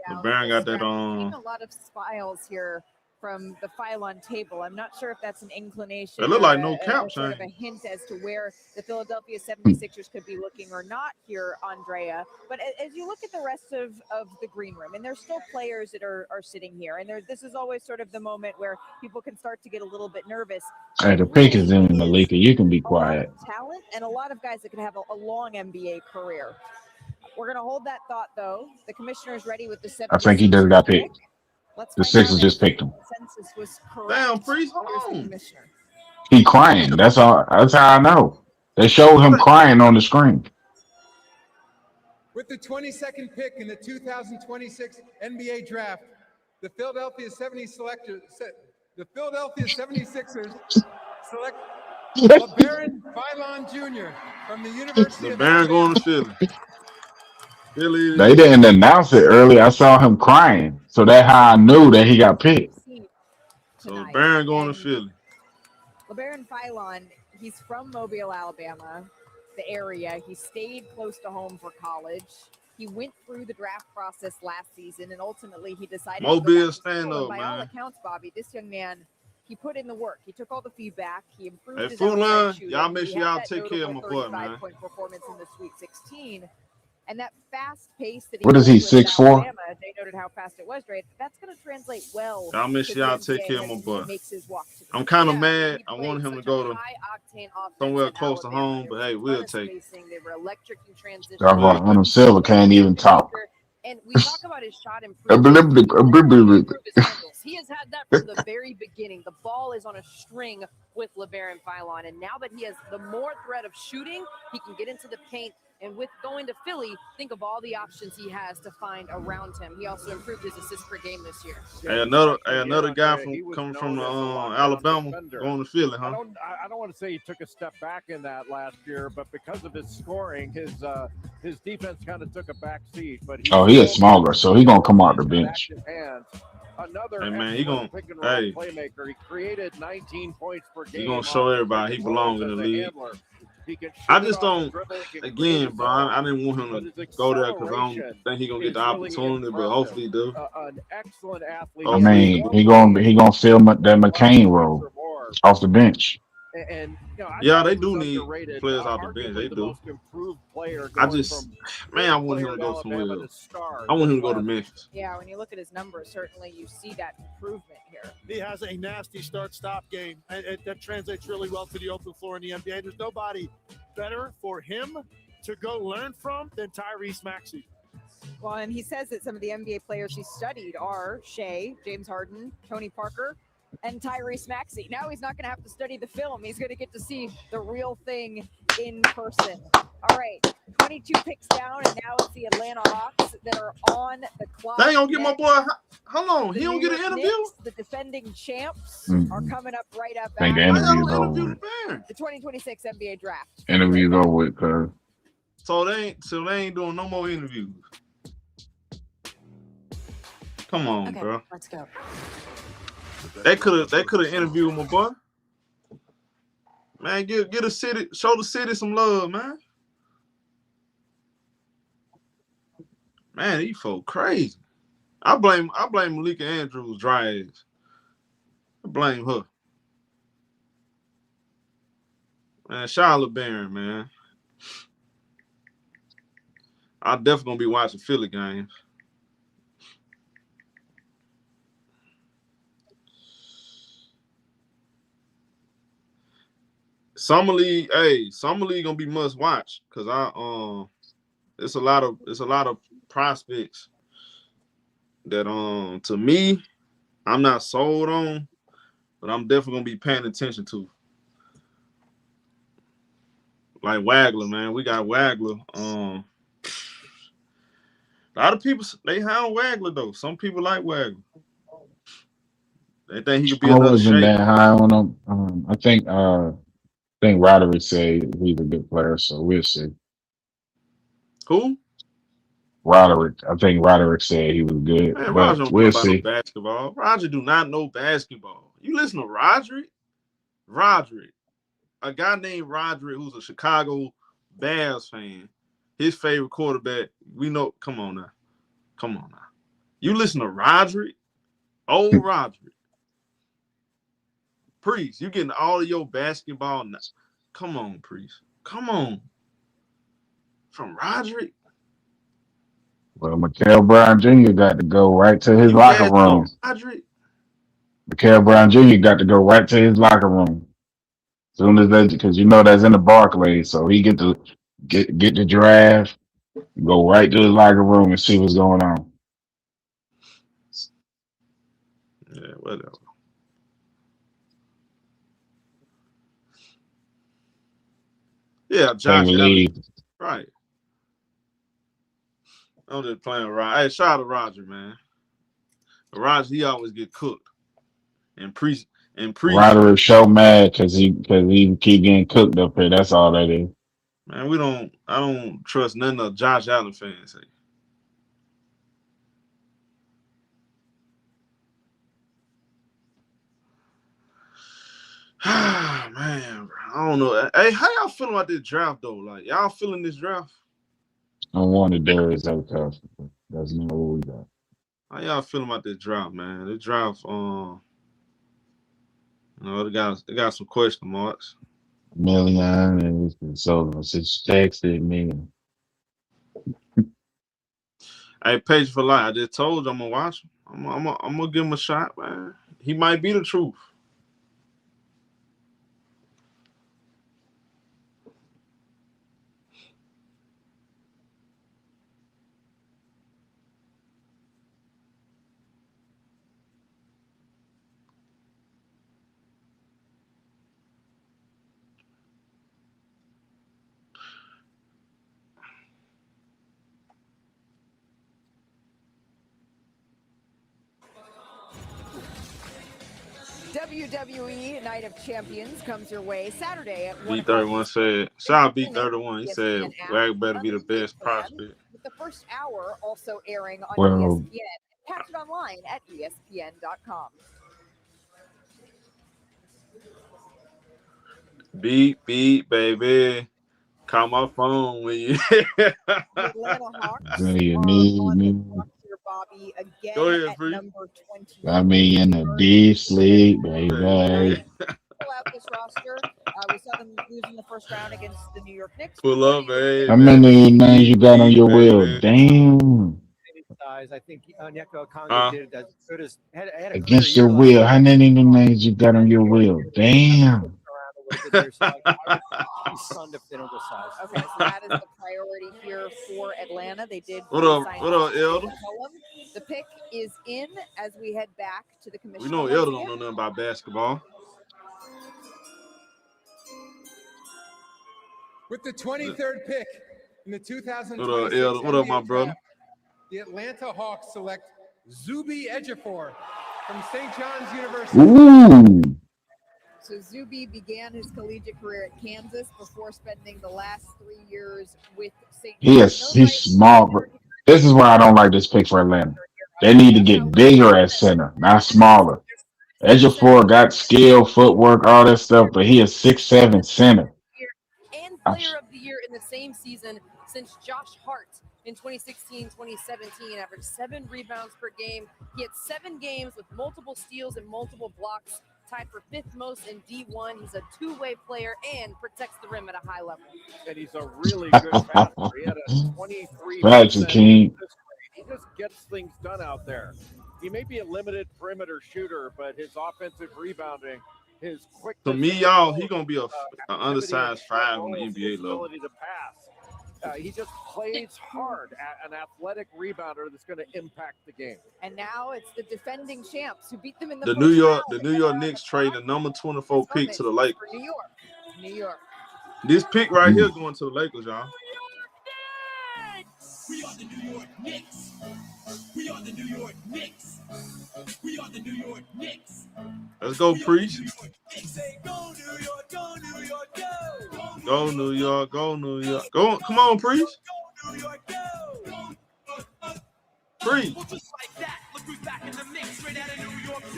LeBaron got that Seeing a lot of smiles here from the Phylon table. I'm not sure if that's an inclination. It look like or no cap, sort of Shane. a hint as to where the Philadelphia 76ers could be looking or not here, Andrea. But as you look at the rest of the green room, and there's still players that are sitting here, and this is always sort of the moment where people can start to get a little bit nervous. Hey, the pick is in, Malika. You can be quiet. Talent and a lot of guys that could have a long NBA career. We're going to hold that thought, though. The commissioner is ready with the 76ers. I think he just got picked. Let's The find Sixers out just if the picked him. consensus was correct. Damn, Priest, hold Here's the on. commissioner. He crying. That's all. That's how I know. They showed him crying on the screen. With the 22nd pick in the 2026 NBA Draft, the Philadelphia 76ers select LeBaron Bailon Jr. from the University of LeBaron going to Philly. Philly. They didn't announce it early. I saw him crying, so that's how I knew that he got picked. So LeBaron going to Philly. LeBaron Bailon, he's from Mobile, Alabama, the area. He stayed close to home for college. He went through the draft process last season, and ultimately he decided Mobile to go back to stand school. And up, by all man. accounts, Bobby, this young man, he put in the work. He took all the feedback. He improved Hey, his Fool outside Line, shooting. y'all make He sure had y'all that take care of my notable boy, man. 35-point performance in the Sweet 16. And that fast pace that he What is played he, with 6'4"? Alabama, Jay noted how fast it was, Dre. That's going to translate well. Y'all make to sure y'all the take NBA care of as my he boy. makes his walk to the I'm kind of field. mad. I wanted him to go to somewhere close to home, but hey, we'll take it. They were electric in transition. Talk about Hunter Silver can't even talk. And we talk about his shot improvement. He has had that from the very beginning. The ball is on a string with LeBaron Bailon, and now that he has the more threat of shooting, he can get into the paint. And with going to Philly, think of all the options he has to find around him. He also improved his assists per game this year. Hey, another guy coming from Alabama going to Philly, huh? I don't want to say he took a step back in that last year, but because of his scoring, his defense kind of took a back seat. But He is smaller, so he gonna come out the bench. Another Hey, man, he gonna playmaker. He created 19 points per game. He gonna show everybody he belongs in the league. I just don't. Again, bro, I didn't want him to go there because I don't think he gonna get the opportunity, but hopefully he do. An excellent athlete. I mean, he gonna fill that McCain role off the bench. And yeah, they do need players off the bench. They do. I just, man, I want him to go somewhere else. I want him to go to Memphis. Yeah, when you look at his numbers, certainly you see that improvement here. He has a nasty start-stop game. That translates really well to the open floor in the NBA. There's nobody better for him to go learn from than Tyrese Maxey. Well, and he says that some of the NBA players he studied are Shea, James Harden, Tony Parker, and Tyrese Maxey. Now he's not going to have to study the film. He's going to get to see the real thing in person. All right, 22 picks down, and now it's the Atlanta Hawks that are on the clock. They don't get my boy. How long? He don't get an interview? Knicks, the defending champs are coming up right up I think the interview's over with. the 2026 NBA draft. Interview's over with, cuz. So they ain't doing no more interviews. Come on, bro. Let's go. They could have interviewed my boy. Man, get a city, show the city some love, man. Man, these folk crazy. I blame Malika Andrews' dry ass. I blame her. Man, Charlotte Barron, man. I'm definitely gonna be watching Philly games. Summer League gonna be must watch because it's a lot of prospects that to me I'm not sold on, but I'm definitely gonna be paying attention to. Like Wagler, man. We got Wagler. A lot of people they hound Wagler though. Some people like Wagler. They think he could be I another wasn't shape. that high on him. I think Roderick said he's a good player, so we'll see. Who? Roderick. I think Roderick said he was good, Man, but Roger don't know we'll about no see. basketball. Roger do not know basketball. You listen to Roderick? Roderick. A guy named Roderick who's a Chicago Bears fan. His favorite quarterback. We know. Come on now. You listen to Roderick? Old Roderick. Priest, you getting all of your basketball now. Come on, Priest. Come on. From Roderick? Well, Mikael Brown Jr. got to go right to his locker room. Roderick? Mikael Brown Jr. got to go right to his locker room. As soon as they, because that's in the Barclays, so he get to get the draft, go right to his locker room and see what's going on. Yeah, whatever. Yeah, Josh Allen. Right. I'm just playing Roger. Hey, shout out to Roger, man. Roger, he always get cooked. And Priest. Roderick so mad because he keep getting cooked up here. That's all that is. Man, I don't trust none of Josh Allen fans say. Man, I don't know. Hey, how y'all feeling about this draft though? Like, y'all feeling this draft? I wanted Darius Acuff. That's not what we got. How y'all feeling about this draft, man? This draft, they got some question marks. Million and so it's texted me. Hey, Page for Life. I just told you I'm gonna watch him. I'm gonna give him a shot, man. He might be the truth. WWE Night of Champions comes your way Saturday at B31 said, shout out B31. He said Wag better be the best prospect. With the first hour also airing on Well, ESPN. Catch it online at ESPN.com. Beep, baby. Call my phone when you. Atlanta Hawks do you need me? Bobby again Go ahead, at Free. number 20. Got me in the deep sleep, baby. Pull out this roster. We saw them lose in the first round against the New York Knicks. Pull up, baby. How many names you got on your wheel? Damn. I think Onyeka Okongwu did as good as had a Against your will. How many names you got on your wheel? Damn. Stunned if they don't decide. Okay, so that is the priority here for Atlanta. They did. What up, Elder? The pick is in as we head back to the commission. We know Elder don't know nothing about basketball. With the 23rd pick in the 2026 What up, Elder? What up, my brother? The Atlanta Hawks select Zuby Ejiofor from St. John's University. Ooh. So Zuby began his collegiate career at Kansas before spending the last 3 years with St. Yes, he's small. But this is why I don't like this pick for Atlanta. They need to get bigger at center, not smaller. Ejiofor got skill, footwork, all that stuff, but he is 6'7" center. And player of the year in the same season since Josh Hart in 2016-2017, averaged 7 rebounds per game. He had 7 games with multiple steals and multiple blocks, tied for 5th most in D1. He's a two-way player and protects the rim at a high level. And he's a really good passer. He had a 23%. Magic King. He just gets things done out there. He may be a limited perimeter shooter, but his offensive rebounding, his quick. To me, y'all, he gonna be an undersized 5 on the NBA level. Ability to pass. He just plays hard, an athletic rebounder that's going to impact the game. And now it's the defending champs who beat them in The New York Knicks trade the number 24 pick to the Lakers. For New York. This pick right here going to the Lakers, y'all. We are the New York Knicks. We are the New York Knicks. We are the New York Knicks. Let's go, Preach. Go New York, go New York, go. Go New York, go New York. Go, come on, Preach. Go New York, go. Preach.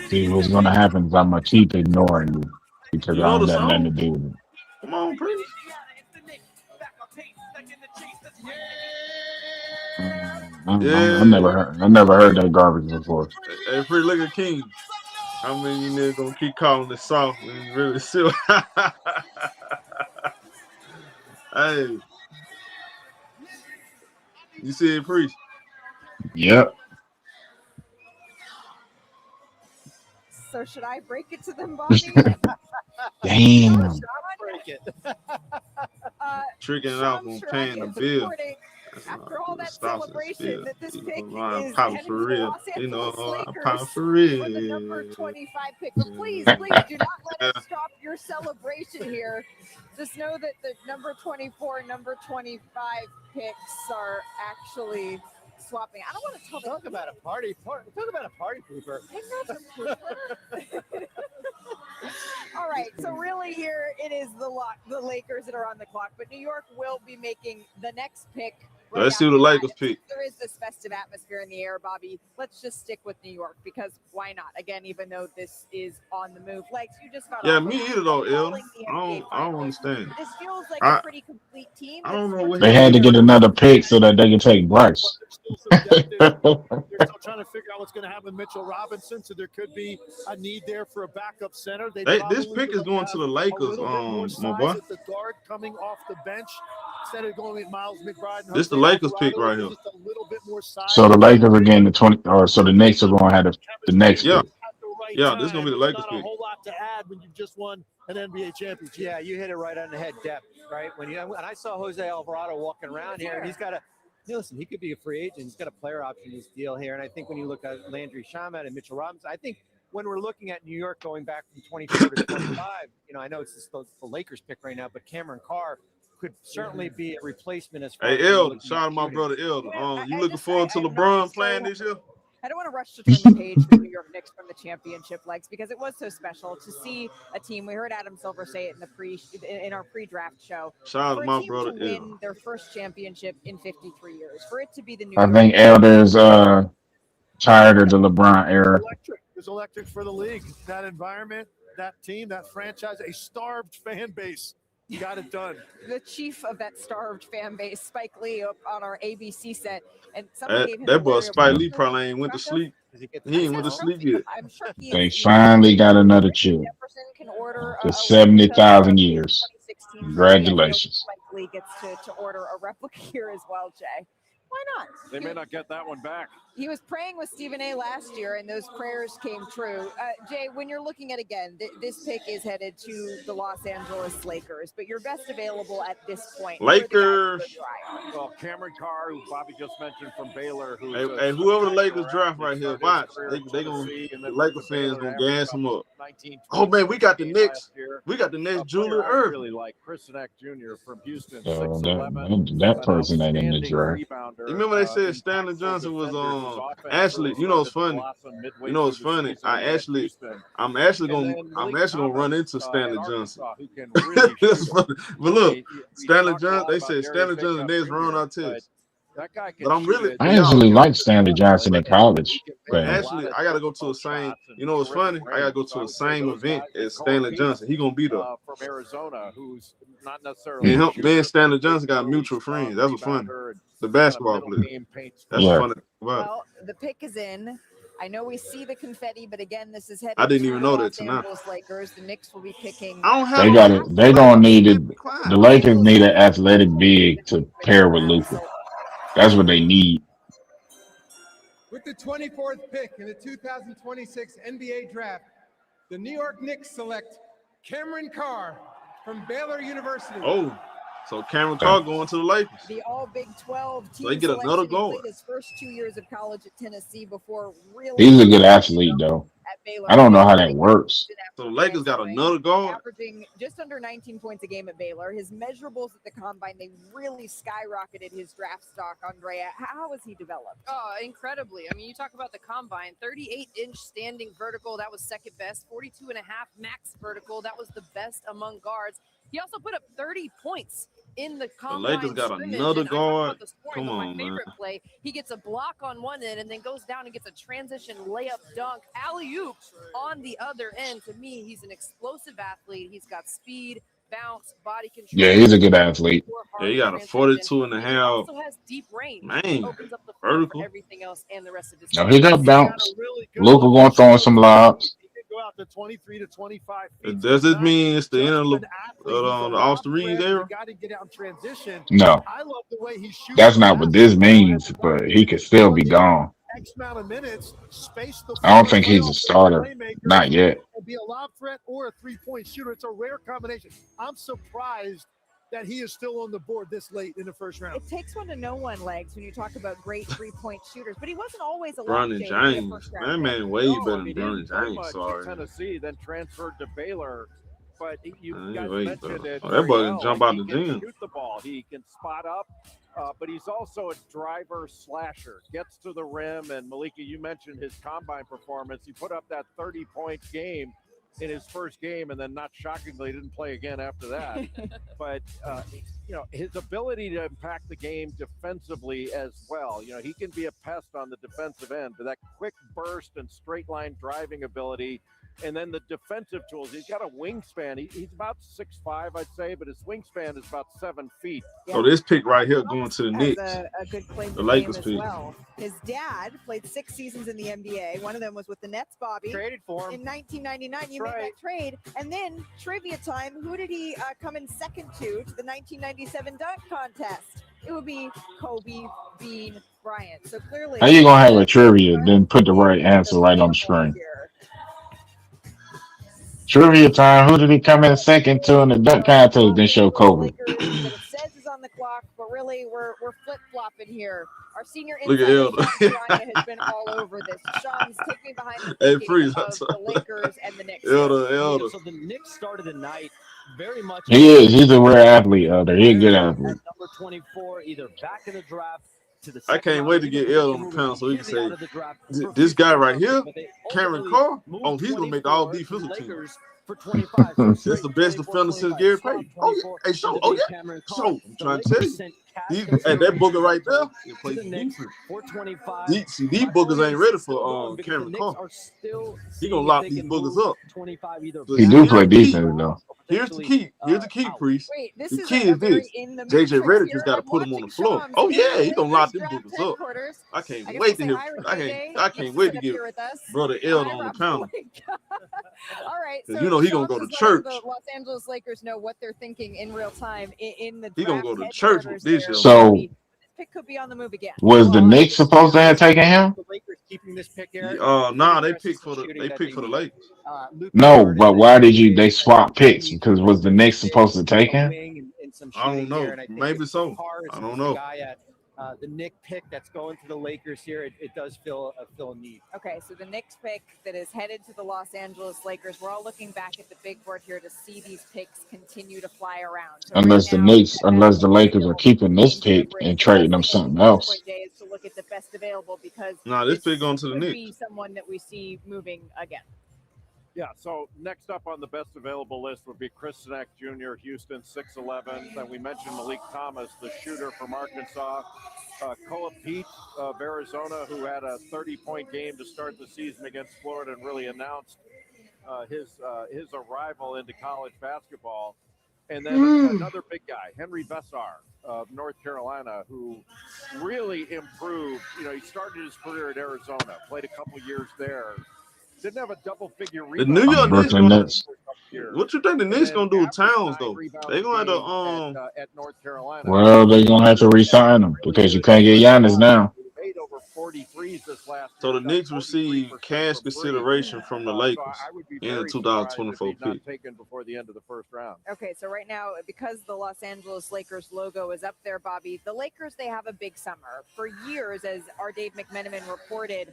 See, what's going to happen is I'm going to keep ignoring you because I don't have nothing to do with it. Come on, Preach. I never heard that garbage before. Hey, Free, look at King. How many you niggas gonna keep calling this soft and really still? Hey, you see it, Preach? Yep. So should I break it to them, Bobby? Damn. Break it. Tricking it out on paying the bill. After all that celebration, that this pick is I'm heading for to the real. Los You know, Angeles I'm Lakers for real. for the number 25 pick. But please do not let us stop your celebration here. Just know that the number 24, number 25 picks are actually swapping. I don't want to talk about a party. Talk about a party pooper. I'm not a pooper. All right, so really here it is the Lakers that are on the clock, but New York will be making the next pick. Let's see who the Lakers pick. There is this festive atmosphere in the air, Bobby. Let's just stick with New York because why not? Again, even though this is on the move. Legs, you just got me either though, Il. I don't understand. This feels like a pretty complete team. I don't know what they had to get another pick so that they can take Bryce. They're still trying to figure out what's going to happen with Mitchell Robinson, so there could be a need there for a backup center. This pick is going to the Lakers, my boy. The guard coming off the bench instead of going with Miles McBride. This the Lakers pick right here. Just a little bit more size. So the Lakers are getting the 20, or so the Knicks are going to have the next pick. Yeah, this is going to be the Lakers Not pick. a whole lot to add when you just won an NBA championship. Yeah, you hit it right on the head, depth, right? And I saw Jose Alvarado walking around here, and he's got listen, he could be a free agent. He's got a player option in this deal here. And I think when you look at Landry Shamet and Mitchell Robinson, I think when we're looking at New York going back from 24 to 25, I know it's the Lakers pick right now, but Cameron Carr could certainly be a replacement as far as Elder, shout out to my brother Elder. You looking forward to LeBron playing this year? I don't want to rush to turn the page for New York Knicks from the championship legs because it was so special to see a team. We heard Adam Silver say it in our pre-draft show. Shout out to my brother to win their first championship in 53 years. For it to be the New I York think Elder's tired of the LeBron era. It was electric for the league. That environment, that team, that franchise, a starved fan base. You got it done. The chief of that starved fan base, Spike Lee, up on our ABC set, and someone gave him that boy Spike Lee probably ain't went to sleep. He ain't went to sleep yet. I'm sure They finally got another chip. For 70,000 years. Congratulations. Spike Lee gets to order a replica here as well, Jay. Why not? They may not get that one back. He was praying with Stephen A. last year, and those prayers came true. Jay, when you're looking at, again, this pick is headed to the Los Angeles Lakers, but your best available at this point. Lakers. Well, Cameron Carr, who Bobby just mentioned from Baylor. Hey, whoever the Lakers draft right here, watch. They gonna, the Lakers fans going to gas them up. Oh, man, we got the Knicks. We got the next Julian Earth. Really like Christian Jr. from Houston. That person ain't in the draft. You remember they said Stanley Johnson was actually, you know it's funny. You know it's funny. I'm actually gonna run into Stanley Johnson. But look, Stanley Johnson, they said Stanley Johnson next Ron Artest. That guy can But I'm really, shoot I but y'all, actually liked Stanley Johnson in college. but But actually, I gotta go to the same. You know what's funny? I gotta go to the same event as Stanley Johnson. He gonna be there. From Arizona, who's not And necessarily him, me and Stanley Johnson got mutual friends. That's what's funny. The basketball player. That's Yeah. funny. About. Well, the pick is in. I know we see the confetti, but again, this is headed I didn't to even the know Los that tonight. Angeles Lakers. The Knicks will be picking. I don't have. they got it. They gonna need it. The Lakers need an athletic big to pair with Luka. That's what they need. With the 24th pick in the 2026 NBA Draft, the New York Knicks select Cameron Carr from Baylor University. Oh, so Cameron Carr going to the Lakers. The All Big 12 team. So they get another selection. He guard. played his first 2 years of college at Tennessee before really. He's a good athlete, though. At Baylor. I don't know how that works. So the Lakers got another guard. Averaging just under 19 points a game at Baylor. His measurables at the combine, they really skyrocketed his draft stock, Andrea. How has he developed? Oh, incredibly. I mean, you talk about the combine, 38-inch standing vertical. That was second best. 42.5 max vertical. That was the best among guards. He also put up 30 points in the combine. The Lakers got scrimmage, another and I talk about guard. the scoring, Come but my on, man. favorite play, he gets a block on one end and then goes down and gets a transition layup dunk, alley-oop on the other end. To me, he's an explosive athlete. He's got speed, bounce, body control. Yeah, he's a good athlete. Yeah, he got a 42 and a He half. also has deep range. Man, It opens up the floor vertical. for everything else and the rest of his No, he got bounce. Luka going throwing some lobs. He could go out to 23 to 25 feet. Does this mean it's the end of the Austin Reeves era? Got to get out and transition. No. I love the way he shoots. That's not what this means, but he could still be gone. X amount of minutes, space the I don't think he's a starter. Not yet. And be a lob threat or a three-point shooter. It's a rare combination. I'm surprised that he is still on the board this late in the first round. It takes one to know one, Legs, when you talk about great three-point shooters, but he wasn't always a Bronny lob James. That man way better than Bronny James. Much Sorry. in Tennessee, then transferred to Baylor. But you Man, guys way mentioned better. it. Oh, that boy very can well. jump out He the can gym. shoot the ball. He can spot up, but he's also a driver slasher. Gets to the rim, and Malika, you mentioned his combine performance. He put up that 30-point game in his first game, and then not shockingly didn't play again after that. But his ability to impact the game defensively as well. He can be a pest on the defensive end, but that quick burst and straight line driving ability. And then the defensive tools. He's got a wingspan. He's about 6'5", I'd say, but his wingspan is about 7 feet. So this pick right here going to the Has Knicks. a good claim The to Lakers fame pick. as well. His dad played 6 seasons in the NBA. One of them was with the Nets, Bobby. Traded for him. In 1999, you That's made right. that trade. And then, trivia time, who did he come in second to the 1997 dunk contest? It would be Kobe Bean Bryant. So clearly... How you gonna have a trivia, then put the right answer right on the screen? Trivia time. Who did he come in second to in the dunk contest? Then show Kobe. That it says is on the clock, but really we're flip-flopping here. Our senior Look at insider, Elder. Sean Piranha, has been all over this. Sean's taking behind the Hey, thinking freeze. of the Lakers and the Knicks. Elder. So the Knicks started the night very much. He is. He's a rare athlete, Elder. He's a good athlete. Number 24, either back in the draft to the I second can't round, wait to even get Elder on moving the panel so he can completely say, out of the draft this guy right here, but they Cameron ultimately Carr, moved oh, he's going to make the all 24 to defensive the team. Lakers for 25. This is the best defender since Gary Payton. Oh, yeah. Hey, show. Oh, yeah. Show. I'm trying to tell you. And that booger right there, he plays defense. See, these boogers ain't ready for Cameron Carr. He going to lock these boogers up. He do play defense though. Here's the key. Here's the key, Priest. Wait, this The is key a is very this. in the JJ matrix Redick here. just got to I'm put him on the watching floor. Sean. Oh, So yeah. the He going to lock them Lakers boogers draft up. headquarters. I can't I guess wait to we'll hear. say hi, I Renee. can't wait to get Here with us. Brother Elder on the panel. All right. So You know he gonna Sean go to just letting church. The Los Angeles Lakers know what they're thinking in real time in the He gonna draft go to church headquarters with this there. year. So This pick could be on the move again. was the Knicks supposed to have taken him? The Lakers keeping this pick, Eric. Nah, they picked for the Lakers. No, but why did they swap picks? Because was the Knicks supposed to take him? I don't know. Maybe so. I don't know. The Knick pick that's going to the Lakers here, it does fill a need. Okay, so the Knicks pick that is headed to the Los Angeles Lakers. We're all looking back at the big board here to see these picks continue to fly around. So Unless the right now, Knicks, unless the Lakers are keeping this pick and trading them something else. point Jay is to look at the best available because Nah, this pick going to the could Knicks. be someone that we see moving again. Yeah, so next up on the best available list would be Chris Sinek Jr., Houston, 6'11". Then we mentioned Malik Thomas, the shooter from Arkansas. Koa Pete of Arizona, who had a 30-point game to start the season against Florida and really announced his arrival into college basketball. And then another big guy, Henry Bessar of North Carolina, who really improved. You know, he started his career at Arizona, played a couple years there. Didn't have a double-figure The rebound. New York Knicks Brooklyn Nets. What you think the Knicks gonna do with Towns though? They gonna have to at North Carolina. Well, they're gonna have to re-sign him because you can't get Giannis now. Made over 43s this last So year. the Knicks receive cash consideration from the Lakers in the 2024 not pick. taken before the end of the first round. Okay, so right now, because the Los Angeles Lakers logo is up there, Bobby, the Lakers, they have a big summer. For years, as our Dave McMenamin reported,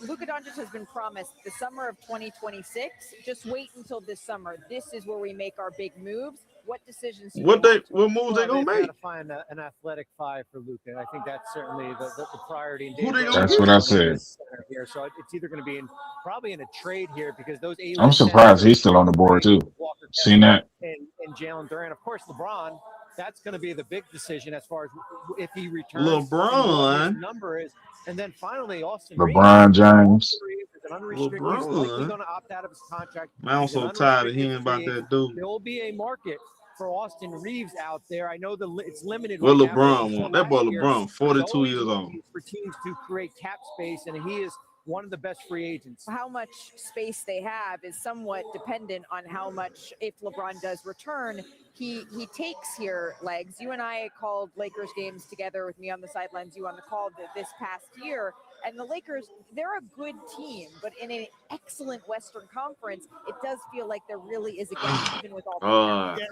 Luka Doncic has been promised the summer of 2026. Just wait until this summer. This is where we make our big moves. What decisions? What moves they gonna They've make? got to find an athletic five for Luka. I think that's certainly the priority. Who they gonna That's what I said. Here, so it's either going to be probably in a trade here because those. I'm surprised he's still on the board too. Seen that? And Jalen Durant, of course, LeBron. That's going to be the big decision as far as if he returns. LeBron. What his number is, and then finally Austin. LeBron James. LeBron. He's going to opt out of his contract. Man, I'm so tired of hearing about that dude. There will be a market for Austin Reeves out there. I know it's limited. What right now, LeBron want? That boy LeBron, 42 years old. For teams to create cap space, and he is one of the best free agents. How much space they have is somewhat dependent on how much, if LeBron does return, he takes here, Legs. You and I called Lakers games together with me on the sidelines, you on the call this past year. And the Lakers, they're a good team, but in an excellent Western Conference, it does feel like there really is a gap, even with all the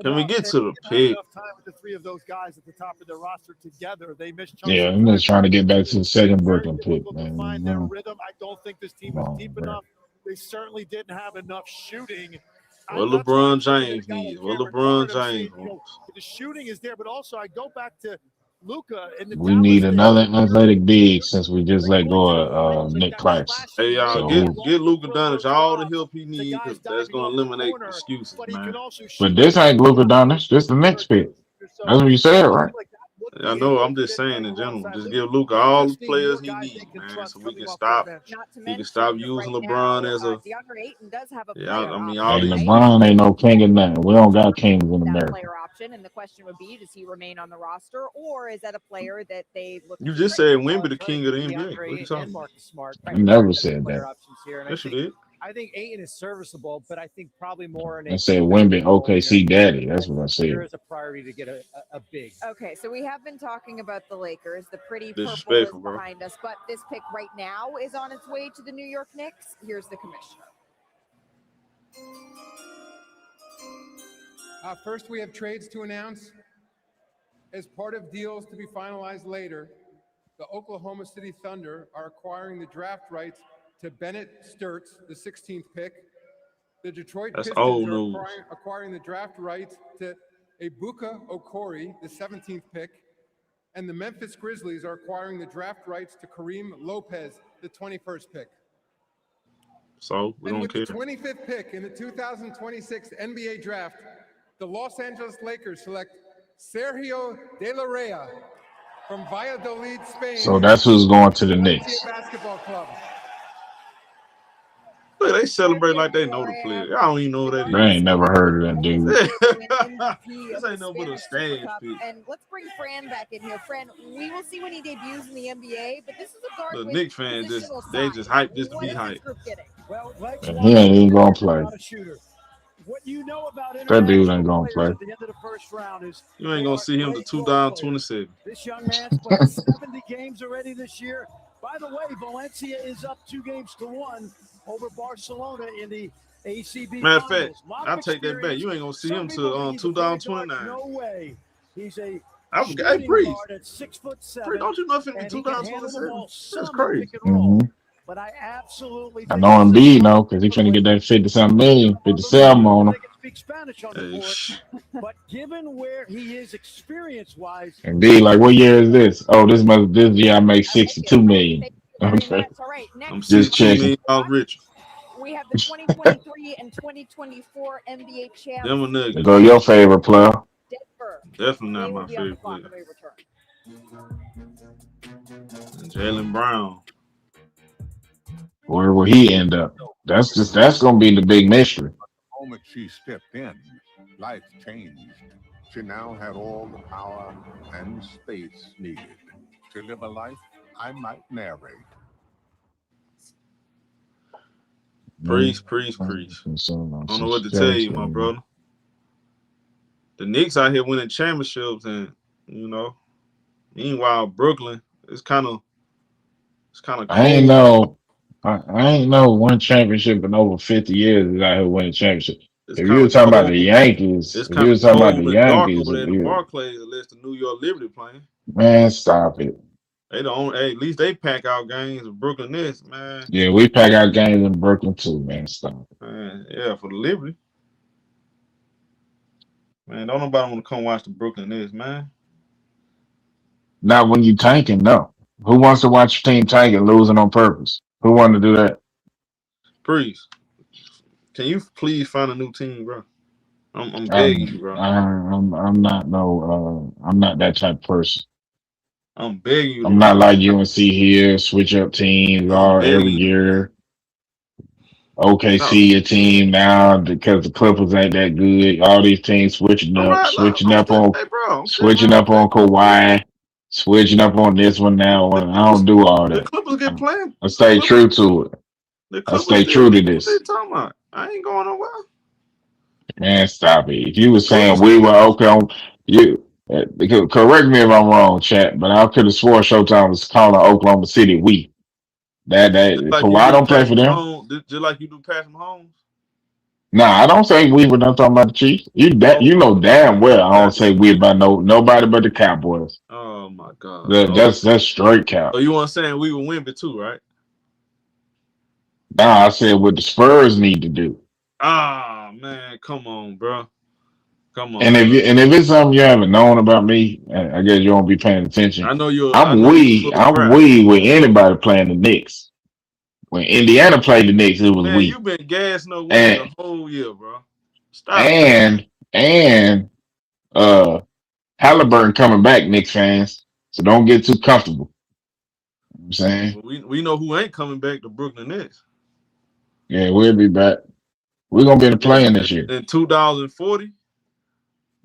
can we get to the pick? Enough time with the three of those guys at the top of their roster together. They missed. Yeah, I'm just trying to get back to the second Brooklyn pick, man. Find their rhythm. I don't think this team was deep enough. They certainly didn't have enough shooting. What LeBron James needs. What LeBron James wants. The shooting is there, but also I go back to Luka and We need another athletic big since we just let go of Nick Claxton. Hey y'all, So, get Luka Doncic all the help he needs because that's gonna eliminate excuses, man. but this ain't Luka Doncic. This the next pick. That's what you said, right? I know. I'm just saying in general. Just give Luka all the players he needs, man, so we can stop. He can stop using LeBron as a. DeAndre Ayton does have a Yeah, I mean, Hey, all these. LeBron ain't no king of nothing. We don't got kings in America. player option, and the question would be, does he remain on the roster, or is that a player that they look? You just said Wemby the king of the NBA. What are you talking about? You never said that. Yes, you did. I think Ayton is serviceable, but I think probably more in I said Wemby, OKC daddy. That's what I said. there is a priority to get a big. Okay, so we have been talking about the Lakers. The pretty purple is Disrespectful, bro. behind us, but this pick right now is on its way to the New York Knicks. Here's the commissioner. First, we have trades to announce. As part of deals to be finalized later, the Oklahoma City Thunder are acquiring the draft rights to Bennett Sturts, the 16th pick. The Detroit That's Pistons old are news. acquiring the draft rights to Ibuka Okori, the 17th pick. And the Memphis Grizzlies are acquiring the draft rights to Kareem Lopez, the 21st pick. So we And don't with care. the 25th pick in the 2026 NBA draft, the Los Angeles Lakers select Sergio De La Rey from Valladolid, Spain. So that's who's going to the Valencia Knicks. Basketball Club. Look, they celebrate like they know the player. I don't even know who that is. They ain't never heard of that dude. This ain't no but a stage pick. And let's bring Fran back in here. Fran, we will see when he debuts in the NBA, but this is a guard The with Knicks fans positional they size. just hype this to be What is hype. this group getting? Well, Lex, And he ain't even gonna play. not a shooter. What you know about That dude ain't international gonna players play. at the end of the first round is You ain't gonna see him to 2027. this young man's played 70 games already this year. By the way, Valencia is up 2-1 over Barcelona in the ACB Matter of fact, finals. Lot I'll of take that back. experience. You ain't gonna see Some him people till think he's a point guard. 2029. No way. He's a Hey, shooting Breeze. guard at 6'7". Breeze, don't you know if in and he can handle the 2027? ball That's some in crazy. pick and roll. Mhm. But I absolutely I think know Embiid now because he finna get that 50-something million, 57 on him. speak Spanish on the Hey, court. But given where he is experience-wise, Embiid, like, what year is this? Oh, this year I make 62 million. Okay. All right, I'm next Just 16 checking. million dollars rich. we have the 2023 and 2024 NBA champs. Them a nigga. Go your favorite player. Denver. Definitely not They will my be on the favorite clock player. when we return. Jaylen Brown. Where will he end up? That's gonna be the big mystery. The moment she stepped in, life changed. She now had all the power and space needed to live a life I might narrate. Priest. I don't know what to tell you, my brother. The Knicks out here winning championships, and meanwhile Brooklyn, it's kind of cold. I ain't know one championship in over 50 years is out here winning championship. If you were talking about the Yankees, it's kind of cold and dark over there in the Barclays, unless the New York Liberty playing. Man, stop it. They don't. Hey, at least they pack out games with Brooklyn Nets, man. Yeah, we pack out games in Brooklyn too, man. Stop it. Man, yeah, for the Liberty. Man, don't nobody want to come watch the Brooklyn Nets, man. Not when you tanking, no. Who wants to watch your team tanking, losing on purpose? Who wanted to do that? Priest, can you please find a new team, bro? I'm begging you, bro. I'm not that type of person. I'm begging you. I'm not like UNC here, switch up teams every year. OKC a team now because the Clippers ain't that good. All these teams switching up on Kawhi, switching up on this one now. I don't do all that. The Clippers get playing. I stay true to it. I stay true to this. What they talking about? I ain't going nowhere. Man, stop it. If you were saying we were okay on you, correct me if I'm wrong, chat, but I could have swore ShowTyme was calling Oklahoma City we. Kawhi don't play for them. Just like you do Patrick Mahomes. Nah, I don't say we when I'm talking about the Chiefs. You know damn well I don't say we about nobody but the Cowboys. Oh my God. That's straight cap. So you want saying we will win it too, right? Nah, I said what the Spurs need to do. Ah man, come on, bro. Come on. And if it's something you haven't known about me, I guess you won't be paying attention. I know you're. I'm we with anybody playing the Knicks. When Indiana played the Knicks, it was man, we. You've been gassing no the whole year, bro. Stop. And Halliburton coming back, Knicks fans. So don't get too comfortable. You know what I'm saying? We know who ain't coming back to Brooklyn Nets. Yeah, we'll be back. We're gonna be in the play-in this year. In 2040?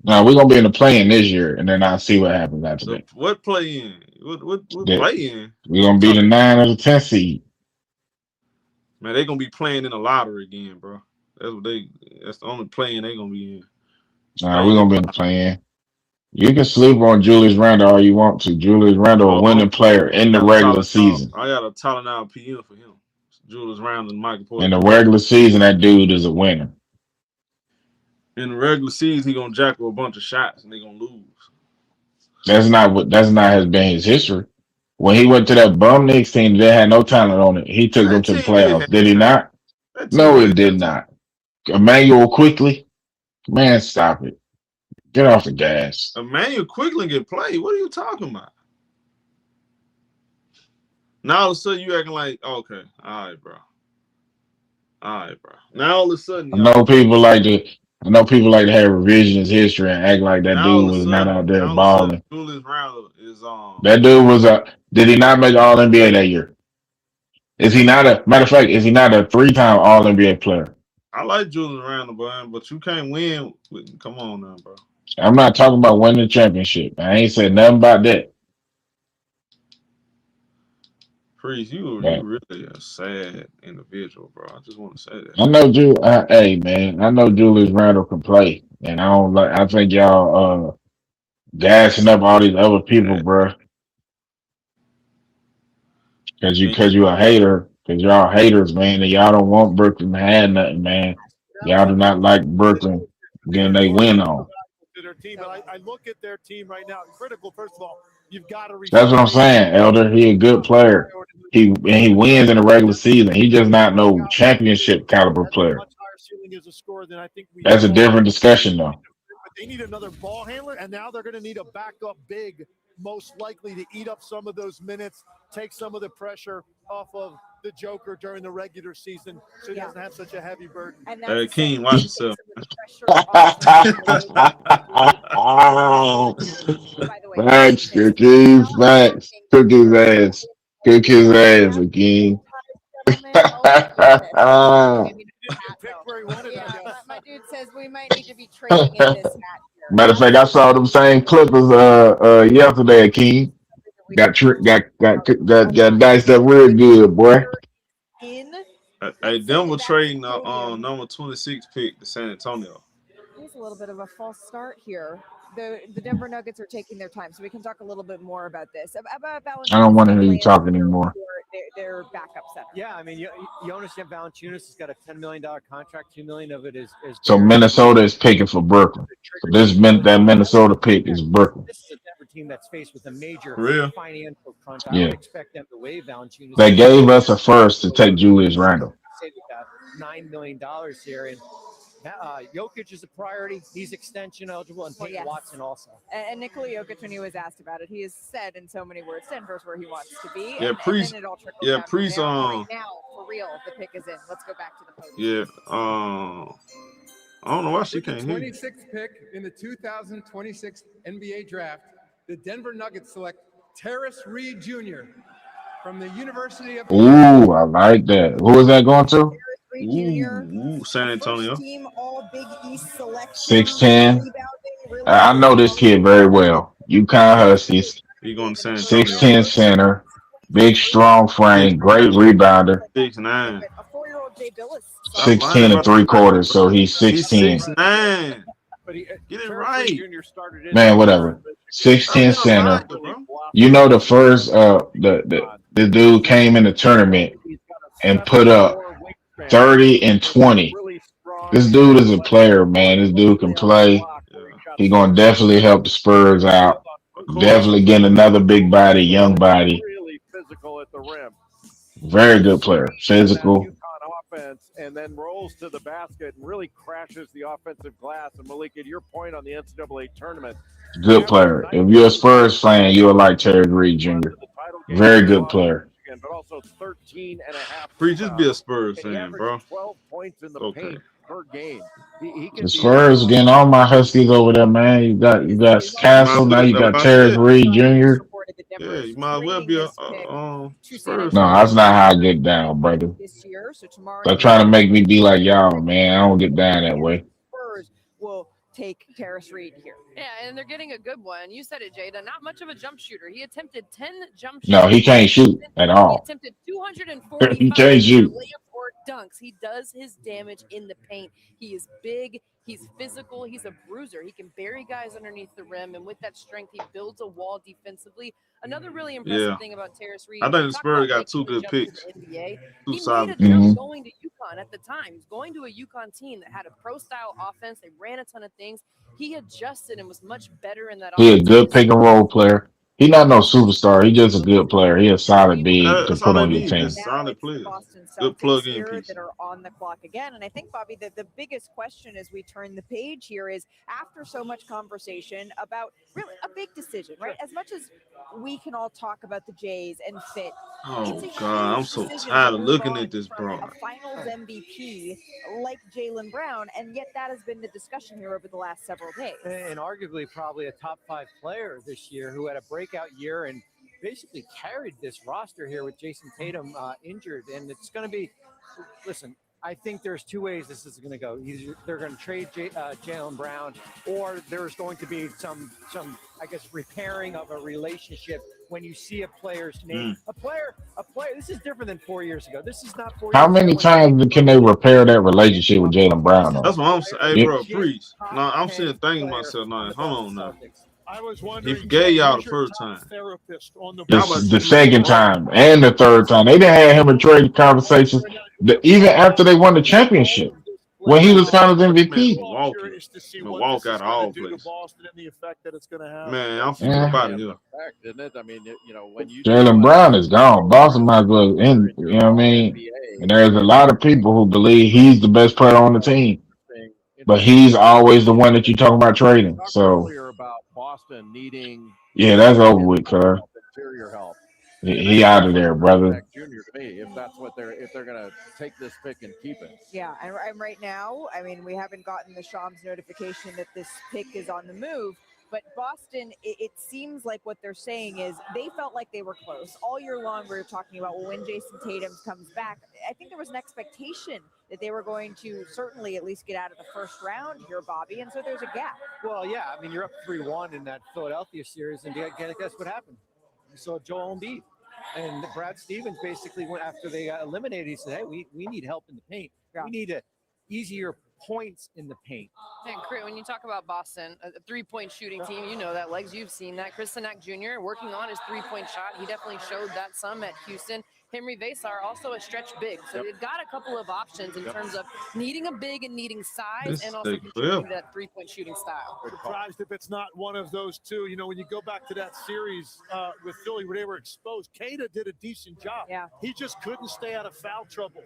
No, we're gonna be in the play-in this year, and then I'll see what happens after that. What play-in? What play-in? We're gonna be the 9 or the 10 seed. Man, they're gonna be playing in the lottery again, bro. That's the only play-in they're gonna be in. Nah, we're gonna be in the play-in. You can sleep on Julius Randle all you want to. Julius Randle, a winning player in the regular season. I got a $1 PM for him. Julius Randle and Michael Porter. In the regular season, that dude is a winner. In the regular season, he gonna jackal a bunch of shots and they gonna lose. That's not has been his history. When he went to that bum Knicks team, they had no talent on it. He took them to the playoffs. Did he not? No, it did not. Emmanuel Quickly, man, stop it. Get off the gas. Emmanuel Quickly get played. What are you talking about? Now all of a sudden you acting like, okay, all right, bro. Now all of a sudden, I know people like to have revisionist history and act like that dude was not out there balling. Julius Randle is that dude was did he not make All NBA that year? Is he not matter of fact, is he not a 3-time All NBA player? I like Julius Randle, but you can't win. Come on now, bro. I'm not talking about winning the championship. I ain't said nothing about that. Priest, you really a sad individual, bro. I just want to say that. I know hey man, I know Julius Randle can play, and I think y'all gassing up all these other people, bro. Cause you a hater, cause y'all haters, man, and y'all don't want Brooklyn to have nothing, man. Y'all do not like Brooklyn getting they win on. But I look at their team right now. Critical, first of all, you've got to. That's what I'm saying, Elder. He a good player. He wins in the regular season. He just not no championship caliber player. That's a different discussion, though. They need another ball handler, and now they're going to need a backup big most likely to eat up some of those minutes, take some of the pressure off of the Joker during the regular season, so he doesn't have such a heavy burden. Hey, King, watch yourself. Facts, cookies, facts. Cook his ass. Cook his ass again. My dude says we might need to be trading in this hat. Matter of fact, I saw them same Clippers yesterday, King. Got diced up real good, boy. Hey, Denver trading number 26 pick to San Antonio. Here's a little bit of a false start here. The Denver Nuggets are taking their time, so we can talk a little bit more about this. About I don't want to hear you talk anymore. Their backup center. Yeah, I mean, Jonas Valanciunas has got a $10 million contract. $2 million of it is So Minnesota is picking for Brooklyn. So that Minnesota pick is Brooklyn. This is a Denver team that's faced with a major financial crunch. I Yeah. would expect them to waive Valanciunas. They gave us a first to take Julius Randle. Say they got $9 million here, and Jokic is a priority. He's extension eligible, and Peyton Watson also. And Nikola Jokic, when he was asked about it, he has said in so many words, Denver's where he wants to be. Yeah, and then it all trickles down from there. Right now, for real, the pick is in. Let's go back to the podium. Yeah, I don't know why she can't hear you. 26th pick in the 2026 NBA draft, the Denver Nuggets select Terrace Reed Jr. from the University of. Ooh, I like that. Who is that going to? Ooh, San Antonio. Team all Big East selection. 6'10". I know this kid very well. UConn Huskies. He going to San Antonio. 6'10" center. Big, strong frame. Great rebounder. 6'9". 16 and 3/4, so he's 16. 6'9". Get it right. Man, whatever. 6'10" center. You know the first the dude came in the tournament and put up 30 and 20. This dude is a player, man. This dude can play. He gonna definitely help the Spurs out. Definitely getting another big body, young body. Really physical at the rim. Very good player. Physical. Offense and then rolls to the basket and really crashes the offensive glass. And Malik, at your point on the NCAA tournament, Good player. If you're a Spurs fan, you'll like Terry Reed Jr. Very good player. but also 13 and a half. Free, just be a Spurs fan, bro. 12 points in the paint per game. He The Spurs getting all my Huskies over there, man. You got Castle, now you got Terry Reed Jr. Yeah, you might as well be a Spurs. No, that's not how I get down, brother. They're trying to make me be like y'all, man. I don't get down that way. Spurs will take Terrace Reed here. Yeah, and they're getting a good one. You said it, Jada. Not much of a jump shooter. He attempted 10 jump shots. No, he can't shoot at all. He attempted 245 He can't shoot. layups or dunks. He does his damage in the paint. He is big. He's physical. He's a bruiser. He can bury guys underneath the rim, and with that strength, he builds a wall defensively. Another really impressive thing about Terrace Reed. I think the Spurs got two good picks. He made a jump going to UConn at the time. He was going to a UConn team that had a pro-style offense. They ran a ton of things. He adjusted and was much better in that He offense. a good pick and roll player. He not no superstar. He just a good player. He a solid big to put on your team. Solid player. Good plug-in piece. That are on the clock again. And I think, Bobby, that the biggest question as we turn the page here is, after so much conversation about really a big decision, right? As much as we can all talk about the Jays and fit. Oh, God, I'm so tired of looking at this, bro. A finals MVP like Jaylen Brown, and yet that has been the discussion here over the last several days. And arguably probably a top 5 player this year who had a breakout year and basically carried this roster here with Jason Tatum injured. And it's going to be, listen, I think there's 2 ways this is going to go. Either they're going to trade Jaylen Brown, or there's going to be some, I guess, repairing of a relationship when you see a player's name. A player. This is different than 4 years ago. This is not 4 years How ago. many times can they repair that relationship with Jaylen Brown? That's what I'm saying. Hey, bro, preach. No, I'm sitting thinking myself now. Hold on now. I was wondering. He forgave y'all the first time. The second time and the third time. They didn't have him in trade conversations even after they won the championship when he was finals MVP. Milwaukee out of all places. Man, I'm feeling about it here. Isn't it? I mean, when you Jaylen Brown is gone. Boston might as well end. You know what I mean? And there's a lot of people who believe he's the best player on the team, but he's always the one that you're talking about trading. So about Boston needing Yeah, that's over with, cuz. Interior help. He out of there, brother. Junior to me, if that's what they're gonna take this pick and keep it. Yeah, and right now, I mean, we haven't gotten the Shams notification that this pick is on the move. But Boston, it seems like what they're saying is they felt like they were close. All year long, we were talking about, well, when Jason Tatum comes back, I think there was an expectation that they were going to certainly at least get out of the first round here, Bobby. And so there's a gap. Well, yeah, I mean, you're up 3-1 in that Philadelphia series, and guess what happened? You saw Joel Embiid. And Brad Stevens basically went after they got eliminated. He said, hey, we need help in the paint. Yeah. We need easier points in the paint. And when you talk about Boston, a three-point shooting team, you know that, Legs, you've seen that. Chris Sinak Jr. working on his three-point shot. He definitely showed that some at Houston. Henry Vasar, also a stretch big. So they've got a couple of options in terms of needing a big and needing size and also contributing that three-point shooting style. Surprised if it's not one of those two. You know, when you go back to that series with Philly where they were exposed, Keita did a decent job. Yeah. He just couldn't stay out of foul trouble.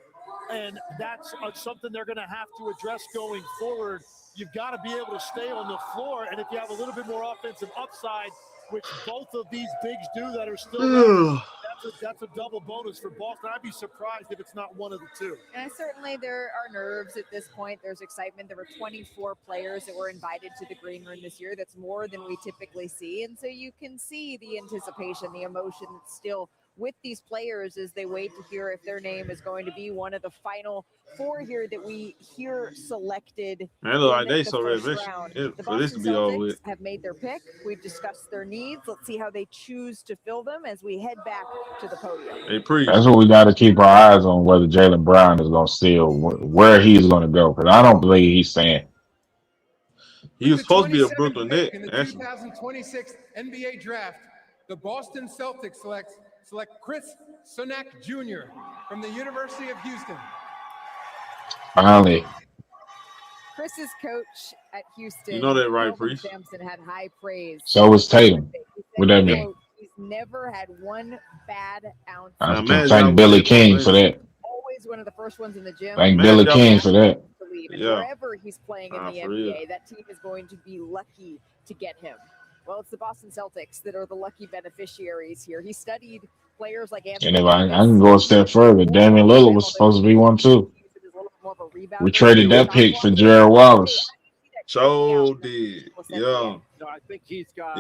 And that's something they're going to have to address going forward. You've got to be able to stay on the floor. And if you have a little bit more offensive upside, which both of these bigs do that are still there, that's a double bonus for Boston. I'd be surprised if it's not one of the two. And certainly there are nerves at this point. There's excitement. There were 24 players that were invited to the green room this year. That's more than we typically see. And so you can see the anticipation, the emotion that's still with these players as they wait to hear if their name is going to be one of the final four here that we hear selected. Man, it look like they the so first ready round. for this to be over with. Have made their pick. We've discussed their needs. Let's see how they choose to fill them as we head back to the podium. That's what we got to keep our eyes on, whether Jaylen Brown is going to steal, where he's going to go. Because I don't believe he's staying. He was supposed to be a Brooklyn Net. In the 2026 NBA draft, the Boston Celtics select Chris Sinak Jr. from the University of Houston. Finally. Chris's coach at Houston. You know that, right, Kelvin Priest? Sampson had high praise. So was Tatum. What that mean? He's never had one bad ounce. I can thank Billy King for that. Always one of the first ones in the gym. Thank Billy King for that. And wherever he's playing in the for NBA, real. that team is going to be lucky to get him. Well, it's the Boston Celtics that are the lucky beneficiaries here. He studied players like Anthony. And if I can go a step further, Damian Lillard was supposed to be one too. We traded that pick for Jared Wallace. So did. Yeah. No, I think he's got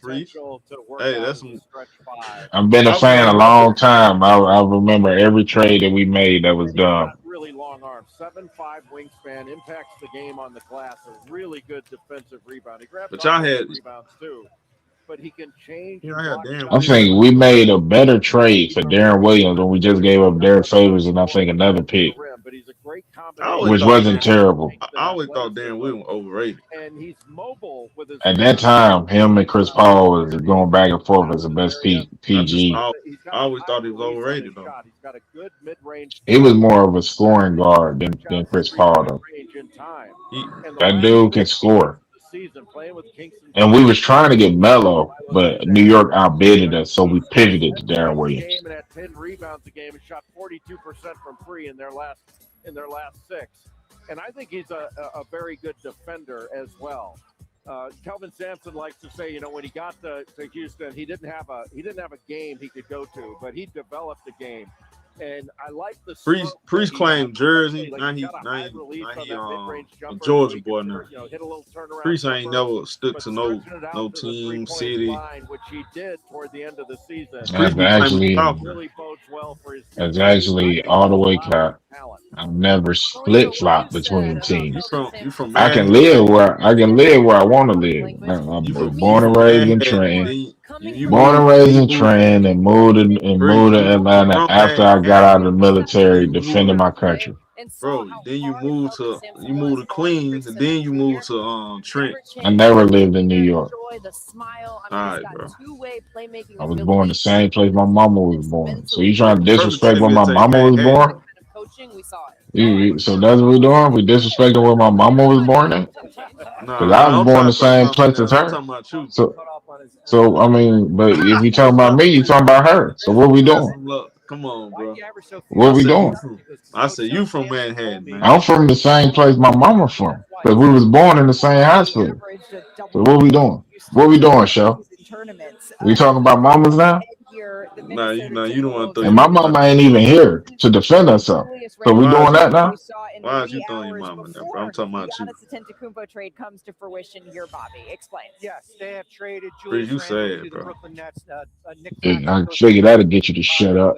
Priest. potential to work Hey, out that's as a some. stretch five. I've been a fan a long time. I remember every trade that we made that was done. Really long arm, 7'5" wingspan, impacts the game on the glass. A really good defensive rebound. He grabbed But y'all had- rebounds too, but he can change. Yeah, I had damn. I think we made a better trade for Darren Williams when we just gave up Derek Favors and I think another pick, But he's a great I combination. always which thought wasn't Darren- terrible. I always thought Darren Williams was overrated. And he's mobile with his. At that time, him and Chris Paul was going back and forth as the best PG. I always thought he was overrated though. He's got a good mid-range. He was more of a scoring guard than Chris Paul though. Range in time. That dude can score. Season playing with Kingston. And we was trying to get Melo, but New York outbidded us, so we pivoted to Darren Williams. Game and had 10 rebounds a game and shot 42% from free in their last 6. And I think he's a very good defender as well. Kelvin Sampson likes to say, when he got to Houston, he didn't have a game he could go to, but he developed a game. And I like the Priest claimed Jersey. Like Now he's he got a high release on that mid-range a jumper, Georgia so he boy can, now. hit a little turnaround Priest ain't jumper, never stuck but to no stretching it out to the team, three-point city. line, which he did toward the end of the season. That's actually Really bodes well for his that's actually all the way cap. I've never split flop between teams. You from I can live where I want to live. I'm born and raised in Trenton. Born and raised in Trenton and moved to Atlanta after I got out of the military defending my country. Bro, then you moved to Queens, and then you moved to Trent. I never lived in New York. All right, bro. I was born the same place my mama was born. So you trying to disrespect where my mama was born? So that's what we're doing? We disrespecting where my mama was born at? Because I was born the same place as her. So I mean, but if you talking about me, you talking about her. So what we doing? Come on, bro. What we doing? I said you from Manhattan, man. I'm from the same place my mama from. Because we was born in the same hospital. So what we doing? What we doing, show? tournaments. We talking about mamas now? Here, the Nah, Minnesota you don't want to throw And your my mama. mama ain't even here to defend herself. So we Why is doing that you? now? Why is you throwing your mama now, bro? I'm talking about you. Giannis Antetokounmpo trade comes to fruition. Your Bobby explains. Yes, they have traded Chris, Julius you Randle sad, to the bro. Brooklyn Nets. Nick I figured that'd get you to shut up.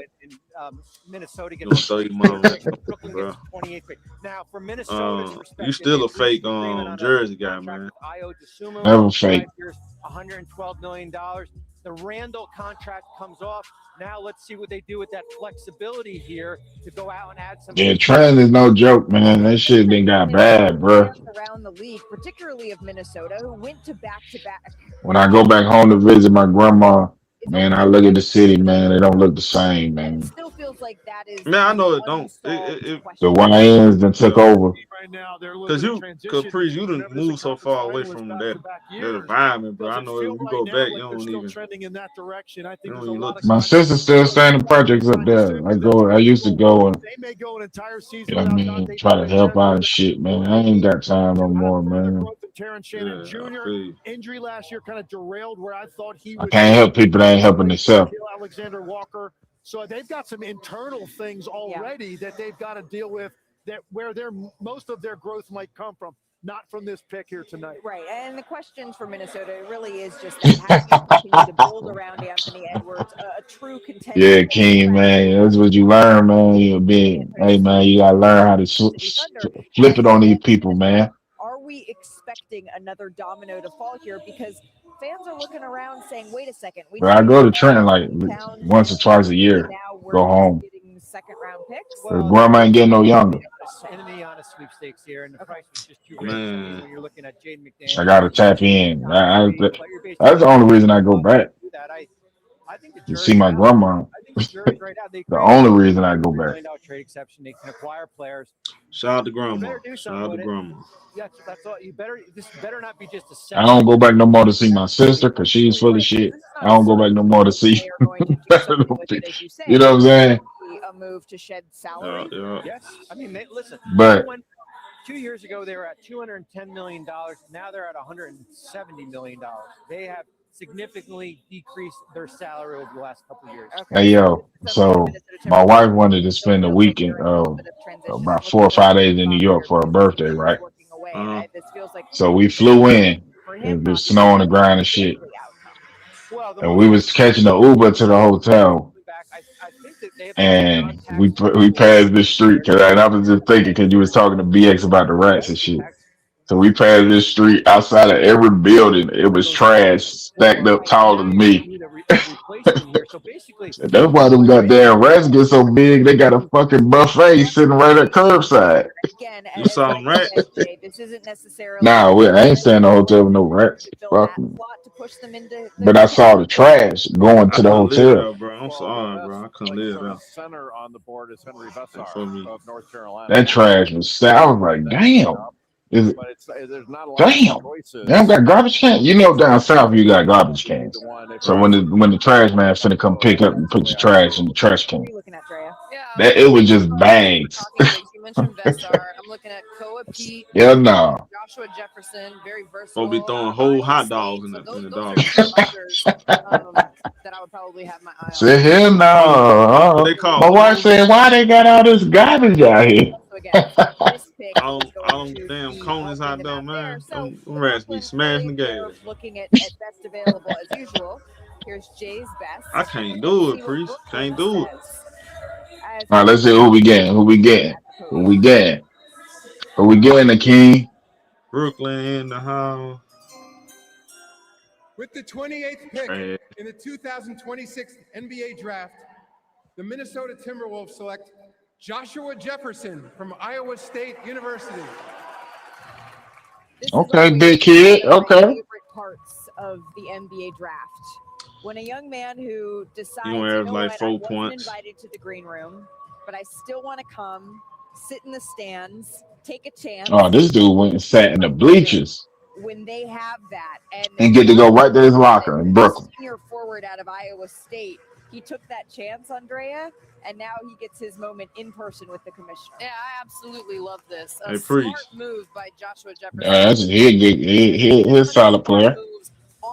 Minnesota You gets gonna throw your mama, Brooklyn bro? gets 28th pick. Now, for Minnesota's perspective, You still a they've reached fake an agreement on a Jersey guy, contract man. with Ayo Dosunmu, Never fake. 5 years, $112 million. The Randall contract comes off. Now let's see what they do with that flexibility here to go out and add some. Yeah, trend is no joke, man. That shit done got bad, bro. Around the league, particularly of Minnesota, who went to back-to-back. When I go back home to visit my grandma, man, I look at the city, man. It don't look the same, man. It still feels like that is. Man, I know it don't. The YNs done took over. Right now, they're Cause Priest, you done moved so far away from that environment, bro. I know if you go back, you don't even. Trending in that direction. I think You there's don't a even lot look. of My sister still staying in the projects up there. I used to go and, they may go an entire season you know what I mean, try to help out and shit, man. I ain't got time no more, man. Terrence Shannon Jr. Injury last year kind of derailed where I thought he I would. can't help people that ain't helping themselves. Alexander Walker. So they've got some internal things already that they've got to deal with. That where most of their growth might come from, not from this pick here tonight. Right, and the questions for Minnesota really is just that, how do you continue to build around Anthony Edwards, a true contender? Yeah, King, man. That's what you learn, man. Hey, man, you gotta learn how to flip it on these people, man. Are we expecting another domino to fall here? Because fans are looking around saying, wait a second. But I go to Trenton like once or twice a year. Go home. Second-round picks. Grandma ain't getting no younger. In the Giannis sweepstakes here, and the price was just too Man. rich when you're looking at Jaden McDaniels. I gotta tap in. That's the only reason I go back. I think To see my grandma. The only reason I go back. Trade exception. They can acquire players. Shout out to grandma. Shout out to grandma. Yeah, that's all. This better not be just a. I don't go back no more to see my sister because she's full of shit. I don't go back no more to see. You know what I'm saying? A move to shed salary. Yes, I mean, listen. But 2 years ago they were at $210 million. Now they're at $170 million. They have significantly decreased their salary over the last couple of years. Hey yo, so my wife wanted to spend a weekend, about 4 or 5 days in New York for her birthday, right? So we flew in. It was snow on the ground and shit, and we was catching the Uber to the hotel. And we passed this street because I was just thinking because you was talking to BX about the rats and shit. So we passed this street outside of every building. It was trash stacked up taller than me. That's why them goddamn rats get so big. They got a fucking buffet sitting right at curbside. You saw them rats? This isn't necessarily. Nah, I ain't staying in the hotel with no rats. Fuck me. But I saw the trash going to the hotel. Bro. I'm sorry, bro. I couldn't live there. Center on the board is Henry Vessar of North Carolina. That trash was sad. I was like, damn. There's not a lot Damn. of choices. They don't got garbage cans. You know, down south you got garbage cans. So when the trash man finna come pick up and put your trash in the trash can, that it was just bags. You mentioned Vessar. I'm looking at Koa Pete. Yeah, no. Joshua Jefferson, very versatile. We'll be throwing whole hot dogs in the dog. That I would probably have my eye on. Say hell no. My wife said, why they got all this garbage out here? All damn conus out there, man. Them rats be smashing the gas. Looking at best available as usual. Here's Jay's best. I can't do it, Priest. Can't do it. All right, let's see who we getting. Who we getting? The King? Brooklyn in the house. With the 28th pick in the 2026 NBA draft, the Minnesota Timberwolves select Joshua Jefferson from Iowa State University. Okay, big kid. Okay. Favorite parts of the NBA draft. When a young man who decides, You have like 4 I wasn't points. invited to the green room, but I still want to come, sit in the stands, take a chance. Oh, this dude went and sat in the bleachers When they have that and get to go right to his locker in Brooklyn. Senior forward out of Iowa State, he took that chance, Andrea, and now he gets his moment in person with the commissioner. Yeah, I absolutely love this. Hey, Smart Priest. move by Joshua Jefferson. He's a solid player.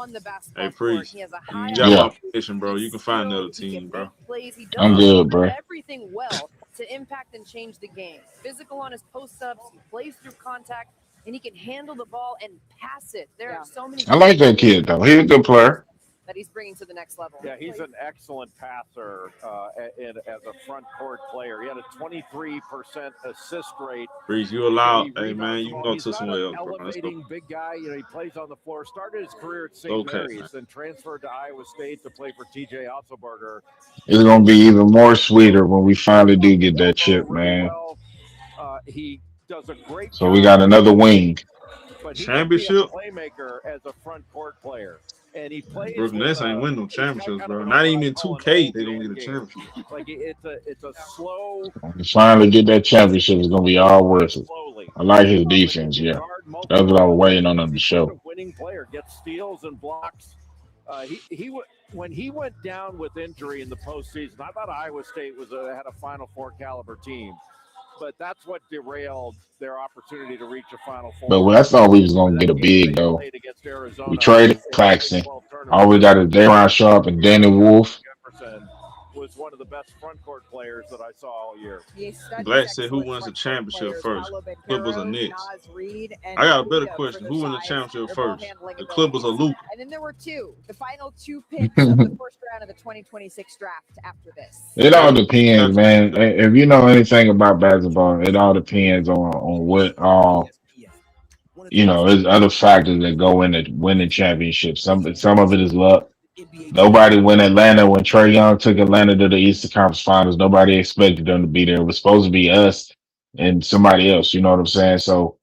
on the Hey, basketball court. Priest. He has a You high got Yeah, my permission, bro. You can find another team, bro. plays. He I'm does good, bro. everything well to impact and change the game. Physical on his post-ups, he plays through contact, and he can handle the ball and pass it. There are so many I like that kid though. He's a good player. that he's bringing to the next level. Yeah, he's an excellent passer as a front court player. He had a 23% assist rate. Priest, you allowed. 30 Hey, man, rebounds. you can go He's to not somewhere an else, bro. That's elevating big guy. You know, he plays on the floor. Started his career at St. okay, Mary's, man. then transferred to Iowa State to play for T.J. Otzelberger. It's gonna be even more sweeter when we finally do get that chip, man. He does a great So we job, got another wing. but he Championship? can be a playmaker as a front court player. And he plays Brooklyn with, Nets ain't win no he's got championships, kind bro. of Not what even I in call an 2K, they old gonna man get a game. championship. Like it's a slow When we finally get that championship, it's gonna be all worth it. I like his defense, yeah. That's what I was waiting on him to show. winning player, gets steals and blocks. When he went down with injury in the postseason, I thought Iowa State had a Final Four caliber team, but that's what derailed their opportunity to reach a Final Four. But I thought we was gonna get a big though. Played against Arizona. We traded Claxton. All we got is Darryn Sharp and Danny Wolf. Jefferson was one of the best front court players that I saw all year. Black said, "Who wins the championship first? Clippers or Knicks?" I got a better question. Who wins the championship first? The Clippers or Luka? And then there were the final two picks of the first round of the 2026 draft after this. It all depends, man. If you know anything about basketball, it all depends on what there's other factors that go into winning championships. Some of it is luck. Nobody went Atlanta when Trae Young took Atlanta to the Eastern Conference Finals. Nobody expected them to be there. It was supposed to be us and somebody else. You know what I'm saying? So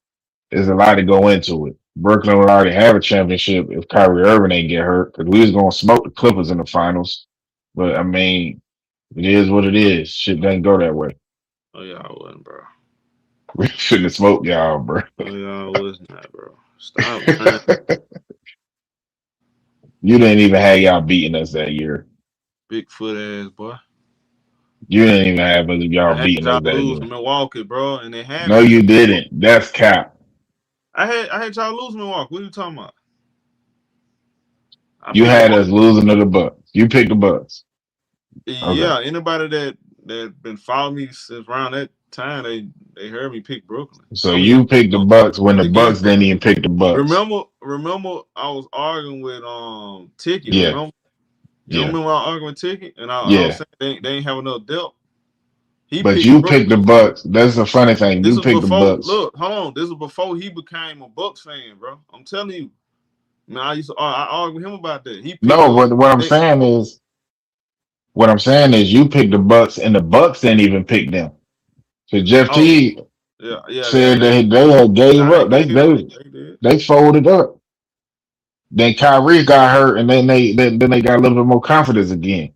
there's a lot to go into it. Brooklyn would already have a championship if Kyrie Irving ain't get hurt, because we was gonna smoke the Clippers in the finals. But I mean, it is what it is. Shit doesn't go that way. Oh yeah, I wouldn't, bro. We shouldn't have smoked y'all, bro. Oh yeah, I was not, bro. Stop, man. You didn't even have y'all beating us that year. Bigfoot ass boy. You didn't even have y'all I had beating y'all us that lose year. in Milwaukee, bro, and they had No, you didn't. That's cap. I had y'all lose Milwaukee. What are you talking about? You had us losing to the Bucks. You picked the Bucks. Yeah, anybody that been following me since around that time, they heard me pick Brooklyn. So you picked the Bucks when the Bucks didn't even pick the Bucks. Remember, I was arguing with Ticket. Yeah. Remember? You remember I was arguing with Ticket, and I was saying they ain't have enough depth. But you picked the Bucks. That's the funny thing. You picked the Bucks. Look, hold on. This was before he became a Bucks fan, bro. I'm telling you. Man, I argued with him about that. What I'm saying is you picked the Bucks and the Bucks didn't even pick them. So Jeff T said they had gave up. They folded up. Then Kyrie got hurt, and then they got a little bit more confidence again.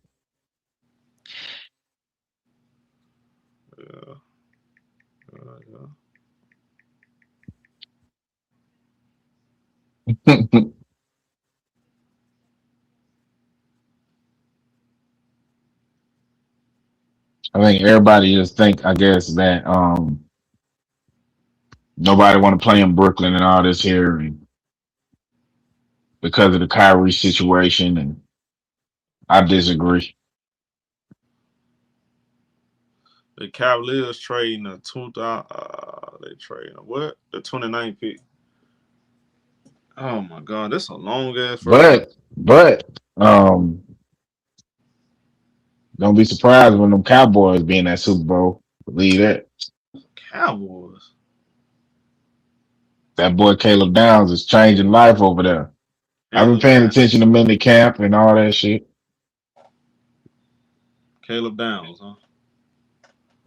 I think everybody just think, I guess, that nobody want to play in Brooklyn and all this here, and because of the Kyrie situation, and I disagree. The Cavaliers trading the 29th pick. Oh my God, that's a long ass. But don't be surprised when them Cowboys be in that Super Bowl. Believe that. Cowboys. That boy Caleb Downs is changing life over there. I've been paying attention to mini camp and all that shit. Caleb Downs, huh?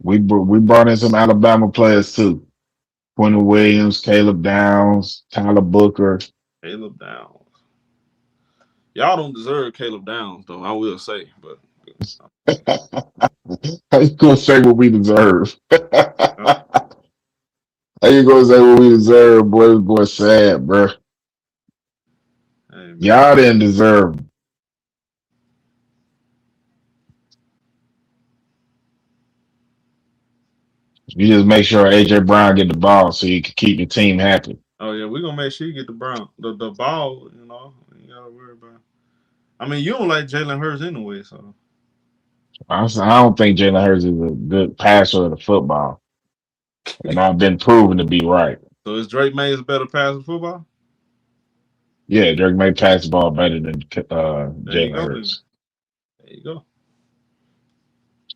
We brought in some Alabama players too. Quentin Williams, Caleb Downs, Tyler Booker. Caleb Downs. Y'all don't deserve Caleb Downs, though, I will say, but how you gonna say what we deserve? How you gonna say what we deserve, boy? This boy sad, bro. Hey, y'all didn't deserve him. You just make sure AJ Brown get the ball so you can keep your team happy. Oh yeah, we're gonna make sure you get the ball, you know. You gotta worry about. I mean, you don't like Jalen Hurts anyway, so. I don't think Jalen Hurts is a good passer of the football, and I've been proven to be right. So is Drake May a better passer of football? Yeah, Drake May pass the ball better than Jalen go, Hurts. There you go.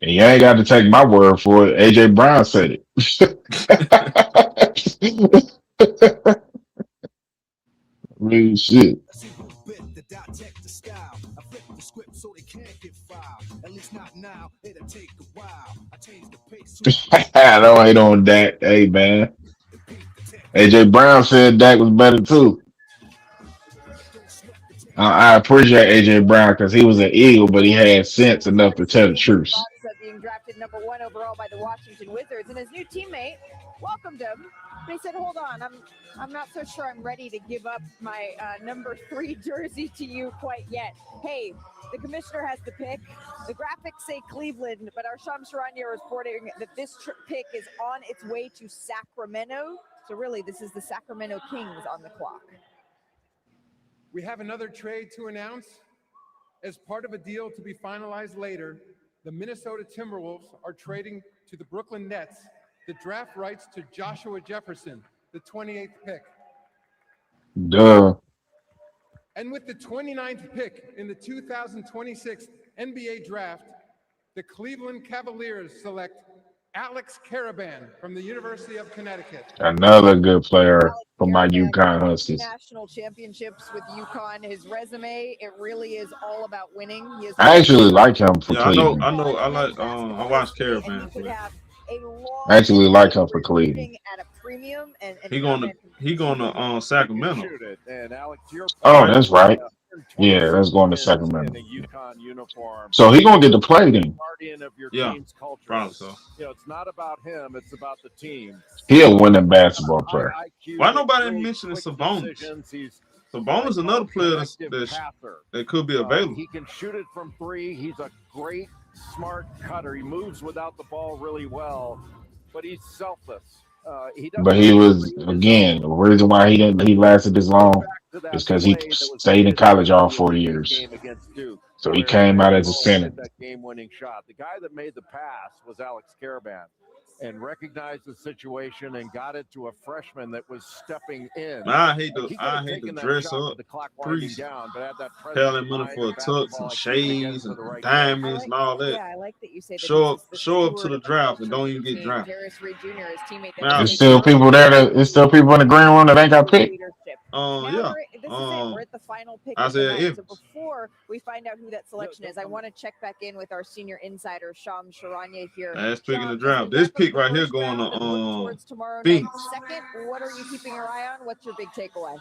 And you ain't got to take my word for it. AJ Brown said it. Real shit. I don't hate on Dak. Hey, man. AJ Brown said Dak was better too. I appreciate AJ Brown because he was an Eagle, but he had sense enough to tell the truth. Being drafted #1 overall by the Washington Wizards, and his new teammate welcomed him. But he said, "Hold on, I'm not so sure I'm ready to give up my #3 jersey to you quite yet." Hey, the commissioner has the pick. The graphics say Cleveland, but our Shams Charania is reporting that this pick is on its way to Sacramento. So really, this is the Sacramento Kings on the clock. We have another trade to announce. As part of a deal to be finalized later, the Minnesota Timberwolves are trading to the Brooklyn Nets the draft rights to Joshua Jefferson, the 28th pick. Duh. And with the 29th pick in the 2026 NBA draft, the Cleveland Cavaliers select Alex Caravan from the University of Connecticut. Another good player from my UConn Huskies. National championships with UConn. His resume, it really is all about winning. I actually like him for Cleveland. I watched Caravan. I actually like him for Cleveland. At a premium and he gonna Sacramento. Oh, that's right. Yeah, that's going to Sacramento. So he gonna get to play then. Yeah, probably so. You know, it's not about him; it's about the team. He a winning basketball player. Why nobody mentioning Sabonis? Sabonis another player that could be available. He can shoot it from 3. He's a great, smart cutter. He moves without the ball really well, but he's selfless. But he was, again, the reason why he lasted this long is because he stayed in college all 4 years. So he came out as a center. That game-winning shot. The guy that made the pass was Alex Caravan, and recognized the situation and got it to a freshman that was stepping in. I hate to dress up. Telling money for tux and shades and diamonds and all that. Yeah, I like that you say that. Show up to the draft and don't even get drafted. Darius Reed Jr., his teammate. There's still people there. There's still people in the green room that ain't got picked. Yeah. We're at the final pick. Isaiah So before we find out who that selection is, I want to check back in with our senior insider, Shams Charania here. Last pick in the draft. This pick right here going to Phoenix. Second, what are you keeping your eye on? What's your big takeaway?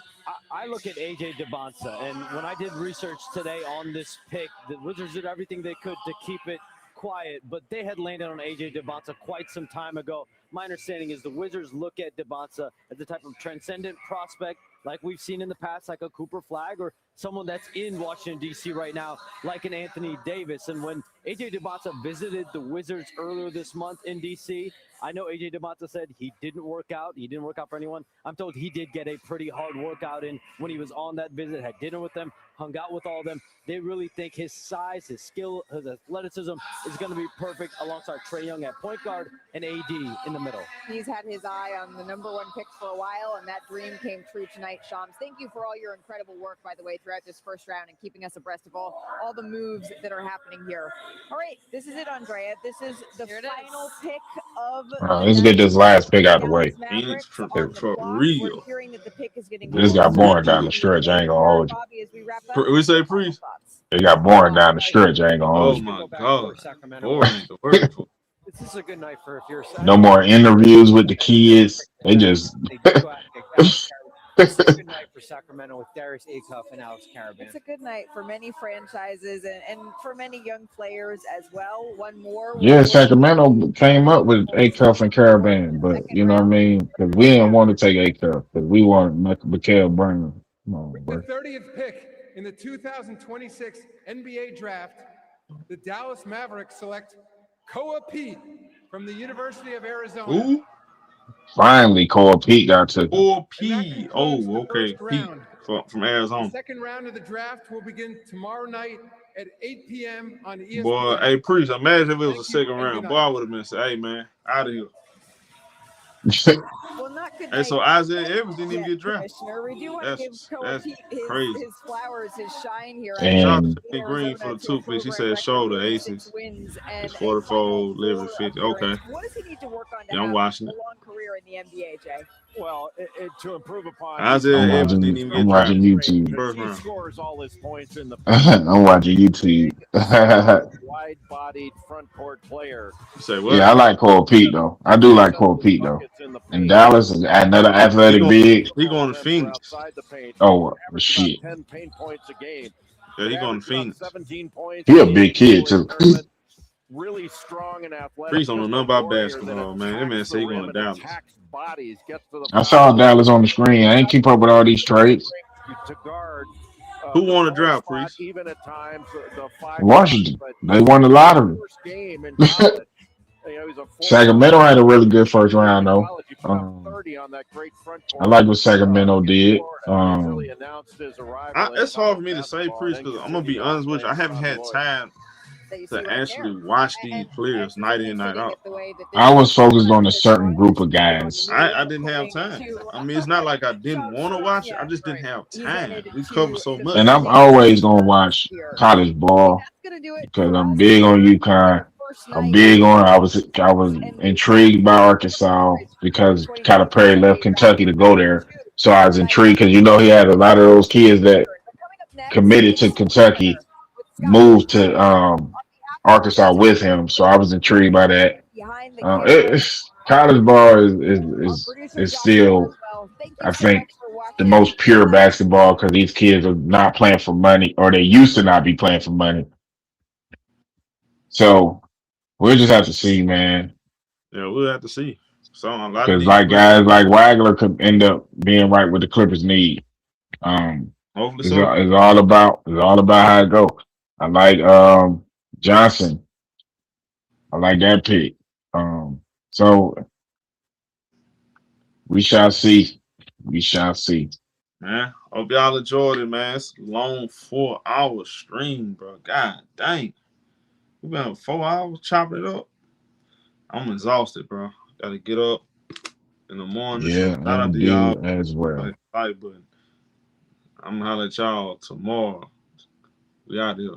I look at AJ Dybantsa, and when I did research today on this pick, the Wizards did everything they could to keep it quiet, but they had landed on AJ Dybantsa quite some time ago. My understanding is the Wizards look at Dybantsa as the type of transcendent prospect like we've seen in the past, like a Cooper Flagg or someone that's in Washington, D.C. right now, like an Anthony Davis. And when AJ Dybantsa visited the Wizards earlier this month in D.C., I know AJ Dybantsa said he didn't work out. He didn't work out for anyone. I'm told he did get a pretty hard workout in when he was on that visit, had dinner with them, hung out with all of them. They really think his size, his skill, his athleticism is going to be perfect alongside Trae Young at point guard and AD in the middle. He's had his eye on the #1 pick for a while, and that dream came true tonight, Shams. Thank you for all your incredible work, by the way, throughout this first round and keeping us abreast of all the moves that are happening here. All right, this is it, Andrea. This is the final pick of Let's get this last pick out of the way. Phoenix for real. This got boring down the stretch. I ain't gonna hold you. We say Priest. It got boring down the stretch. I ain't gonna hold you. Oh my God. Boring. The word for This is a good night for if you're no more interviews with the kids. They just It's a good night for Sacramento with Darius, Acuff, and Alex Caravan. It's a good night for many franchises and for many young players as well. One more. yeah, Sacramento came up with Acuff and Caravan, but you know what I mean? Because we didn't want to take Acuff because we wanted Mikael Brennan. Come on, With bro. the 30th pick in the 2026 NBA draft, the Dallas Mavericks select Koa Pete from the University of Arizona. Who? Finally, Cole Pete got to. Cole Pete. Oh, okay. Pete. from The Arizona. second round of the draft will begin tomorrow night at 8 p.m. on ESPN. Boy, hey, Priest, imagine if it was a Thank you, second and round. good Boy, night. I would have been saying, hey, man, out of here. Well, not good Hey, night. so Isaiah Evans didn't even get drafted. Commissioner, we do want to give Koa That's Pete crazy. his flowers, his shine here. Shout out And to Green for the to a toothpick. She program said record shoulder 56 aces. wins and It's a 44, Final living Four 50. appearance. Okay. What does he need to work on to Yeah, I'm have watching a it. long career in the NBA, Jay? Well, to improve upon Isaiah Evans didn't even I'm get watching drafted. YouTube. First he round. scores all his points in the I'm watching YouTube. wide-bodied front court player. You say what? Yeah, I like Cole Pete though. I do like Cole Pete though. And Dallas is another athletic big. He going to Phoenix. Oh shit. 10 paint points a game. Yeah, he going to Phoenix. 17 points. He a big kid too. Really strong and athletic. Priest don't know nothing about basketball, man. That man say he going to Dallas. Bodies, gets to the I saw Dallas on the screen. I ain't keep up with all these trades. to guard. Who won the draft, Priest? Even at times, the five Washington. They won the lottery. first game in college. You know, he's a Sacramento had a really good first round though. 30 on that great front I like what Sacramento did. It's hard for me to say, Priest, because I'm gonna be honest with you. I haven't had time to actually watch these players night in, night out. I was focused on a certain group of guys. I didn't have time. I mean, it's not like I didn't want to watch it. I just didn't have time. We cover so much. And I'm always gonna watch college ball because I'm big on UConn. I'm big on. I was intrigued by Arkansas because Calipari left Kentucky to go there, so I was intrigued because he had a lot of those kids that committed to Kentucky, moved to Arkansas with him, so I was intrigued by that. College ball is still, I think, the most pure basketball because these kids are not playing for money, or they used to not be playing for money. So we'll just have to see, man. Yeah, we'll have to see. So a lot of Because these like guys like Wagler could end up being right what the Clippers need. Hopefully It's, so. it's all about how it go. I like Johnson. I like that pick. So we shall see. We shall see. Man, hope y'all enjoyed it, man. It's a long 4-hour stream, bro. God dang. We've been 4 hours chopping it up. I'm exhausted, bro. Gotta get up in the morning. Yeah, Shout out I to do y'all. as well. Like, but I'm gonna holler at y'all tomorrow. We out here.